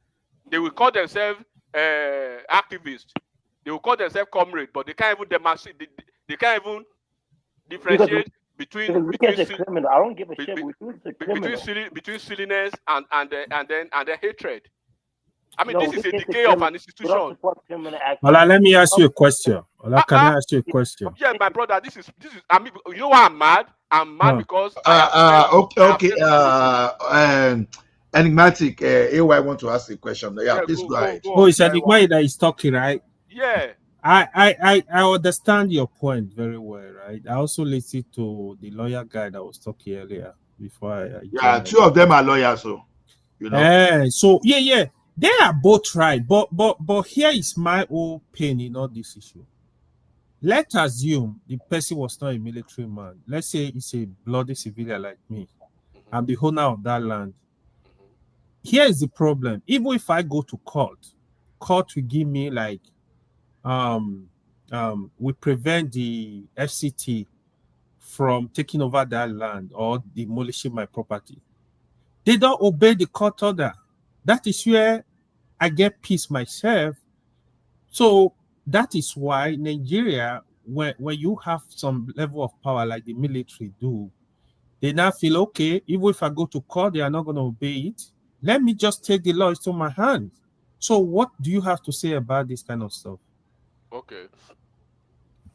Speaker 5: they will call themselves activists. They will call themselves comrade, but they can't even demonstrate. They can't even differentiate between
Speaker 12: criminal. I don't give a shit.
Speaker 5: Between silliness and then hatred. I mean, this is a decay of an institution.
Speaker 17: Ola, let me ask you a question. Ola, can I ask you a question?
Speaker 5: Yeah, my brother, this is. I mean, you know why I'm mad? I'm mad because
Speaker 3: Enigmatic. AY want to ask a question. Yeah, please go ahead.
Speaker 17: Oh, it's Enigmatic that is talking, right?
Speaker 5: Yeah.
Speaker 17: I understand your point very well, right? I also listened to the lawyer guy that was talking earlier before I
Speaker 3: two of them are lawyers, so you know.
Speaker 17: So yeah, they are both right, but here is my own pain in all this issue. Let's assume the person was not a military man. Let's say it's a bloody civilian like me. I'm the owner of that land. Here is the problem. Even if I go to court will give me like we prevent the FCT from taking over that land or demolishing my property. They don't obey the court order. That is where I get peace myself. So that is why Nigeria, when you have some level of power like the military do, they now feel, okay, even if I go to court, they are not going to obey it. Let me just take the law into my hands. So what do you have to say about this kind of stuff?
Speaker 5: Okay.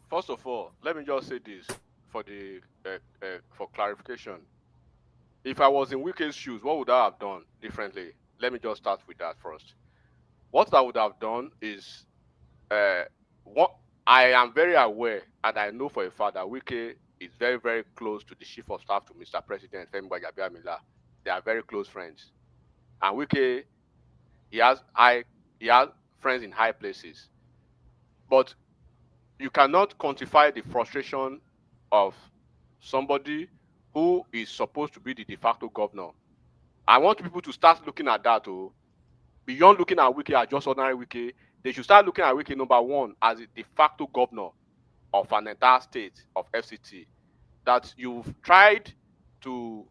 Speaker 5: First of all, let me just say this for the for clarification. If I was in Wike's shoes, what would I have done differently? Let me just start with that first. What I would have done is, what I am very aware, and I know for a fact that Wike is very, very close to the chief of staff to Mr. President Femi Gbajabiamila. They are very close friends, and Wike, he has friends in high places, but you cannot quantify the frustration of somebody who is supposed to be the de facto governor. I want people to start looking at that too. Beyond looking at Wike as just ordinary Wike, they should start looking at Wike, number one, as a de facto governor of an entire state of FCT. That you've tried to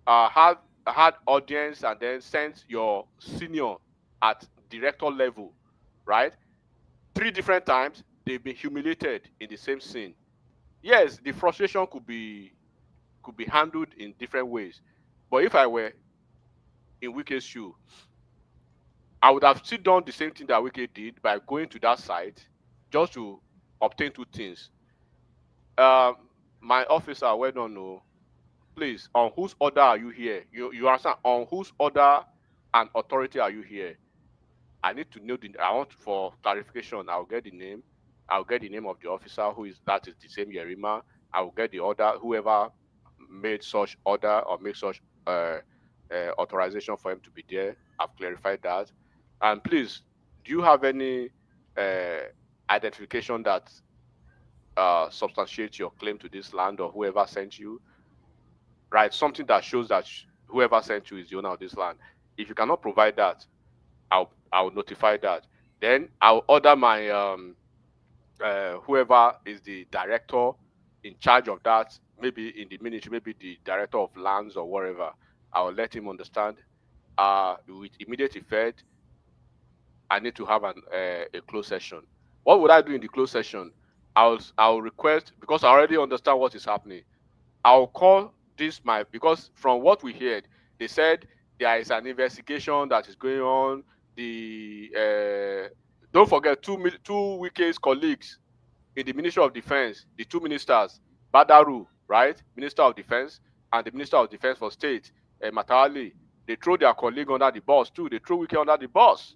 Speaker 5: have had audience and then sent your senior at director level, right? 3 different times, they've been humiliated in the same scene. Yes, the frustration could be handled in different ways. But if I were in Wike's shoe, I would have still done the same thing that Wike did by going to that site just to obtain 2 things. My officer, well done, no. Please, on whose order are you here? You understand? On whose order and authority are you here? I need to know I want for clarification. I'll get the name. I'll get the name of the officer that is the same Yerima. I will get the order, whoever made such order or make such authorization for him to be there. I've clarified that. And please, do you have any identification that substantiates your claim to this land or whoever sent you? Right, something that shows that whoever sent you is the owner of this land. If you cannot provide that, I'll notify that. Then I'll order my whoever is the director in charge of that, maybe in the ministry, maybe the director of lands or whatever. I'll let him understand. With immediate effect, I need to have a closed session. What would I do in the closed session? I'll request, because I already understand what is happening. I'll call because from what we heard, they said there is an investigation that is going on. Don't forget two Wike's colleagues in the Ministry of Defense, the 2 ministers, Badaru, right, Minister of Defense, and the Minister of Defense for State, Matali. They throw their colleague under the bus too. They throw Wike under the bus.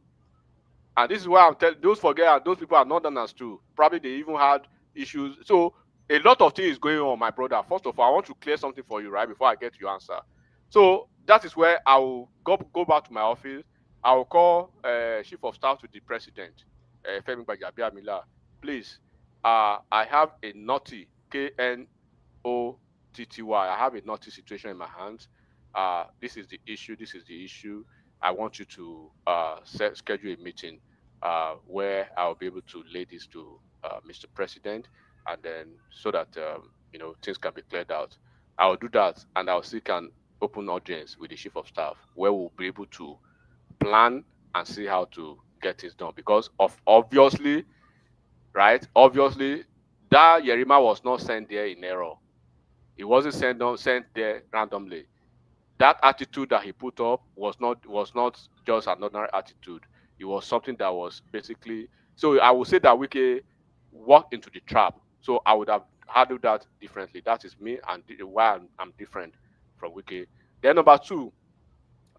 Speaker 5: And this is why I'm telling those people are northerners too. Probably they even had issues. So a lot of things going on, my brother. First of all, I want to clear something for you, right, before I get to your answer. So that is where I will go back to my office. I will call Chief of Staff to the President, Femi Gbajabiamila. Please, I have a naughty KNOTTY. I have a naughty situation in my hands. This is the issue. This is the issue. I want you to schedule a meeting where I'll be able to lay this to Mr. President, and then so that things can be cleared out. I'll do that, and I'll seek an open audience with the Chief of Staff where we'll be able to plan and see how to get things done. Because obviously, right? Obviously, that Yerima was not sent there in error. It wasn't sent there randomly. That attitude that he put up was not just another attitude. It was something that was basically. So I would say that Wike walked into the trap. So I would have handled that differently. That is me, and why I'm different from Wike. Then number 2,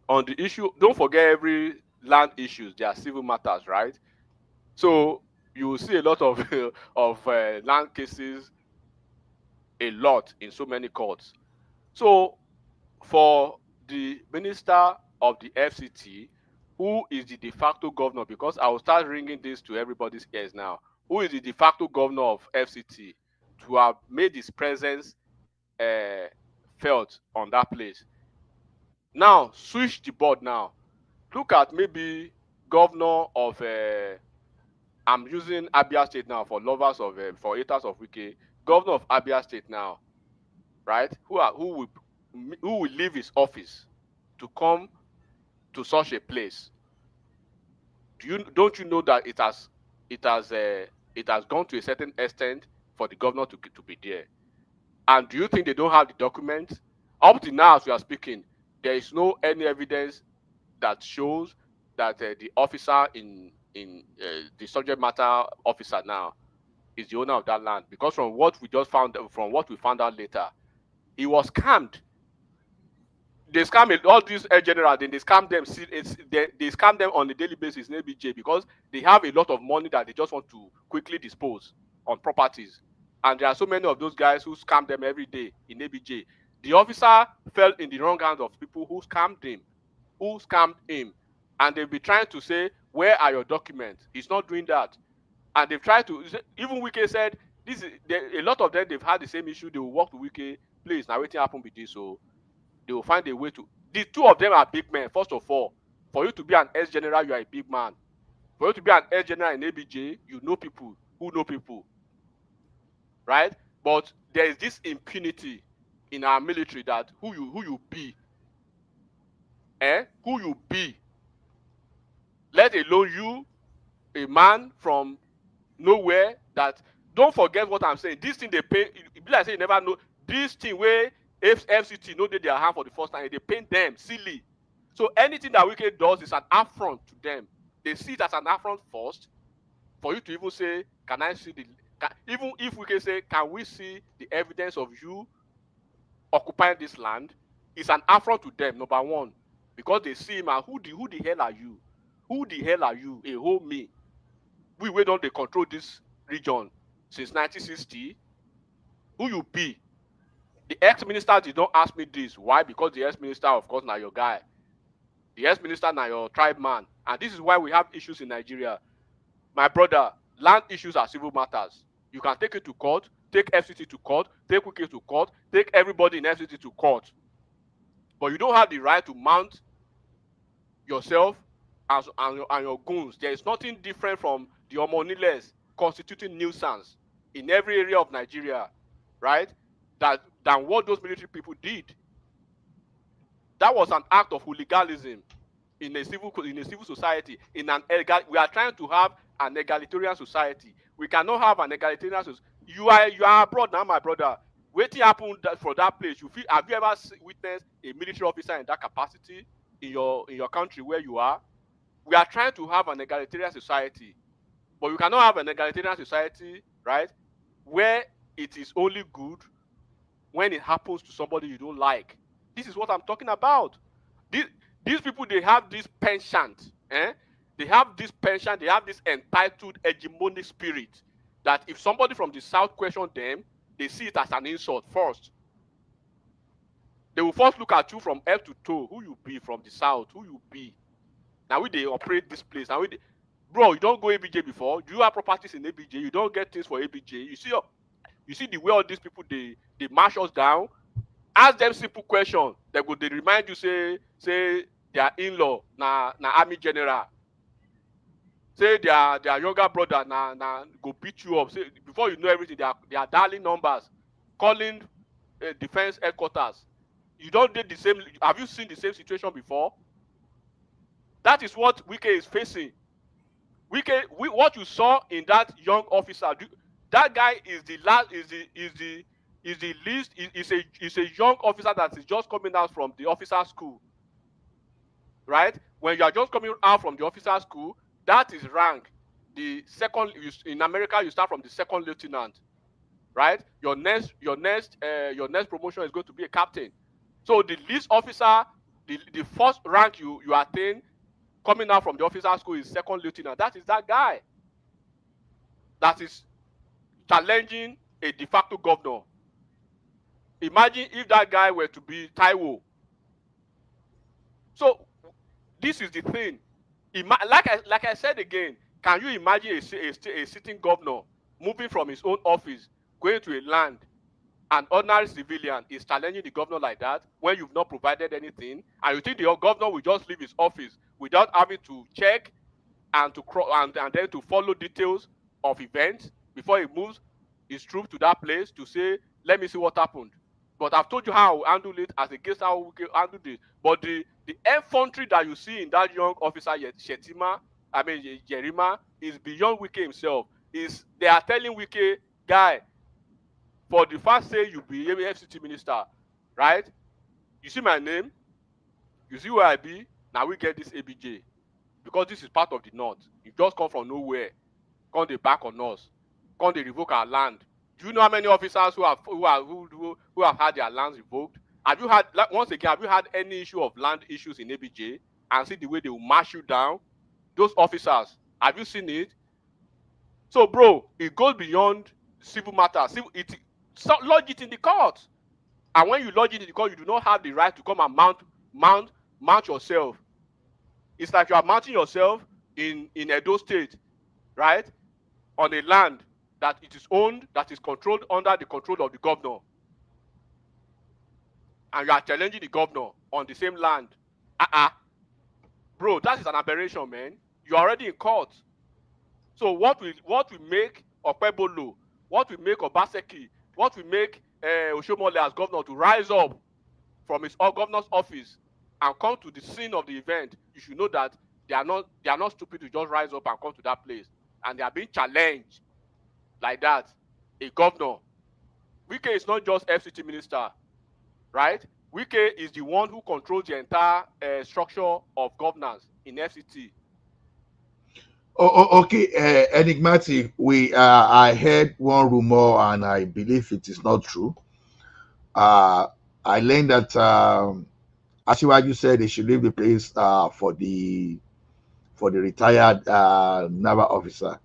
Speaker 5: on the issue, don't forget every land issues. They are civil matters, right? So you will see a lot of land cases, a lot in so many courts. So for the minister of the FCT, who is the de facto governor, because I will start ringing this to everybody's ears now, who is the de facto governor of FCT, to have made his presence felt on that place. Now, switch the board now. Look at maybe governor of, I'm using Abia State now for lovers of, for haters of Wike, governor of Abia State now, right? Who will leave his office to come to such a place? Don't you know that it has gone to a certain extent for the governor to be there? And do you think they don't have the documents? Up to now, as we are speaking, there is no any evidence that shows that the officer in the subject matter officer now is the owner of that land. Because from what we found out later, he was scammed. They scam all these generals, then they scam them. They scam them on a daily basis in ABJ because they have a lot of money that they just want to quickly dispose on properties. And there are so many of those guys who scam them every day in ABJ. The officer fell in the wrong hands of people who scammed him. And they'll be trying to say, where are your documents? He's not doing that. And they've tried to, even Wike said, a lot of them, they've had the same issue. They will walk to Wike, please, now waiting happen with this. So they will find a way to. The 2 of them are big men. First of all, for you to be an ex-general, you are a big man. For you to be an ex-general in ABJ, you know people who know people, right? But there is this impunity in our military that who you be, who you be. Let alone you, a man from nowhere that, don't forget what I'm saying. This thing they pay, it be like say you never know. This thing where FCT know they their hand for the first time, they paint them silly. So anything that Wike does is an affront to them. They see it as an affront first, for you to even say, can I see the, even if we can say, can we see the evidence of you occupying this land? It's an affront to them, number one, because they see him as who the hell are you? Who the hell are you? A whole me. We don't they control this region since 1960. Who you be? The ex-minister did not ask me this. Why? Because the ex-minister, of course, now your guy. The ex-minister now your tribe man. And this is why we have issues in Nigeria. My brother, land issues are civil matters. You can take it to court, take FCT to court, take Wike to court, take everybody in FCT to court. But you don't have the right to mount yourself and your goons. There is nothing different from the Omoniles constituting nuisance in every area of Nigeria, right? Than what those military people did. That was an act of hooliganism in a civil society. We are trying to have an egalitarian society. We cannot have an egalitarian society. You are abroad now, my brother. Waiting happen for that place. Have you ever witnessed a military officer in that capacity in your country where you are? We are trying to have an egalitarian society, but you cannot have an egalitarian society, right, where it is only good when it happens to somebody you don't like. This is what I'm talking about. These people, they have this penchant. They have this penchant. They have this entitled hegemonic spirit that if somebody from the South question them, they see it as an insult first. They will first look at you from head to toe. Who you be from the South? Who you be? Now they operate this place. Now bro, you don't go ABJ before. Do you have properties in ABJ? You don't get things for ABJ. You see the way all these people they mash us down. Ask them simple question. They remind you say their in-law na army general. Say their younger brother na go beat you up. Say before you know everything, they are dialing numbers, calling defense headquarters. You don't do the same. Have you seen the same situation before? That is what Wike is facing. What you saw in that young officer, that guy is the least. Is a young officer that is just coming out from the officer school, right? When you are just coming out from the officer school, that is rank. The second in America, you start from the second lieutenant, right? Your next promotion is going to be a captain. So the least officer, the first rank you attain coming out from the officer school is second lieutenant. That is that guy that is challenging a de facto governor. Imagine if that guy were to be Taiwo. So this is the thing. Like I said again, can you imagine a sitting governor moving from his own office, going to a land, an ordinary civilian is challenging the governor like that when you've not provided anything, and you think the governor will just leave his office without having to check and then to follow details of events before he moves his troops to that place to say, let me see what happened. But I've told you how I will handle it as against how we can handle this. But the infantry that you see in that young officer, Jerima, is beyond Wike himself. They are telling Wike, guy, for the first say you be FCT minister, right? You see my name, you see where I be, now we get this ABJ. Because this is part of the North. You just come from nowhere. Come they back on us. Come they revoke our land. Do you know how many officers who have had their lands revoked? Have you had, once again, have you had any issue of land issues in ABJ and see the way they will mash you down? Those officers, have you seen it? So, bro, it goes beyond civil matters. Lodge it in the court. And when you lodge it in the court, you do not have the right to come and mount yourself. It's like you are mounting yourself in Edo State, right? On a land that it is owned, that is controlled under the control of the governor. And you are challenging the governor on the same land. Bro, that is an aberration, man. You're already in court. So what will make Okpebolo, what will make Obaseki, what will make Oshomole as governor to rise up from his governor's office and come to the scene of the event, you should know that they are not stupid to just rise up and come to that place, and they are being challenged like that. A governor, Wike is not just FCT minister, right? Wike is the one who controls the entire structure of governance in FCT.
Speaker 3: Okay, enigmatic. I heard one rumor, and I believe it is not true. I learned that as you said, they should leave the place for the retired naval officer.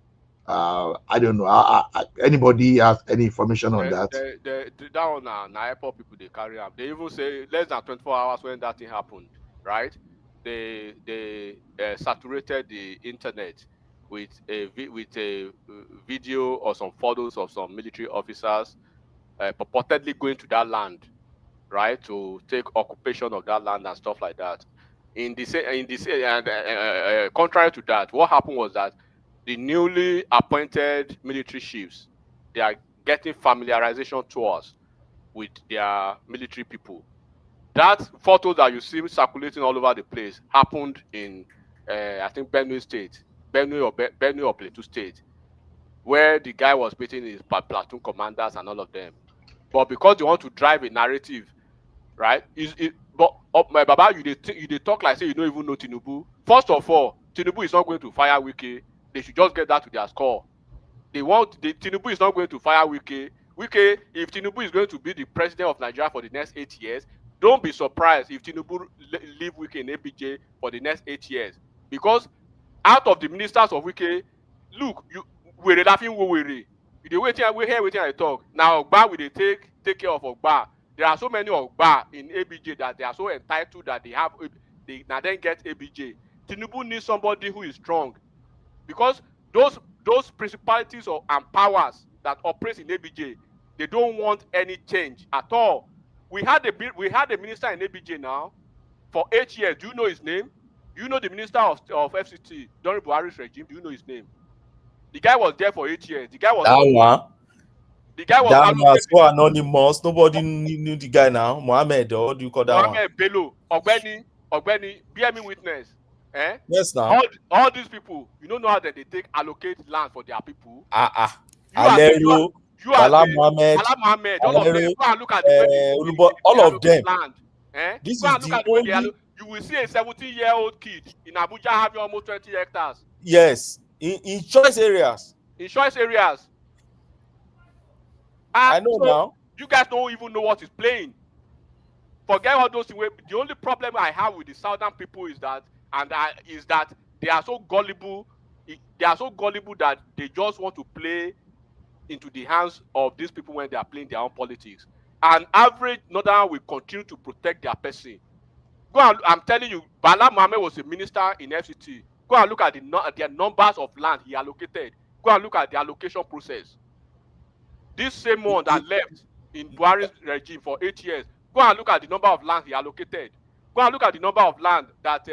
Speaker 3: I don't know. Anybody has any information on that?
Speaker 5: That one na airport people they carry up. They even say less than 24 hours when that thing happened, right? They saturated the internet with a video or some photos of some military officers purportedly going to that land, right, to take occupation of that land and stuff like that. Contrary to that, what happened was that the newly appointed military chiefs, they are getting familiarization tours with their military people. That photo that you see circulating all over the place happened in, I think, Benue State, Benue or Plateau State, where the guy was meeting his platoon commanders and all of them. But because they want to drive a narrative, right? My Baba, you they talk like say you don't even know Tinubu. First of all, Tinubu is not going to fire Wike. They should just get that to their score. Tinubu is not going to fire Wike. Wike, if Tinubu is going to be the president of Nigeria for the next 8 years, don't be surprised if Tinubu leave Wike in APJ for the next 8 years. Because out of the ministers of Wike, look, we're laughing. You waiting I talk. Now Ogba will they take care of Ogba. There are so many Ogba in ABJ that they are so entitled that they now then get ABJ. Tinubu needs somebody who is strong, because those principalities and powers that operate in ABJ, they don't want any change at all. We had a minister in ABJ now for 8 years. Do you know his name? Do you know the minister of FCT during Buhari's regime? Do you know his name? The guy was there for 8 years. The guy was
Speaker 7: so anonymous. Nobody knew the guy now. Mohammed, or what do you call that
Speaker 5: Mohammed
Speaker 7: one?
Speaker 5: Bello, Ogbeni, BME witness.
Speaker 7: Yes, now.
Speaker 5: All these people, you don't know how they take allocate land for their people.
Speaker 7: Alero, Bala Mohammed,
Speaker 5: all of them. Go and look at the way
Speaker 7: all of them.
Speaker 5: Land.
Speaker 7: This
Speaker 5: Go
Speaker 7: is
Speaker 5: and look
Speaker 7: the
Speaker 5: at the way
Speaker 7: only.
Speaker 5: You will see a 17-year-old kid in Abuja having almost 20 hectares.
Speaker 7: Yes, in choice areas.
Speaker 5: In choice areas.
Speaker 7: I know now.
Speaker 5: You guys don't even know what is playing. Forget all those things. The only problem I have with the southern people is that they are so gullible. They are so gullible that they just want to play into the hands of these people when they are playing their own politics. An average northern will continue to protect their person. I'm telling you, Bala Mohammed was a minister in FCT. Go and look at the numbers of land he allocated. Go and look at the allocation process. This same one that left in Buhari's regime for 8 years, go and look at the number of land he allocated. Go and look at the number of land that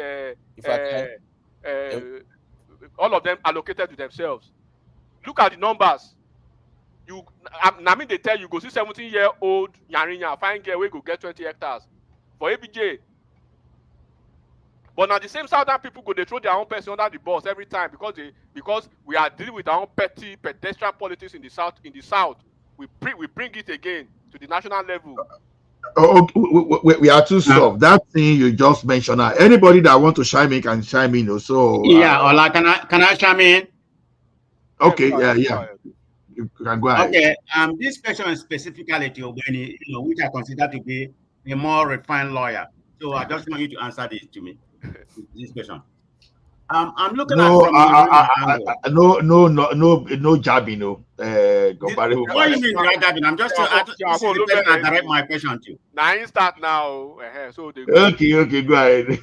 Speaker 5: all of them allocated to themselves. Look at the numbers. I mean, they tell you, go see 17-year-old Yarinya, fine girl, we go get 20 hectares for ABJ. But now the same southern people go, they throw their own person under the bus every time because we are dealing with our own petty pedestrian politics in the south. We bring it again to the national level.
Speaker 3: We are too soft. That thing you just mentioned. Anybody that want to chime in can chime in. So
Speaker 8: Ola, can I chime in?
Speaker 3: Okay, yeah. You can go ahead.
Speaker 8: Okay. This question specifically to Ogbeni, which I consider to be a more refined lawyer. So I just want you to answer this to me. This question. I'm looking at from
Speaker 3: no jabbing, no.
Speaker 8: What do you mean by jabbing? I'm just I direct my question to.
Speaker 5: Now you start now. So they
Speaker 3: okay, go ahead.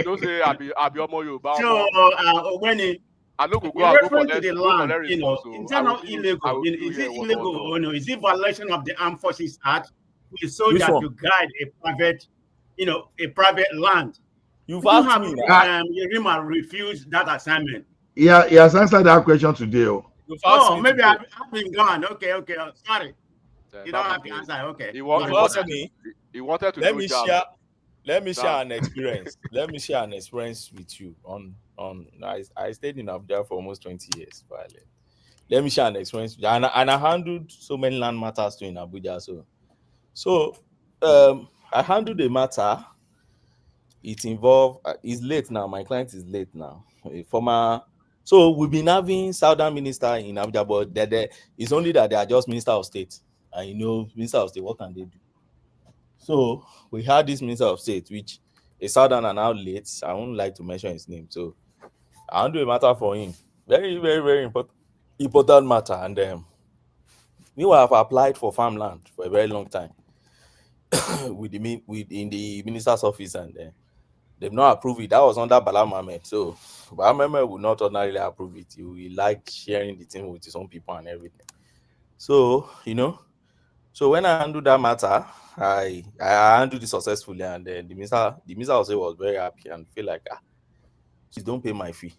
Speaker 5: Don't say I be Yoruba.
Speaker 8: So Ogbeni,
Speaker 5: I look
Speaker 8: referring to the land, in terms of illegal, is it illegal or no? Is it violation of the Armed Forces Act for a soldier to guide a private land?
Speaker 7: You've asked me.
Speaker 8: Yerima refused that assignment.
Speaker 3: Yeah, he has answered that question today.
Speaker 8: Maybe I've been gone. Okay. Sorry. You don't have to answer. Okay.
Speaker 5: He wanted to
Speaker 7: Let me share. let me share an experience. Let me share an experience with you. I stayed in Abuja for almost 20 years. Let me share an experience, and I handled so many land matters too in Abuja. So I handled a matter. It involved. It's late now. My client is late now. A former. So we've been having Southern minister in Abuja, but it's only that they are just minister of state. And minister of state, what can they do? So we had this minister of state, which a Southern and now late. I wouldn't like to mention his name. So I handle a matter for him. Very, very, very important matter. And meanwhile, I've applied for farmland for a very long time in the minister's office, and they've not approved it. That was under Bala Mohammed. So Bala Mohammed would not ordinarily approve it. He will like sharing the thing with his own people and everything. So, so when I handled that matter, I handled it successfully, and the minister also was very happy and feel like, please don't pay my fee.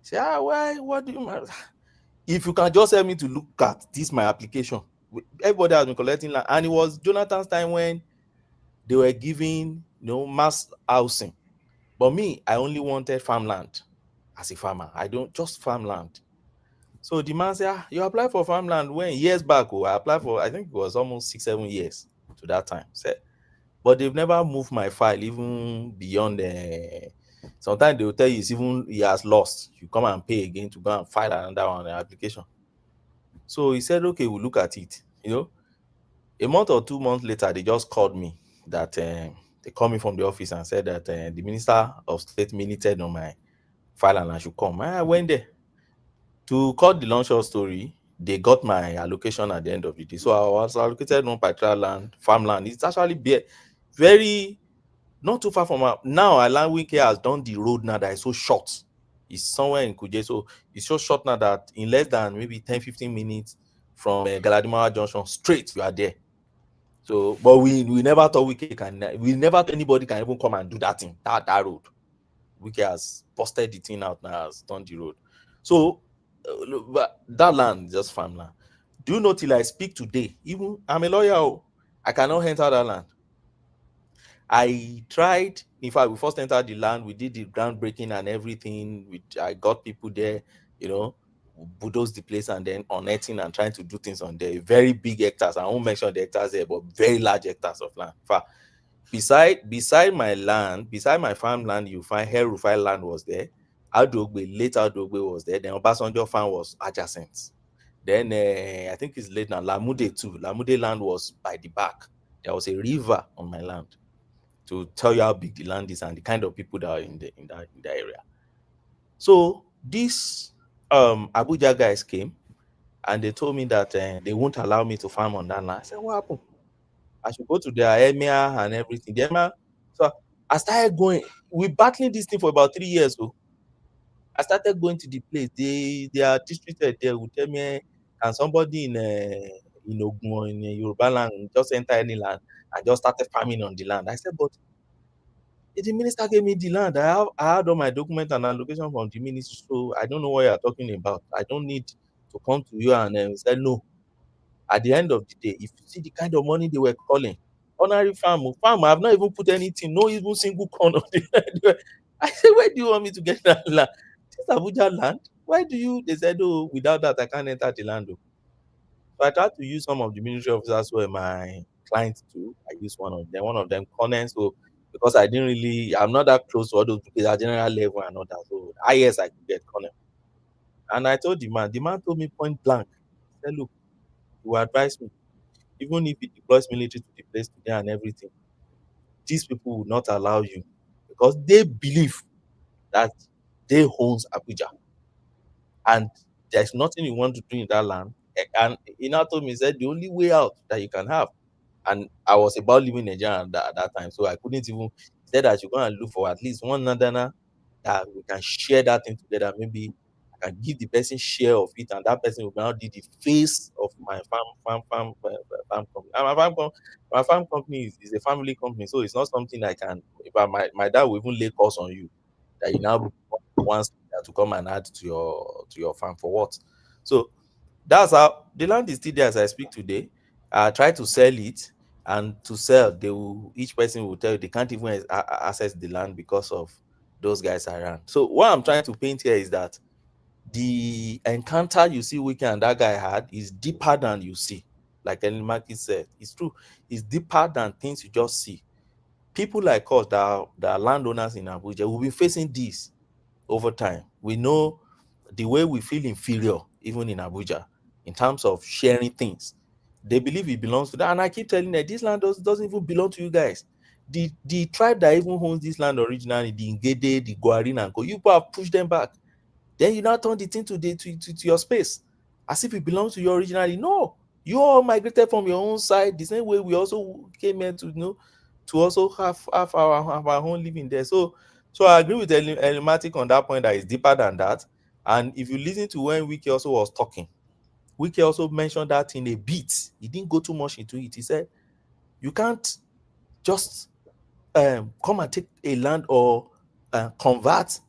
Speaker 7: Say, why? What do you matter? If you can just help me to look at this, my application. Everybody has been collecting land, and it was Jonathan's time when they were giving, mass housing. But me, I only wanted farmland as a farmer. I don't just farmland. So the man said, you applied for farmland when? Years back. I applied for, I think it was almost 6-7 years to that time. But they've never moved my file even beyond sometimes they will tell you he has lost. You come and pay again to go and file another one application. So he said, okay, we'll look at it. A month or 2 months later, they just called me that they called me from the office and said that the Minister of State minuted on my file and I should come. I went there. To cut the long short story, they got my allocation at the end of the day. So I was allocated one particular farmland. It's actually very not too far from now. Alan Wike has done the road now that is so short. It's somewhere in Kuje, so it's so short now that in less than maybe 10-15 minutes from Galadima Junction straight, you are there. So, but we never thought we never thought anybody can even come and do that thing, that road. Wike has busted the thing out now, has done the road. So, but that land, just farmland. Do you know till I speak today? Even I'm a lawyer, I cannot enter that land. I tried. In fact, we first entered the land. We did the groundbreaking and everything. I got people there, bulldoze the place and then unearthing and trying to do things on there. Very big hectares. I won't mention the hectares there, but very large hectares of land. In fact, beside my land, beside my farmland, you find Herufai land was there. Late Adogbe was there. Then Obasanjo farm was adjacent. Then I think it's late now. Lamude too. Lamude land was by the back. There was a river on my land, to tell you how big the land is and the kind of people that are in that area. So these Abuja guys came and they told me that they won't allow me to farm on that land. I said, what happened? I should go to their emir and everything. So I started going. We battling this thing for about 3 years. So I started going to the place. They are distributed there. Would tell me, can somebody in Ogun or in Yoruba land just enter any land and just started farming on the land? I said, but the minister gave me the land. I had all my documents and allocation from the ministry, so I don't know what you are talking about. I don't need to come to you and say no. At the end of the day, if you see the kind of money they were calling, ordinary farm, I've not even put anything, no even single corn on the I said, where do you want me to get that land? This Abuja land? Why do you? They said, oh, without that, I can't enter the land. So I tried to use some of the military officers who were my clients too. I used one of them, Conan. So because I'm not that close to all those because at general level and all that. So highest I could get Conan. And I told the man told me point blank, he said, look, you advise me, even if it deploys military to the place today and everything, these people will not allow you because they believe that they owns Abuja. And there's nothing you want to do in that land. And he now told me, he said, the only way out that you can have. And I was about leaving Nigeria at that time. So I couldn't even, he said I should go and look for at least one Nadana that we can share that thing together. Maybe I can give the person share of it, and that person will now be the face of my farm company. And my farm company is a family company, so it's not something I can. If my dad will even lay costs on you that you now wants to come and add to your farm for what? So that's how the land is still there as I speak today. I try to sell it, and to sell, they will, each person will tell you they can't even access the land because of those guys around. So what I'm trying to paint here is that the encounter you see Wike and that guy had is deeper than you see. Like Elimaki said, it's true. It's deeper than things you just see. People like us that are landowners in Abuja will be facing this over time. We know the way we feel inferior, even in Abuja, in terms of sharing things. They believe it belongs to them. And I keep telling them, this land doesn't even belong to you guys. The tribe that even owns this land originally, the Ngede, the Guarin and Co, you have pushed them back. Then you now turn the thing to your space, as if it belongs to you originally. No, you all migrated from your own side, the same way we also came here to to also have our own living there. So I agree with Elmatic on that point that it's deeper than that. And if you listen to when Wike also was talking, Wike also mentioned that in a bit. He didn't go too much into it. He said, you can't just come and take a land or convert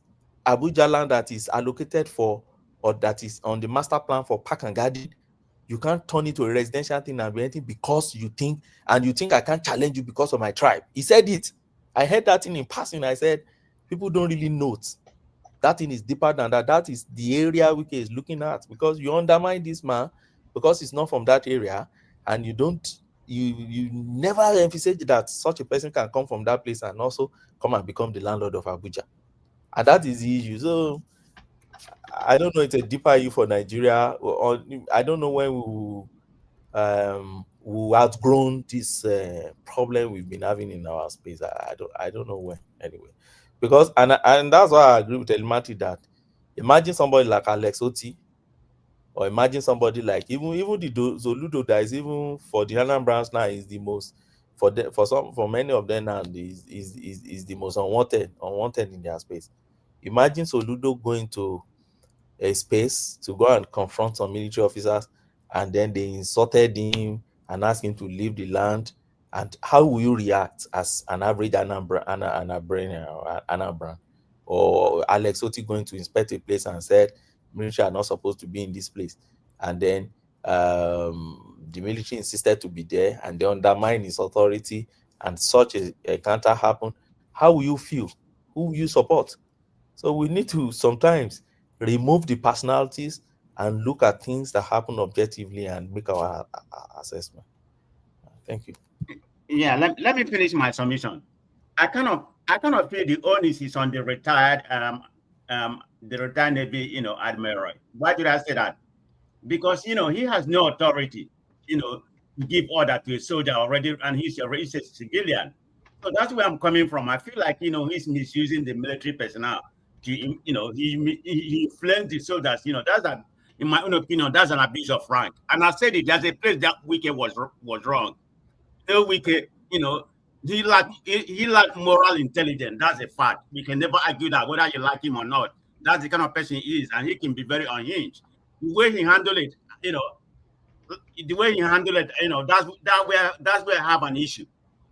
Speaker 7: Abuja land that is allocated for or that is on the master plan for park and garden. You can't turn it to a residential thing and anything because you think I can't challenge you because of my tribe. He said it. I heard that thing in passing. I said, people don't really note. That thing is deeper than that. That is the area Wike is looking at, because you undermine this man because he's not from that area, and you never emphasize that such a person can come from that place and also come and become the landlord of Abuja. And that is the issue. So I don't know, it's a deeper issue for Nigeria, or I don't know when we outgrown this problem we've been having in our space. I don't know when, anyway. Because and that's why I agree with Elimati that imagine somebody like Alex Oti, or imagine somebody like even the Zoludo that is, even for the Anambrans now, is the most, for many of them now, is the most unwanted in their space. Imagine Soludo going to a space to go and confront some military officers, and then they insulted him and asked him to leave the land. And how will you react as an average Anambran, or Alex Oti going to inspect a place and said military are not supposed to be in this place, and then the military insisted to be there and they undermine his authority, and such a encounter happened? How will you feel? Who will you support? So we need to sometimes remove the personalities and look at things that happen objectively and make our assessment. Thank you.
Speaker 8: Yeah, let me finish my submission. I kind of feel the onus is on the retired Navy, admiral. Why did I say that? Because he has no authority, to give order to a soldier already, and he's a civilian. So that's where I'm coming from. I feel like he's misusing the military personnel to he inflames the soldiers. In my own opinion, that's an abuse of rank. And I said it. There's a place that Wike was wrong. Wike, he lacked moral intelligence. That's a fact. We can never argue that, whether you like him or not. That's the kind of person he is, and he can be very unhinged. The way he handled it, that's where I have an issue.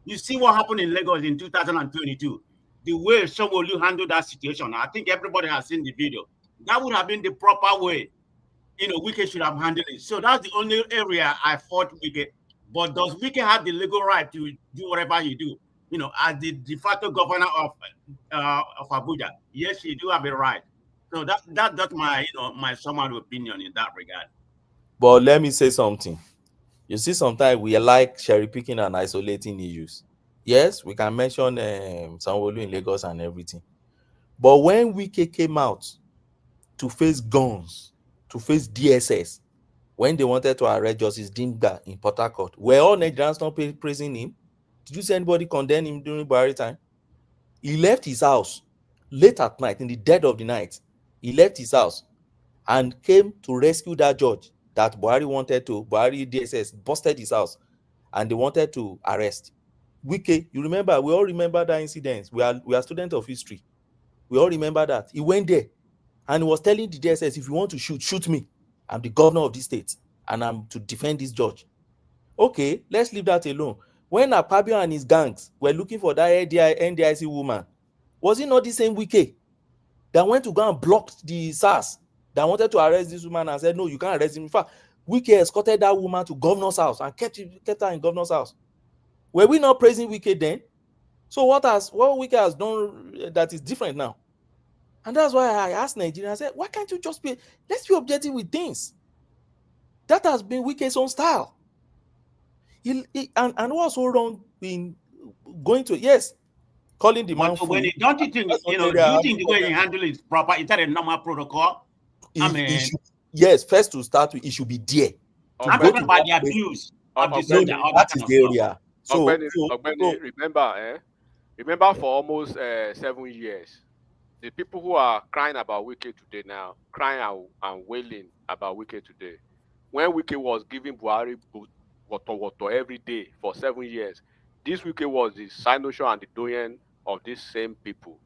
Speaker 8: You see what happened in Lagos in 2022. The way Sanwo-Olu handled that situation, I think everybody has seen the video. That would have been the proper way. Wike should have handled it. So that's the only area I fought Wike. But does Wike have the legal right to do whatever he do? As the de facto governor of Abuja, yes, he do have a right. So that's my my summary opinion in that regard.
Speaker 7: But let me say something. You see, sometimes we like cherry picking and isolating issues. Yes, we can mention Sanwo-Olu in Lagos and everything. But when Wike came out to face guns, to face DSS, when they wanted to arrest Justice Dimga in Port Harcourt, were all Nigerians not praising him? Did you see anybody condemn him during Buhari time? He left his house late at night, in the dead of the night. He left his house and came to rescue that judge that Buhari DSS busted his house and they wanted to arrest. Wike, you remember, we all remember that incident. We are students of history. We all remember that. He went there and he was telling the DSS, if you want to shoot me. I'm the governor of this state and I'm to defend this judge. Okay, let's leave that alone. When Akpabio and his gangs were looking for that NDIC woman, was it not the same Wike that went to go and block the SARS that wanted to arrest this woman and said, no, you can't arrest him? In fact, Wike escorted that woman to governor's house and kept her in governor's house. Were we not praising Wike then? So what Wike has done that is different now? And that's why I asked Nigeria, I said, why can't you just let's be objective with things? That has been Wike's own style. And what's so wrong in going to, yes, calling the man fool.
Speaker 8: Don't you think, do you think the way he handled it is proper? Is that a normal protocol?
Speaker 7: Yes, first to start with, it should be there.
Speaker 8: I'm talking about the abuse of the soldier.
Speaker 7: That is the area. So,
Speaker 5: remember for almost 7 years, the people who are crying about Wike today now, crying and wailing about Wike today, when Wike was giving Buhari water every day for 7 years, this Wike was the Sinosho and the doyen of these same people.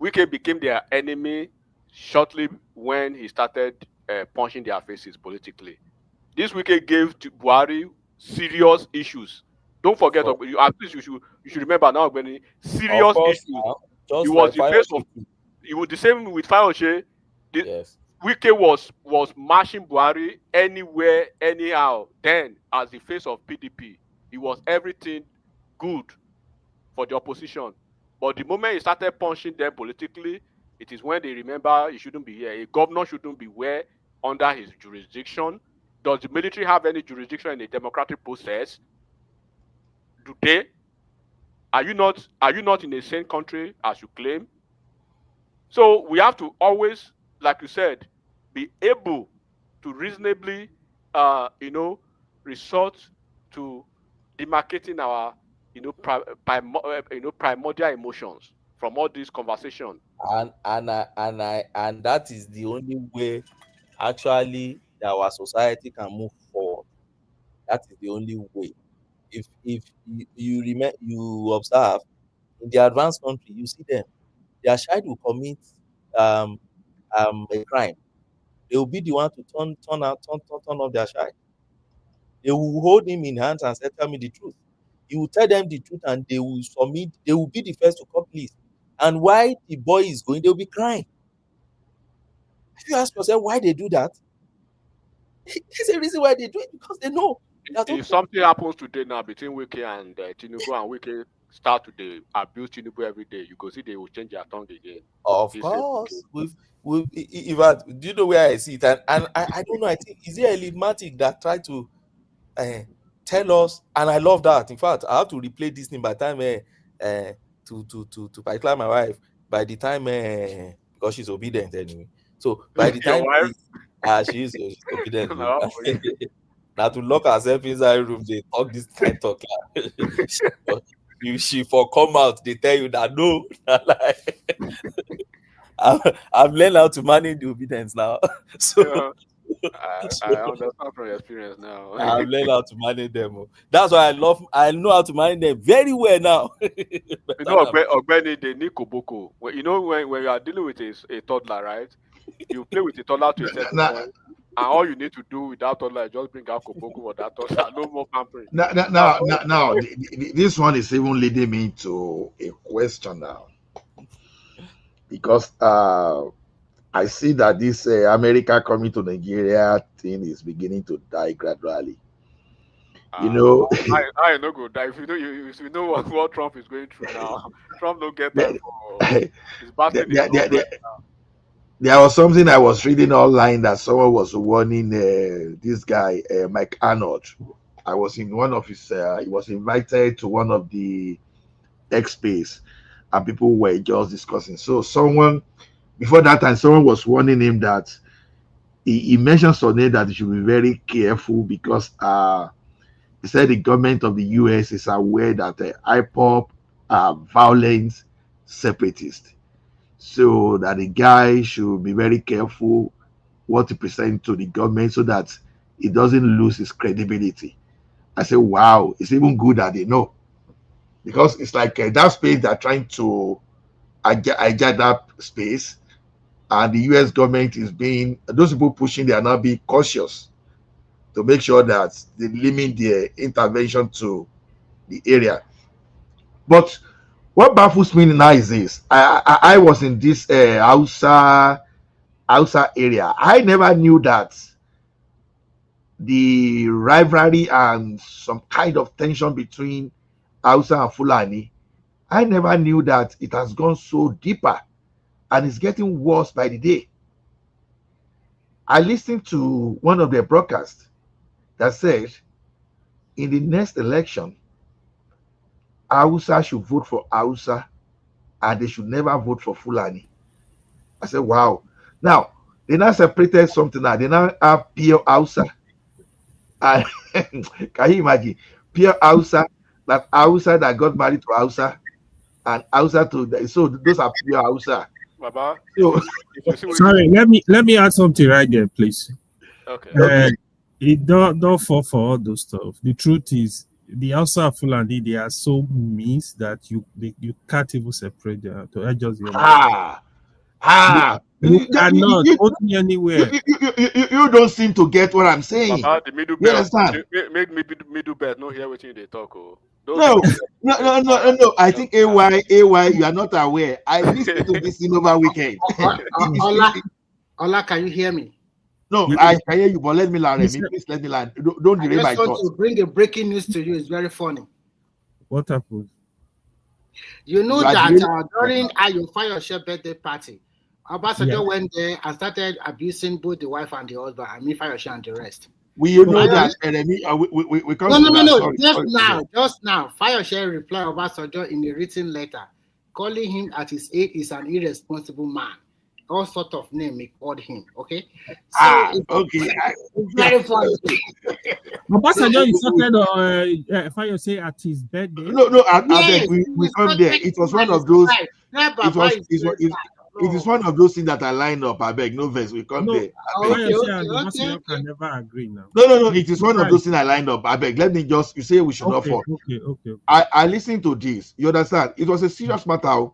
Speaker 5: Wike became their enemy shortly when he started punching their faces politically. This Wike gave to Buhari serious issues. Don't forget, at least you should remember now, Benny, serious issues. He was the face of. It was the same with Fayose.
Speaker 7: Yes.
Speaker 5: Wike was marching Buhari anywhere, anyhow. Then, as the face of PDP, he was everything good for the opposition. But the moment he started punching them politically, it is when they remember he shouldn't be here. A governor shouldn't be where under his jurisdiction. Does the military have any jurisdiction in a democratic process? Do they? Are you not in a sane country as you claim? So we have to always, like you said, be able to reasonably, resort to demarcating our, primordial emotions from all these conversations.
Speaker 7: And that is the only way, actually, that our society can move forward. That is the only way. If you observe in the advanced country, you see them. Their child will commit a crime. They will be the one to turn off their child. They will hold him in hands and say, "Tell me the truth." He will tell them the truth, and they will submit. They will be the first to call police. And while the boy is going, they will be crying. If you ask yourself why they do that, there's a reason why they do it, because they know.
Speaker 5: If something happens today now between Wike and Tinubu, and Wike start to abuse Tinubu every day, you go see they will change their tongue again.
Speaker 7: Of course. In fact, do you know where I see it? And I don't know. I think, is it Elitmatic that tried to tell us? And I love that. In fact, I have to replay this thing by the time to particular my wife. By the time because she's obedient anyway. So by the time she's obedient. Now to lock herself inside the room, they talk this kind of talk. She for come out, they tell you that no. I've learned how to manage the obedience now. So
Speaker 5: I understand from your experience now.
Speaker 7: I've learned how to manage them. That's why I know how to manage them very well now.
Speaker 5: Ogbeni, they need koboko. When you are dealing with a toddler, right? You play with a toddler to a certain point. And all you need to do with that toddler is just bring out koboko for that toddler. No more pampering.
Speaker 3: Now, this one is even leading me to a question now. Because I see that this America coming to Nigeria thing is beginning to die gradually.
Speaker 5: I no go die. If you know what Trump is going through now, Trump don't get that. He's battling
Speaker 3: there was something I was reading online that someone was warning this guy, Mike Arnold. I was in one of his, he was invited to one of the X-Space, and people were just discussing. So before that time, someone was warning him that he mentioned Sonny that he should be very careful because he said the government of the US is aware that IPOP are violent separatists. So that the guy should be very careful what to present to the government so that he doesn't lose his credibility. I said, wow, it's even good that they know. Because it's like that space they're trying to hijack that space, and the US government is those people pushing, they are now being cautious to make sure that they limit their intervention to the area. But what baffles me now is this. I was in this Hausa area. I never knew that the rivalry and some kind of tension between Hausa and Fulani, I never knew that it has gone so deeper and it's getting worse by the day. I listened to one of their broadcasts that said in the next election, Hausa should vote for Hausa and they should never vote for Fulani. I said, wow. Now, they now separated something now. They now have pure Hausa. And can you imagine? Pure Hausa, that Hausa that got married to Hausa, and Hausa to, so those are pure Hausa.
Speaker 5: Baba,
Speaker 3: So,
Speaker 17: sorry, let me add something right there, please.
Speaker 5: Okay.
Speaker 17: It don't fall for all those stuff. The truth is, the Hausa Fulani, they are so mixed that you can't even separate them. To just you cannot go to anywhere.
Speaker 3: You don't seem to get what I'm saying.
Speaker 5: Baba, the middle
Speaker 3: You
Speaker 5: belt.
Speaker 3: understand?
Speaker 5: Make middle belt no hear what they talk. Oh.
Speaker 3: No. I think AY, you are not aware. I listened to this thing over weekend.
Speaker 6: Ola, can you hear me?
Speaker 3: No, I can hear you, but let me learn. Please let me learn. Don't delay my
Speaker 6: I just want
Speaker 3: thoughts.
Speaker 6: to bring a breaking news to you. It's very funny.
Speaker 17: What happened?
Speaker 6: You know that during Ayo Fayoshe birthday party, Obasanjo went there and started abusing both the wife and the husband. I mean, Fayoshe and the rest.
Speaker 3: We know that enemy. We come
Speaker 6: No. Just now, Fayoshe replied Obasanjo in a written letter, calling him at his age is an irresponsible man. All sort of name he called him. Okay. So it's very funny.
Speaker 17: Obasanjo insulted Fayoshe at his birthday.
Speaker 3: No, we come there. It was one of those. It is one of those things that I lined up. I beg, no verse. We come there.
Speaker 17: Obasanjo can never agree now.
Speaker 3: No. It is one of those things I lined up. I beg. Let me just. You say we should not fall.
Speaker 17: Okay.
Speaker 3: I listened to this. You understand? It was a serious matter.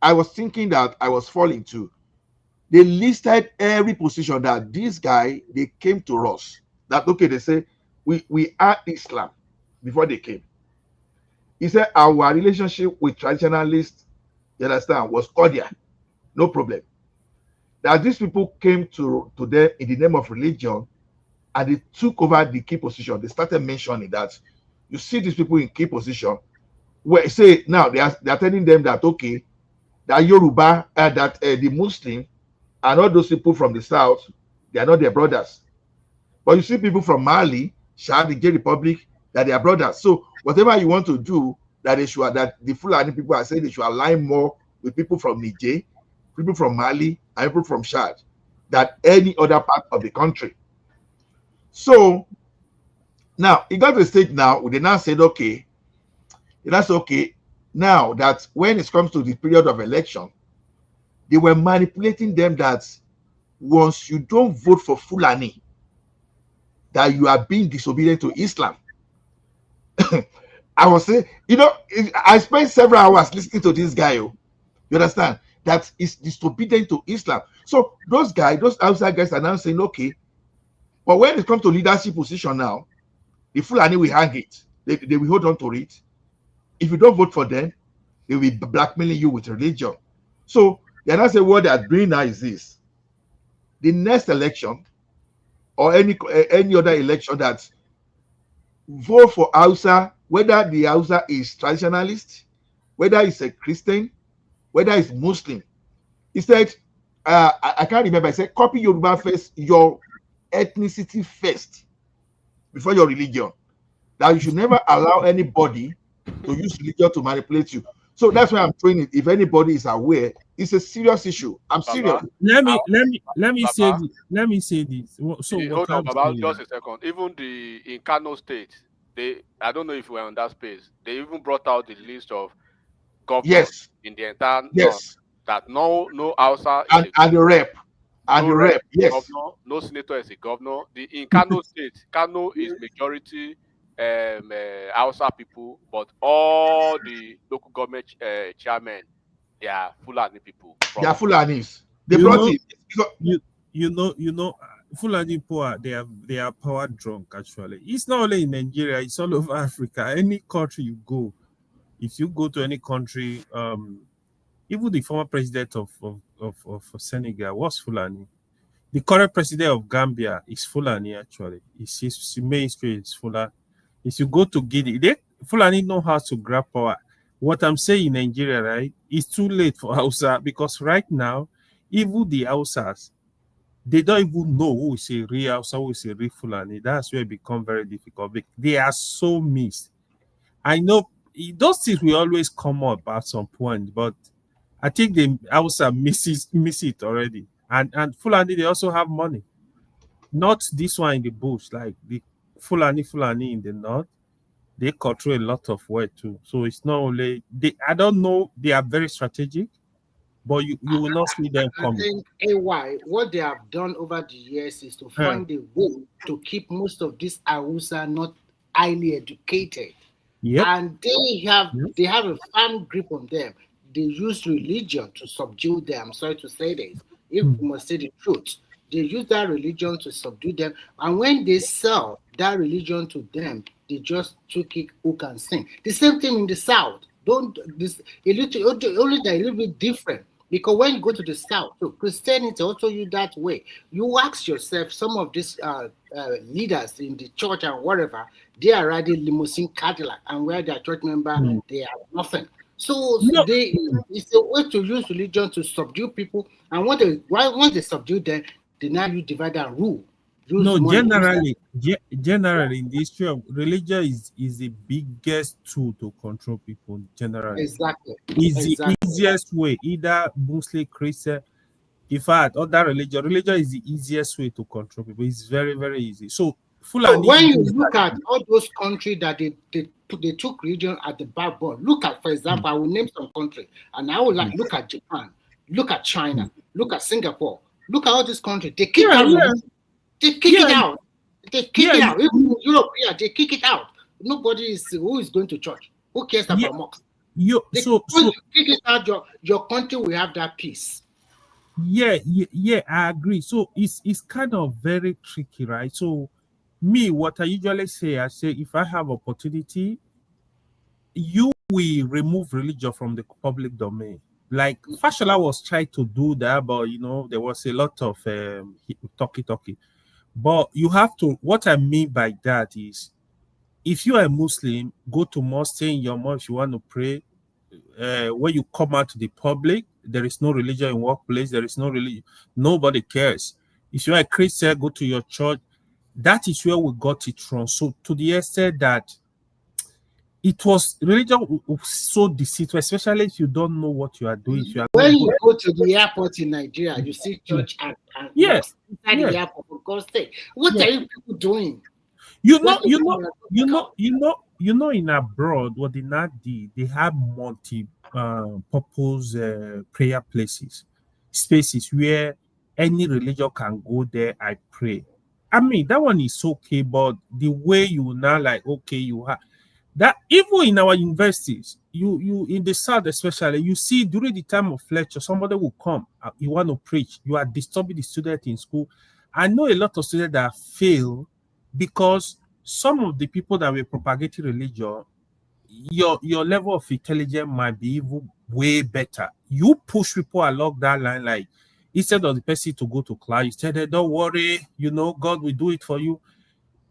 Speaker 3: I was thinking that I was falling too. They listed every position that this guy, they came to us. That, okay, they say, we are Islam before they came. He said, our relationship with traditionalists, you understand, was cordial. No problem. That these people came to them in the name of religion and they took over the key position. They started mentioning that you see these people in key position where say now they are telling them that, okay, that Yoruba, that the Muslim, and all those people from the south, they are not their brothers. But you see people from Mali, Chad, the Niger Republic, that they are brothers. So whatever you want to do, that the Fulani people are saying they should align more with people from Niger, people from Mali, and people from Chad, than any other part of the country. So now it got to a stage now where they now said, okay, that's okay. Now that when it comes to the period of election, they were manipulating them that once you don't vote for Fulani, that you are being disobedient to Islam. I was saying, I spent several hours listening to this guy. You understand? That is disobedient to Islam. So those outside guys are now saying, okay, but when it comes to leadership position now, the Fulani will hang it. They will hold on to it. If you don't vote for them, they will be blackmailing you with religion. So they're not saying what they're doing now is this. The next election or any other election that vote for Hausa, whether the Hausa is traditionalist, whether it's a Christian, whether it's Muslim. He said, I can't remember, I said, copy Yoruba first, your ethnicity first, before your religion. That you should never allow anybody to use religion to manipulate you. So that's why I'm throwing it. If anybody is aware, it's a serious issue. I'm serious.
Speaker 17: Let me say this. Let me say this. So
Speaker 5: hold on, Baba, just a second. Even in Kano State, I don't know if we're on that space. They even brought out the list of governors in the entire north that no Hausa
Speaker 3: and the rep. And the rep, yes.
Speaker 5: Governor, no senator is a governor. In Kano State, Kano is majority Hausa people, but all the local government chairmen, they are Fulani people.
Speaker 3: They are Fulanis. They brought it.
Speaker 17: You know, Fulani people they are power drunk. Actually, it's not only in Nigeria; it's all over Africa. Any country you go, if you go to any country, even the former president of Senegal was Fulani. The current president of Gambia is Fulani. Actually, his mainstream is Fulani. If you go to Guinea, Fulani know how to grab power. What I'm saying in Nigeria, right, it's too late for Hausa because right now, even the Hausas, they don't even know who is a real Hausa, who is a real Fulani. That's where it becomes very difficult. They are so mixed. I know those things will always come up at some point, but I think the Hausa miss it already. And Fulani, they also have money. Not this one in the bush, like the Fulani in the north. They control a lot of wealth too. So it's not only they. I don't know. They are very strategic, but you will not see them
Speaker 6: I
Speaker 17: coming.
Speaker 6: think AY, what they have done over the years is to find a way to keep most of these Hausa not highly educated.
Speaker 17: Yep.
Speaker 6: And they have a firm grip on them. They use religion to subdue them. I'm sorry to say this. If we must say the truth, they use that religion to subdue them. And when they sell that religion to them, they just took it who can sing. The same thing in the South. Don't this a little only that a little bit different. Because when you go to the South, so Christianity also you that way. You ask yourself, some of these leaders in the church and whatever, they are riding limousine Cadillac, and where their church member, they have nothing. So it's a way to use religion to subdue people, and once they subdue them, they now you divide and rule.
Speaker 17: No, generally in the history of religion is the biggest tool to control people. Generally,
Speaker 6: exactly,
Speaker 17: is the easiest way. Either Muslim, Christian, in fact, other religion is the easiest way to control people. It's very, very easy. So Fulani,
Speaker 6: when you look at all those countries that they took religion at the backbone, look at, for example, I will name some countries, and I would like look at Japan, look at China, look at Singapore, look at all these countries. They kick out religion. They kick it out. They kick it out. Even in Europe, they kick it out. Nobody is who is going to church. Who cares about mosques? Kick it out. Your country will have that peace.
Speaker 17: Yeah, I agree. So it's kind of very tricky, right? So me, what I usually say, I say if I have opportunity, you will remove religion from the public domain. Like Fashola was trying to do that, but there was a lot of talky. But you have to. What I mean by that is, if you are a Muslim, go to mosque, stay in your mosque. If you want to pray, when you come out to the public, there is no religion in workplace. There is no religion. Nobody cares. If you are a Christian, go to your church. That is where we got it from. So to the extent that it was religion so deceitful, especially if you don't know what you are doing.
Speaker 6: When you go to the airport in Nigeria, you see church and mosque inside the airport. For God's sake, what are you people doing?
Speaker 17: You know, in abroad, what they now did, they have multi-purpose prayer spaces where any religion can go there. I pray. I mean, that one is okay, but the way you now you have that even in our universities, you in the South especially, you see during the time of lecture, somebody will come, you want to preach, you are disturbing the student in school. I know a lot of students that fail because some of the people that were propagating religion, your level of intelligence might be even way better. You push people along that line, like instead of the person to go to class, you tell them, don't worry, God will do it for you.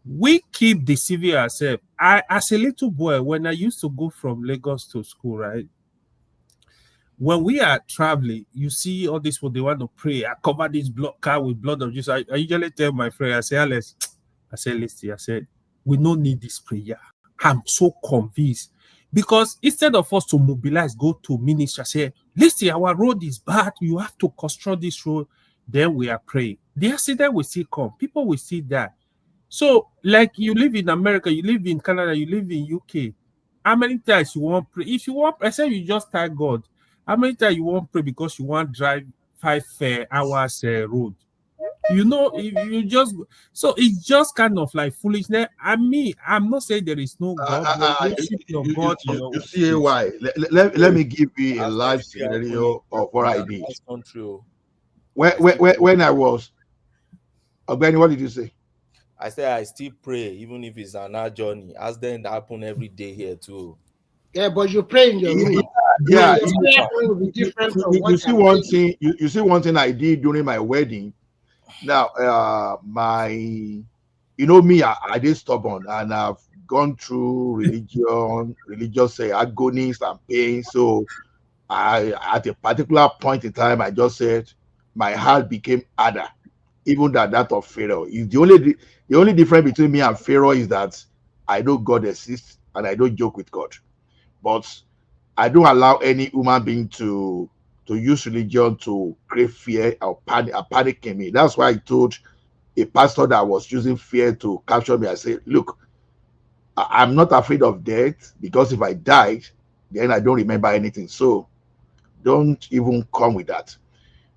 Speaker 17: We keep deceiving ourselves. As a little boy, when I used to go from Lagos to school, right? When we are traveling, you see all this, what they want to pray. I cover this car with blood of Jesus. I usually tell my friend, I say, Alex, listen, I said, we don't need this prayer. I'm so convinced. Because instead of us to mobilize, go to ministry, I say, listen, our road is bad. You have to construct this road. Then we are praying. The accident will still come. People will see that. So, like you live in America, you live in Canada, you live in UK. How many times you want pray? If you want, I say you just thank God. How many times you want pray because you want drive 5 hours road? You just so it's just kind of like foolishness. I'm not saying there is no God.
Speaker 3: You see why? Let me give you a live scenario of what I did. When I was, Benny, what did you say?
Speaker 7: I say I still pray, even if it's an hard journey. As then happen every day here too.
Speaker 6: Yeah, but you pray in your room.
Speaker 3: Yeah, you see one thing. You see one thing I did during my wedding. Now, me, I did stubborn, and I've gone through religious agonies and pain. So at a particular point in time, I just said my heart became harder, even than that of Pharaoh. Is the only difference between me and Pharaoh is that I know God exists and I don't joke with God, but I don't allow any human being to use religion to create fear or panic in me. That's why I told a pastor that was using fear to capture me. I said, look, I'm not afraid of death, because if I died, then I don't remember anything. So don't even come with that.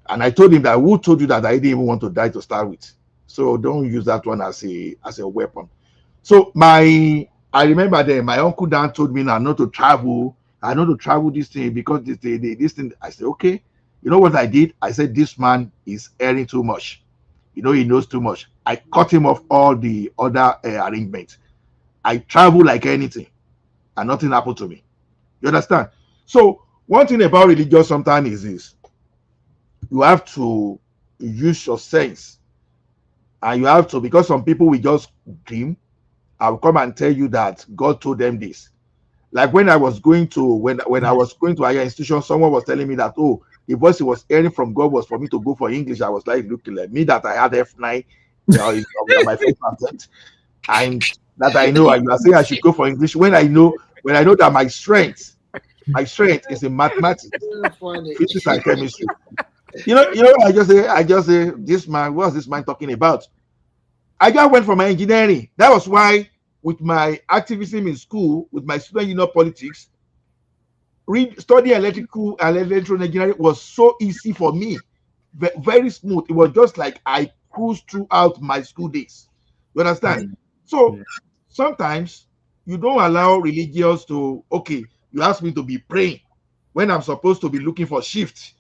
Speaker 3: And I told him that, who told you that I didn't even want to die to start with? So don't use that one as a weapon. So I remember then my uncle Dan told me now not to travel. I not to travel this thing because this thing. I said, okay. You know what I did? I said, this man is earning too much. He knows too much. I cut him off all the other arrangements. I travel like anything, and nothing happened to me. You understand? So one thing about religion sometimes is this: you have to use your sense, and you have to, because some people will just dream. I'll come and tell you that God told them this. Like when I was going to I was going to higher institution, someone was telling me that, oh, the voice he was hearing from God was for me to go for English. I was like, looking at me that I had F9, is my first attempt, and that I know, and you are saying I should go for English when I know that my strength is in mathematics, physics, and chemistry. I just say, this man, what's this man talking about? I just went for my engineering. That was why, with my activism in school, with my student union politics, studying electrical and electrical engineering was so easy for me, very smooth. It was just like I cruised throughout my school days. You understand? So sometimes you don't allow religious to, okay, you ask me to be praying when I'm supposed to be looking for shift.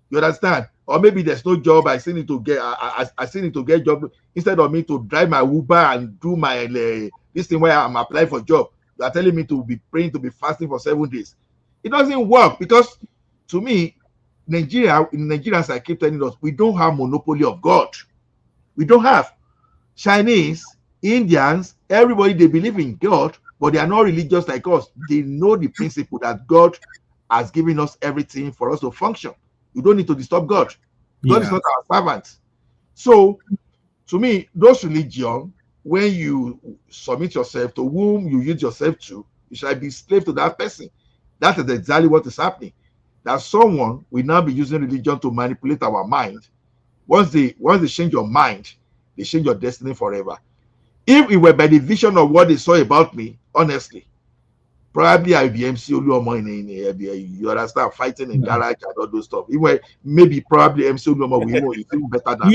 Speaker 3: You understand? Or maybe there's no job. I still need to get. I still need to get job instead of me to drive my Uber and do my this thing where I'm applying for job. You are telling me to be praying, to be fasting for 7 days. It doesn't work, because to me, Nigerians, I keep telling us, we don't have monopoly of God. We don't have. Chinese, Indians, everybody, they believe in God, but they are not religious like us. They know the principle that God has given us everything for us to function. You don't need to disturb God. God is not our servant. So, to me, those religion, when you submit yourself to whom you yield yourself to, you shall be slave to that person. That is exactly what is happening. That someone will now be using religion to manipulate our mind. Once they change your mind, they change your destiny forever. If it were by the vision of what they saw about me, honestly, probably I'll be MC Oluomo you understand, fighting in garage and all those stuff. Even maybe probably MC Oluomo is even better than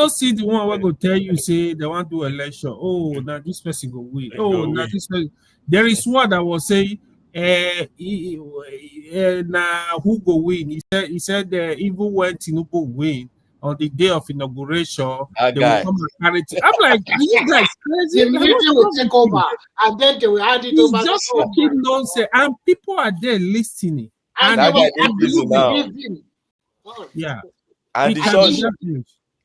Speaker 17: see the one going to tell you, say they want to do election. Oh, now this person go win. Oh, now this person. There is one that was saying, now who go win? He said even when Tinubu win on the day of inauguration, they will come and carry it. I'm like, are you guys crazy?
Speaker 6: The military will take over, and then they will hand it over.
Speaker 17: It's just fucking nonsense, and people are there listening.
Speaker 6: And they will believe.
Speaker 17: Yeah.
Speaker 10: And the source.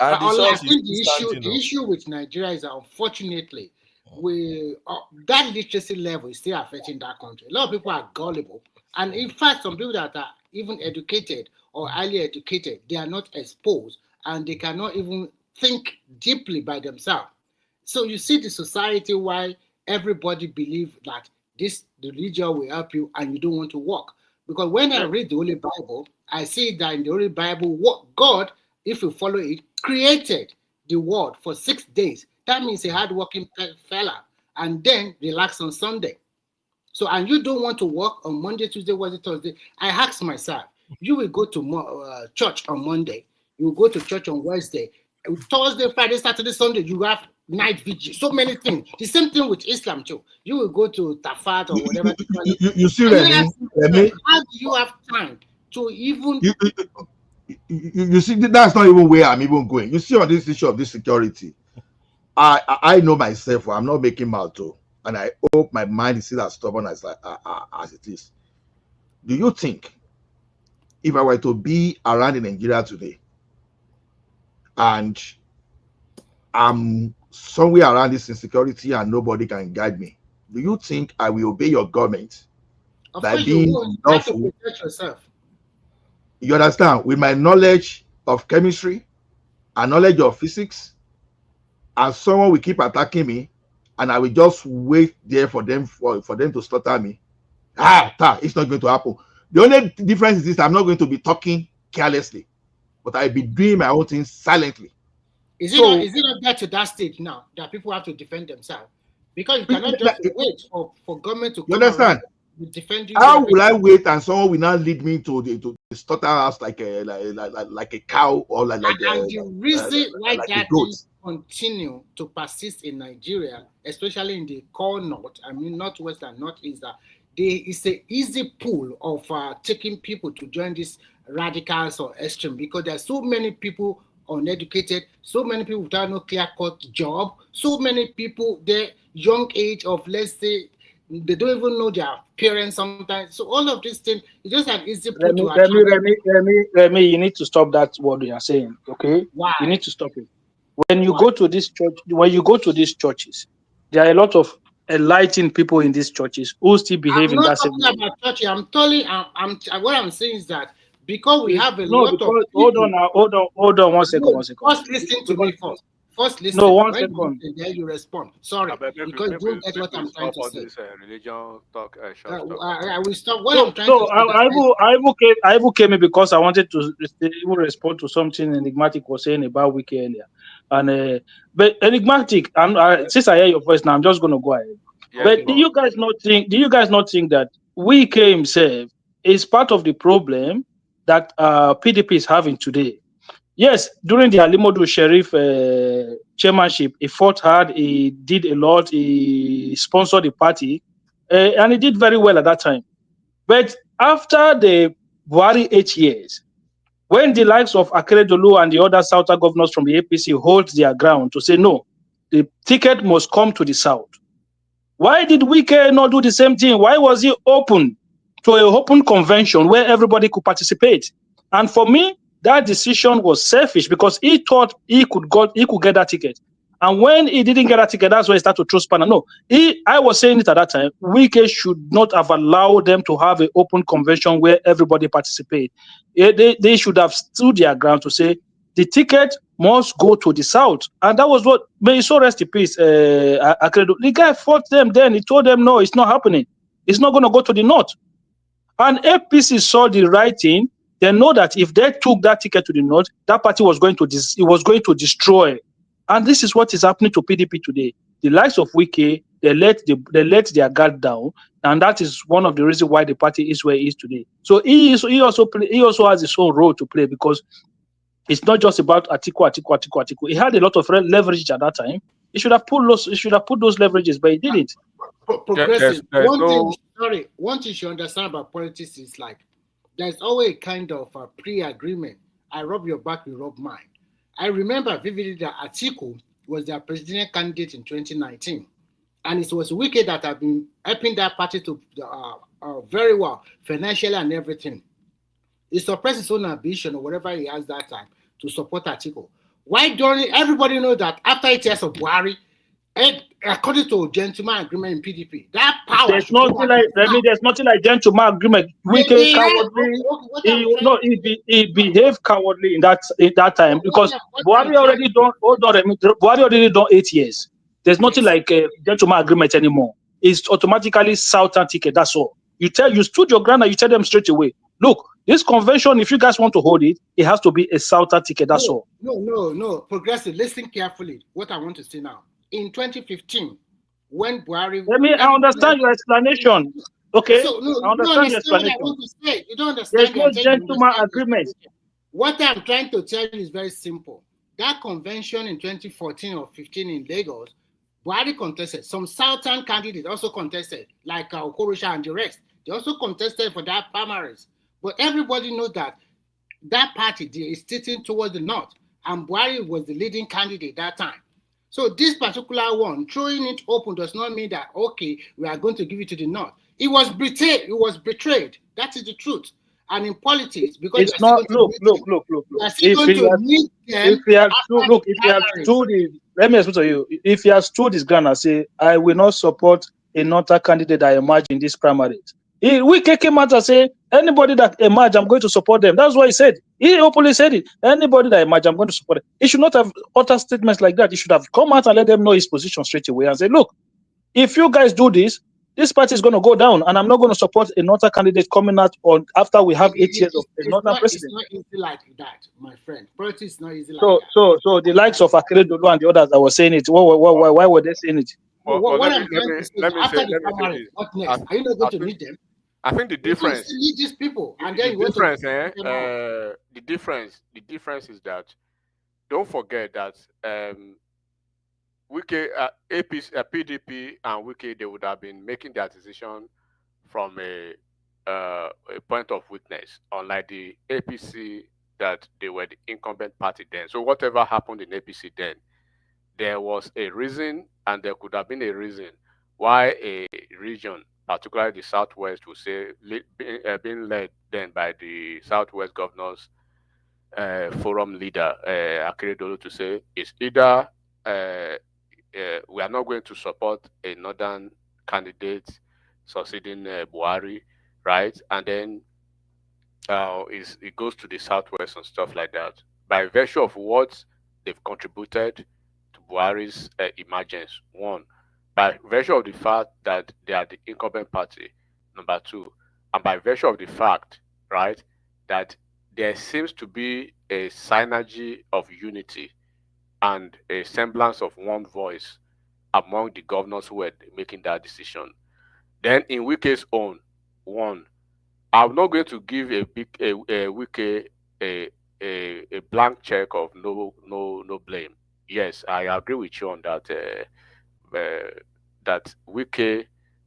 Speaker 6: I think the issue with Nigeria is that, unfortunately, that literacy level is still affecting that country. A lot of people are gullible, and in fact, some people that are even educated or highly educated, they are not exposed, and they cannot even think deeply by themselves. So you see the society why everybody believes that this religion will help you, and you don't want to walk. Because when I read the Holy Bible, I see that in the Holy Bible, what God, if you follow it, created the world for 6 days. That means a hardworking fella, and then relax on Sunday. So, and you don't want to work on Monday, Tuesday, Wednesday, Thursday. I ask myself, you will go to church on Monday, you will go to church on Wednesday, Thursday, Friday, Saturday, Sunday, you have night vigil, so many things. The same thing with Islam too. You will go to Tafat or whatever.
Speaker 3: You see, Remy,
Speaker 6: how do you have time to even?
Speaker 3: You see, that's not even where I'm even going. You see, on this issue of this security, I know myself. I'm not making mouth too, and I hope my mind is still as stubborn as it is. Do you think if I were to be around in Nigeria today, and I'm somewhere around this insecurity and nobody can guide me, do you think I will obey your government
Speaker 6: Of
Speaker 3: by
Speaker 6: course, you
Speaker 3: being
Speaker 6: won't. You have to
Speaker 3: lawful?
Speaker 6: protect yourself.
Speaker 3: You understand? With my knowledge of chemistry and knowledge of physics, and someone will keep attacking me, and I will just wait there for them to slaughter me. It's not going to happen. The only difference is this: I'm not going to be talking carelessly, but I'll be doing my own thing silently.
Speaker 6: Is it not get to that stage now that people have to defend themselves? Because you cannot just wait for government to
Speaker 3: You
Speaker 6: come
Speaker 3: understand?
Speaker 6: around to defend you.
Speaker 3: How will I wait and someone will now lead me to the slaughterhouse like a cow or like
Speaker 6: the reason why
Speaker 3: like a
Speaker 6: that
Speaker 3: goat?
Speaker 6: things continue to persist in Nigeria, especially in the core north, I mean northwest and northeast, it's an easy pool of taking people to join this radicals or extreme, because there's so many people uneducated, so many people without no clear-cut job, so many people their young age of, let's say, they don't even know their parents sometimes. So all of these things, it's just an easy pool to
Speaker 16: Remy, you need to stop that what you are saying. Okay?
Speaker 6: Why?
Speaker 16: You need to stop it. When you go to this church, when you go to these churches, there are a lot of enlightened people in these churches who still behave in that same way.
Speaker 6: I'm not talking about church. I'm telling. What I'm saying is that because we have a lot of people.
Speaker 16: Hold on 1 second.
Speaker 6: First, listen to me first. First, listen.
Speaker 16: No, 1
Speaker 6: when
Speaker 16: second.
Speaker 6: You listen, then you respond. Sorry, because you don't get what I'm trying to say.
Speaker 5: Religion talk.
Speaker 6: I will stop. What I'm trying
Speaker 16: So
Speaker 6: to say.
Speaker 16: I even came in because I wanted to even respond to something Enigmatic was saying about Wike earlier. And but Enigmatic, since I hear your voice now, I'm just going to go ahead.
Speaker 5: Yes,
Speaker 16: but do you guys not think that Wike himself is part of the problem that PDP is having today? Yes, during the Alimodu Sheriff chairmanship, he fought hard, he did a lot, he sponsored the party, and he did very well at that time. But after the Buhari 8 years, when the likes of Akeredolu and the other Southern governors from the APC hold their ground to say, no, the ticket must come to the South. Why did Wike not do the same thing? Why was he open to an open convention where everybody could participate? And for me, that decision was selfish because he thought he could get that ticket. And when he didn't get that ticket, that's why he started to throw spanner. No, I was saying it at that time, Wike should not have allowed them to have an open convention where everybody participate. They should have stood their ground to say, the ticket must go to the South. And that was what, may so rest in peace, the guy fought them then. He told them, no, it's not happening. It's not going to go to the North. And APC saw the right thing. They know that if they took that ticket to the North, that party was going to destroy. And this is what is happening to PDP today. The likes of Wike, they let their guard down. And that is one of the reasons why the party is where it is today. So he also has his own role to play, because it's not just about Atiku. He had a lot of leverage at that time. He should have put those leverages, but he didn't.
Speaker 6: Progressive. One thing you understand about politics is like there's always a kind of a pre-agreement. I rub your back, you rub mine. I remember vividly that Atiku was their presidential candidate in 2019, and it was Wike that had been helping that party to very well financially and everything. He suppressed his own ambition or whatever he has that time to support Atiku. Why don't everybody know that after 8 years of Buhari, according to gentleman agreement in PDP, that power
Speaker 16: there's nothing like gentleman agreement. Wike cowardly. He behaved cowardly in that time because Buhari already done. Buhari already done 8 years. There's nothing like a gentleman agreement anymore. It's automatically Southern ticket. That's all. You stood your ground and you tell them straight away. Look, this convention, if you guys want to hold it, it has to be a Southern ticket. That's all.
Speaker 6: No. Progressive, listen carefully. What I want to say now. In 2015, when Buhari...
Speaker 16: I understand your explanation. Okay?
Speaker 6: So,
Speaker 16: I understand your explanation.
Speaker 6: What I want to say. You don't understand.
Speaker 16: There's no gentleman agreement.
Speaker 6: What I'm trying to tell you is very simple. That convention in 2014 or 15 in Lagos, Buhari contested. Some Southern candidates also contested, like Okorosha and the rest. They also contested for that primaries. But everybody knows that party is sitting towards the North, and Buhari was the leading candidate that time. So this particular one, throwing it open does not mean that, okay, we are going to give it to the North. It was betrayed. That is the truth. And in politics, because
Speaker 16: it's not, look. If he had
Speaker 10: let me explain to you. If he has stood his ground and say, I will not support another candidate that emerged in this primaries. Wike came out and say, anybody that emerge, I'm going to support them. That's what he said. He openly said it. Anybody that emerge, I'm going to support them. He should not have uttered statements like that. He should have come out and let them know his position straight away and say, look, if you guys do this party is going to go down, and I'm not going to support another candidate coming out on after we have 8 years of another president.
Speaker 6: It's not easy like that, my friend. Politics is not easy like that.
Speaker 10: So the likes of Akeredolu and the others that were saying it, why were they saying it?
Speaker 6: What I'm trying to say, after the primary, what next? Are you not going to lead them?
Speaker 5: I think the difference.
Speaker 6: You lead these people, and then
Speaker 5: the difference, the difference is that don't forget that Wike, APC, PDP, and Wike, they would have been making their decision from a point of weakness, unlike the APC that they were the incumbent party then. So whatever happened in APC then, there was a reason, and there could have been a reason why a region, particularly the Southwest, would say being led then by the Southwest Governors Forum leader Akeredolu, to say it's either we are not going to support a northern candidate succeeding Buhari, right? And then it goes to the Southwest and stuff like that. By virtue of what they've contributed to Buhari's emergence, one, by virtue of the fact that they are the incumbent party, number two, and by virtue of the fact, right, that there seems to be a synergy of unity and a semblance of one voice among the governors who were making that decision. Then in Wike's own, one, I'm not going to give a Wike a blank check of no blame. Yes, I agree with you on that. That Wike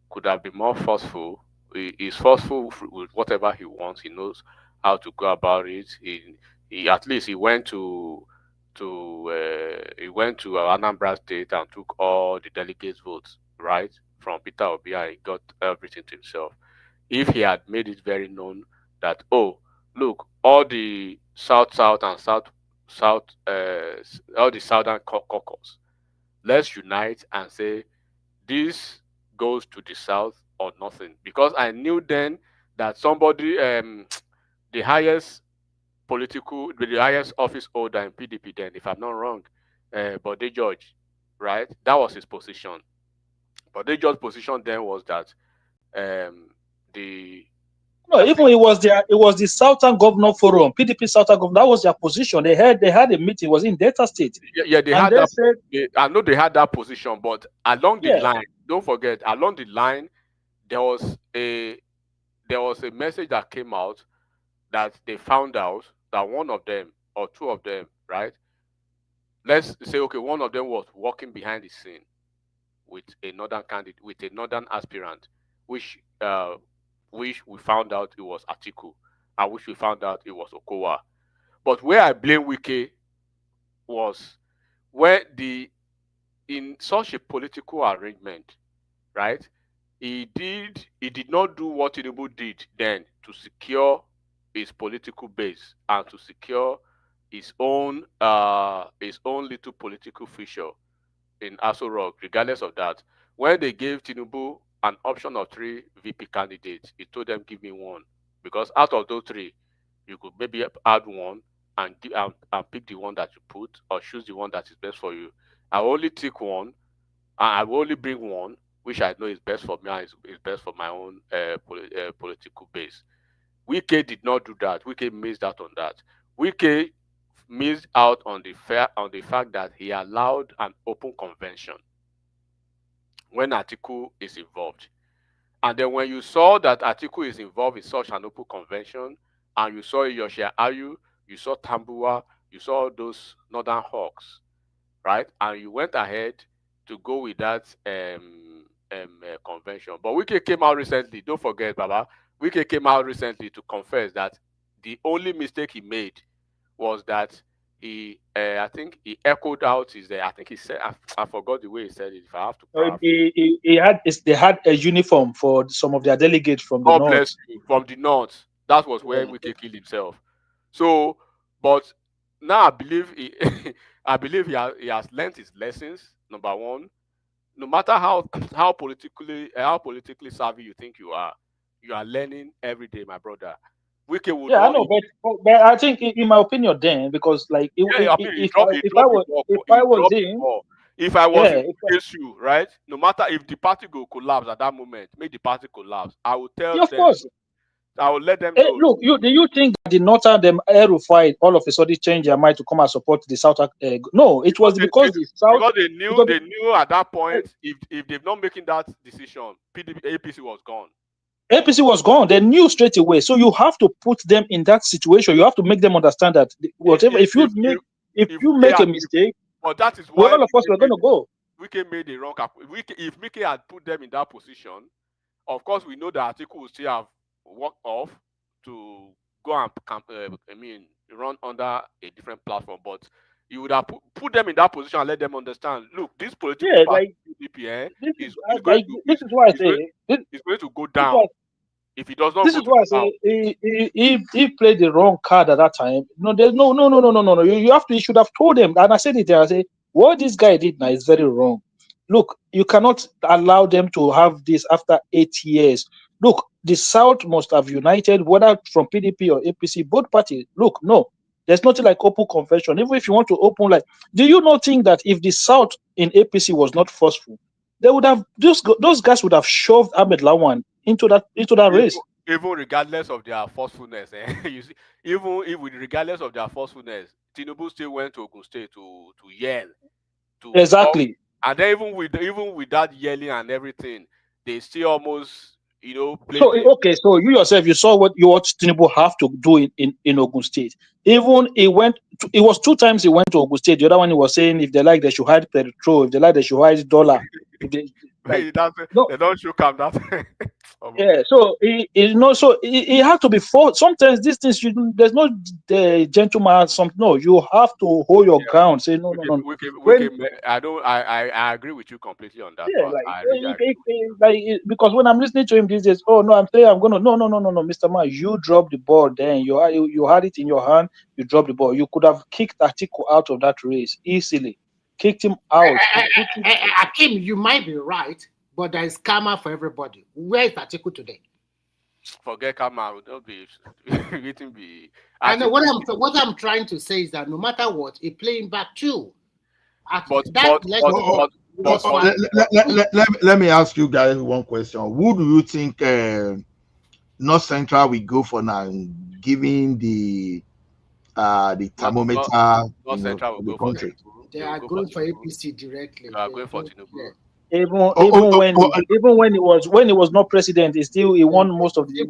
Speaker 5: could have been more forceful. He is forceful with whatever he wants. He knows how to go about it. He at least he went to Anambra State and took all the delegates' votes, right, from Peter Obi, and he got everything to himself. If he had made it very known that, oh, look, all the South and South, all the Southern caucus, let's unite and say this goes to the South or nothing. Because I knew then that somebody, the highest office holder in PDP then, if I'm not wrong, Bode George, right? That was his position. Bode George's position then was that
Speaker 10: even it was the Southern Governor Forum, PDP Southern Governor. That was their position. They had a meeting. It was in Delta State.
Speaker 5: Yeah, they had that. I know they had that position, but along the line, don't forget, along the line, there was a message that came out that they found out that one of them or two of them, right? Let's say, okay, one of them was walking behind the scene with a northern candidate, with a northern aspirant, which we found out it was Atiku, and which we found out it was Okowa. But where I blame Wike was where in such a political arrangement, right? He did not do what Tinubu did then to secure his political base and to secure his own little political feature in Aso Rock. Regardless of that, when they gave Tinubu an option of 3 VP candidates, he told them, give me one, because out of those 3, you could maybe add one and pick the one that you put, or choose the one that is best for you. I will only take one, and I will only bring one which I know is best for me and is best for my own political base. Wike did not do that. Wike missed out on that. Wike missed out on the fact that he allowed an open convention when Atiku is involved. And then when you saw that Atiku is involved in such an open convention, and you saw Yoshia Ayu, you saw Tambua, you saw those Northern Hawks, right? And you went ahead to go with that convention. But Wike came out recently, don't forget, Baba, Wike came out recently to confess that the only mistake he made was that I think he echoed out I think he said, I forgot the way he said it, if I have to
Speaker 10: they had a uniform for some of their delegates from the north.
Speaker 5: Bless you, from the north. That was where Wike killed himself. So, but now I believe I believe he has learned his lessons. Number one, no matter how politically savvy you think you are learning every day, my brother. Wike would
Speaker 10: Yeah, I
Speaker 5: not.
Speaker 10: know, but I think, in my opinion, then, because like
Speaker 5: Yeah, I mean,
Speaker 10: if I was
Speaker 5: the
Speaker 10: him,
Speaker 5: ball. If I was
Speaker 10: yeah,
Speaker 5: in case you, right? No matter if the party go collapse at that moment, make the party collapse. I will tell
Speaker 10: yeah, of
Speaker 5: them.
Speaker 10: course.
Speaker 5: I will let them
Speaker 10: Hey,
Speaker 5: know.
Speaker 10: look, do you think that the northern them Erufai all of a sudden change their mind to come and support the south? No, it was because the south.
Speaker 5: Because they
Speaker 10: Because
Speaker 5: knew at that point if they've not making that decision, APC was gone.
Speaker 10: APC was gone. They knew straight away. So you have to put them in that situation. You have to make them understand that whatever. If you make a mistake,
Speaker 5: but that is
Speaker 10: well,
Speaker 5: why
Speaker 10: all of us were going to go.
Speaker 5: Wike made a wrong. If Wike had put them in that position, of course we know that Atiku would still have walked off to go and run under a different platform. But you would have put them in that position and let them understand. Look, this political party, PDP, is going to go down if he does not
Speaker 10: This
Speaker 5: go
Speaker 10: is why I say he played the wrong card at that time. No, there's no. You should have told them. And I said it there. I say what this guy did now is very wrong. Look, you cannot allow them to have this after 8 years. Look, the South must have united, whether from PDP or APC, both parties. Look, no, there's nothing like open convention. Even if you want to open, like, do you not think that if the South in APC was not forceful, they would have those guys would have shoved Ahmed Lawan into that race.
Speaker 5: Even regardless of their forcefulness, you see, regardless of their forcefulness, Tinubu still went to Ogun State to yell,
Speaker 10: Exactly.
Speaker 5: And then even with that yelling and everything, they still almost
Speaker 10: So okay, so you yourself, you saw what Tinubu have to do in Ogun State. Even it was 2 times he went to Ogun State. The other one he was saying if they like they should hide petrol, if they like they should hide dollar. If they,
Speaker 5: they don't show calm that.
Speaker 10: Yeah, so he had to be for. Sometimes these things there's no gentleman. No, you have to hold your ground. Say no.
Speaker 5: I agree with you completely on that.
Speaker 10: Yeah,
Speaker 5: Part. I really agree.
Speaker 10: Because when I'm listening to him these days, oh no, I'm gonna no, Mr. Man, you dropped the ball. Then you had it in your hand. You dropped the ball. You could have kicked Atiku out of that race easily. Kicked him out.
Speaker 6: Akim, you might be right, but there is karma for everybody. Where is Atiku today?
Speaker 5: Forget karma. Don't be waiting. Be.
Speaker 6: I know what I'm trying to say is that no matter what, he playing back too.
Speaker 3: Let me ask you guys one question. Who do you think North Central will go for now, given the thermometer
Speaker 5: North Central will
Speaker 3: the
Speaker 5: go
Speaker 3: country?
Speaker 6: They are going for APC directly.
Speaker 5: They are going for Tinubu.
Speaker 10: Even when he was not president, he won most of the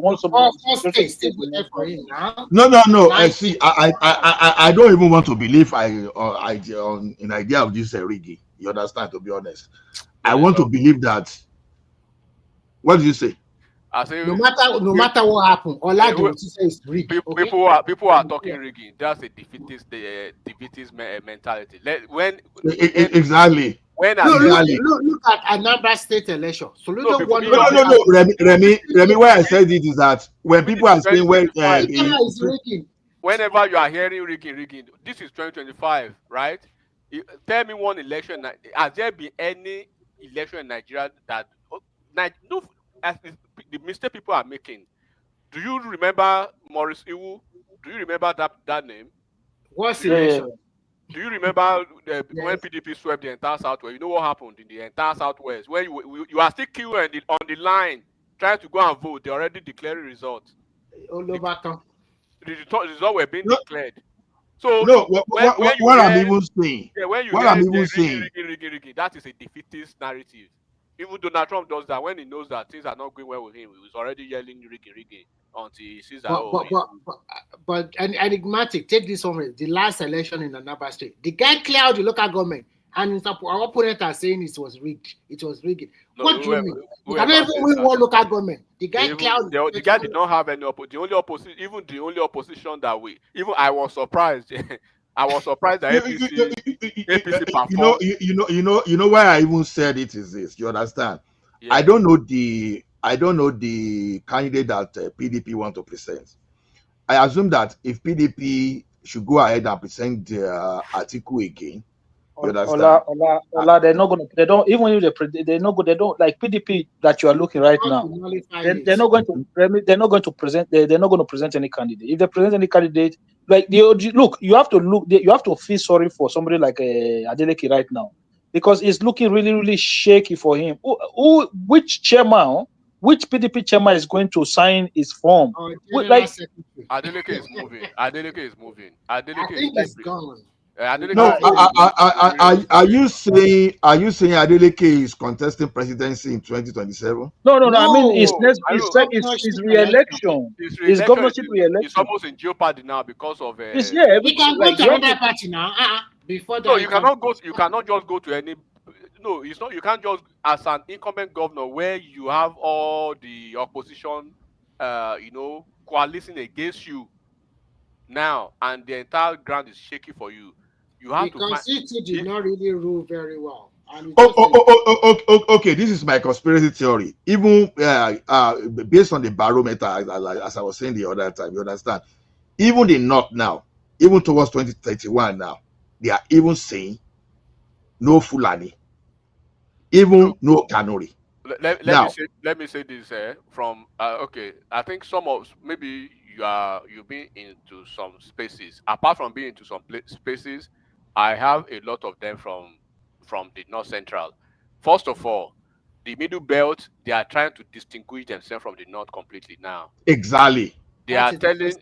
Speaker 3: No. See, I don't even want to believe in idea of this rigging. You understand? To be honest, I want to believe that. What do you say?
Speaker 5: I say
Speaker 6: no matter what happened, all I do is say is rigged.
Speaker 5: People are talking rigging. That's a defeatist mentality.
Speaker 3: Exactly.
Speaker 6: Look at Anambra State election. So
Speaker 3: no. Remy, why I said it is that when people are saying
Speaker 5: whenever you are hearing rigging, this is 2025, right? Tell me one election. Has there been any election in Nigeria that the mistake people are making? Do you remember Maurice Iwu? Do you remember that name?
Speaker 6: What's election?
Speaker 5: Do you remember when PDP swept the entire Southwest? You know what happened in the entire Southwest? When you are still queuing on the line trying to go and vote, they already declared results. The results were being declared. So
Speaker 3: what I'm even saying.
Speaker 5: Yeah, when you
Speaker 3: what
Speaker 5: hear
Speaker 3: I'm even saying,
Speaker 5: rigging, that is a defeatist narrative. Even Donald Trump does that when he knows that things are not going well with him. He was already yelling rigging until he sees that.
Speaker 6: But enigmatic. Take this one. The last election in Anambra State, the guy cleared the local government, and our opponent are saying it was rigged. It was rigged. No, what do you mean? You cannot even win one local government. The guy cleared.
Speaker 5: The guy did not have any opposition. The only opposition that I was surprised. I was surprised that APC performed.
Speaker 3: You know why I even said it is this. You understand? Yeah. I don't know the candidate that PDP want to present. I assume that if PDP should go ahead and present their article again, You understand?
Speaker 10: Ola, they're not going to. They don't even if they're not good. They don't like PDP that you are looking right now. They're not going to. They're not going to present. They're not going to present any candidate. If they present any candidate, like look, you have to look. You have to feel sorry for somebody like Adeleke right now, because it's looking really, really shaky for him. Which chairman? Which PDP chairman is going to sign his form?
Speaker 5: Adeleke is moving. Adeleke is moving. Adeleke is moving.
Speaker 6: Gone.
Speaker 3: No, are you saying Adeleke is contesting presidency in 2027?
Speaker 10: No. I mean, it's re-election. His governorship re-election.
Speaker 5: It's almost in jeopardy now because of.
Speaker 10: He
Speaker 6: can go to another party now. Before that.
Speaker 5: No, you cannot go. You cannot just go to any. No, it's not. You can't just as an incumbent governor where you have all the opposition, coalescing against you now, and the entire ground is shaky for you. You have
Speaker 6: because
Speaker 5: to.
Speaker 6: City did not really rule very well. And
Speaker 3: Okay. This is my conspiracy theory. Even based on the barometer, as I was saying the other time, you understand? Even the North now, even towards 2031 now, they are even saying no Fulani, even no Kanuri.
Speaker 5: Let me say this from okay. I think maybe you've been into some spaces. Apart from being into some spaces, I have a lot of them from the North Central. First of all, the Middle Belt, they are trying to distinguish themselves from the North completely now.
Speaker 3: Exactly.
Speaker 5: They are telling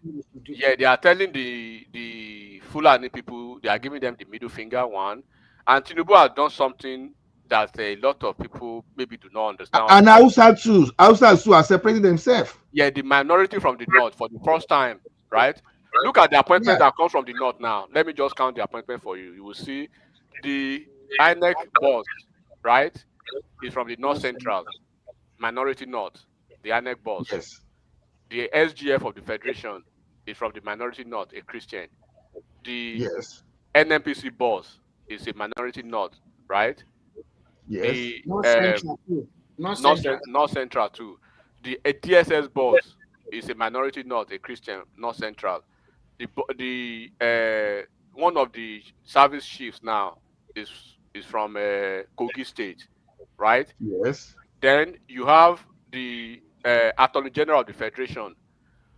Speaker 5: the Fulani people, they are giving them the middle finger one, and Tinubu has done something that a lot of people maybe do not understand.
Speaker 3: And Hausa too are separating themselves.
Speaker 5: Yeah, the minority from the North for the first time, right? Look at the appointment that comes from the North now. Let me just count the appointment for you. You will see the INEC boss, right, is from the North Central, minority North, the INEC boss.
Speaker 3: Yes.
Speaker 5: The SGF of the Federation is from the minority North, a Christian. The NMPC boss is a minority North, right?
Speaker 3: Yes.
Speaker 5: The
Speaker 6: North
Speaker 5: Central too. The DSS boss is a minority North, a Christian, North Central. The one of the service chiefs now is from Kogi State, right?
Speaker 3: Yes.
Speaker 5: Then you have the Attorney General of the Federation.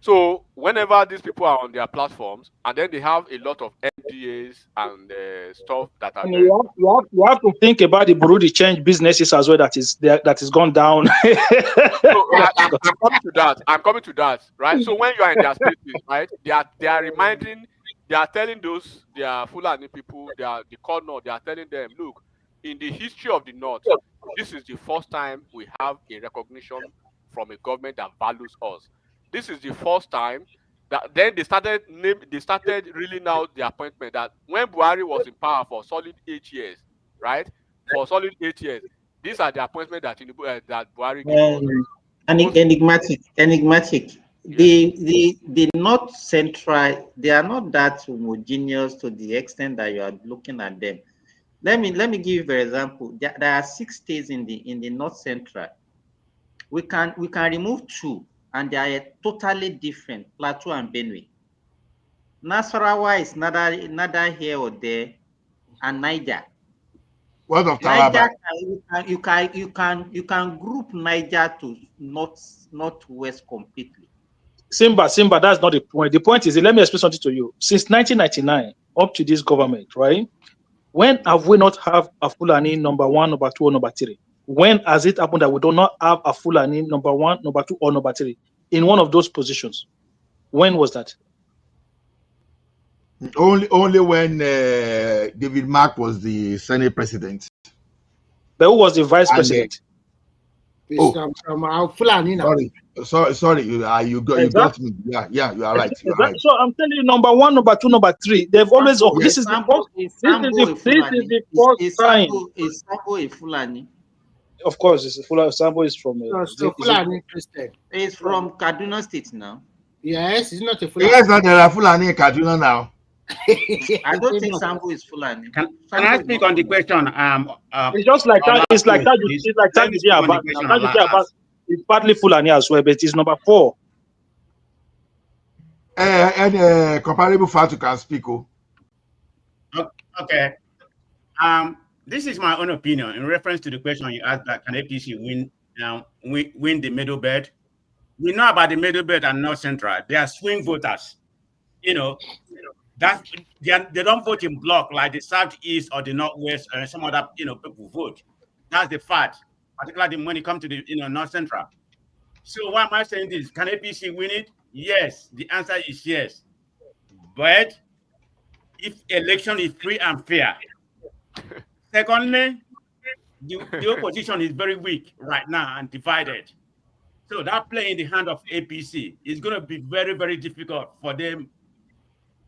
Speaker 5: So whenever these people are on their platforms, and then they have a lot of NDAs and stuff that are.
Speaker 10: And you have to think about the Burundi change businesses as well. That is gone down.
Speaker 5: So I'm coming to that, right? So when you are in their spaces, right, they are telling those their Fulani people, the core North, they are telling them, look, in the history of the North, this is the first time we have a recognition from a government that values us. This is the first time that then they started reeling out the appointment that when Buhari was in power for solid 8 years, right? For solid 8 years, these are the appointments that Buhari gave us.
Speaker 21: Enigmatic.
Speaker 5: Yes.
Speaker 21: The North Central, they are not that homogeneous to the extent that you are looking at them. Let me give you an example. There are 6 states in the North Central. We can remove 2, and they are totally different, Plateau and Benue. Nasarawa is neither here or there, and Niger.
Speaker 3: What of Taraba?
Speaker 21: Niger, you can group Niger to northwest completely.
Speaker 10: Simba, that's not the point. The point is, let me explain something to you. Since 1999, up to this government, right? When have we not have a Fulani number 1, number 2, or number 3? When has it happened that we do not have a Fulani number 1, number 2, or number 3 in one of those positions? When was that?
Speaker 3: Only when David Mark was the Senate president.
Speaker 10: But who was the vice president?
Speaker 6: Fulani now.
Speaker 3: Sorry. You got me. Yeah, you are right. You are right.
Speaker 10: So I'm telling you, number 1, number 2, number 3. They've always. This is the first time.
Speaker 21: Is Sambo a Fulani?
Speaker 10: Of course, Sambo is from.
Speaker 6: Fulani Christian.
Speaker 21: He's from Kaduna State now.
Speaker 6: Yes, he's not a Fulani.
Speaker 3: Yes, there are Fulani in Kaduna now.
Speaker 21: I don't think Sambo is Fulani.
Speaker 8: Can I speak on the question?
Speaker 10: It's just like that. It's like that. It's like that. It's partly Fulani as well, but it's number 4.
Speaker 3: And comparable fact you can speak.
Speaker 8: Okay. This is my own opinion in reference to the question you asked, that can APC win the middle belt? We know about the middle belt and North Central. They are swing voters. You know, that they don't vote in block like the Southeast or the Northwest and some other people vote. That's the fact, particularly when it comes to the North Central. So why am I saying this? Can APC win it? Yes. The answer is yes. But if election is free and fair. Secondly, the opposition is very weak right now and divided. So that play in the hand of APC is going to be very, very difficult for them,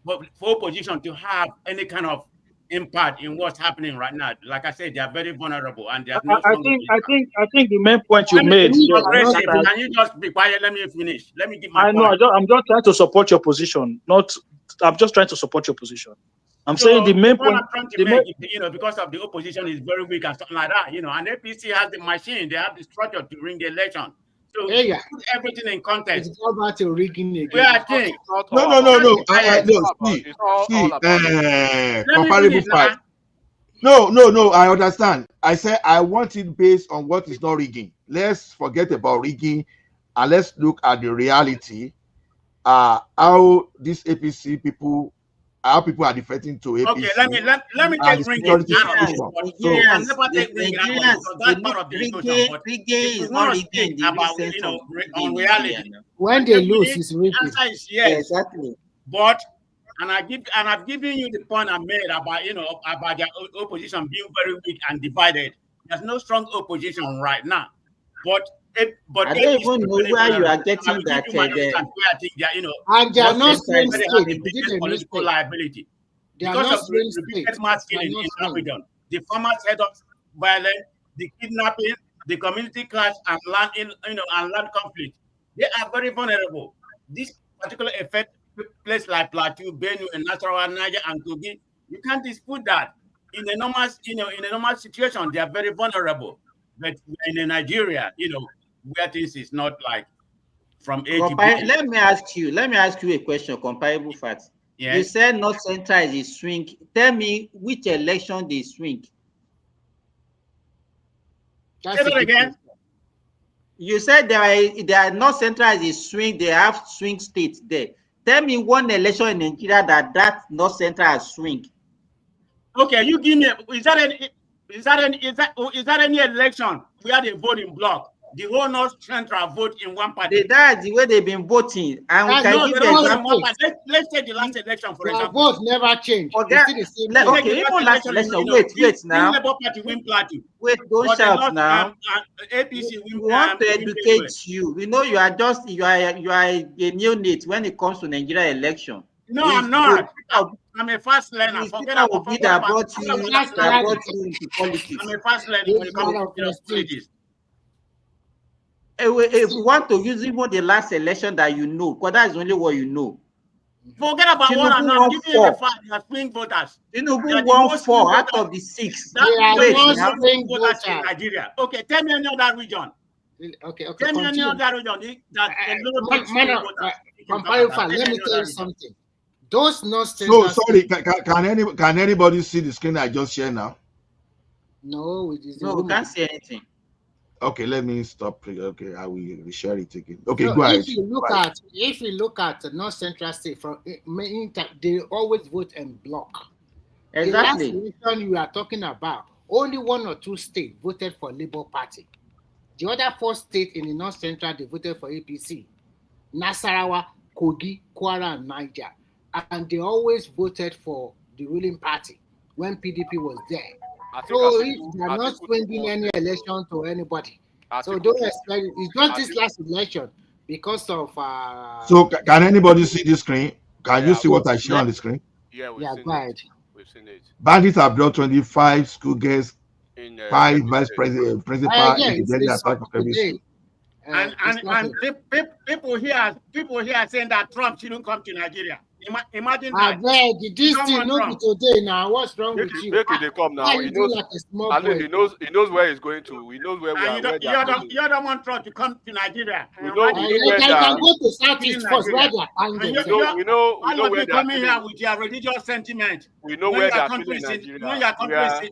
Speaker 8: for opposition to have any kind of impact in what's happening right now. Like I said, they are very vulnerable and there's no
Speaker 10: I think the main point you made.
Speaker 8: Can you just be quiet? Let me finish. Let me give my point.
Speaker 10: I'm just trying to support your position. I'm just trying to support your position. I'm saying the main point.
Speaker 8: Because of the opposition is very weak and something like that, and APC has the machine, they have the structure to ring the election. So put everything in context.
Speaker 6: It's all about your rigging again.
Speaker 8: Where I think
Speaker 3: comparable fight. No, I understand. I said I want it based on what is not rigging. Let's forget about rigging and let's look at the reality. How these APC people, how people are defecting to APC.
Speaker 8: Okay, let me take ring out of this one. I never take ring out of that part of the discussion. But if you want to speak about on reality,
Speaker 6: when they lose, it's rigging.
Speaker 8: The answer is yes.
Speaker 21: Exactly.
Speaker 8: But I've given you the point I made about about the opposition being very weak and divided. There's no strong opposition right now. But
Speaker 21: I don't even know where you are getting that.
Speaker 6: And they are not swing
Speaker 8: state. Political liability. Because of the repeated mass killing in Abidjan, the farmers head of violence, the kidnapping, the community clash, and land conflict. They are very vulnerable. This particular effect places like Plateau, Benue, and Nasarawa, Niger, and Kogi. You can't dispute that. In a normal situation, they are very vulnerable. But in Nigeria, where things is not like from A to B.
Speaker 21: Let me ask you a question, comparable facts.
Speaker 8: Yes.
Speaker 21: You said North Central is a swing. Tell me which election they swing.
Speaker 8: Say that again.
Speaker 21: You said they are North Central is a swing, they have swing states there. Tell me one election in Nigeria that North Central has swing.
Speaker 8: Okay, you give me is that any election where they vote in block? The whole North Central vote in one party.
Speaker 21: That's the way they've been voting. And we can give them example.
Speaker 8: Let's take the last election for example.
Speaker 6: Vote never changed.
Speaker 21: Okay, even last election. Wait now.
Speaker 8: Labour Party win Plateau.
Speaker 21: Wait, don't shout now.
Speaker 8: APC win.
Speaker 21: We want to educate you. We know you are a neonate when it comes to Nigeria election.
Speaker 8: No, I'm not. I'm a fast learner. Forget about
Speaker 21: that brought you into politics.
Speaker 8: I'm a fast learner when it comes to politics.
Speaker 21: If we want to use even the last election that you know, because that is only what you know.
Speaker 8: Forget about what I'm not giving you the fact that swing voters.
Speaker 21: Tinubu won 4 out of the 6.
Speaker 8: That is the swing voters in Nigeria. Okay, tell me any other region.
Speaker 6: Okay.
Speaker 8: Tell me any other region that
Speaker 6: let me tell you something. Those North
Speaker 3: Central. So sorry, can anybody see the screen I just shared now?
Speaker 6: No,
Speaker 21: we can't see anything.
Speaker 3: Okay, let me stop. Okay, I will share it again. Okay, go ahead.
Speaker 6: If you look at the North Central State, they always vote en bloc.
Speaker 21: Exactly.
Speaker 6: The last election you are talking about, only 1 or 2 states voted for Labour Party. The other 4 states in the North Central, they voted for APC. Nasarawa, Kogi, Kwara, and Niger. And they always voted for the ruling party when PDP was there. So if they are not swinging any election to anybody, so don't expect it. It's not this last election because of.
Speaker 3: So can anybody see this screen? Can you see what I show on the screen?
Speaker 6: Yeah, go ahead.
Speaker 5: We've seen it.
Speaker 3: Bandits have brought 25 school girls, 5 vice president, principal,
Speaker 8: and people here are saying that Trump shouldn't come to Nigeria. Imagine
Speaker 6: I
Speaker 8: that.
Speaker 6: beg, this thing
Speaker 8: Someone
Speaker 6: no be
Speaker 8: wrong.
Speaker 6: today now. What's wrong
Speaker 5: Make
Speaker 6: with
Speaker 5: it,
Speaker 6: you?
Speaker 5: make it they come
Speaker 6: Why
Speaker 5: now.
Speaker 6: you
Speaker 5: He
Speaker 6: do
Speaker 5: knows.
Speaker 6: like a small
Speaker 5: At least
Speaker 6: boy?
Speaker 5: he knows where he's going to. He knows where we
Speaker 8: And
Speaker 5: are.
Speaker 8: you
Speaker 5: Where
Speaker 8: don't,
Speaker 5: they are killing.
Speaker 8: you don't want Trump to come to Nigeria.
Speaker 5: We know where
Speaker 6: They
Speaker 5: they
Speaker 6: can
Speaker 5: are.
Speaker 6: go to Southeast first, where they are
Speaker 8: And
Speaker 6: finding
Speaker 8: you,
Speaker 6: themselves.
Speaker 5: We know
Speaker 8: all of
Speaker 5: where
Speaker 8: you
Speaker 5: they are
Speaker 8: coming
Speaker 5: killing.
Speaker 8: here with your religious sentiment.
Speaker 5: We know
Speaker 8: when
Speaker 5: where they
Speaker 8: your
Speaker 5: are
Speaker 8: country
Speaker 5: killing
Speaker 8: is
Speaker 5: Nigeria.
Speaker 8: when your country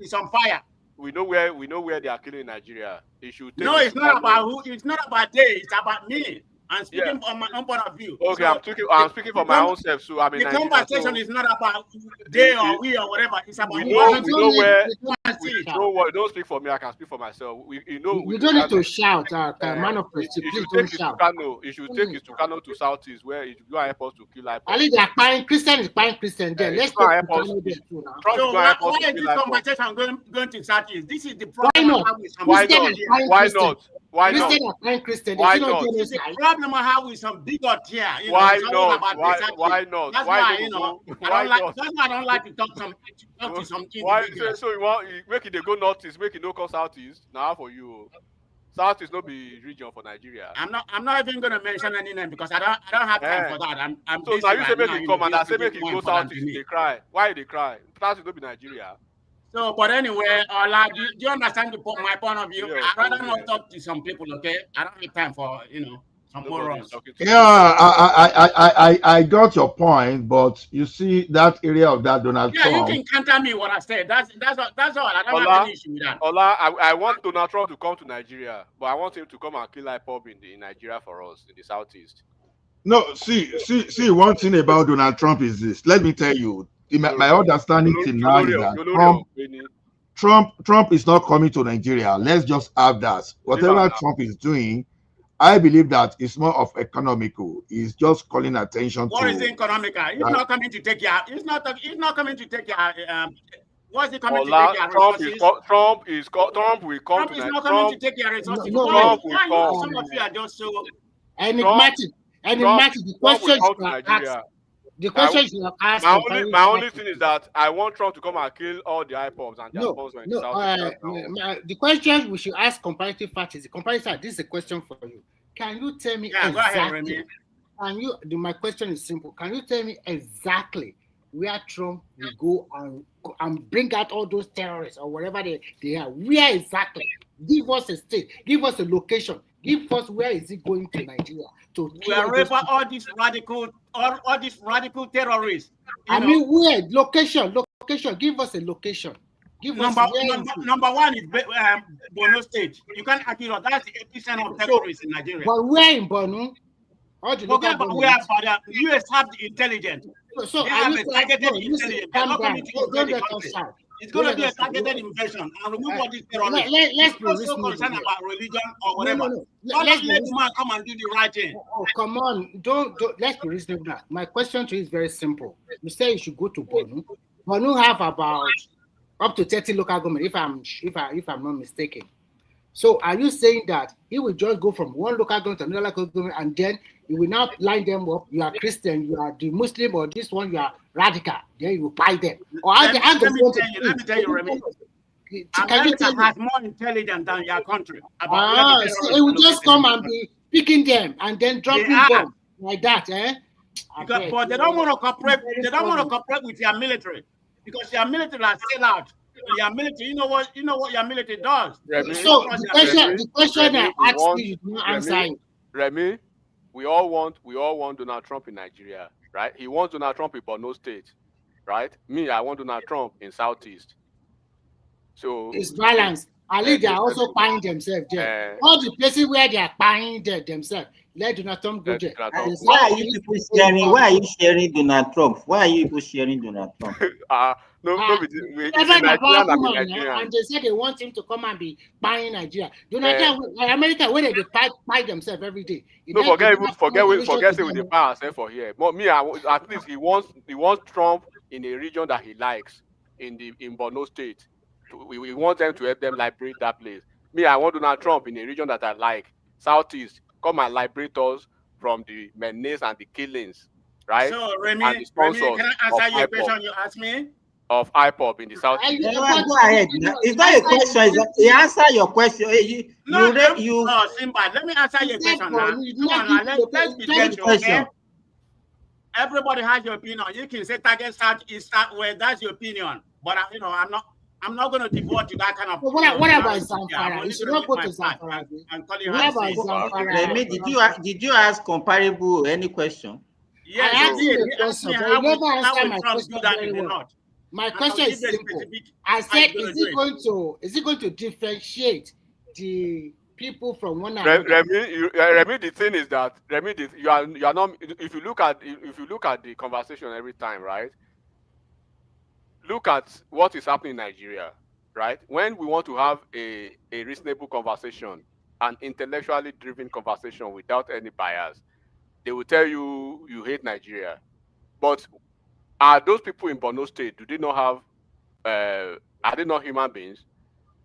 Speaker 8: is on fire.
Speaker 5: We know where they are killing Nigeria. It should take
Speaker 8: No,
Speaker 5: it
Speaker 8: it's
Speaker 5: to
Speaker 8: not
Speaker 5: Kano.
Speaker 8: about who. It's not about they. It's about me. I'm speaking from my own point of view.
Speaker 5: Okay,
Speaker 8: So
Speaker 5: I'm speaking for my own self. So I'm in
Speaker 8: the
Speaker 5: Nigeria.
Speaker 8: conversation
Speaker 5: So
Speaker 8: is not about they or we or whatever. It's about
Speaker 5: we
Speaker 8: what
Speaker 5: know where.
Speaker 8: see.
Speaker 5: Don't speak for me. I can speak for myself.
Speaker 6: You don't need to shout, man of prestige.
Speaker 5: It
Speaker 6: Please
Speaker 5: should
Speaker 6: don't
Speaker 5: take it to
Speaker 6: shout.
Speaker 5: Kano. It should take it to Kano to Southeast, where it will help us to kill IPOB.
Speaker 6: Ali, they are buying Christian is buying Christian there. Let's take to Kano there too now.
Speaker 8: So why is this conversation going to Southeast? This is the problem.
Speaker 6: Why not?
Speaker 5: Why not? Why not?
Speaker 6: Christian are buying Christian.
Speaker 5: Why not?
Speaker 8: This is the problem I have with some bigot here. You
Speaker 5: Why
Speaker 8: know,
Speaker 5: not? Why not?
Speaker 8: That's
Speaker 5: Why
Speaker 8: why
Speaker 5: don't
Speaker 8: you know.
Speaker 5: go?
Speaker 8: I
Speaker 5: Why
Speaker 8: don't like.
Speaker 5: not?
Speaker 8: That's why I don't like to talk to some
Speaker 5: Why?
Speaker 8: individuals.
Speaker 5: So you want make it they go northeast, make it no come southeast. Now for you, southeast no be region for Nigeria.
Speaker 8: I'm not even going to mention any name because I don't have time for that. I'm
Speaker 5: so
Speaker 8: busy
Speaker 5: now you say
Speaker 8: right
Speaker 5: make
Speaker 8: now,
Speaker 5: it come and I say make it
Speaker 8: more
Speaker 5: go
Speaker 8: important to
Speaker 5: southeast.
Speaker 8: me.
Speaker 5: They cry. Why they cry? Southeast no be Nigeria.
Speaker 8: So, but anyway, do you understand my point of view?
Speaker 5: Yeah,
Speaker 8: I'd rather not talk to some people, okay? I don't have time for, some morons.
Speaker 3: Yeah, I got your point, but you see that area of that Donald
Speaker 8: Yeah,
Speaker 3: Trump.
Speaker 8: you can counter me what I said. That's all. I don't have any issue with that.
Speaker 5: Ola, I want Donald Trump to come to Nigeria, but I want him to come and kill IPOB in Nigeria for us in the southeast.
Speaker 3: No, see. One thing about Donald Trump is this. Let me tell you, my understanding till now is that Trump is not coming to Nigeria. Let's just have that. Whatever Trump is doing, I believe that it's more of economical. He's just calling attention
Speaker 8: What
Speaker 3: to.
Speaker 8: is economical? He's not coming to take your. He's not coming to take your. What's he coming to take your resources?
Speaker 5: Trump will come
Speaker 8: Trump
Speaker 5: to
Speaker 8: is
Speaker 5: Nigeria.
Speaker 8: not coming to take your resources.
Speaker 5: Trump will come.
Speaker 8: Some of you are just so
Speaker 6: enigmatic. The question the question you have asked.
Speaker 5: My only thing is that I want Trump to come and kill all the IPOBs and their sponsors in the South.
Speaker 6: The question we should ask comparative parties. This is a question for you. Can you tell me exactly?
Speaker 8: Go ahead, Remy.
Speaker 6: My question is simple. Can you tell me exactly where Trump will go and bring out all those terrorists or whatever they are? Where exactly? Give us a state. Give us a location. Give us where is he going to Nigeria to
Speaker 8: wherever all these radical terrorists.
Speaker 6: Where location? Give us a location.
Speaker 8: Number one is Borno State. You can't argue that's the epicenter of terrorists in Nigeria.
Speaker 6: But where in Borno?
Speaker 8: Forget about where, but the US have the intelligence.
Speaker 6: So
Speaker 8: they have a targeted intelligence. They're not coming to invade the country. It's going to be a targeted invasion and remove all these terrorists.
Speaker 6: Let's
Speaker 8: be so concerned about religion or whatever. Let's let the man come and do the right thing.
Speaker 6: Oh, come on. Don't let's be reasonable now. My question to you is very simple. You say you should go to Borno. Borno have about up to 30 local government, if I'm not mistaken. So are you saying that he will just go from one local government to another local government and then you will now line them up? You are Christian, you are the Muslim, or this one you are radical. Then you will buy them. Or
Speaker 8: let me tell you, Remy. America has more intelligence than your country.
Speaker 6: So it will just come and be picking them and then dropping bombs like that, eh?
Speaker 8: But they don't want to cooperate. They don't want to cooperate with your military because your military are still out. Your military, you know what your military does.
Speaker 6: Remy, so the question I asked you do not answer it.
Speaker 5: Remy, we all want Donald Trump in Nigeria, right? He wants Donald Trump in Borno State, right? Me, I want Donald Trump in Southeast. So
Speaker 6: it's balanced. Ali, they are also buying themselves there. All the places where they are buying themselves. Let Donald Trump go there.
Speaker 21: Why are you people sharing? Why are you sharing Donald Trump? Why are you people sharing Donald Trump?
Speaker 6: And they say they want him to come and be buying Nigeria. America, where they buy themselves every day.
Speaker 5: No, forget say with the power for here. But me, at least he wants Trump in a region that he likes in Borno State. We want them to help them liberate that place. Me, I want Donald Trump in a region that I like, Southeast. Come and liberate us from the menace and the killings, right?
Speaker 8: So, Remy, can I answer your question you asked me?
Speaker 5: Of IPOB in the South.
Speaker 21: Go ahead. It's not a question. You answer your question.
Speaker 8: Simba, let me answer your question now. Let's be careful, okay? everybody has your opinion. You can say target South, East, Southwest. That's your opinion. But I'm not going to devote to that kind of.
Speaker 6: What about Zamfara? You should not go to Zamfara. What about Zamfara?
Speaker 21: Remy, did you ask comparable any question?
Speaker 8: Yes,
Speaker 6: I asked you a question, but you never answered my question very well. My question is simple. I said, is it going to differentiate the people from one another?
Speaker 5: Remy, the thing is that you are not. If you look at the conversation every time, right? Look at what is happening in Nigeria, right? When we want to have a reasonable conversation, an intellectually driven conversation without any bias, they will tell you hate Nigeria. But are those people in Borno State, do they not have, are they not human beings?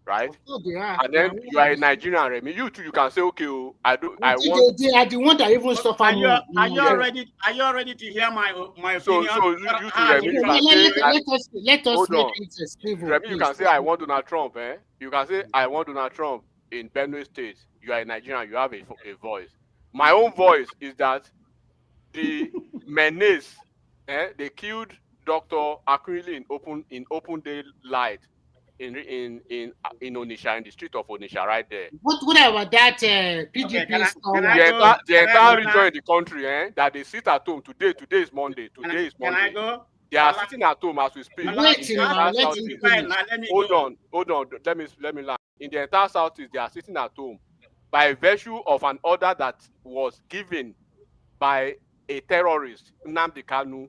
Speaker 5: Right? And then you are a Nigerian, Remy. You too, you can say, okay, I want.
Speaker 6: They are the one that even suffer more.
Speaker 8: Are you ready to hear my opinion?
Speaker 5: So you too, Remy, you can say,
Speaker 6: let us make it a
Speaker 5: Remy, you can say, I want Donald Trump, eh? You can say, I want Donald Trump in Benue State. You are a Nigerian, you have a voice. My own voice is that the menace, they killed Dr. Akwili in open daylight in Onitsha, in the street of Onitsha, right there.
Speaker 6: What about that PDP?
Speaker 5: The entire region in the country, that they sit at home today. Today is Monday. Today is Monday.
Speaker 8: Can I go?
Speaker 5: They are sitting at home as we speak. Hold on. Let me land. In the entire Southeast, they are sitting at home by virtue of an order that was given by a terrorist, Nnamdi Kanu.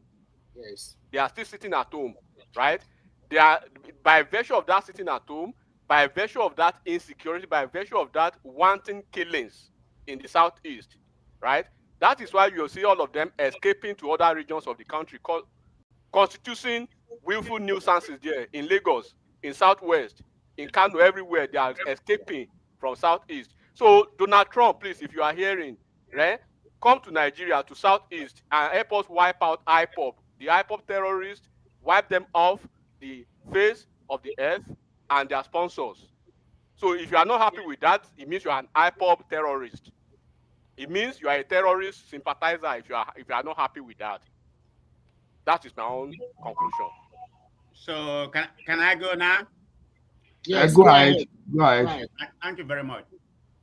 Speaker 6: Yes.
Speaker 5: They are still sitting at home, right? They are, by virtue of that sitting at home, by virtue of that insecurity, by virtue of that wanton killings in the Southeast, right? That is why you'll see all of them escaping to other regions of the country, constituting willful nuisances there in Lagos, in Southwest, in Kano, everywhere. They are escaping from Southeast. So Donald Trump, please, if you are hearing, right, come to Nigeria, to Southeast, and help us wipe out IPOB. The IPOB terrorists, wipe them off the face of the earth and their sponsors. So if you are not happy with that, it means you are an IPOB terrorist. It means you are a terrorist sympathizer if you are not happy with that. That is my own conclusion.
Speaker 8: So can I go now?
Speaker 3: Yes, go ahead. Go ahead.
Speaker 8: Thank you very much.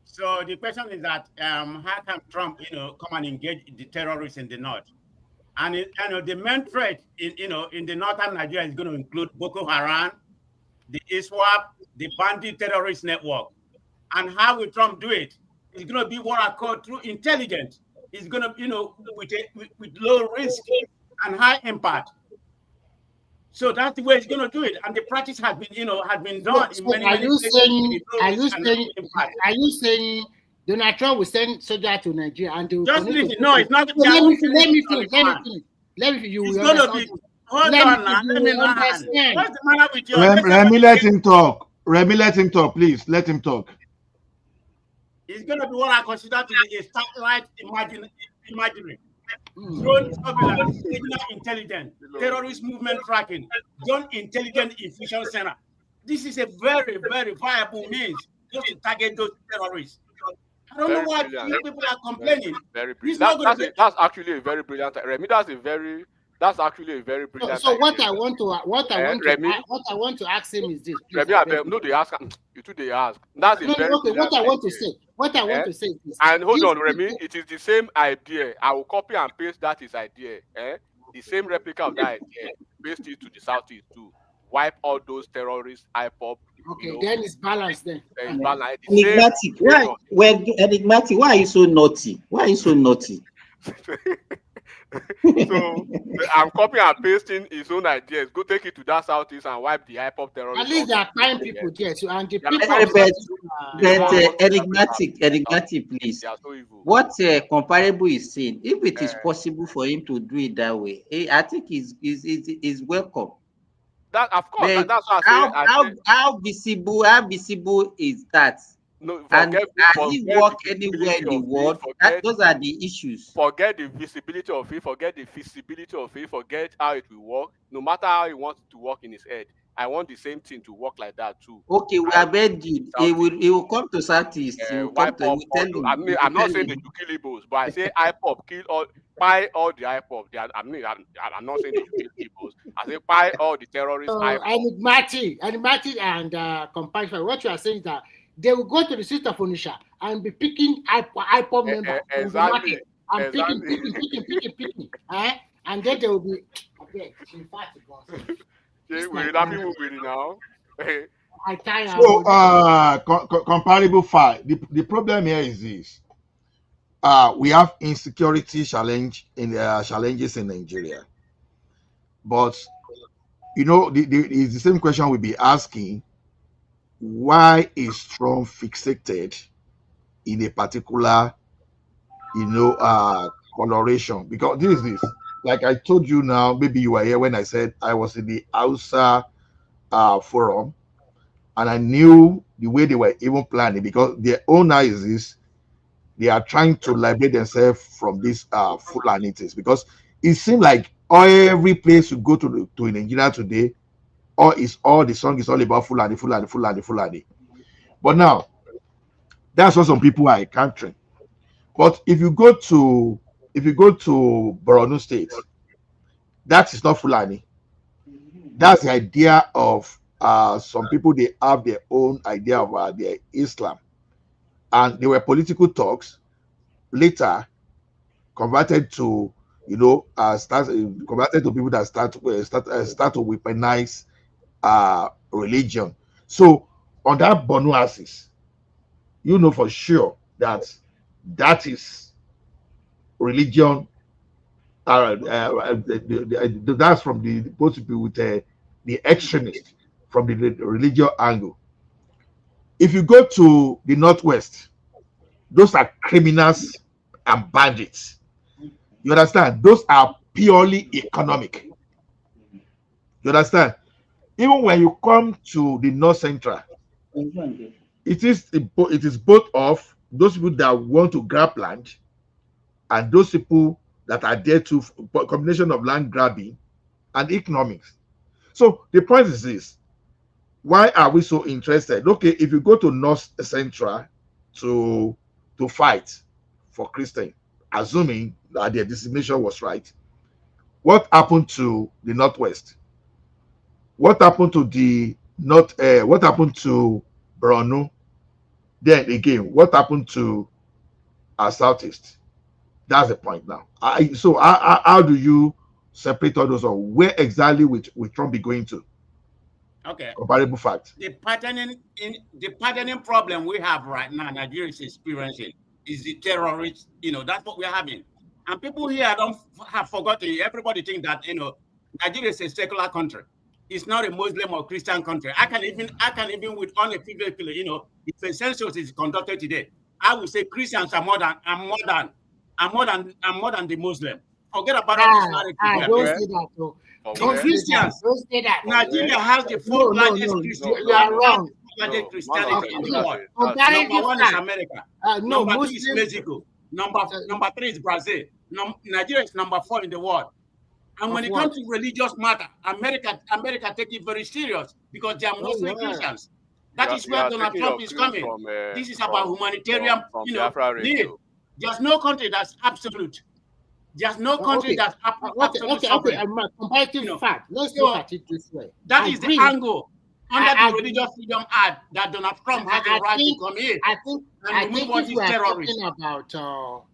Speaker 8: So the question is that how can Trump, come and engage the terrorists in the north? And the main threat in the northern Nigeria is going to include Boko Haram, the ISWAP, the bandit terrorist network. And how will Trump do it? It's going to be what I call through intelligence. It's going to, with low risk and high impact. So that's the way it's going to do it. And the practice has been done in many places.
Speaker 6: Are you saying Donald Trump will send soldiers to Nigeria and they will
Speaker 8: just listen? No, it's not.
Speaker 6: Let me finish. You will understand.
Speaker 8: Hold on now. Let me understand. What's the matter with you?
Speaker 3: Remy, let him talk. Remy, let him talk, please. Let him talk.
Speaker 8: It's going to be what I consider to be a satellite imagery. Drone surveillance, signal intelligence, terrorist movement tracking, drone intelligence infusion center. This is a very, very viable means just to target those terrorists. I don't know why people are complaining.
Speaker 5: Very brilliant. That's actually a very brilliant. Remy, that's actually a very brilliant.
Speaker 6: So what I want to ask him is this.
Speaker 5: Remy, no, they ask you too. They ask. That's
Speaker 6: okay. What I want to say. What I want to say is this.
Speaker 5: And hold on, Remy. It is the same idea. I will copy and paste that his idea. The same replica of that idea. Paste it to the Southeast too. Wipe all those terrorists, IPOB.
Speaker 6: Okay, then it's balanced then.
Speaker 21: Enigmatic. Why are you so naughty? Why are you so naughty?
Speaker 5: So I'm copying and pasting his own ideas. Go take it to that Southeast and wipe the hype-up terrorists.
Speaker 6: At least there are fine people there. So, and the
Speaker 21: people enigmatic, please.
Speaker 5: So evil.
Speaker 21: What comparable is saying, if it is possible for him to do it that way, I think is welcome.
Speaker 5: That of course. That's what
Speaker 21: how visible is that?
Speaker 5: No,
Speaker 21: and has it work anywhere in the world? Those are the issues.
Speaker 5: Forget the visibility of it, forget the feasibility of it, forget how it will work. No matter how he wants it to work in his head, I want the same thing to work like that too.
Speaker 21: Okay, we are ready. He will come to Southeast.
Speaker 5: I'm not saying they should kill Igbos, but I say IPOB kill all. buy all the IPOB. I'm not saying they should be Igbos. I say buy all the terrorist IPOB.
Speaker 6: Enigmatic and compassion. What you are saying is that they will go to the street of Onitsha and be picking IPOB members from the market and picking. And then they will be. Okay, in fact,
Speaker 5: we're not people with it now.
Speaker 3: So, comparable fight. The problem here is this: we have insecurity challenges in Nigeria, but it's the same question we'll be asking: why is Trump fixated in a particular, coloration? Because this. Like I told you now, maybe you were here when I said I was in the Hausa forum, and I knew the way they were even planning, because their owner is this: they are trying to liberate themselves from these Fulanites, because it seems like every place you go to in Nigeria today, all the song is all about Fulani. But now, that's what some people are encountering. But if you go to Borno State, that is not Fulani. That's the idea of some people. They have their own idea of their Islam, and there were political talks later converted to converted to people that start to weaponize religion. So on that Borno axis, for sure that is religion. That's from the supposed to be with the extremist from the religious angle. If you go to the northwest, those are criminals and bandits. You understand? Those are purely economic. You understand? Even when you come to the north central, it is both of those people that want to grab land and those people that are there to combination of land grabbing and economics. So the point is this: why are we so interested? Okay, if you go to North Central to fight for Christian, assuming that their designation was right, what happened to the Northwest? What happened to the North? What happened to Borno? Then again, what happened to our Southeast? That's the point now. So how do you separate all those, or where exactly will Trump be going to?
Speaker 8: Okay.
Speaker 3: Comparable fact.
Speaker 8: The patterning problem we have right now, Nigeria is experiencing, is the terrorist. That's what we're having. And people here don't have forgotten. Everybody think that Nigeria is a secular country. It's not a Muslim or Christian country. I can even with unequivocally, if a census is conducted today, I would say Christians are more than the Muslim. Forget about all this narrative.
Speaker 6: Don't say that, though.
Speaker 8: Christians.
Speaker 6: Don't say that.
Speaker 8: Nigeria has the fourth largest Christian.
Speaker 6: You are wrong.
Speaker 8: Christianity in the world. Number one is America. Number two is Mexico. Number three is Brazil. Nigeria is number 4 in the world. And when it comes to religious matter, America take it very serious because they are mostly Christians. That is where Donald Trump is coming. This is about humanitarian need. There's no country that's absolute. There's no country that's absolute.
Speaker 6: Okay. Comparative fact. Let's look at it this way.
Speaker 8: That is the angle under the Religious Freedom Act that Donald Trump has the right to come in.
Speaker 6: I think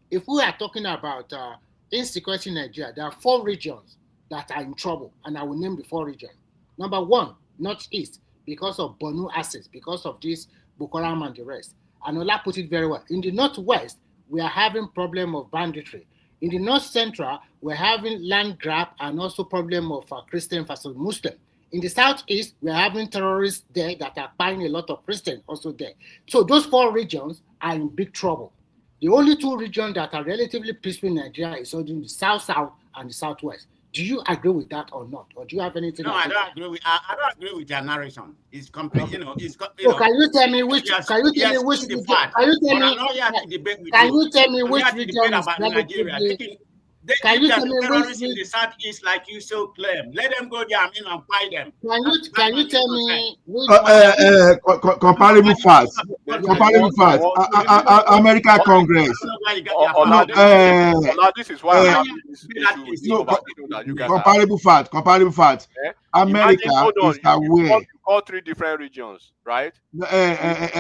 Speaker 6: if we are talking about insecurity in Nigeria, there are 4 regions that are in trouble, and I will name the 4 regions. Number 1, Northeast, because of Borno assets, because of this Boko Haram and the rest. And Ola put it very well. In the Northwest, we are having problem of banditry. In the North Central, we're having land grab and also problem of Christian versus Muslim. In the Southeast, we're having terrorists there that are buying a lot of Christians also there. So those 4 regions are in big trouble. The only 2 regions that are relatively peaceful in Nigeria is in the South and the Southwest. Do you agree with that or not? Or do you have anything?
Speaker 8: No, I don't agree with. I don't agree with their narration. It's complete.
Speaker 6: So can you tell me which? Can you tell me which? Can you tell me which region is relatively?
Speaker 8: Can you tell me which in the Southeast, like you so claim? Let them go there and fight them.
Speaker 6: Can you tell me which?
Speaker 3: Comparable facts. America Congress.
Speaker 8: why you got
Speaker 5: this is why I'm having this issue with the conversation that you guys are having.
Speaker 3: Comparable fact. America
Speaker 5: Imagine, hold on,
Speaker 3: is aware.
Speaker 5: you call 3 different regions, right?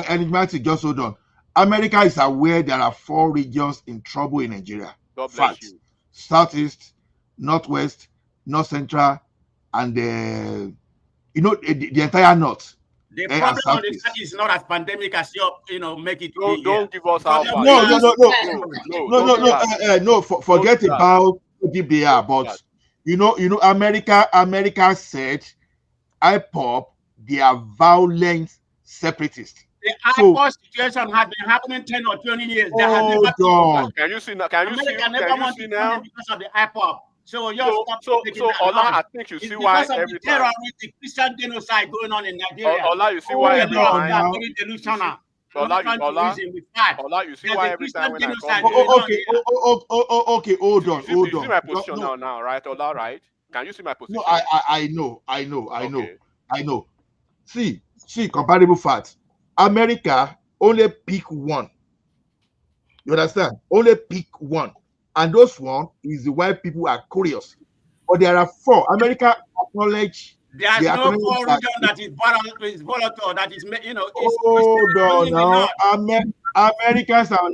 Speaker 3: Enigmatic, just hold on. America is aware there are 4 regions in trouble in Nigeria.
Speaker 5: God bless you.
Speaker 3: Southeast, Northwest, North Central, and the entire North.
Speaker 8: The problem on the side is not as pandemic as make it.
Speaker 5: Don't give us how far.
Speaker 3: No. Forget about DBR, but America said IPOP, they are violent separatists.
Speaker 8: The IPOP situation has been happening 10 or 20 years.
Speaker 5: Can you see now?
Speaker 8: Because of the IPOP. So
Speaker 5: Ola, I think you see why every time
Speaker 8: the Christian genocide going on in Nigeria.
Speaker 5: Ola, you see why every time.
Speaker 8: Very delusional.
Speaker 5: Ola, you see why every time when I come.
Speaker 3: Okay, hold on.
Speaker 5: You see my position now, right? Ola, right? Can you see my position?
Speaker 3: No, I know. See, comparable facts. America only pick one. You understand? Only pick one. And those one is the why people are curious. But there are 4. America acknowledge.
Speaker 8: There's no 4 region that is volatile. That is,
Speaker 3: hold on now.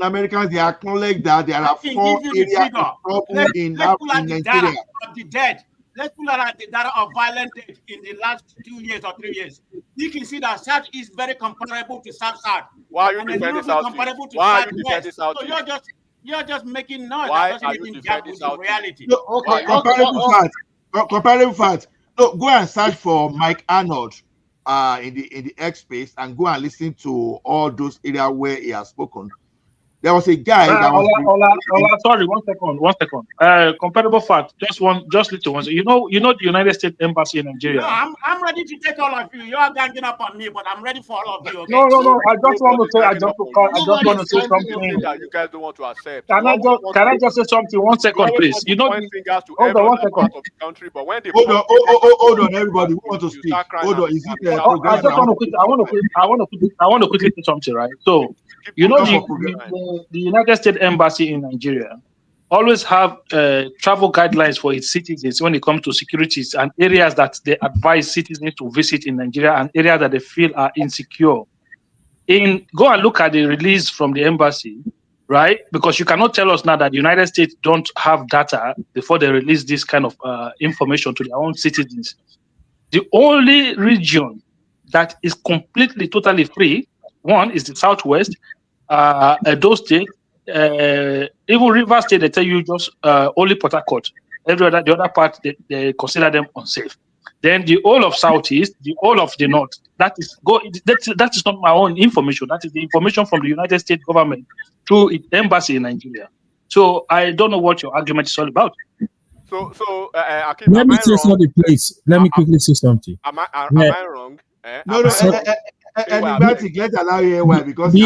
Speaker 3: Americans they acknowledge that there are 4 areas of trouble in Nigeria.
Speaker 8: The dead. Let's pull out the data of violent death in the last 2 years or 3 years. You can see that South is very comparable to South.
Speaker 5: Why are you defending South? Why are you defending South?
Speaker 8: So you're just making noise.
Speaker 5: Why are you defending South?
Speaker 8: Reality.
Speaker 3: Comparative fact. No, go and search for Mike Arnold in the X space and go and listen to all those areas where he has spoken. There was a guy that was.
Speaker 10: Sorry, 1 second. Comparable fact. Just little one. You know the United States Embassy in Nigeria.
Speaker 8: No, I'm ready to take all of you. You are ganging up on me, but I'm ready for all of you. Okay?
Speaker 10: No. I just want to say something.
Speaker 5: That you guys don't want to accept.
Speaker 10: Can I just say something? 1 second, please.
Speaker 5: Hold on, 1 second. Country, but when they
Speaker 3: hold on, everybody. We want to speak. Hold on. Is it?
Speaker 10: I want to quickly say something, right? So. The United States Embassy in Nigeria always have travel guidelines for its citizens when it comes to securities and areas that they advise citizens to visit in Nigeria and areas that they feel are insecure. Go and look at the release from the embassy, right? Because you cannot tell us now that the United States don't have data before they release this kind of information to their own citizens. The only region that is completely, totally free, one is the Southwest, Edo State, even River State, they tell you just only Port Harcourt. The other part, they consider them unsafe. Then the whole of Southeast, the whole of the North, that is not my own information. That is the information from the United States government through its embassy in Nigeria. So I don't know what your argument is all about.
Speaker 5: Akeem,
Speaker 17: let me say something, please. Let me quickly say something.
Speaker 5: Am I wrong?
Speaker 3: No. Enigmatic, let's allow you because
Speaker 17: the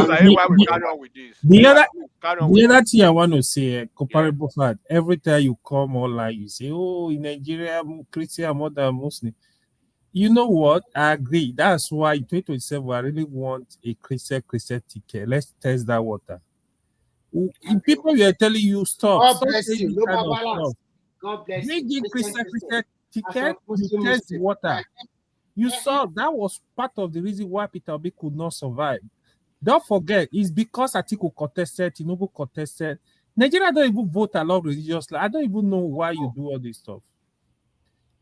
Speaker 17: other thing I want to say, comparable fact. Every time you come online, you say, "Oh, in Nigeria, Christian are more than Muslim." You know what? I agree. That's why in 2027, I really want a Christian ticket. Let's test that water. People are telling you stop.
Speaker 6: God bless you. God bless you.
Speaker 17: Bring in Christian ticket to test water. You saw that was part of the reason why Peter Obi could not survive. Don't forget, it's because Atiku contested, Tinubu contested. Nigeria don't even vote along religiously. I don't even know why you do all this stuff.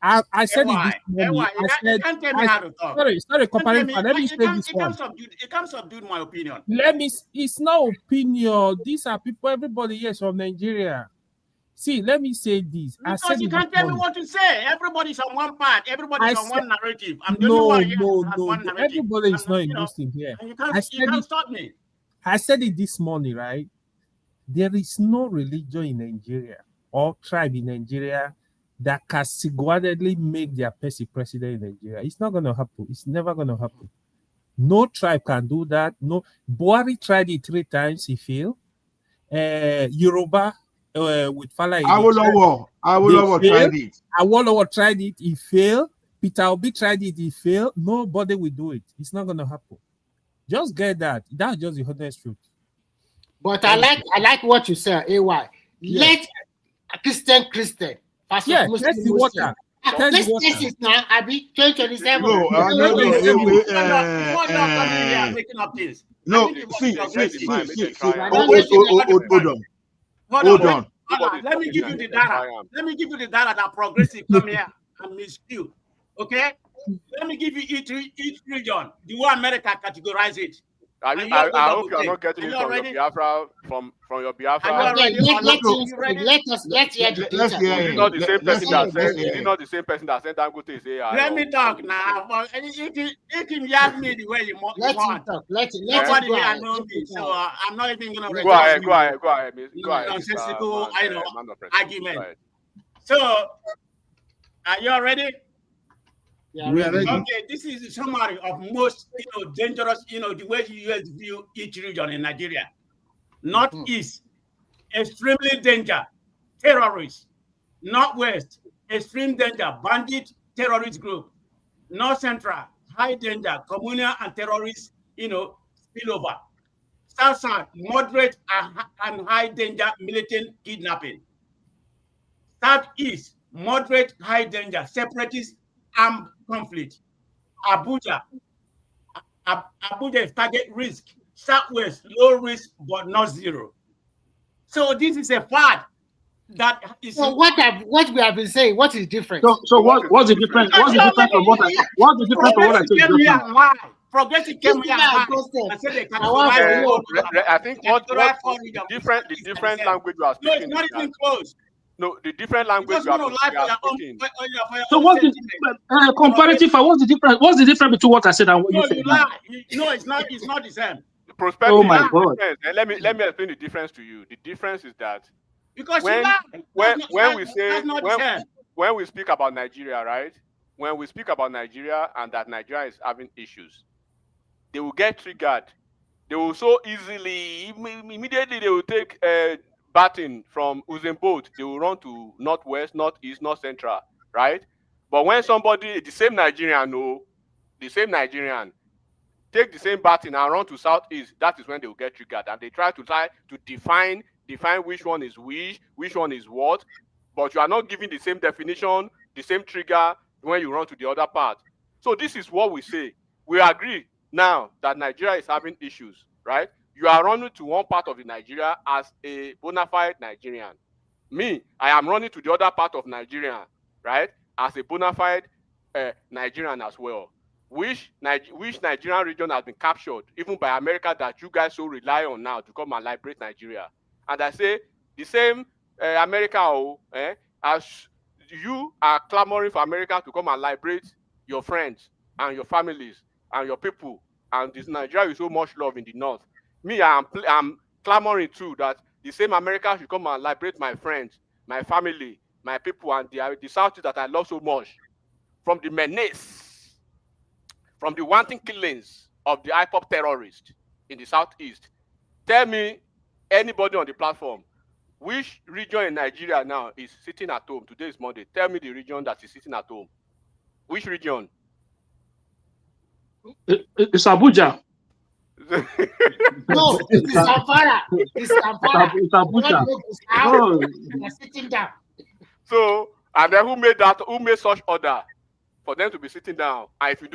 Speaker 17: I said it this morning.
Speaker 8: You can't tell me how to talk.
Speaker 17: Sorry, comparing. Let me say this one.
Speaker 8: It can't subdue my opinion.
Speaker 17: It's not opinion. These are people, everybody here is from Nigeria. See, let me say this.
Speaker 8: Because you can't tell me what to say. Everybody's on one part. Everybody's on one narrative. I'm the only one here.
Speaker 17: No. Everybody is not in this thing here.
Speaker 8: You can't stop me.
Speaker 17: I said it this morning, right? There is no religion in Nigeria or tribe in Nigeria that can single-handedly make their person president in Nigeria. It's not going to happen. It's never going to happen. No tribe can do that. No. Buhari tried it 3 times. He failed. Yoruba. With Fala,
Speaker 3: Awolowo tried it.
Speaker 17: Awolowo tried it, he failed. Peter Obi tried it, he failed. Nobody will do it. It's not going to happen. Just get that. That's just the honest truth.
Speaker 6: But I like what you say, AY.
Speaker 17: Yes.
Speaker 6: Let Christian versus
Speaker 17: Yeah,
Speaker 6: Muslim
Speaker 17: test the
Speaker 6: Muslim.
Speaker 17: water. Test
Speaker 6: Let's
Speaker 17: the water.
Speaker 6: test it now, Abby. 2027.
Speaker 3: No,
Speaker 8: making up things.
Speaker 3: no. See. Hold on.
Speaker 8: Let me give you the data. Let me give you the data that progressive come here and miscue. Okay? Let me give you each region, the way America categorize it.
Speaker 5: I hope you are not getting it from your Biafra from your Biafra.
Speaker 6: Let's hear the data.
Speaker 5: Is it not the same person that said? Is it not the same person that said Dangote is AI?
Speaker 8: Let me talk now. If him yab me the way you want.
Speaker 6: Let him talk.
Speaker 8: Nobody here know me, so I'm not even gonna.
Speaker 5: Go ahead,
Speaker 8: nonsensical, argument. So, are you all ready?
Speaker 6: Yeah,
Speaker 8: okay, this is a summary of most dangerous, the way the US view each region in Nigeria. Northeast, extremely danger, terrorists. Northwest, extreme danger, bandit terrorist group. North Central, high danger, communal and terrorist, spillover. South, moderate and high danger, militant kidnapping. Southeast, moderate, high danger, separatist armed conflict. Abuja is target risk. Southwest, low risk but not zero. So this is a fact that is.
Speaker 6: So what we have been saying? What is different?
Speaker 10: So what's the difference? What's the difference from what I said just now?
Speaker 8: Progressive came here and said they can
Speaker 5: I think what the different language you are speaking.
Speaker 8: No, it's not even close.
Speaker 5: No, the different language you are speaking.
Speaker 10: So what's the comparative? What's the difference? What's the difference between what I said and what you said?
Speaker 8: No, it's not the same.
Speaker 5: Prospective.
Speaker 10: Oh my God!
Speaker 5: Let me explain the difference to you. The difference is that
Speaker 8: because
Speaker 5: when we speak about Nigeria, right? When we speak about Nigeria and that Nigeria is having issues, they will get triggered. They will so easily, immediately they will take batting from Usain Bolt. They will run to northwest, northeast, north central, right? But when somebody, the same Nigerian, take the same batting and run to southeast, that is when they will get triggered, and they try to define which one is which one is what, but you are not giving the same definition, the same trigger when you run to the other part. So this is what we say. We agree now that Nigeria is having issues, right? You are running to one part of the Nigeria as a bona fide Nigerian. Me, I am running to the other part of Nigeria, right, as a bona fide Nigerian as well. Which Nigerian region has been captured, even by America, that you guys so rely on now to come and liberate Nigeria? And I say the same America, as you are clamoring for America to come and liberate your friends and your families and your people, and this Nigeria is so much love in the north. Me, I'm clamoring too that the same America should come and liberate my friends, my family, my people, and the South that I love so much from the menace, from the wanton killings of the IPOP terrorists in the southeast. Tell me, anybody on the platform, which region in Nigeria now is sitting at home? Today is Monday. Tell me the region that is sitting at home. Which region?
Speaker 10: It's Abuja.
Speaker 6: No, it's Zamfara. It's Zamfara.
Speaker 10: It's Abuja.
Speaker 6: They're sitting down.
Speaker 5: So, and then who made such order for them to be sitting down? And if you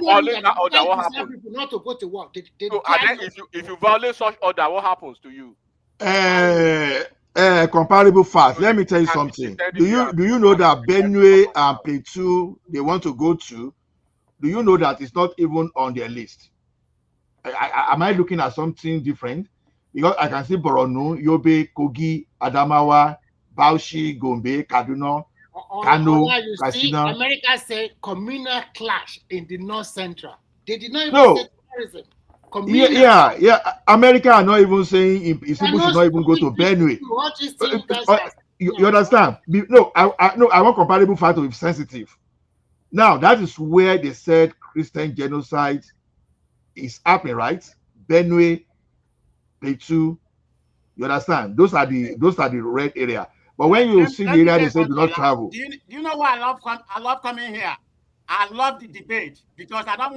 Speaker 5: violate that order, what happens?
Speaker 6: Not to go to work.
Speaker 5: So, and then if you violate such order, what happens to you?
Speaker 3: Comparable facts. Let me tell you something. Do you know that Benue and Plateau they want to go to? Do you know that it's not even on their list? Am I looking at something different? Because I can see Borno, Yobe, Kogi, Adamawa, Bauchi, Gombe, Kaduna, Kano, Katsina.
Speaker 6: America said communal clash in the North Central. They did not even say terrorism.
Speaker 3: Yeah. America are not even saying people should not even go to Benue. You understand? No, I want comparable fact to be sensitive. Now that is where they said Christian genocide is happening, right? Benue, Plateau. You understand? Those are the red area. But when you see the area, they say do not travel.
Speaker 8: Do you know why I love coming here? I love the debate because I don't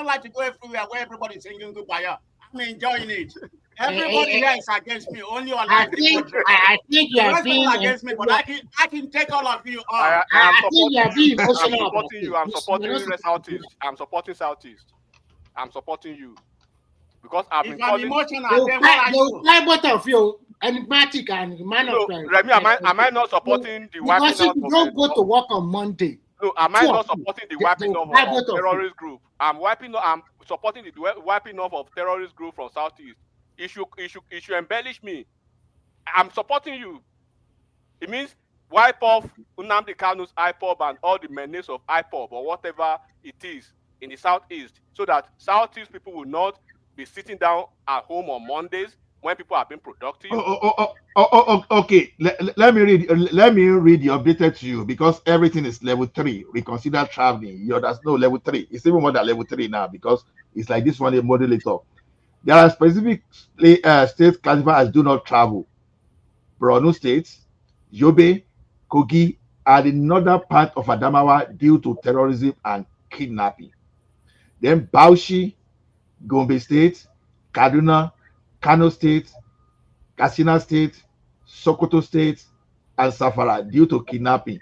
Speaker 8: like to go everywhere where everybody's singing goodbye. I'm enjoying it. Everybody here is against me. Only Ola
Speaker 6: I
Speaker 8: is
Speaker 6: think
Speaker 8: the
Speaker 6: I think you
Speaker 8: The
Speaker 6: are
Speaker 8: rest
Speaker 6: being
Speaker 8: people against me, but I can take all of you on.
Speaker 6: I think you are being
Speaker 5: I'm
Speaker 6: emotional about
Speaker 5: supporting
Speaker 6: it.
Speaker 5: you. I'm
Speaker 6: You're
Speaker 5: supporting
Speaker 6: not supposed to do
Speaker 5: Southeast. I'm supporting Southeast. I'm supporting you because I've been
Speaker 8: If I'm
Speaker 5: calling.
Speaker 8: emotional,
Speaker 6: They will
Speaker 8: then what are you?
Speaker 6: cry both of you, enigmatic and man of
Speaker 5: Remy, am I not supporting the wiping
Speaker 6: because if
Speaker 5: out
Speaker 6: you
Speaker 5: of
Speaker 6: don't go to work on Monday,
Speaker 5: No, am I
Speaker 6: two of
Speaker 5: not
Speaker 6: you,
Speaker 5: supporting the
Speaker 6: they
Speaker 5: wiping
Speaker 6: will
Speaker 5: off
Speaker 6: cry
Speaker 5: of
Speaker 6: both of you.
Speaker 5: terrorist group? I'm supporting the wiping off of terrorist group from Southeast. You should embellish me. I'm supporting you. It means wipe off Nnamdi Kanu's IPOB and all the menace of IPOB or whatever it is in the Southeast, so that Southeast people will not be sitting down at home on Mondays when people have been productive.
Speaker 3: Okay. Let me read. Let me read the updated to you because everything is level 3. Reconsider traveling. There's no level 3. It's even more than level 3 now because it's like this one a modulator. There are specific states classified as do not travel. Borno State, Yobe, Kogi, and the northern part of Adamawa due to terrorism and kidnapping. Then Bauchi, Gombe State, Kaduna, Kano State, Katsina State, Sokoto State, and Safara due to kidnapping.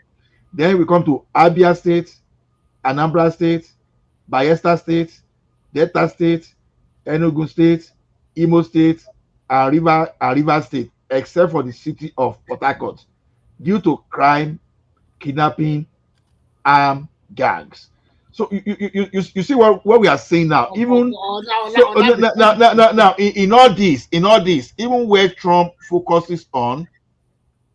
Speaker 3: Then we come to Abia State, Anambra State, Bayelsa State, Delta State, Enugu State, Imo State, and River State, except for the city of Port Harcourt, due to crime, kidnapping, armed gangs. So you see what we are saying now. Even now in all this, even where Trump focuses on,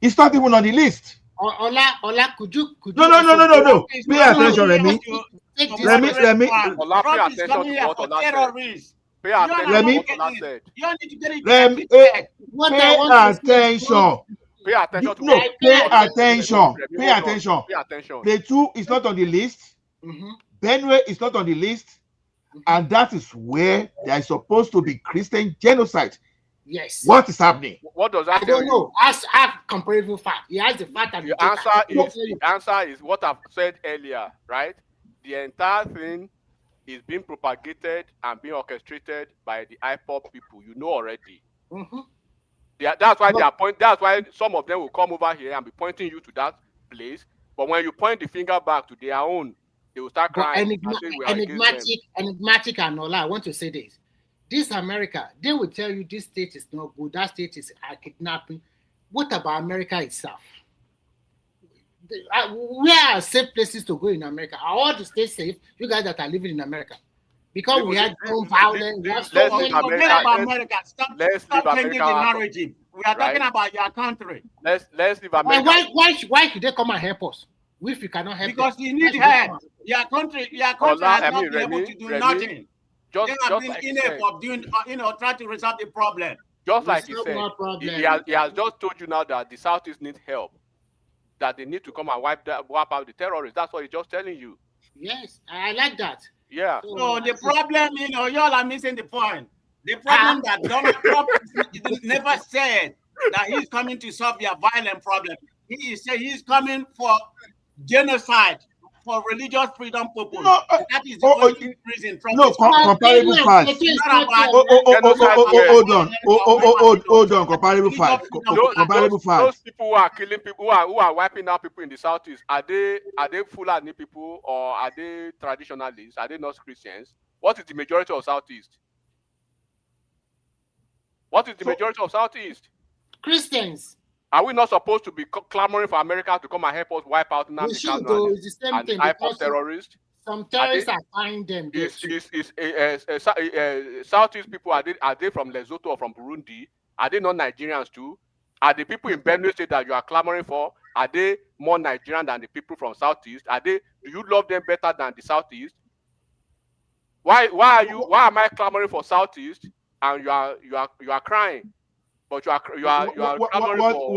Speaker 3: it's not even on the list.
Speaker 6: Ola, could you
Speaker 3: No. Pay attention, Remy. Remy.
Speaker 5: Pay attention to what Ola said. Pay attention to what Ola said.
Speaker 8: You need to get it.
Speaker 3: Remy, pay attention.
Speaker 5: Pay attention to
Speaker 3: No,
Speaker 5: what
Speaker 3: pay attention. Pay
Speaker 5: Hold on.
Speaker 3: attention.
Speaker 5: Pay attention.
Speaker 3: Plateau is not on the list. Benue is not on the list. And that is where there is supposed to be Christian genocide.
Speaker 6: Yes.
Speaker 3: What is happening?
Speaker 5: What does that
Speaker 6: I
Speaker 5: tell
Speaker 6: don't
Speaker 5: you?
Speaker 6: know. Have comparable fact. He has the fact and
Speaker 5: The answer is what I've said earlier, right? The entire thing is being propagated and being orchestrated by the IPOP people. You know already. That's why some of them will come over here and be pointing you to that place. But when you point the finger back to their own, they will start crying.
Speaker 6: Enigmatic and all. I want to say this. This America, they will tell you this state is not good, that state is kidnapping. What about America itself? Where are safe places to go in America? Are all the states safe? You guys that are living in America. Because we had gun violence, we have so many.
Speaker 8: Forget about America. Stop changing the narrative. We are talking about your country.
Speaker 5: Let's leave America.
Speaker 6: Why should they come and help us? If we cannot help
Speaker 8: because
Speaker 6: them,
Speaker 8: you need help. Your country has not been able to do nothing.
Speaker 5: They
Speaker 8: have been ineffective doing, trying to resolve the problem.
Speaker 5: Just like he said, he has just told you now that the Southeast need help, that they need to come and wipe out the terrorists. That's what he's just telling you.
Speaker 6: Yes, I like that.
Speaker 5: Yeah.
Speaker 8: So the problem, y'all are missing the point. The problem that Donald Trump never said that he's coming to solve their violent problem. He said he's coming for genocide, for religious freedom purpose. That is the only reason.
Speaker 3: Comparable fact. Hold on. Comparable fact.
Speaker 5: Those people who are killing people, who are wiping out people in the Southeast, are they Fulani people or are they traditionalists? Are they not Christians? What is the majority of Southeast? What is the majority of Southeast?
Speaker 6: Christians.
Speaker 5: Are we not supposed to be clamoring for America to come and help us wipe out Nnamdi Kanu and the IPOB terrorists?
Speaker 6: Some terrorists are buying them.
Speaker 5: Southeast people, are they from Lesotho or from Burundi? Are they not Nigerians too? Are the people in Benue State that you are clamoring for, are they more Nigerian than the people from Southeast? Do you love them better than the Southeast? Why am I clamoring for Southeast and you are crying? But you are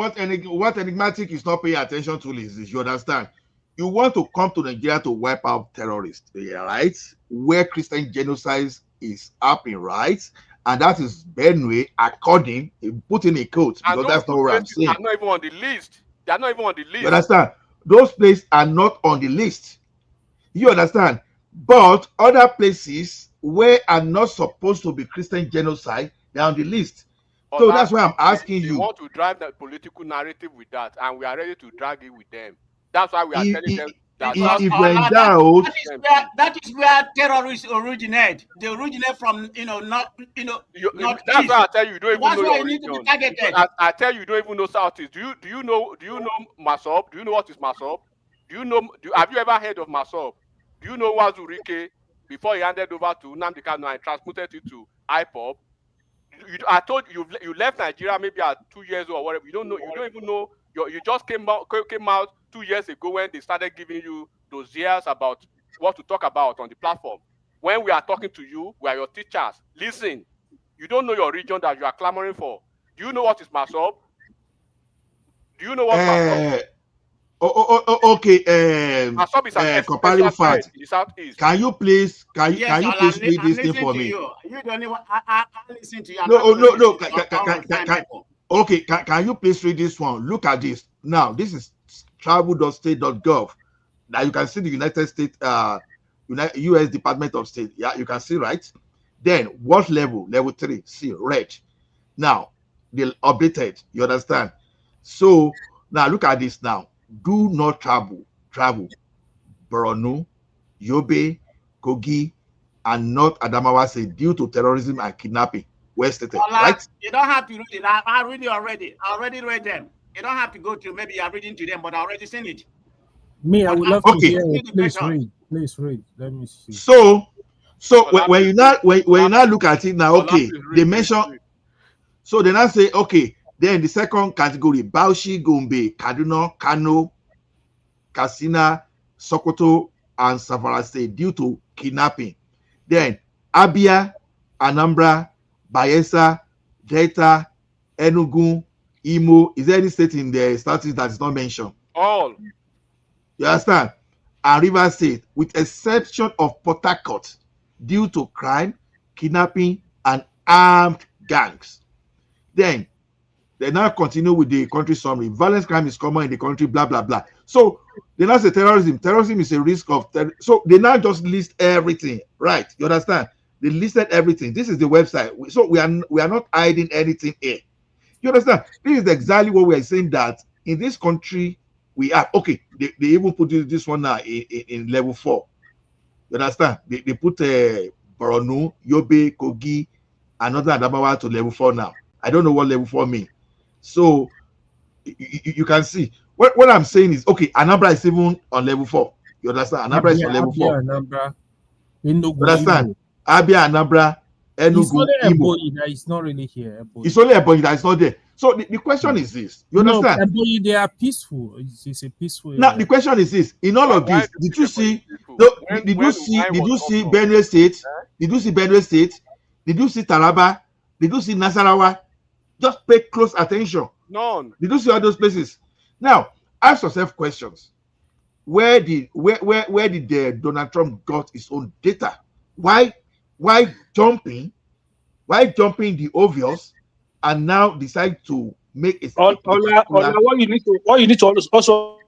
Speaker 3: what enigmatic is not paying attention to is you understand. You want to come to Nigeria to wipe out terrorists, right? Where Christian genocide is happening, right? And that is Benue, according put in a quote because that's not what I'm saying.
Speaker 5: Are not even on the list. They are not even on the list.
Speaker 3: You understand? Those places are not on the list. You understand? But other places where are not supposed to be Christian genocide, they're on the list. So that's why I'm asking
Speaker 5: they
Speaker 3: you.
Speaker 5: want to drive the political narrative with that, and we are ready to drag it with them. That's why we are telling them that
Speaker 3: If we're in doubt,
Speaker 6: that is where terrorists originate. They originate from not
Speaker 5: that's why I tell you, you don't even
Speaker 6: That's
Speaker 5: know
Speaker 6: why
Speaker 5: your
Speaker 6: you need to be
Speaker 5: region.
Speaker 6: targeted.
Speaker 5: I tell you, you don't even know Southeast. Do you know Masop? Do you know what is Masop? Have you ever heard of Masop? Do you know Wazurike before he handed over to Nnamdi Kanu and transmitted it to IPOB? I told you you left Nigeria maybe at 2 years or whatever. You don't know. You don't even know. You just came out 2 years ago when they started giving you those years about what to talk about on the platform. When we are talking to you, we are your teachers. Listen, you don't know your region that you are clamoring for. Do you know what is Masop? Do you know what Masop?
Speaker 3: Okay.
Speaker 5: Masop is an
Speaker 3: Comparative
Speaker 5: special
Speaker 3: fact.
Speaker 5: in the southeast.
Speaker 3: Can you please read this thing for me?
Speaker 6: You don't even. I listen to you.
Speaker 3: No. Okay, can you please read this one? Look at this. Now, this is travel.state.gov. Now you can see the United States, U.S. Department of State. Yeah, you can see, right? Then what level? Level 3. See, red. Now, they updated. You understand? So now look at this now. Do not travel. Borno, Yobe, Kogi, and North Adamawa State due to terrorism and kidnapping. Where stated, right?
Speaker 6: You don't have to read it. I read it already. I already read them. You don't have to go to, maybe you're reading to them, but I already seen it.
Speaker 17: Me, I would love to hear it. Please read. Please read. Let me see.
Speaker 3: So when you now look at it now, okay, they mention. So they now say, okay, then the second category: Bauchi, Gombe, Kaduna, Kano, Katsina, Sokoto, and Zamfara State due to kidnapping. Then Abia, Anambra, Bayelsa, Delta, Enugu, Imo. Is there any state in the statistics that is not mentioned?
Speaker 5: All.
Speaker 3: You understand? And Rivers State, with exception of Port Harcourt, due to crime, kidnapping, and armed gangs. Then they now continue with the country summary. Violence crime is common in the country, blah, blah, blah. So they now say terrorism. Terrorism is a risk of so they now just list everything, right? You understand? They listed everything. This is the website. So we are not hiding anything here. You understand? This is exactly what we are saying, that in this country we are okay. They even put this one now in level 4. You understand? They put Borno, Yobe, Kogi, and Northern Adamawa to level 4 now. I don't know what level 4 means. So you can see what I'm saying is, okay, Anambra is even on level 4. You understand? Anambra is on level 4.
Speaker 17: Anambra,
Speaker 3: you understand? Abia, Anambra, Enugu, Imo.
Speaker 17: It's not really here.
Speaker 3: It's only Ebonyi that is not there. So the question is this: you understand?
Speaker 17: Ebonyi, they are peaceful. It's a peaceful.
Speaker 3: Now the question is this: in all of this, did you see? Did you see Benue State? Did you see Benue State? Did you see Taraba? Did you see Nasarawa? Just pay close attention.
Speaker 5: None.
Speaker 3: Did you see all those places? Now ask yourself questions. Where did Donald Trump got his own data? Why jumping the obvious and now decide to make a
Speaker 10: what you need to also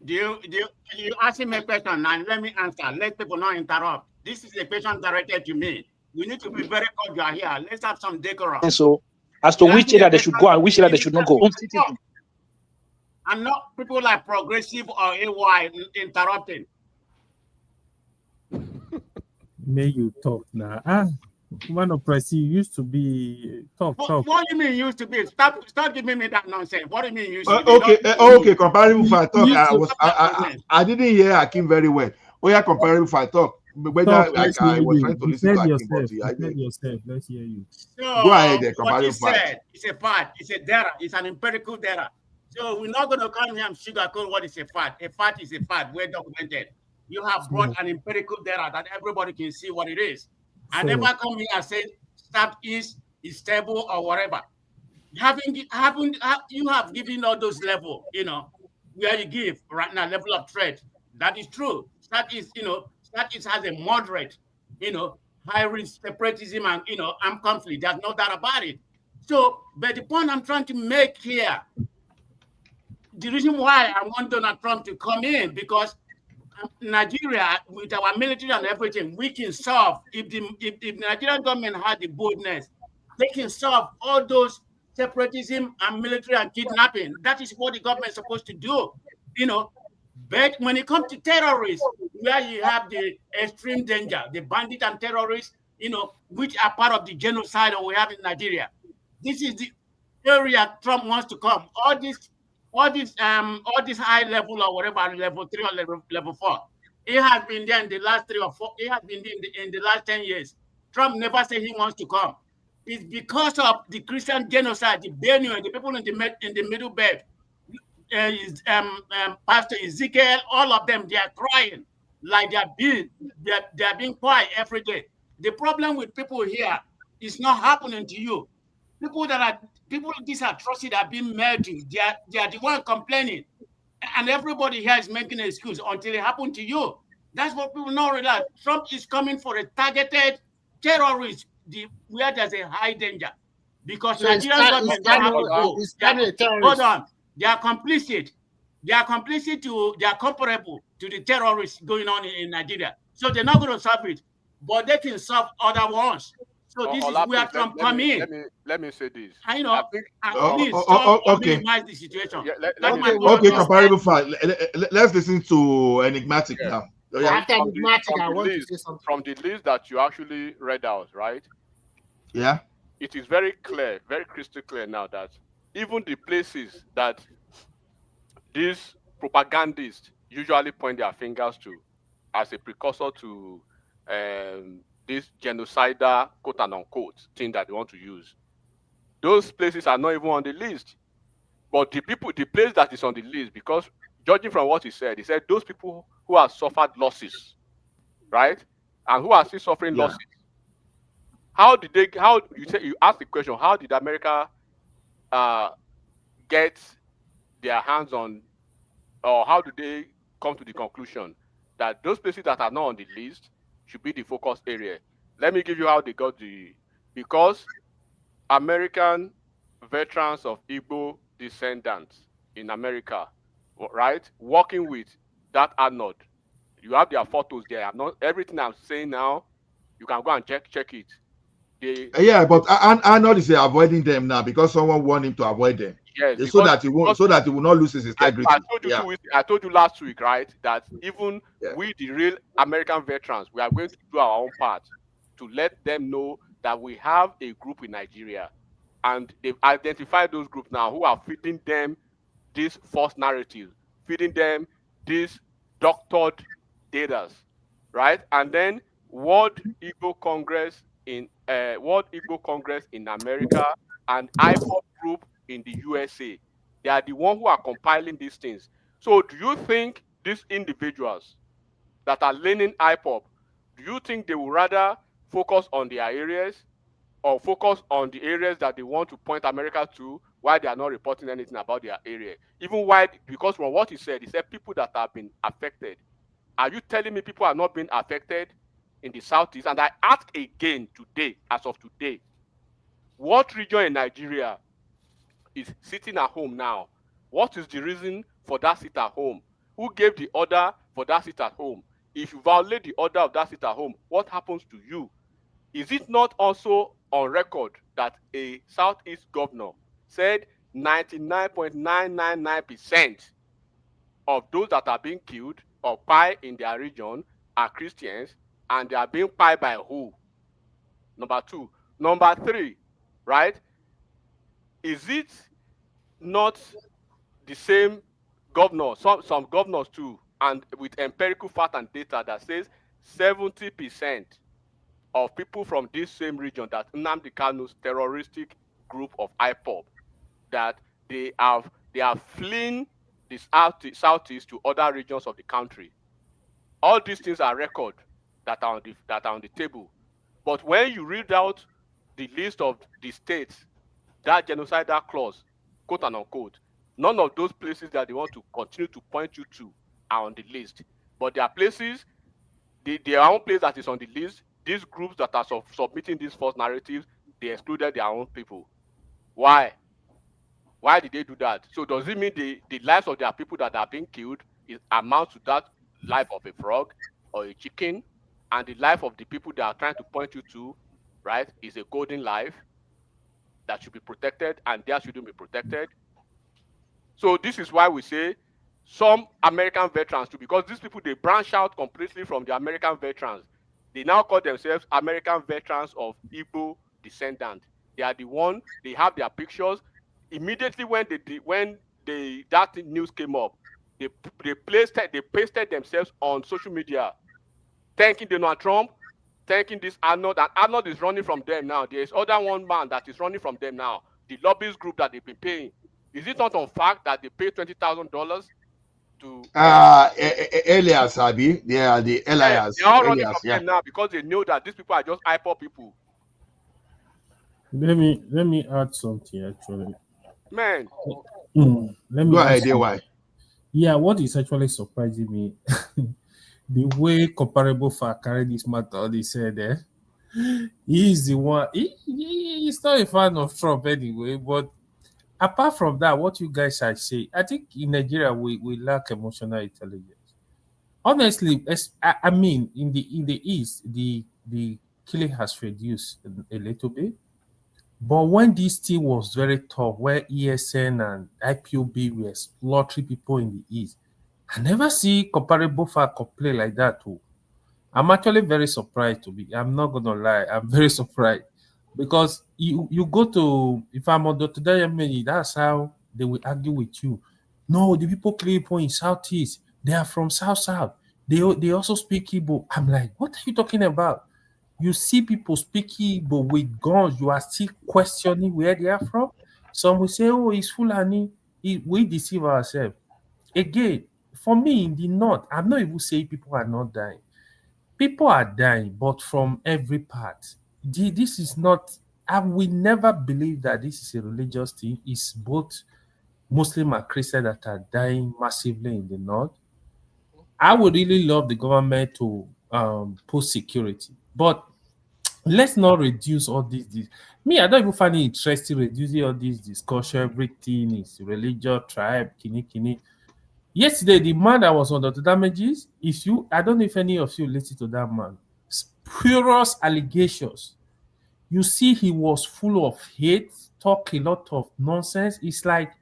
Speaker 6: do you ask me a question and let me answer. Let people not interrupt. This is a question directed to me. You need to be very cordial here. Let's have some decorum.
Speaker 10: So as to which area they should go and which area they should not go.
Speaker 6: And not people like Progressive or AY interrupting.
Speaker 17: May you talk now. One of Pressy used to be talk.
Speaker 6: What do you mean used to be? Stop giving me that nonsense. What do you mean used to be?
Speaker 3: Okay, comparative for talk. I didn't hear Akim very well. Comparative for talk. Whether I was trying to listen to Akim, but
Speaker 17: yourself. Let's hear you.
Speaker 6: So
Speaker 3: go ahead,
Speaker 6: what you said, it's a fact. It's a data. It's an empirical data. So we're not going to come here and sugarcoat what is a fact. A fact is a fact. We're documented. You have brought an empirical data that everybody can see what it is. I never come here and say Southeast is stable or whatever. You have given all those levels, where you give right now level of threat. That is true. Southeast has a moderate, high risk separatism and armed conflict. There's no doubt about it. So, but the point I'm trying to make here, the reason why I want Donald Trump to come in, because Nigeria, with our military and everything, we can solve. If the Nigerian government had the boldness, they can solve all those
Speaker 8: separatism and military and kidnapping. That is what the government is supposed to do, you know. But when it comes to terrorists, where you have the extreme danger, the bandit and terrorists, you know, which are part of the genocide that we have in Nigeria, this is the area Trump wants to come. All this high level or whatever, level 3 or level 4, it has been there in the last 3 or 4. It has been in the last 10 years. Trump never said he wants to come. It's because of the Christian genocide, the Benue, the people in the middle belt, Pastor Ezekiel, all of them, they are crying like they are being quiet every day. The problem with people here is not happening to you. These atrocities are being made to. They are the one complaining, and everybody here is making an excuse until it happened to you. That's what people don't realize. Trump is coming for a targeted terrorist, where there's a high danger, because
Speaker 6: So
Speaker 8: Nigerian government don't have a goal. Hold on, they are complicit. They are comparable to the terrorists going on in Nigeria. So they're not going to solve it, but they can solve other ones. So this is where Trump come in.
Speaker 5: Let me say this.
Speaker 8: I know. Please
Speaker 3: okay.
Speaker 8: minimize the situation.
Speaker 3: Okay, comparable file. Let's listen to Enigmatic now.
Speaker 5: After Enigmatic, I want to say something. From the list that you actually read out, right?
Speaker 3: Yeah.
Speaker 5: It is very clear, very crystal clear now that even the places that these propagandists usually point their fingers to as a precursor to this genocidal quote and unquote thing that they want to use, those places are not even on the list. But the place that is on the list, because judging from what he said those people who have suffered losses, right, and who are still suffering losses. You ask the question, how did America get their hands on, or how do they come to the conclusion that those places that are not on the list should be the focus area? Let me give you how they got because American veterans of Igbo descendants in America, right, working with that Arnold, you have their photos there. I'm not everything I'm saying now. You can go and check it.
Speaker 3: But Arnold is avoiding them now because someone want him to avoid them.
Speaker 5: Yes,
Speaker 3: so that he will not lose his integrity.
Speaker 5: I told you last week, right, that even we, the real American veterans, we are going to do our own part to let them know that we have a group in Nigeria, and they've identified those groups now who are feeding them this false narrative, feeding them these doctored data, right? And then World Igbo Congress in America and IPOP group in the USA. They are the ones who are compiling these things. So do you think these individuals that are learning IPOP, do you think they will rather focus on their areas or focus on the areas that they want to point America to, why they are not reporting anything about their area? Even why, because from what he said people that have been affected. Are you telling me people are not being affected in the Southeast? And I ask again today, as of today, what region in Nigeria is sitting at home now? What is the reason for that sit at home? Who gave the order for that sit at home? If you violate the order of that sit at home, what happens to you? Is it not also on record that a Southeast governor said 99.999% of those that are being killed or pie in their region are Christians, and they are being pie by who? Number 2. Number 3, right? Is it not the same governor, some governors too, and with empirical fact and data that says 70% of people from this same region, that Nnamdi Kanu's terroristic group of IPOB, that they are fleeing the southeast to other regions of the country? All these things are record that are on the table. But when you read out the list of the states, that genocidal clause, quote and unquote, none of those places that they want to continue to point you to are on the list. But there are places, their own place that is on the list, these groups that are submitting these false narratives, they excluded their own people. Why? Why did they do that? So does it mean the lives of their people that are being killed amounts to that life of a frog or a chicken, and the life of the people they are trying to point you to, right, is a golden life? that should be protected and theirs shouldn't be protected. So this is why we say some American veterans too, because these people, they branch out completely from the American veterans. They now call themselves American veterans of Igbo descendant. They are the one, they have their pictures. Immediately when that news came up, they pasted themselves on social media, thanking Donald Trump, thanking this Arnold, and Arnold is running from them now. There is other one man that is running from them now, the lobbyist group that they've been paying. Is it not on fact that they paid $20,000 to
Speaker 3: Elias, Abi? They are the Elias.
Speaker 5: They're all running
Speaker 3: Elias,
Speaker 5: from them now because they know that these people are just hyper people.
Speaker 17: Let me add something actually.
Speaker 5: Man.
Speaker 17: Let me
Speaker 3: Go
Speaker 17: add
Speaker 3: ahead,
Speaker 17: something.
Speaker 3: why?
Speaker 17: Yeah, what is actually surprising me, the way comparable for carry this matter, they said he's the one. He's not a fan of Trump anyway, but apart from that, what you guys are saying, I think in Nigeria we lack emotional intelligence. Honestly, I mean, in the East, the killing has reduced a little bit. But when this thing was very tough, where ESN and IPOB were slaughtering people in the East, I never see comparable for complain like that too. I'm actually very surprised to be. I'm not gonna lie. I'm very surprised because you go to, if I'm on Dr. Dayameni, that's how they will argue with you. No, the people killing people in Southeast, they are from South. They also speak Igbo. I'm like, what are you talking about? You see people speaking Igbo with guns, you are still questioning where they are from. Some will say, oh, it's Fulani. We deceive ourselves. Again, for me in the north, I'm not even saying people are not dying. People are dying, but from every part. This is not, I will never believe that this is a religious thing. It's both Muslim and Christian that are dying massively in the north. I would really love the government to put security, but let's not reduce all this. Me, I don't even find it interesting reducing all this discussion. Everything is religion, tribe, kini. Yesterday, the man that was under the damages, I don't know if any of you listened to that man. Spurious allegations. You see, he was full of hate, talk a lot of nonsense. It's like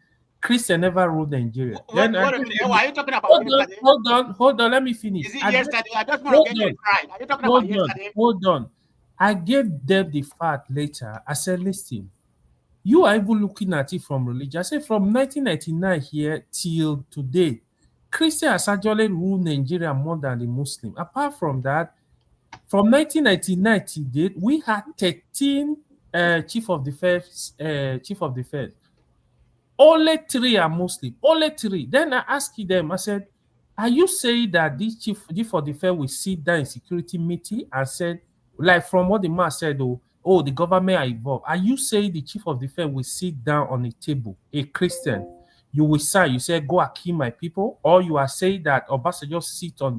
Speaker 17: Christian never ruled Nigeria.
Speaker 8: Wait a minute. Are you talking about yesterday?
Speaker 17: Hold on. Let me finish.
Speaker 8: Is it yesterday? I just want to get it right. Are you talking about yesterday?
Speaker 17: Hold on. I gave them the fact later. I said, listen, you are even looking at it from religion. I said, from 1999 here till today, Christian has actually ruled Nigeria more than the Muslim. Apart from that, from 1999 to date, we had 13 chief of defense. Only 3 are Muslim. Only 3. Then I asked them, I said, are you saying that this chief of defense will sit down in security meeting and said, like from what the man said, oh, the government are involved. Are you saying the chief of defense will sit down on a table, a Christian, you will sign, you say, go and kill my people? Or you are saying that Obasanjo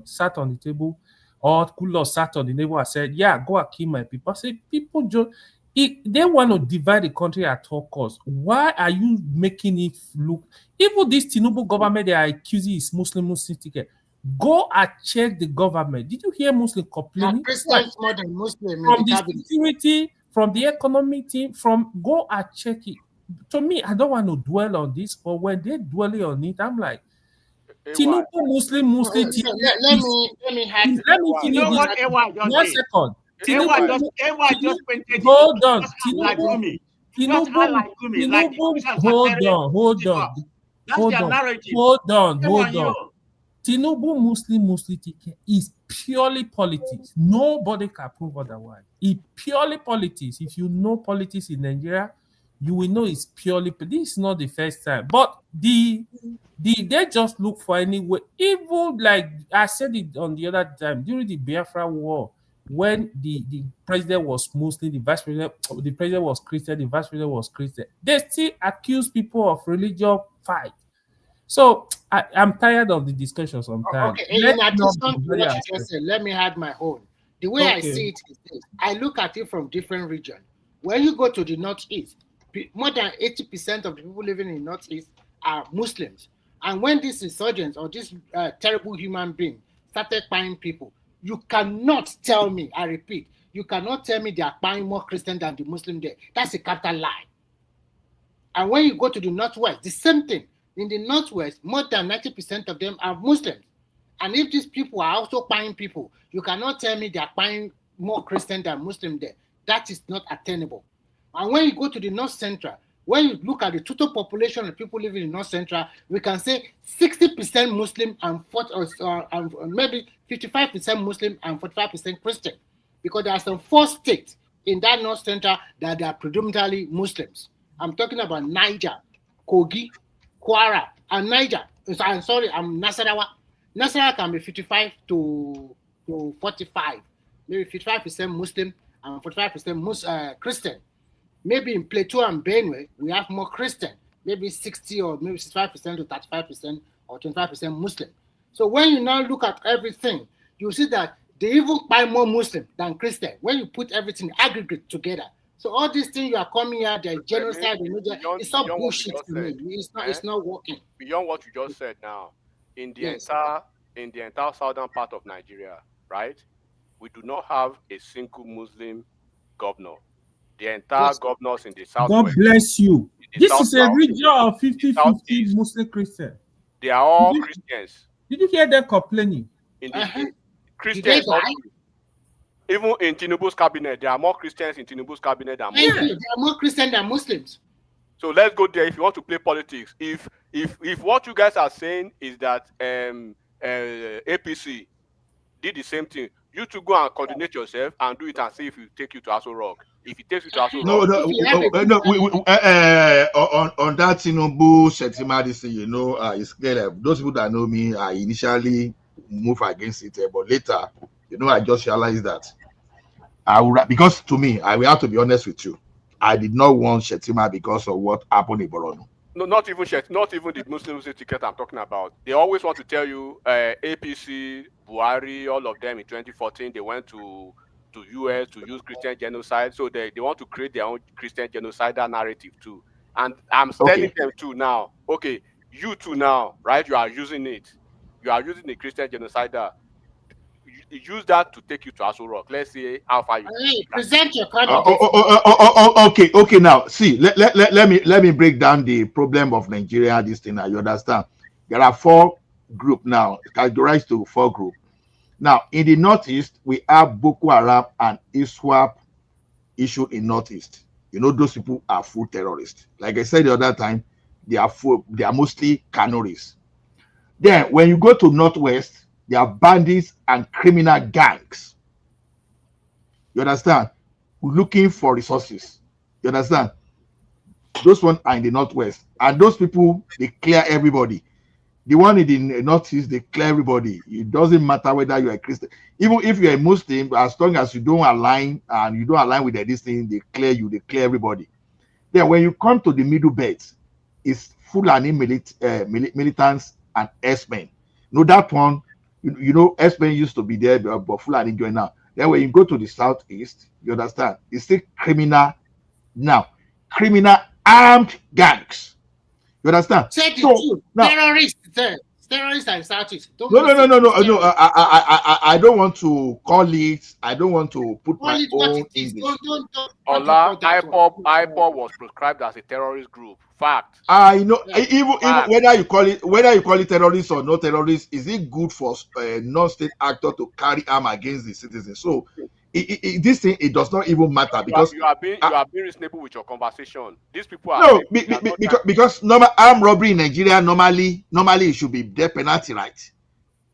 Speaker 17: sat on the table, or Kulo sat on the table and said, yeah, go and kill my people? I say, people just, they want to divide the country at all costs. Why are you making it look, even this Tinubu government they are accusing is Muslim ticket? Go and check the government. Did you hear Muslim complaining?
Speaker 6: Christians more than Muslim
Speaker 17: From the security, from the economic team, go and check it. To me, I don't want to dwell on this, but when they dwell on it, I'm like, Tinubu Muslim
Speaker 6: Let me
Speaker 17: finish
Speaker 8: you know what AY just
Speaker 17: 1
Speaker 8: did?
Speaker 17: second.
Speaker 8: AY just painted
Speaker 17: Hold on. Hold on.
Speaker 8: That's their narrative.
Speaker 17: Hold on. Tinubu Muslim ticket is purely politics. Nobody can prove otherwise. It's purely politics. If you know politics in Nigeria, you will know it's purely. This is not the first time, but they just look for any way. Even like I said it on the other time during the Biafra War, when the president was Muslim, the president was Christian, the vice president was Christian. They still accuse people of religious fight. So I'm tired of the discussion sometimes.
Speaker 6: Okay, in addition to what you just said, let me add my own. The way I see it is this. I look at it from different regions. When you go to the Northeast, more than 80% of the people living in the Northeast are Muslims. And when this insurgents or this terrible human being started buying people, you cannot tell me, I repeat, you cannot tell me they are buying more Christian than the Muslim there. That's a capital lie. And when you go to the Northwest, the same thing. In the Northwest, more than 90% of them are Muslims. And if these people are also buying people, you cannot tell me they are buying more Christian than Muslim there. That is not attainable. And when you go to the North Central, when you look at the total population of people living in North Central, we can say 60% Muslim and maybe 55% Muslim and 45% Christian. Because there are some 4 states in that North Central that are predominantly Muslims. I'm talking about Niger, Kogi, Kwara, and Niger. I'm sorry, I'm Nasarawa. Nasarawa can be 55 to 45, maybe 55% Muslim and 45% Christian. Maybe in Plateau and Benue, we have more Christian, maybe 60 or maybe 65% to 35% or 25% Muslim. So when you now look at everything, you see that they even buy more Muslim than Christian when you put everything aggregate together. So all these things you are coming here, the genocide, it's not bullshit to me. It's not working.
Speaker 5: Beyond what you just said now, in the entire southern part of Nigeria, right? We do not have a single Muslim governor. The entire governors in the south.
Speaker 17: God bless you. This is a region of 50-50 Muslim Christian.
Speaker 5: They are all Christians.
Speaker 17: Did you hear them complaining?
Speaker 5: In Christians. Even in Tinubu's cabinet, there are more Christians in Tinubu's cabinet than Muslims.
Speaker 6: There are more Christians than Muslims.
Speaker 5: So let's go there if you want to play politics. If what you guys are saying is that APC did the same thing, you to go and coordinate yourself and do it and see if it take you to Aso Rock. If it takes you to Aso Rock.
Speaker 3: On that Tinubu Shetima, this thing, it's clear. Those people that know me, I initially move against it, but later, I just realized that because to me, I will have to be honest with you. I did not want Shetima because of what happened in Borno.
Speaker 5: No, not even the Muslim ticket I'm talking about. They always want to tell you APC, Buhari, all of them in 2014, they went to US to use Christian genocide. So they want to create their own Christian genocidal narrative too. And I'm telling them too now, okay, you too now, right? You are using it. You are using the Christian genocidal. Use that to take you to Aso Rock. Let's see how far you
Speaker 6: present your candidate.
Speaker 3: Okay. Now, see, let me break down the problem of Nigeria. This thing, you understand? There are 4 groups now, categorized to 4 groups. Now, in the Northeast, we have Boko Haram and ISWAP issued in Northeast. Those people are full terrorists. Like I said the other time, they are mostly cannories. Then, when you go to Northwest, they are bandits and criminal gangs. You understand? Looking for resources. You understand? Those ones are in the Northwest. And those people, they clear everybody. The one in the Northeast, they clear everybody. It doesn't matter whether you're a Christian. Even if you're a Muslim, as long as you don't align and you don't align with this thing, they clear you, they clear everybody. Then when you come to the middle belt, it's Fulani militants and S-men. That one, S-men used to be there, but Fulani join now. Then when you go to the Southeast, you understand, it's still criminal now. Criminal armed gangs. You understand?
Speaker 6: Terrorists and Southeast.
Speaker 3: No. I don't want to call it. I don't want to put my own English.
Speaker 5: IPOB was prescribed as a terrorist group. Fact.
Speaker 3: I know. Even whether you call it terrorist or not terrorist, is it good for a non-state actor to carry arm against the citizens? So this thing, it does not even matter because
Speaker 5: you are being reasonable with your conversation. These people are
Speaker 3: no because normal armed robbery in Nigeria normally it should be death penalty, right?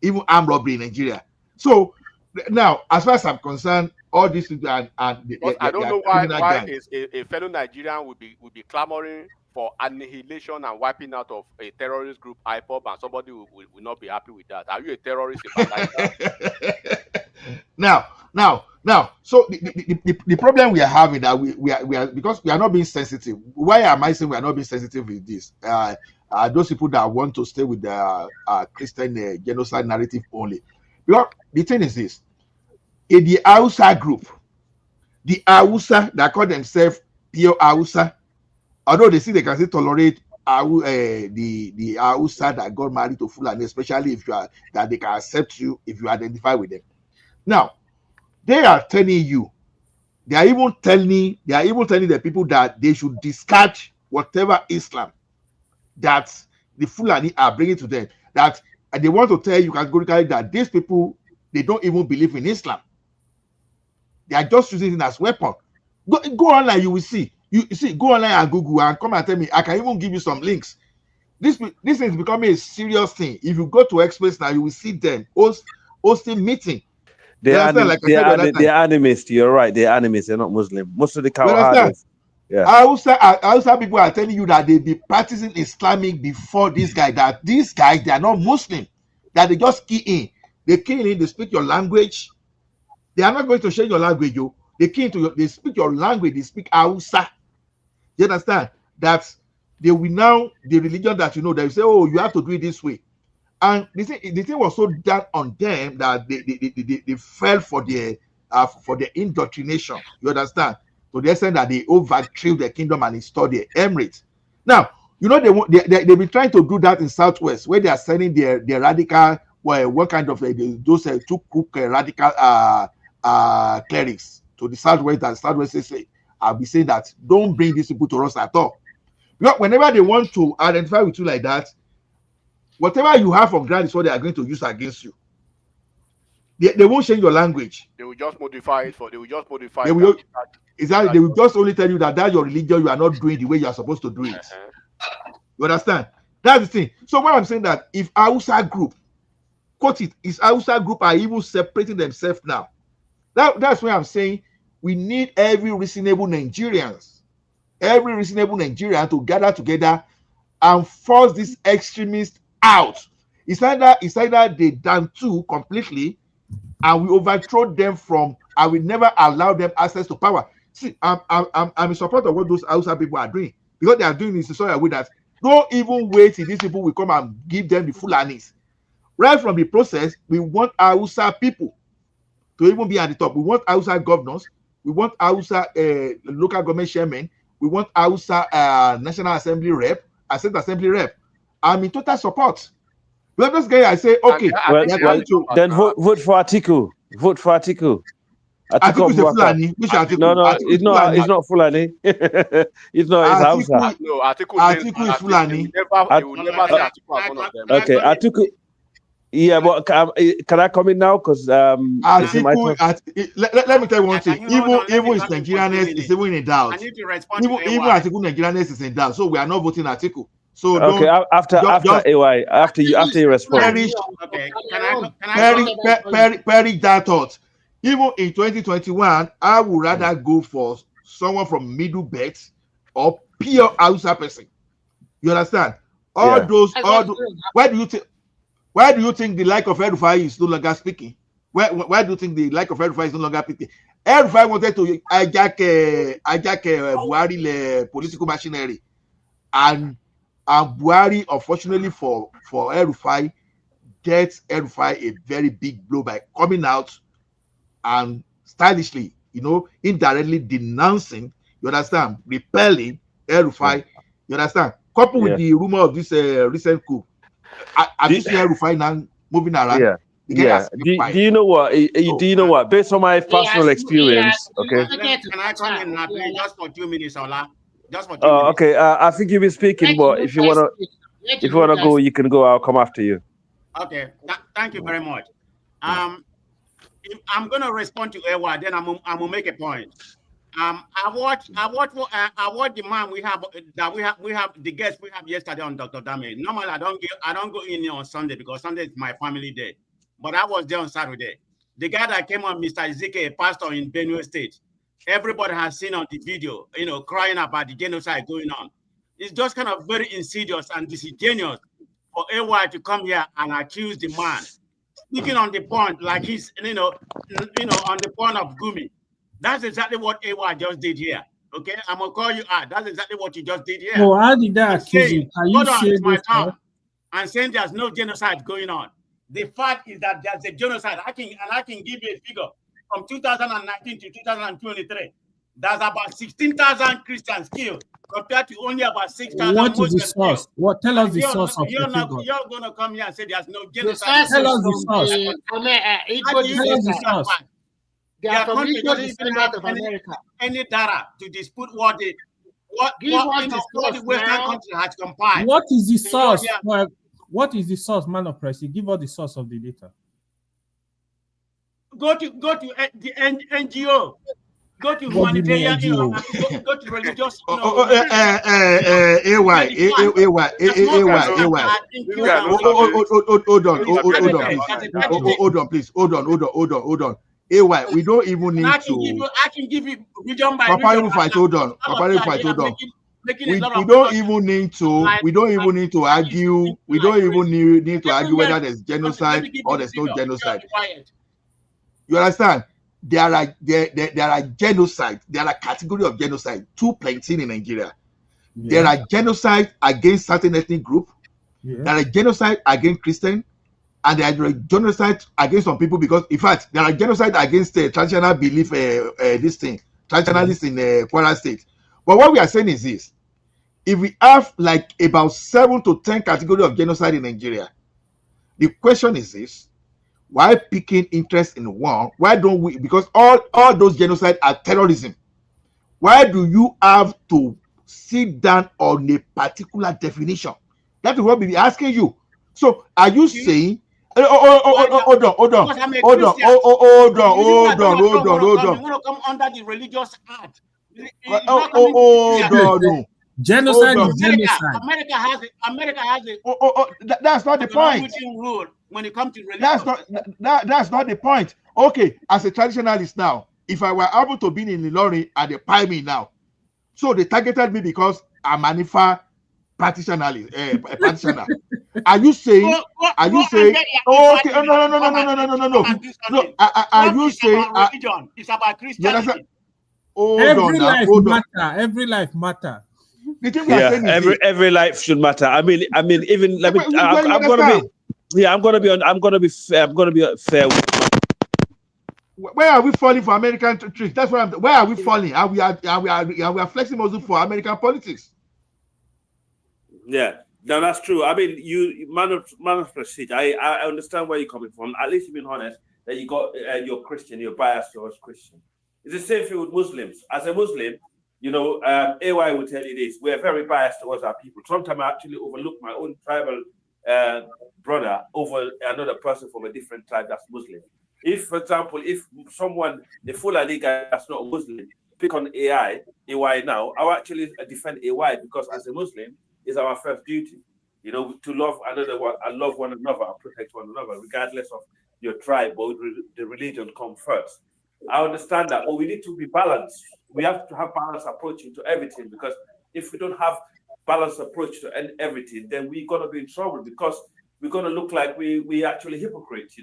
Speaker 3: Even armed robbery in Nigeria. So now, as far as I'm concerned, all these people and
Speaker 5: I don't know why a fellow Nigerian would be clamoring for annihilation and wiping out of a terrorist group, IPOB, and somebody will not be happy with that. Are you a terrorist?
Speaker 3: Now, so the problem we are having that we are because we are not being sensitive. Why am I saying we are not being sensitive with this? Those people that want to stay with the Christian genocide narrative only. Because the thing is this: in the Hausa group, the Hausa that call themselves pure Hausa, although they can still tolerate the Hausa that got married to Fulani, especially if that they can accept you if you identify with them. Now, they are telling you, they are even telling the people that they should discard whatever Islam that the Fulani are bringing to them. That they want to tell you categorically that these people, they don't even believe in Islam. They are just using it as weapon. Go online, you will see. You see, go online and Google and come and tell me. I can even give you some links. This is becoming a serious thing. If you go to Express now, you will see them hosting meeting.
Speaker 9: They're animists. You're right. They're animists. They're not Muslim. Most of the Kawahadis. Yeah.
Speaker 3: Hausa people are telling you that they be practicing Islamic before this guy. That these guys, they are not Muslim. That they just key in. They key in. They speak your language. They are not going to share your language, yo. They key into they speak your language. They speak Hausa. You understand? That they will now the religion that you know. They say, oh, you have to do it this way. And the thing was so done on them that they fell for the indoctrination. You understand? To the extent that they overthrew the kingdom and installed the emirates. Now, you know they've been trying to do that in Southwest, where they are sending their radical, well, what kind of those two crook radical clerics to the Southwest. And Southwest say, I'll be saying that don't bring these people to us at all. Because whenever they want to identify with you like that, whatever you have on ground is what they are going to use against you. They won't change your language.
Speaker 5: They will just modify it for. They will just modify.
Speaker 3: They will just only tell you that that's your religion. You are not doing the way you are supposed to do it. You understand? That's the thing. So what I'm saying that if Hausa group, quote it, is Hausa group are even separating themselves now. That's why I'm saying we need every reasonable Nigerian to gather together and force these extremists out. It's either they done too completely and we overthrow them from, and we never allow them access to power. See, I'm in support of what those Hausa people are doing, because they are doing this in such a way that don't even wait till these people will come and give them the Fulanis. Right from the process, we want Hausa people to even be at the top. We want Hausa governors. We want Hausa local government chairmen. We want Hausa National Assembly rep, State Assembly rep. I'm in total support. But this guy, I say, okay.
Speaker 9: Then vote for Atiku. Vote for Atiku.
Speaker 3: Atiku is a Fulani. Which Atiku?
Speaker 9: No, it's not Fulani. It's not. It's Hausa.
Speaker 5: No,
Speaker 3: Atiku is Fulani.
Speaker 5: They will never say Atiku as one of them.
Speaker 9: Okay, Atiku. Yeah, but can I come in now? Because
Speaker 3: let me tell you one thing. Even his Nigerianness is even in doubt. Even Atiku Nigerianness is in doubt. So we are not voting Atiku. So
Speaker 9: okay, after AY, after you respond.
Speaker 3: Perish that thought. Even in 2021, I would rather go for someone from middle belt or pure Hausa person. You understand? Why do you think the like of El-Rufai is no longer speaking? Why do you think the like of El-Rufai is no longer speaking? El-Rufai wanted to hijack Buhari the political machinery, and Buhari, unfortunately for El-Rufai, gets El-Rufai a very big blow by coming out and stylishly, indirectly denouncing, you understand, repelling El-Rufai, you understand, coupled with the rumor of this recent coup. I just see El-Rufai now moving around.
Speaker 9: Do you know what? Do you know what? Based on my personal experience, okay.
Speaker 8: Can I come in now, please, just for 2 minutes, Ola? Just for 2 minutes.
Speaker 9: Okay. I think you've been speaking, but if you wanna go, you can go. I'll come after you.
Speaker 8: Okay. Thank you very much. I'm gonna respond to Ewa, then I'm gonna make a point. I watched the man we have the guest we have yesterday on Dr. Dame. Normally I don't go in here on Sunday because Sunday is my family day. But I was there on Saturday. The guy that came on, Mr. Ezekiel, a pastor in Benue State. Everybody has seen on the video, crying about the genocide going on. It's just kind of very insidious and disingenuous for AY to come here and accuse the man, speaking on the point like he's, on the point of Gumi. That's exactly what AY just did here. Okay, I'm gonna call you out. That's exactly what you just did here.
Speaker 22: Oh, how did that accuse you? Can you say
Speaker 8: my tongue and saying there's no genocide going on? The fact is that there's a genocide. I can give you a figure from 2019 to 2023. There's about 16,000 Christians killed compared to only about 6,000.
Speaker 22: What is the source? Tell us the source of the figure.
Speaker 8: You're going to come here and say there's no genocide.
Speaker 22: Tell us the source.
Speaker 8: They are from any data to dispute what what the Western country has compiled.
Speaker 22: What is the source?
Speaker 8: Yeah.
Speaker 22: Well, what is the source, man of press? Give us the source of the data.
Speaker 8: Go to the NGO. Go to humanitarian, go to religious.
Speaker 3: Hold on. AY, we don't even need
Speaker 8: I
Speaker 3: to.
Speaker 8: can give you region by
Speaker 3: Papa,
Speaker 8: region.
Speaker 3: hold on. We don't even need to. We don't even need to argue. We don't even need to argue whether there's genocide or there's no genocide. You understand? There are genocide. There are category of genocide. Too plenty in Nigeria. Yeah. There are genocide against certain ethnic group. Yeah. There are genocide against Christian, and there are genocide against some people because, in fact, there are genocide against traditional belief. Traditionalists in Kwara State. But what we are saying is this: if we have like about 7 to 10 categories of genocide in Nigeria, the question is this: why picking interest in one? Why don't we? Because all those genocide are terrorism. Why do you have to sit down on a particular definition? That is what we'll be asking you. So are you saying? Hold on.
Speaker 8: You want to come under the religious act.
Speaker 22: Genocide is genocide.
Speaker 8: America has a
Speaker 3: that's not the point.
Speaker 8: Rule when it comes to religion.
Speaker 3: That's not the point. Okay, as a traditionalist now, if I were able to be in Ilorin and they pie me now, so they targeted me because I'm an Ifa practitioner. Are you saying? Are you saying? Okay, no. Are you saying?
Speaker 8: Religion. It's about Christianity.
Speaker 22: Every life matter.
Speaker 9: Every life should matter. I mean, even let me. I'm gonna be fair.
Speaker 3: Where are we falling for American tricks? That's what I'm. Where are we falling? And we are flexing muscle for American politics.
Speaker 9: Yeah, no, that's true. I mean, you man of prestige. I understand where you're coming from. At least you've been honest that you got you're Christian. You're biased towards Christian. It's the same thing with Muslims. As a Muslim, AY will tell you this: we're very biased towards our people. Sometimes I actually overlook my own tribal brother over another person from a different tribe that's Muslim. If, for example, someone, the Fulani guy that's not a Muslim, pick on AY now, I'll actually defend AY because as a Muslim, it's our first duty, to love another one and love one another and protect one another, regardless of your tribe or the religion come first. I understand that, but we need to be balanced. We have to have balanced approach into everything because if we don't have balanced approach to everything, then we're going to be in trouble because we're going to look like we actually hypocrites,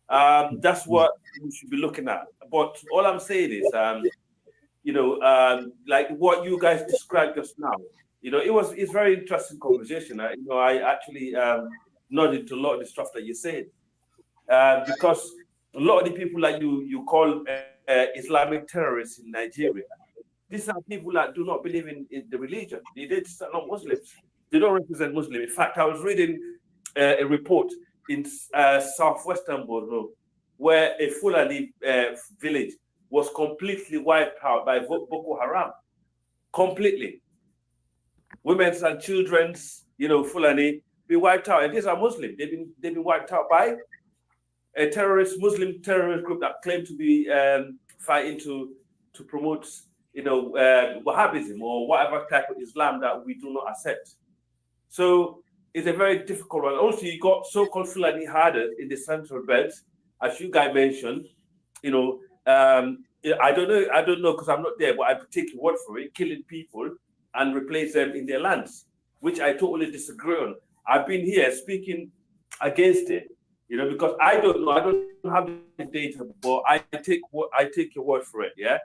Speaker 9: That's what we should be looking at. But all I'm saying is, like what you guys described just now, it's very interesting conversation. I actually nodded to a lot of the stuff that you said because a lot of the people that you call Islamic terrorists in Nigeria, these are people that do not believe in the religion. They are not Muslims. They don't represent Muslims. In fact, I was reading a report in southwestern Borno, where a Fulani village was completely wiped out by Boko Haram. Completely. Women's and children's, Fulani, be wiped out. And these are Muslims. They've been wiped out by a Muslim terrorist group that claimed to be fighting to promote, Wahhabism or whatever type of Islam that we do not accept. So it's a very difficult one. Also, you got so-called Fulani herders in the central belt, as you guys mentioned. I don't know because I'm not there, but I take your word for it, killing people and replace them in their lands, which I totally disagree on. I've been here speaking against it, because I don't know, I don't have the data, but I take your word for it, yeah.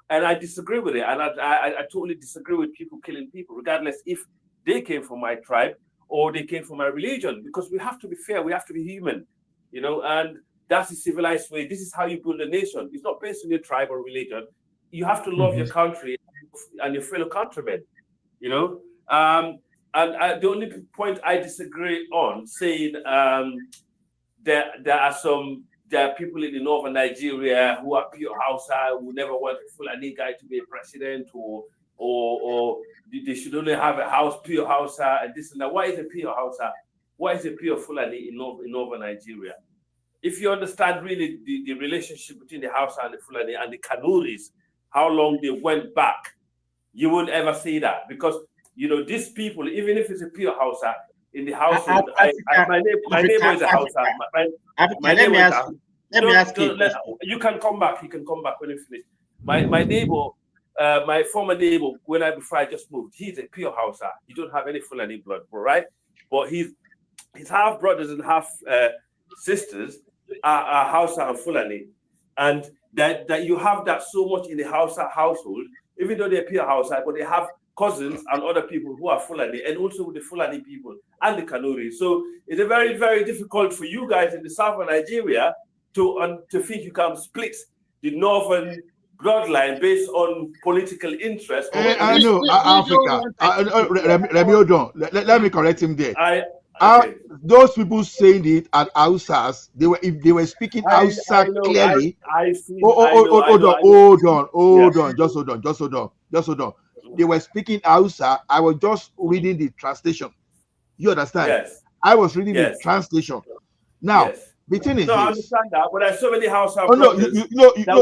Speaker 9: And I disagree with it, and I totally disagree with people killing people, regardless if they came from my tribe or they came from my religion, because we have to be fair, we have to be human, and that's the civilized way. This is how you build a nation. It's not based on your tribe or religion. You have to love your country and your fellow countrymen, And the only point I disagree on, saying there are people in the northern Nigeria who are pure Hausa, who never want a Fulani guy to be a president, or or they should only have a house, pure Hausa, and this and that. Why is it pure Hausa? Why is it pure Fulani in northern Nigeria? If you understand really the relationship between the Hausa and the Fulani and the Kanuris, how long they went back, you won't ever see that. Because, you know, these people, even if it's a pure Hausa, in the household, my neighbor is a Hausa. My neighbor is a you can come back. You can come back when you finish. My neighbor, my former neighbor, before I just moved, he's a pure Hausa. He don't have any Fulani blood, right? But his half brothers and half sisters are Hausa and Fulani, and that you have that so much in the Hausa household, even though they're pure Hausa, but they have cousins and other people who are Fulani, and also with the Fulani people and the Kanuri. So it's a very, very difficult for you guys in the south of Nigeria to think you can split the northern bloodline based on political interest.
Speaker 3: I know, Africa. Let me hold on. Let me correct him there. Those people saying it at Hausas, if they were speaking Hausa clearly. Hold on. Just hold on. They were speaking Hausa. I was just reading the translation. You understand?
Speaker 9: Yes.
Speaker 3: I was reading the translation. Now, the thing is
Speaker 9: I
Speaker 3: this.
Speaker 9: understand that, but there's so many Hausa.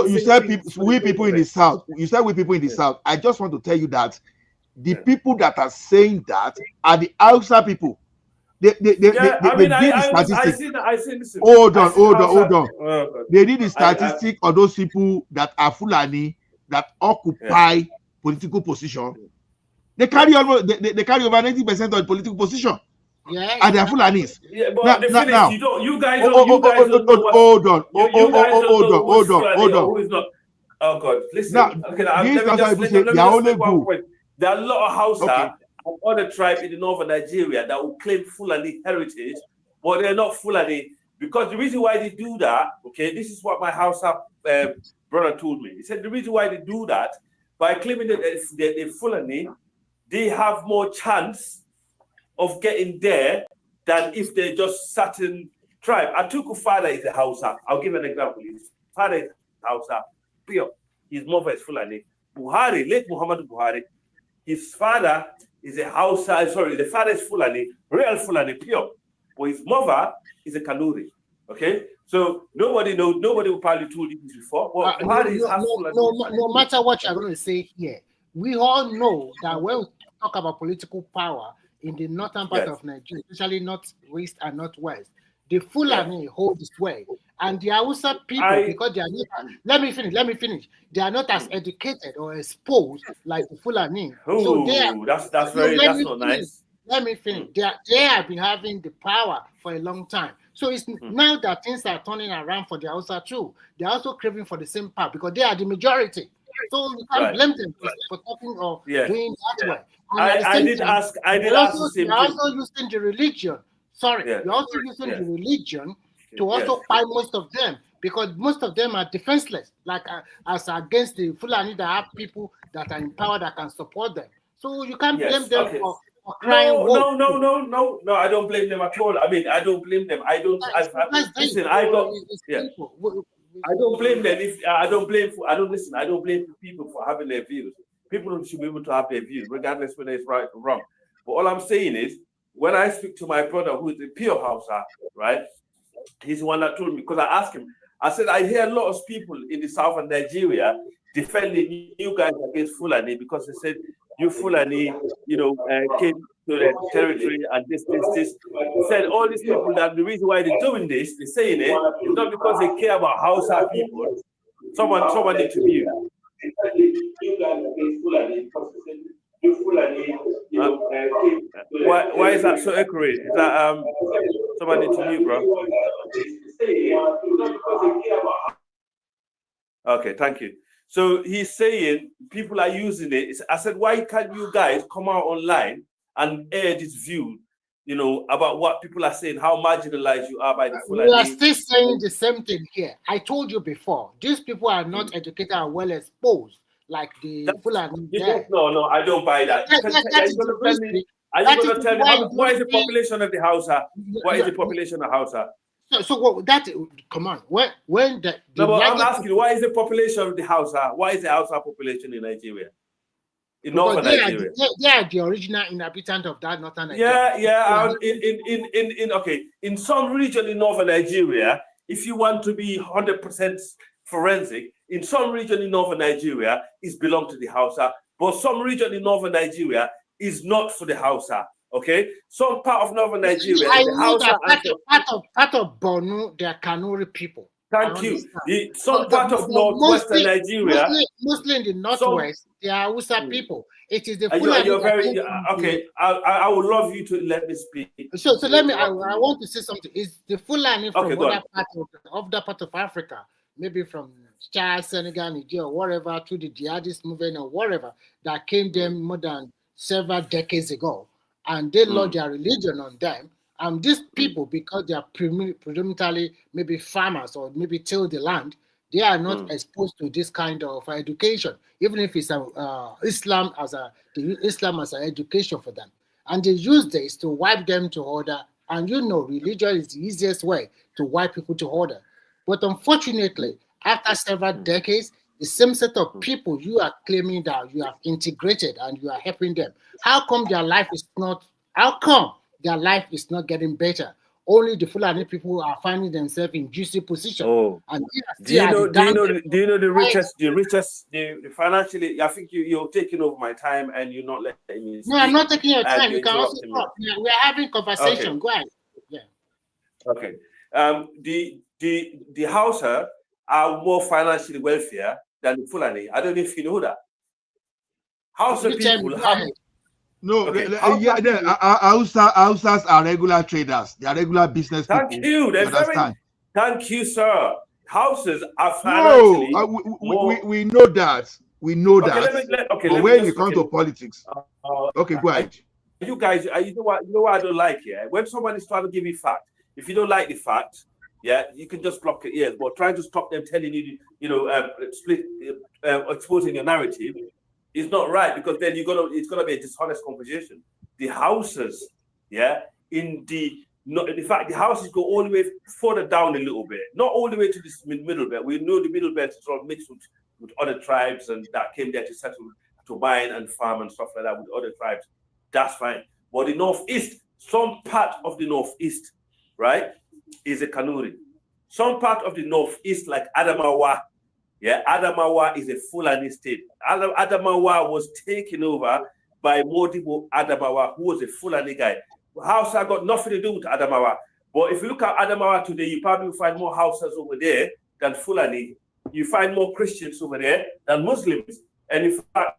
Speaker 3: You said we people in the south. You said we people in the south. I just want to tell you that the people that are saying that are the Hausa people. They did the statistics. Hold on. They did the statistic of those people that are Fulani that occupy political position. They carry over. They carry over 90% of the political position.
Speaker 6: Yeah,
Speaker 3: and they are Fulanis.
Speaker 9: Yeah, but
Speaker 3: now,
Speaker 9: you guys don't know
Speaker 3: hold on.
Speaker 9: Who is not? Oh God, listen.
Speaker 3: Now,
Speaker 9: let me just make one point. There are a lot of Hausa and other tribes in the northern Nigeria that will claim Fulani heritage, but they're not Fulani. Because the reason why they do that, this is what my Hausa brother told me. He said the reason why they do that, by claiming that they're Fulani, they have more chance of getting there than if they're just certain tribe. Atuku father is a Hausa. I'll give an example. His father is Hausa, pure. His mother is Fulani. Buhari, late Muhammad Buhari, his father is a Hausa. Sorry, the father is Fulani, real Fulani, pure. But his mother is a Kanuri. Okay? So nobody will probably told you this before. But Buhari is half Fulani.
Speaker 6: No matter what you're going to say here, we all know that when we talk about political power, in the northern part of Nigeria, especially northwest and northwest, the Fulani hold the sway, and the Hausa people, because they are not. Let me finish. They are not as educated or exposed like the Fulani. So they are. That's not nice. Let me finish. They have been having the power for a long time. So it's now that things are turning around for the Hausa too. They are also craving for the same power because they are the majority. So you can't blame them for talking or doing that way.
Speaker 9: I did ask the same thing.
Speaker 6: You're also using the religion. You're also using the religion to also buy most of them because most of them are defenseless, like as against the Fulani that have people that are in power that can support them. So you can't blame them for crying.
Speaker 9: No, I don't blame them at all. I mean, I don't blame them. I don't blame them. I don't blame people for having their views. People should be able to have their views, regardless whether it's right or wrong. But all I'm saying is, when I speak to my brother, who is a pure Hausa, right? He's the one that told me, because I asked him, I said, I hear a lot of people in the south of Nigeria defending you guys against Fulani because they said, you Fulani, came to the territory and this. He said, all these people, that the reason why they're doing this, they're saying it, is not because they care about Hausa people. Someone need to mute. Why is that so accurate? Is that somebody to mute, bro? Okay, thank you. So he's saying people are using it. I said, why can't you guys come out online and air this view, about what people are saying, how marginalized you are by the Fulani?
Speaker 6: We are still saying the same thing here. I told you before, these people are not educated and well exposed like the Fulani.
Speaker 9: No, I don't buy that. Are you going to tell me what is the population of the Hausa? What is the population of Hausa?
Speaker 6: Come on. When
Speaker 9: I'm asking, what is the population of the Hausa? What is the Hausa population in Nigeria? in northern Nigeria.
Speaker 6: They are the original inhabitant of that northern Nigeria.
Speaker 9: In some region in northern Nigeria, if you want to be 100% forensic, in some region in northern Nigeria, it belongs to the Hausa, but some region in northern Nigeria is not for the Hausa. Okay, some part of northern Nigeria,
Speaker 6: I
Speaker 9: the
Speaker 6: know
Speaker 9: Hausa
Speaker 6: that part of Borno, they are Kanuri people.
Speaker 9: Thank you. Some part of northwestern Nigeria,
Speaker 6: mostly in the northwest, they are Hausa people. It is the
Speaker 9: Fulani.
Speaker 6: You're
Speaker 9: very okay. I would love you to let me speak.
Speaker 6: So let me. I want to say something. Is the Fulani from other part of Africa, maybe from Chad, Senegal, Nigeria, or whatever, through the jihadist movement or whatever, that came there more than several decades ago, and they lodged their religion on them. And these people, because they are predominantly maybe farmers or maybe till the land, they are not exposed to this kind of education, even if it's Islam as an education for them. And they use this to wipe them to order. And religion is the easiest way to wipe people to order. But unfortunately, after several decades, the same set of people you are claiming that you have integrated and you are helping them. How come their life is not getting better? Only the Fulani people are finding themselves in juicy position. And
Speaker 9: do you know the richest, financially? I think you're taking over my time and you're not letting me speak.
Speaker 6: No, I'm not taking your time. You can also talk. We're having conversation.
Speaker 9: Okay.
Speaker 6: Go ahead. Yeah.
Speaker 9: Okay. The Hausa are more financially wealthier than the Fulani. I don't know if you know that. Hausa people have.
Speaker 3: No, Hausas are regular traders. They are regular business people.
Speaker 9: Thank you. Thank you, sir. Houses are financially.
Speaker 3: No, we know that. We know that. But when you come to politics, okay, go ahead.
Speaker 9: You guys, you know what I don't like here? When someone is trying to give you fact, if you don't like the fact, you can just block your ears. But trying to stop them telling you, exposing your narrative is not right, because then it's gonna be a dishonest conversation. The houses, in fact, the houses go all the way further down a little bit, not all the way to this middle belt. We know the middle belt is all mixed with other tribes, and that came there to settle, to mine and farm and stuff like that with other tribes. That's fine. But the northeast, some part of the northeast, right, is a Kanuri. Some part of the northeast, like Adamawa, Adamawa is a Fulani state. Adamawa was taken over by Modibo Adamawa, who was a Fulani guy. Hausa got nothing to do with Adamawa. But if you look at Adamawa today, you probably will find more Hausas over there than Fulani. You find more Christians over there than Muslims. And in fact,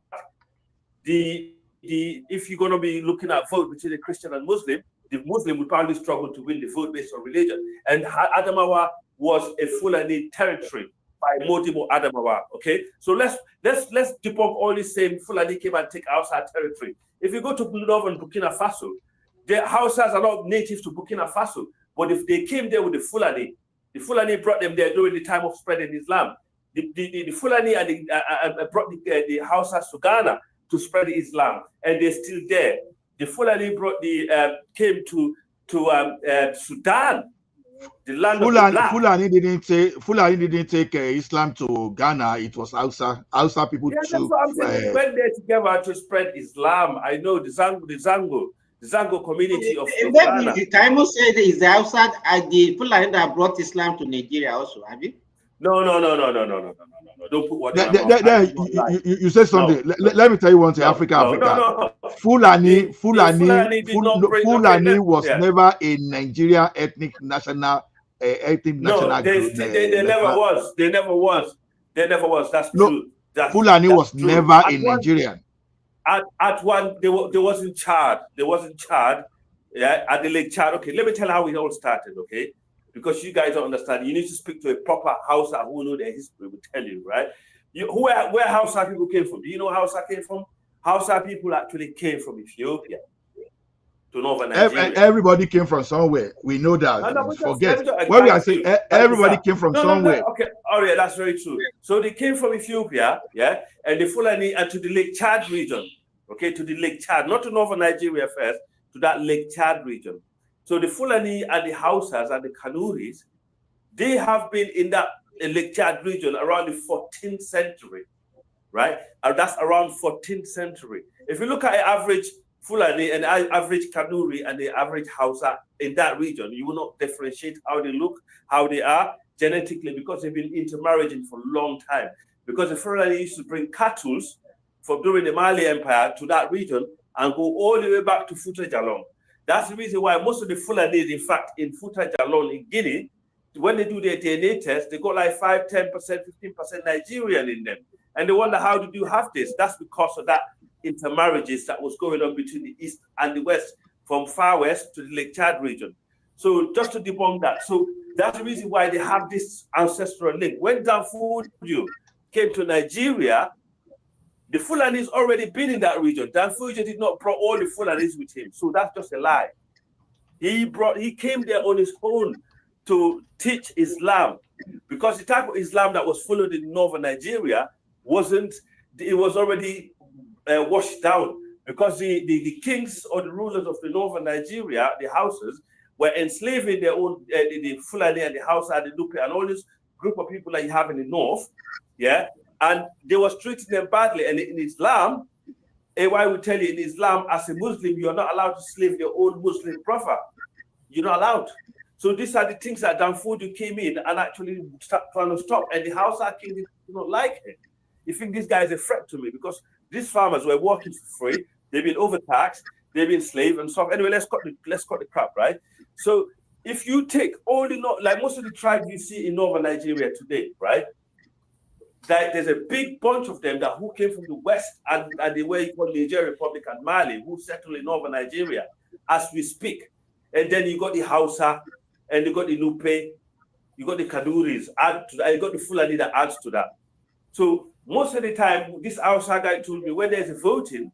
Speaker 9: if you're going to be looking at vote between a Christian and Muslim, the Muslim will probably struggle to win the vote based on religion. And Adamawa was a Fulani territory by Modibo Adamawa. Okay, so let's debunk all this saying Fulani came and take outside territory. If you go to northern Burkina Faso, the Hausas are not native to Burkina Faso, but if they came there with the Fulani brought them there during the time of spreading Islam. The Fulani brought the Hausas to Ghana to spread Islam, and they're still there. The Fulani came to Sudan, the land of the black.
Speaker 3: Fulani didn't take Islam to Ghana. It was Hausa people too.
Speaker 9: That's what I'm saying. They went there together to spread Islam. I know the Zango community of Ghana.
Speaker 21: Can you say it's the outside the Fulani that brought Islam to Nigeria also, have you?
Speaker 9: No. Don't put what
Speaker 3: you said something. No. Let me tell you one thing. Africa. Fulani was never a Nigerian ethnic national group.
Speaker 9: They never was. That's true.
Speaker 3: Fulani was never a Nigerian.
Speaker 9: At one, they wasn't Chad. At the Lake Chad. Okay, let me tell you how it all started. Okay. Because you guys don't understand, you need to speak to a proper Hausa who know their history will tell you, right? Where Hausa people came from? Do you know where Hausa came from? Hausa people actually came from Ethiopia to northern Nigeria.
Speaker 3: Everybody came from somewhere. We know that. Forget what we are saying. Everybody came from somewhere.
Speaker 9: Okay, all right, that's very true. So they came from Ethiopia, and the Fulani and to the Lake Chad region, okay, to the Lake Chad, not to northern Nigeria first, to that Lake Chad region. So the Fulani and the Hausas and the Kanuris, they have been in that Lake Chad region around the 14th century, right? And that's around 14th century. If you look at the average Fulani and average Kanuri and the average Hausa in that region, you will not differentiate how they look, how they are genetically, because they've been intermarrying for a long time. Because the Fulani used to bring cattle from during the Mali Empire to that region and go all the way back to Futa Jalon. That's the reason why most of the Fulani, in fact, in Futa Jalon in Guinea, when they do their DNA test, they got like 5, 10%, 15% Nigerian in them. And they wonder how do you have this? That's because of that intermarriages that was going on between the East and the West, from far west to the Lake Chad region. So just to debunk that. So that's the reason why they have this ancestral link. When Danfodio came to Nigeria, the Fulanis already been in that region. Danfodio did not bring all the Fulanis with him. So that's just a lie. He came there on his own to teach Islam, because the type of Islam that was followed in northern Nigeria was already washed down, because the kings or the rulers of the northern Nigeria, the houses, were enslaving their own, the Fulani and the Hausa and the Nupe and all this group of people that you have in the north, yeah, and they was treating them badly. And in Islam, AY will tell you, in Islam, as a Muslim, you're not allowed to slave your own Muslim brother. You're not allowed. So these are the things that Danfodio came in and actually trying to stop. And the Hausa king did not like it. You think this guy is a threat to me, because these farmers were working for free. They've been overtaxed. They've been enslaved and stuff. Anyway, let's cut the crap, right? So if you take all the, like most of the tribes you see in northern Nigeria today, right? There's a big bunch of them who came from the west and the way you call Nigeria Republic and Mali, who settled in northern Nigeria as we speak. And then you got the Hausa, and you got the Nupe, you got the Kaduris, add to that, you got the Fulani that adds to that. So most of the time, this Hausa guy told me when there's a voting,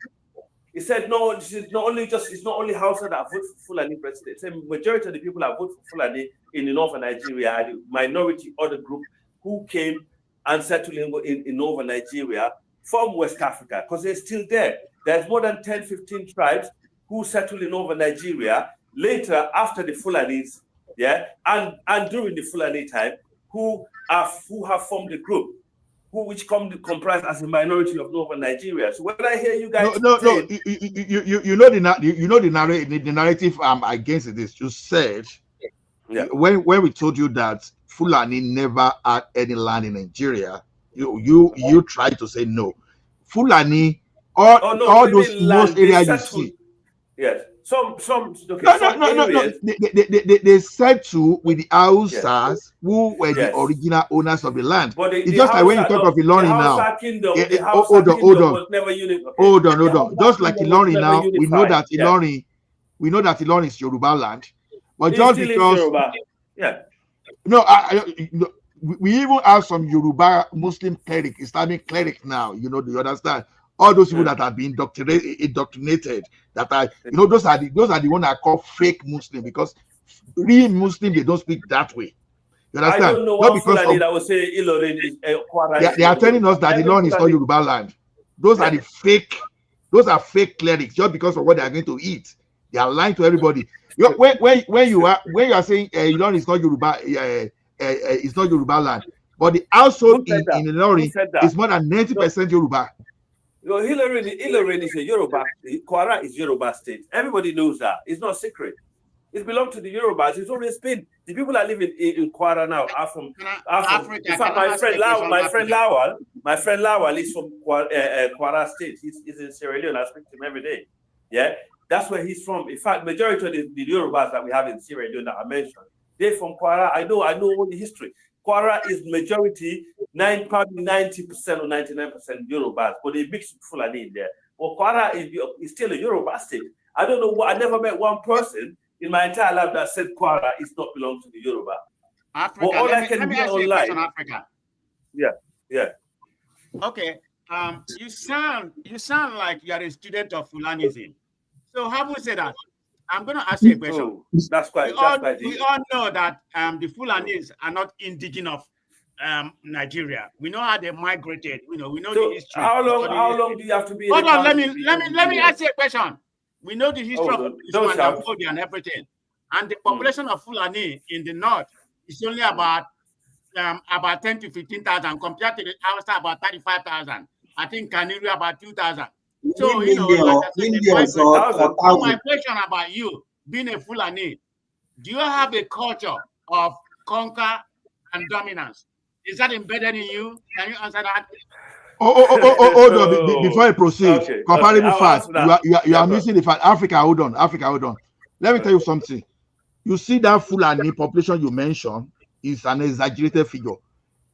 Speaker 9: he said, no, it's not only Hausa that vote for Fulani president. It's a majority of the people that vote for Fulani in the northern Nigeria are the minority other group who came and settled in northern Nigeria from West Africa, because they're still there. There's more than 10, 15 tribes who settled in northern Nigeria later after the Fulanis, yeah, and during the Fulani time, who have formed the group, which comprise as a minority of northern Nigeria. So when I hear you guys,
Speaker 3: no, you know the narrative against this. You said, yeah, when we told you that Fulani never had any land in Nigeria, you tried to say no. Fulani, all those most areas you see.
Speaker 9: Yes. Some
Speaker 3: no. They said to with the Hausas, yes, who were the original owners of the land.
Speaker 9: But
Speaker 3: it's just like when you talk of Ilorin now. Hold on. Just like Ilorin now, we know that Ilorin is Yoruba land. But just because,
Speaker 9: yeah,
Speaker 3: no, we even have some Yoruba Muslim cleric, Islamic cleric now. You know, do you understand? All those people that have been indoctrinated, that are, you know, those are the ones that are called fake Muslim, because real Muslim, they don't speak that way. You understand?
Speaker 9: I don't know what Fulani that will say Ilorin is Kwara.
Speaker 3: They are telling us that Ilorin is not Yoruba land. Those are the fake. Those are fake clerics just because of what they are going to eat. They are lying to everybody. When you are saying Ilorin is not Yoruba, it's not Yoruba land, but the household in Ilorin is more than 90% Yoruba.
Speaker 9: Ilorin is a Yoruba. Kwara is Yoruba state. Everybody knows that. It's not secret. It belongs to the Yorubas. It's always been. The people that live in Kwara now are from Africa. In fact, my friend Lawal is from Kwara state. He's in Sierra Leone. I speak to him every day. Yeah, that's where he's from. In fact, majority of the Yorubas that we have in Sierra Leone that I mentioned, they're from Kwara. I know all the history. Kwara is majority, probably 90% or 99% Yorubas, but they mix Fulani in there. Well, Kwara is still a Yoruba state. I don't know I never met one person in my entire life that said Kwara is not belong to the Yoruba.
Speaker 8: Africa. Well, let me ask you a question, Africa.
Speaker 9: Yeah.
Speaker 8: Okay. You sound like you are a student of Fulanism. So how would you say that? I'm going to ask you a question.
Speaker 9: Oh, that's quite
Speaker 8: we all know that the Fulanis are not indigenous of Nigeria. We know how they migrated. We know the history.
Speaker 9: How long do you have to be?
Speaker 8: Hold on, let me ask you a question. We know the history of Islam and everything. And the population of Fulani in the north is only about 10 to 15,000 compared to the Hausa about 35,000.
Speaker 19: I think Kanuri about 2,000. So, you know,
Speaker 21: Million,
Speaker 19: like I said,
Speaker 21: millions or
Speaker 19: so my
Speaker 21: thousand.
Speaker 19: question about you, being a Fulani, do you have a culture of conquer and dominance? Is that embedded in you? Can you answer that?
Speaker 3: Hold on. Before I proceed,
Speaker 9: Okay,
Speaker 3: comparable
Speaker 9: I'll
Speaker 3: fact.
Speaker 9: answer that.
Speaker 3: You are missing the fact. Africa, hold on. Let me tell you something. You see that Fulani population you mentioned is an exaggerated figure.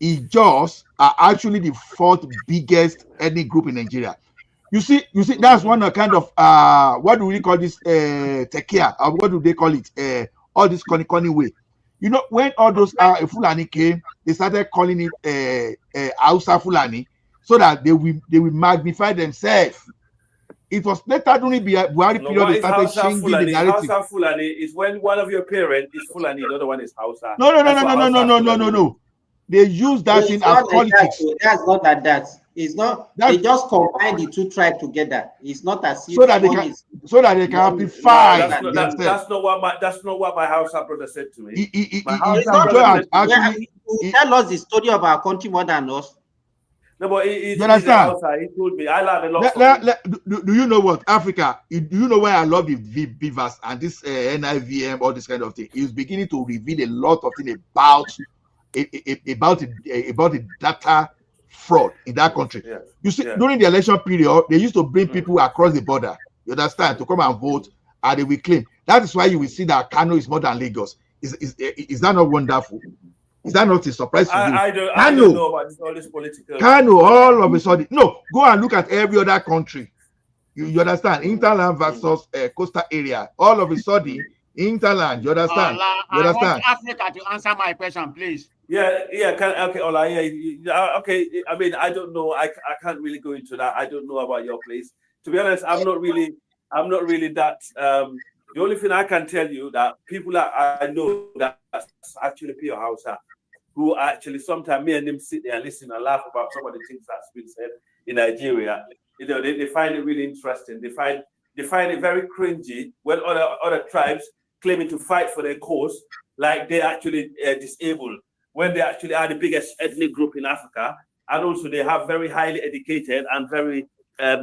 Speaker 3: Ijaws are actually the fourth biggest ethnic group in Nigeria. You see, that's one kind of what do we call this? Tekia, or what do they call it? All this corny way. You know, when all those Fulani came, they started calling it Hausa Fulani, so that they will magnify themselves. It was later during the Buhari
Speaker 9: No,
Speaker 3: period
Speaker 9: what
Speaker 3: they
Speaker 9: is
Speaker 3: started
Speaker 9: Hausa
Speaker 3: changing the
Speaker 9: Fulani?
Speaker 3: narrative.
Speaker 9: Hausa Fulani is when one of your parents is Fulani, the other one is Hausa.
Speaker 3: No. They use that thing as politics.
Speaker 21: That's not like that. It's not. They just combine the two tribes together. It's not as if
Speaker 3: so that they can amplify themselves.
Speaker 9: That's not what my Hausa brother said to me. My
Speaker 21: It's
Speaker 9: Hausa
Speaker 21: not
Speaker 9: brother said
Speaker 21: actually. Tell us the story of our country more than us.
Speaker 9: no, but he's
Speaker 3: You
Speaker 9: a
Speaker 3: understand?
Speaker 9: Hausa. He told me I learned a lot from him.
Speaker 3: Do you know what Africa? Do you know why I love the Beavers and this NIVM, all this kind of thing? It's beginning to reveal a lot of things about the data fraud in that country.
Speaker 9: Yeah.
Speaker 3: You see, during the election period, they used to bring people across the border, you understand, to come and vote, and they will claim. That is why you will see that Kano is more than Lagos. Is that not wonderful? Is that not a surprise for you?
Speaker 9: I don't know about all this political.
Speaker 3: Kano, all of a sudden. No, go and look at every other country. You understand? Interland versus coastal area. All of a sudden, Interland. You understand? You
Speaker 19: I
Speaker 3: understand?
Speaker 19: want Africa to answer my question, please.
Speaker 9: Okay, Ola, okay. I mean, I don't know. I can't really go into that. I don't know about your place. To be honest, I'm not really that. The only thing I can tell you that people that I know that's actually pure Hausa, who actually sometimes me and them sit there and listen and laugh about some of the things that's been said in Nigeria. You know, they find it really interesting. They find it very cringy when other tribes claiming to fight for their cause, like they're actually disabled, when they actually are the biggest ethnic group in Africa, and also they have very highly educated and very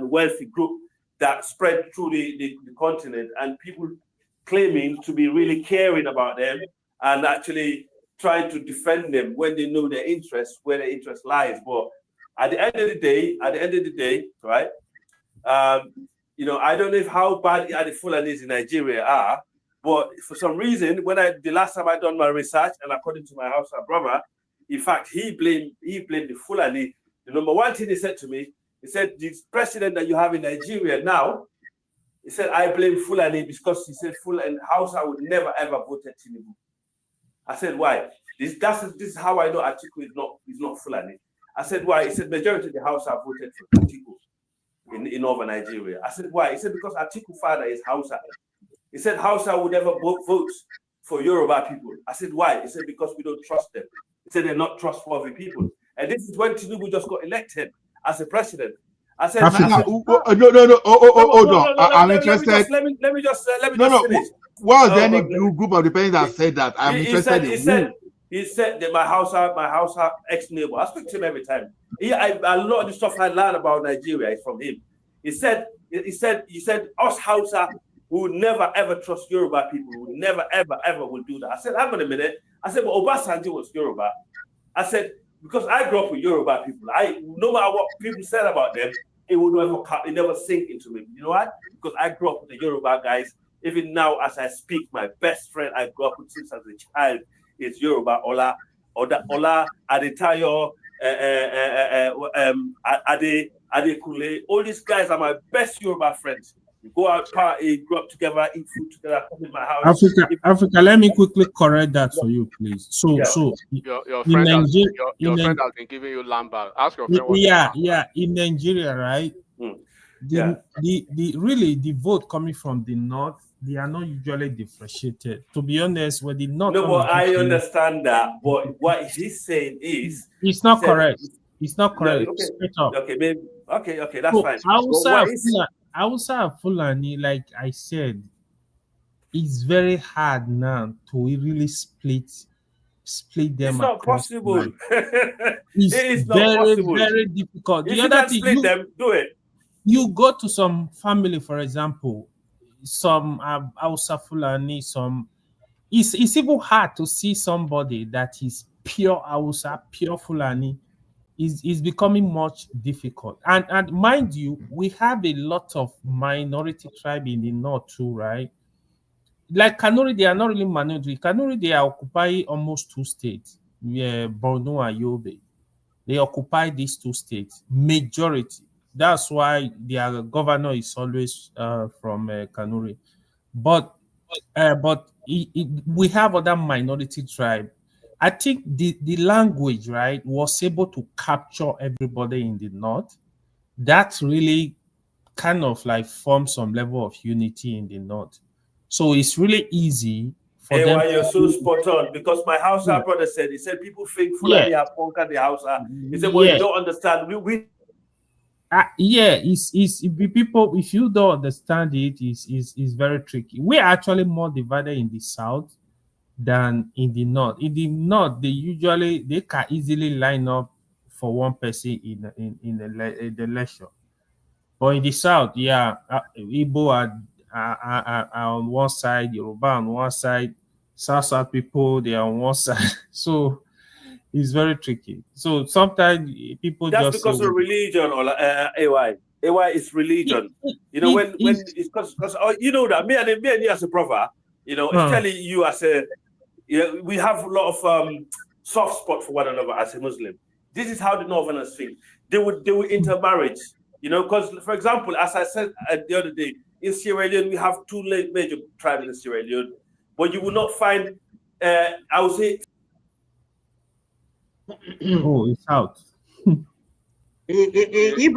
Speaker 9: wealthy group that spread through the continent, and people claiming to be really caring about them and actually trying to defend them when they know their interest, where their interest lies. But at the end of the day, right? You know, I don't know how bad the Fulanis in Nigeria are, but for some reason, the last time I done my research, and according to my Hausa brother, in fact, he blamed the Fulani. The number one thing he said to me, he said, this president that you have in Nigeria now, he said, I blame Fulani because he said Fulani Hausa would never ever vote Tinubu. I said, why? This is how I know Atiku is not Fulani. I said, why? He said, majority of the Hausa voted for Atiku in northern Nigeria. I said, why? He said, because Atiku father is Hausa. He said, Hausa would never vote for Yoruba people. I said, why? He said, because we don't trust them. He said, they're not trustworthy people. And this is when Tinubu just got elected as a president. I said,
Speaker 3: no. Hold on. I'm interested.
Speaker 9: Let me just finish.
Speaker 3: Was there any group of the parents that said that? I'm interested in
Speaker 9: He said that my Hausa ex-neighbor, I speak to him every time. A lot of the stuff I learned about Nigeria is from him. He said, us Hausa will never ever trust Yoruba people. We will never ever will do that. I said, hang on a minute. I said, but Obasanjo was Yoruba. I said, because I grew up with Yoruba people. No matter what people said about them, it never sink into me. You know what? Because I grew up with the Yoruba guys. Even now, as I speak, my best friend I grew up with since as a child is Yoruba Ola Adetayo, Adekule. All these guys are my best Yoruba friends. We go out, party, grow up together, eat food together, come in my house.
Speaker 22: Africa, let me quickly correct that for you, please. So
Speaker 5: your friend has been giving you lamba. Ask your friend.
Speaker 22: In Nigeria, right? The vote coming from the north, they are not usually differentiated. To be honest, when the north.
Speaker 9: No, but I understand that. But what he's saying is,
Speaker 22: it's not correct. It's not correct.
Speaker 9: Okay, maybe. Okay, that's fine.
Speaker 22: Hausa Fulani, like I said, it's very hard now to really split split them
Speaker 9: It's not
Speaker 22: across
Speaker 9: possible.
Speaker 22: line. It's
Speaker 9: It is not
Speaker 22: very,
Speaker 9: possible.
Speaker 22: very difficult.
Speaker 9: If
Speaker 22: The
Speaker 9: you
Speaker 22: other
Speaker 9: can
Speaker 22: thing,
Speaker 9: split them, do it.
Speaker 22: you go to some family, for example, some Hausa Fulani, some. It's even hard to see somebody that is pure Hausa, pure Fulani. Is becoming much difficult. And mind you, we have a lot of minority tribe in the north too, right? Like Kanuri, they are not really minority. Kanuri, they are occupying almost 2 states, yeah, Borno and Yobe. They occupy these 2 states, majority. That's why their governor is always from Kanuri. But we have other minority tribe. I think the language, right, was able to capture everybody in the north. That really kind of like form some level of unity in the north. So it's really easy for
Speaker 9: Hey,
Speaker 22: them
Speaker 9: why you're so
Speaker 22: to.
Speaker 9: spot on, because my Hausa
Speaker 22: Yeah.
Speaker 9: brother said, he said people think
Speaker 22: Yeah.
Speaker 9: Fulani have conquered the Hausa. He said, well,
Speaker 22: Yeah.
Speaker 9: you don't understand. We
Speaker 22: Yeah, it's people. If you don't understand it, is very tricky. We are actually more divided in the south than in the north. In the north, they can easily line up for one person in the lecture. But in the south, yeah, Igbo are on one side, Yoruba on one side, South people they are on one side. So it's very tricky. So sometimes people
Speaker 9: that's
Speaker 22: just say,
Speaker 9: because of religion or AY. AY is religion. You know, when it's because you know that me and you as a brother, you know, especially you as a we have a lot of soft spot for one another as a Muslim. This is how the Northerners think. They would intermarriage, you know, because for example, as I said the other day, in Sierra Leone we have 2 major tribes in Sierra Leone, but you will not find I would say
Speaker 22: oh, it's out.
Speaker 21: If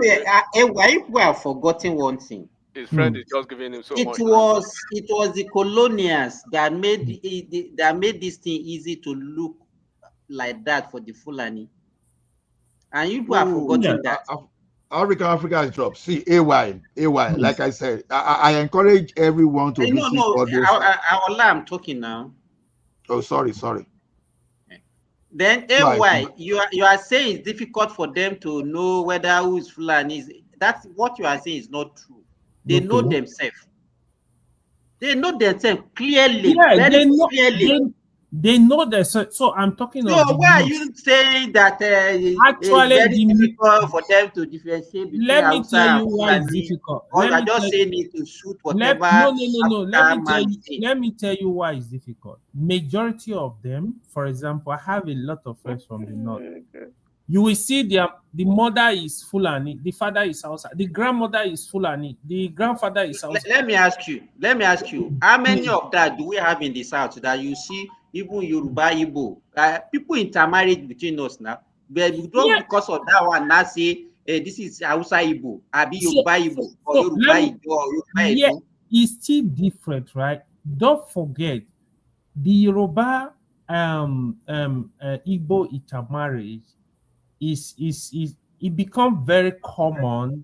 Speaker 21: we have forgotten one thing,
Speaker 5: his friend is just giving him so much.
Speaker 21: It was the colonials that made this thing easy to look like that for the Fulani, and you have forgotten that.
Speaker 3: Africa is dropped. See, AY. Like I said, I encourage everyone to visit all those.
Speaker 21: I'm talking now.
Speaker 3: Oh, sorry.
Speaker 21: Then AY, you are saying it's difficult for them to know whether who is Fulani. That's what you are saying is not true. They know themselves. They know themselves clearly, very clearly.
Speaker 22: They know that. So I'm talking of.
Speaker 21: So why are you saying that it's very difficult for them to differentiate between Hausa and Fulani? Or you are just saying it to shoot whatever.
Speaker 22: No. Let me tell you why it's difficult. Majority of them, for example, I have a lot of friends from the north. You will see the mother is Fulani, the father is Hausa, the grandmother is Fulani, the grandfather is Hausa.
Speaker 21: Let me ask you, how many of that do we have in the south that you see even Yoruba, Igbo? People intermarriage between us now, but we don't because of that one now say this is Hausa Igbo, Abi Yoruba Igbo, or Yoruba Igbo, or Yoruba Igbo.
Speaker 22: Yeah, it's still different, right? Don't forget the Yoruba Igbo intermarriage is it become very common.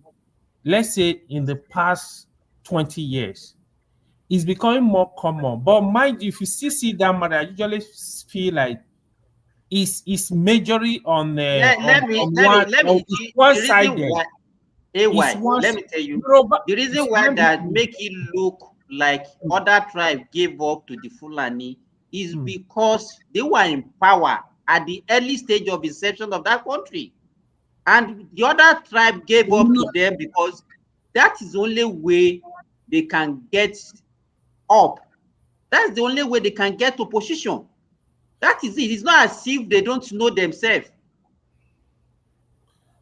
Speaker 22: Let's say in the past 20 years, it's becoming more common. But mind you, if you still see that mother, I usually feel like it's majorly on one-sided.
Speaker 21: Let me tell you, the reason why that make it look like other tribes gave up to the Fulani is because they were in power at the early stage of inception of that country, and the other tribe gave up to them because that is the only way they can get up. That's the only way they can get to position. That is it. It's not as if they don't know themselves.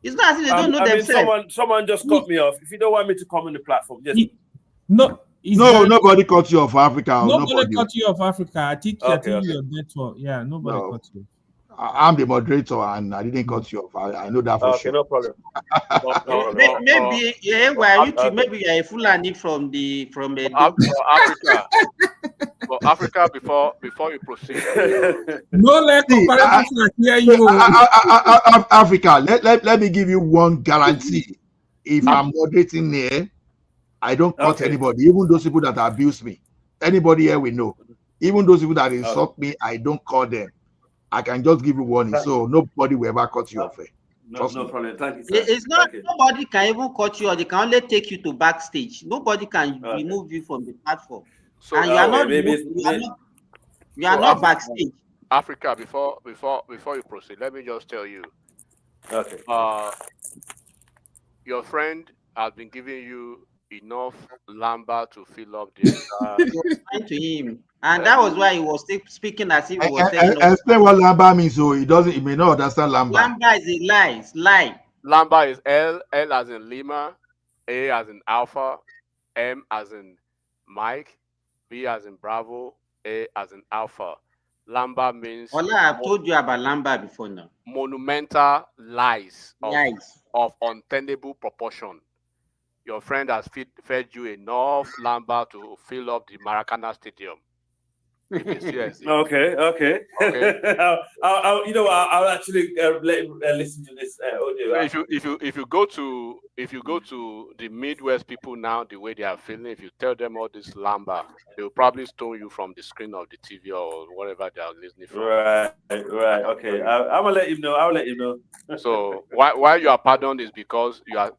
Speaker 21: It's not as if they don't know themselves.
Speaker 9: Someone just cut me off. If you don't want me to come on the platform, just
Speaker 3: nobody cut you off Africa.
Speaker 22: Nobody cut you off Africa. I think your network. Yeah, nobody cut you.
Speaker 3: I'm the moderator and I didn't cut you off. I know that for sure.
Speaker 9: No problem.
Speaker 21: Maybe maybe you're a Fulani from
Speaker 5: Africa. For Africa, before you proceed.
Speaker 22: No, let hear you.
Speaker 3: Africa, let me give you one guarantee. If I'm moderating here, I don't cut anybody, even those people that abuse me. Anybody here will know. Even those people that insult me, I don't call them. I can just give you warning, so nobody will ever cut you off.
Speaker 9: No problem. Thank you, sir.
Speaker 21: It's not, nobody can even cut you, or they can only take you to backstage. Nobody can remove you from the platform.
Speaker 5: So
Speaker 21: and you are not backstage.
Speaker 5: Africa, before you proceed, let me just tell you.
Speaker 9: Okay.
Speaker 5: Your friend has been giving you enough lamba to fill up the entire.
Speaker 21: To him, and that was why he was speaking as if he was telling us.
Speaker 3: Explain what lamba means, so he may not understand lamba.
Speaker 21: Lamba is a lie. It's lie.
Speaker 5: Lamba is L as in Lima, A as in Alpha, M as in Mike, B as in Bravo, A as in Alpha. Lamba means.
Speaker 21: Ola, I've told you about lamba before now.
Speaker 5: Monumental lies of untenable proportion. Your friend has fed you enough lamba to fill up the Maracana Stadium.
Speaker 9: Okay. I'll actually listen to this audio.
Speaker 5: If you go to the Midwest people now, the way they are feeling, if you tell them all this lamba, they will probably stone you from the screen of the TV or whatever they are listening from.
Speaker 9: Right. Okay. I'm gonna let you know. I'll let you know.
Speaker 5: So why you are pardoned is because you are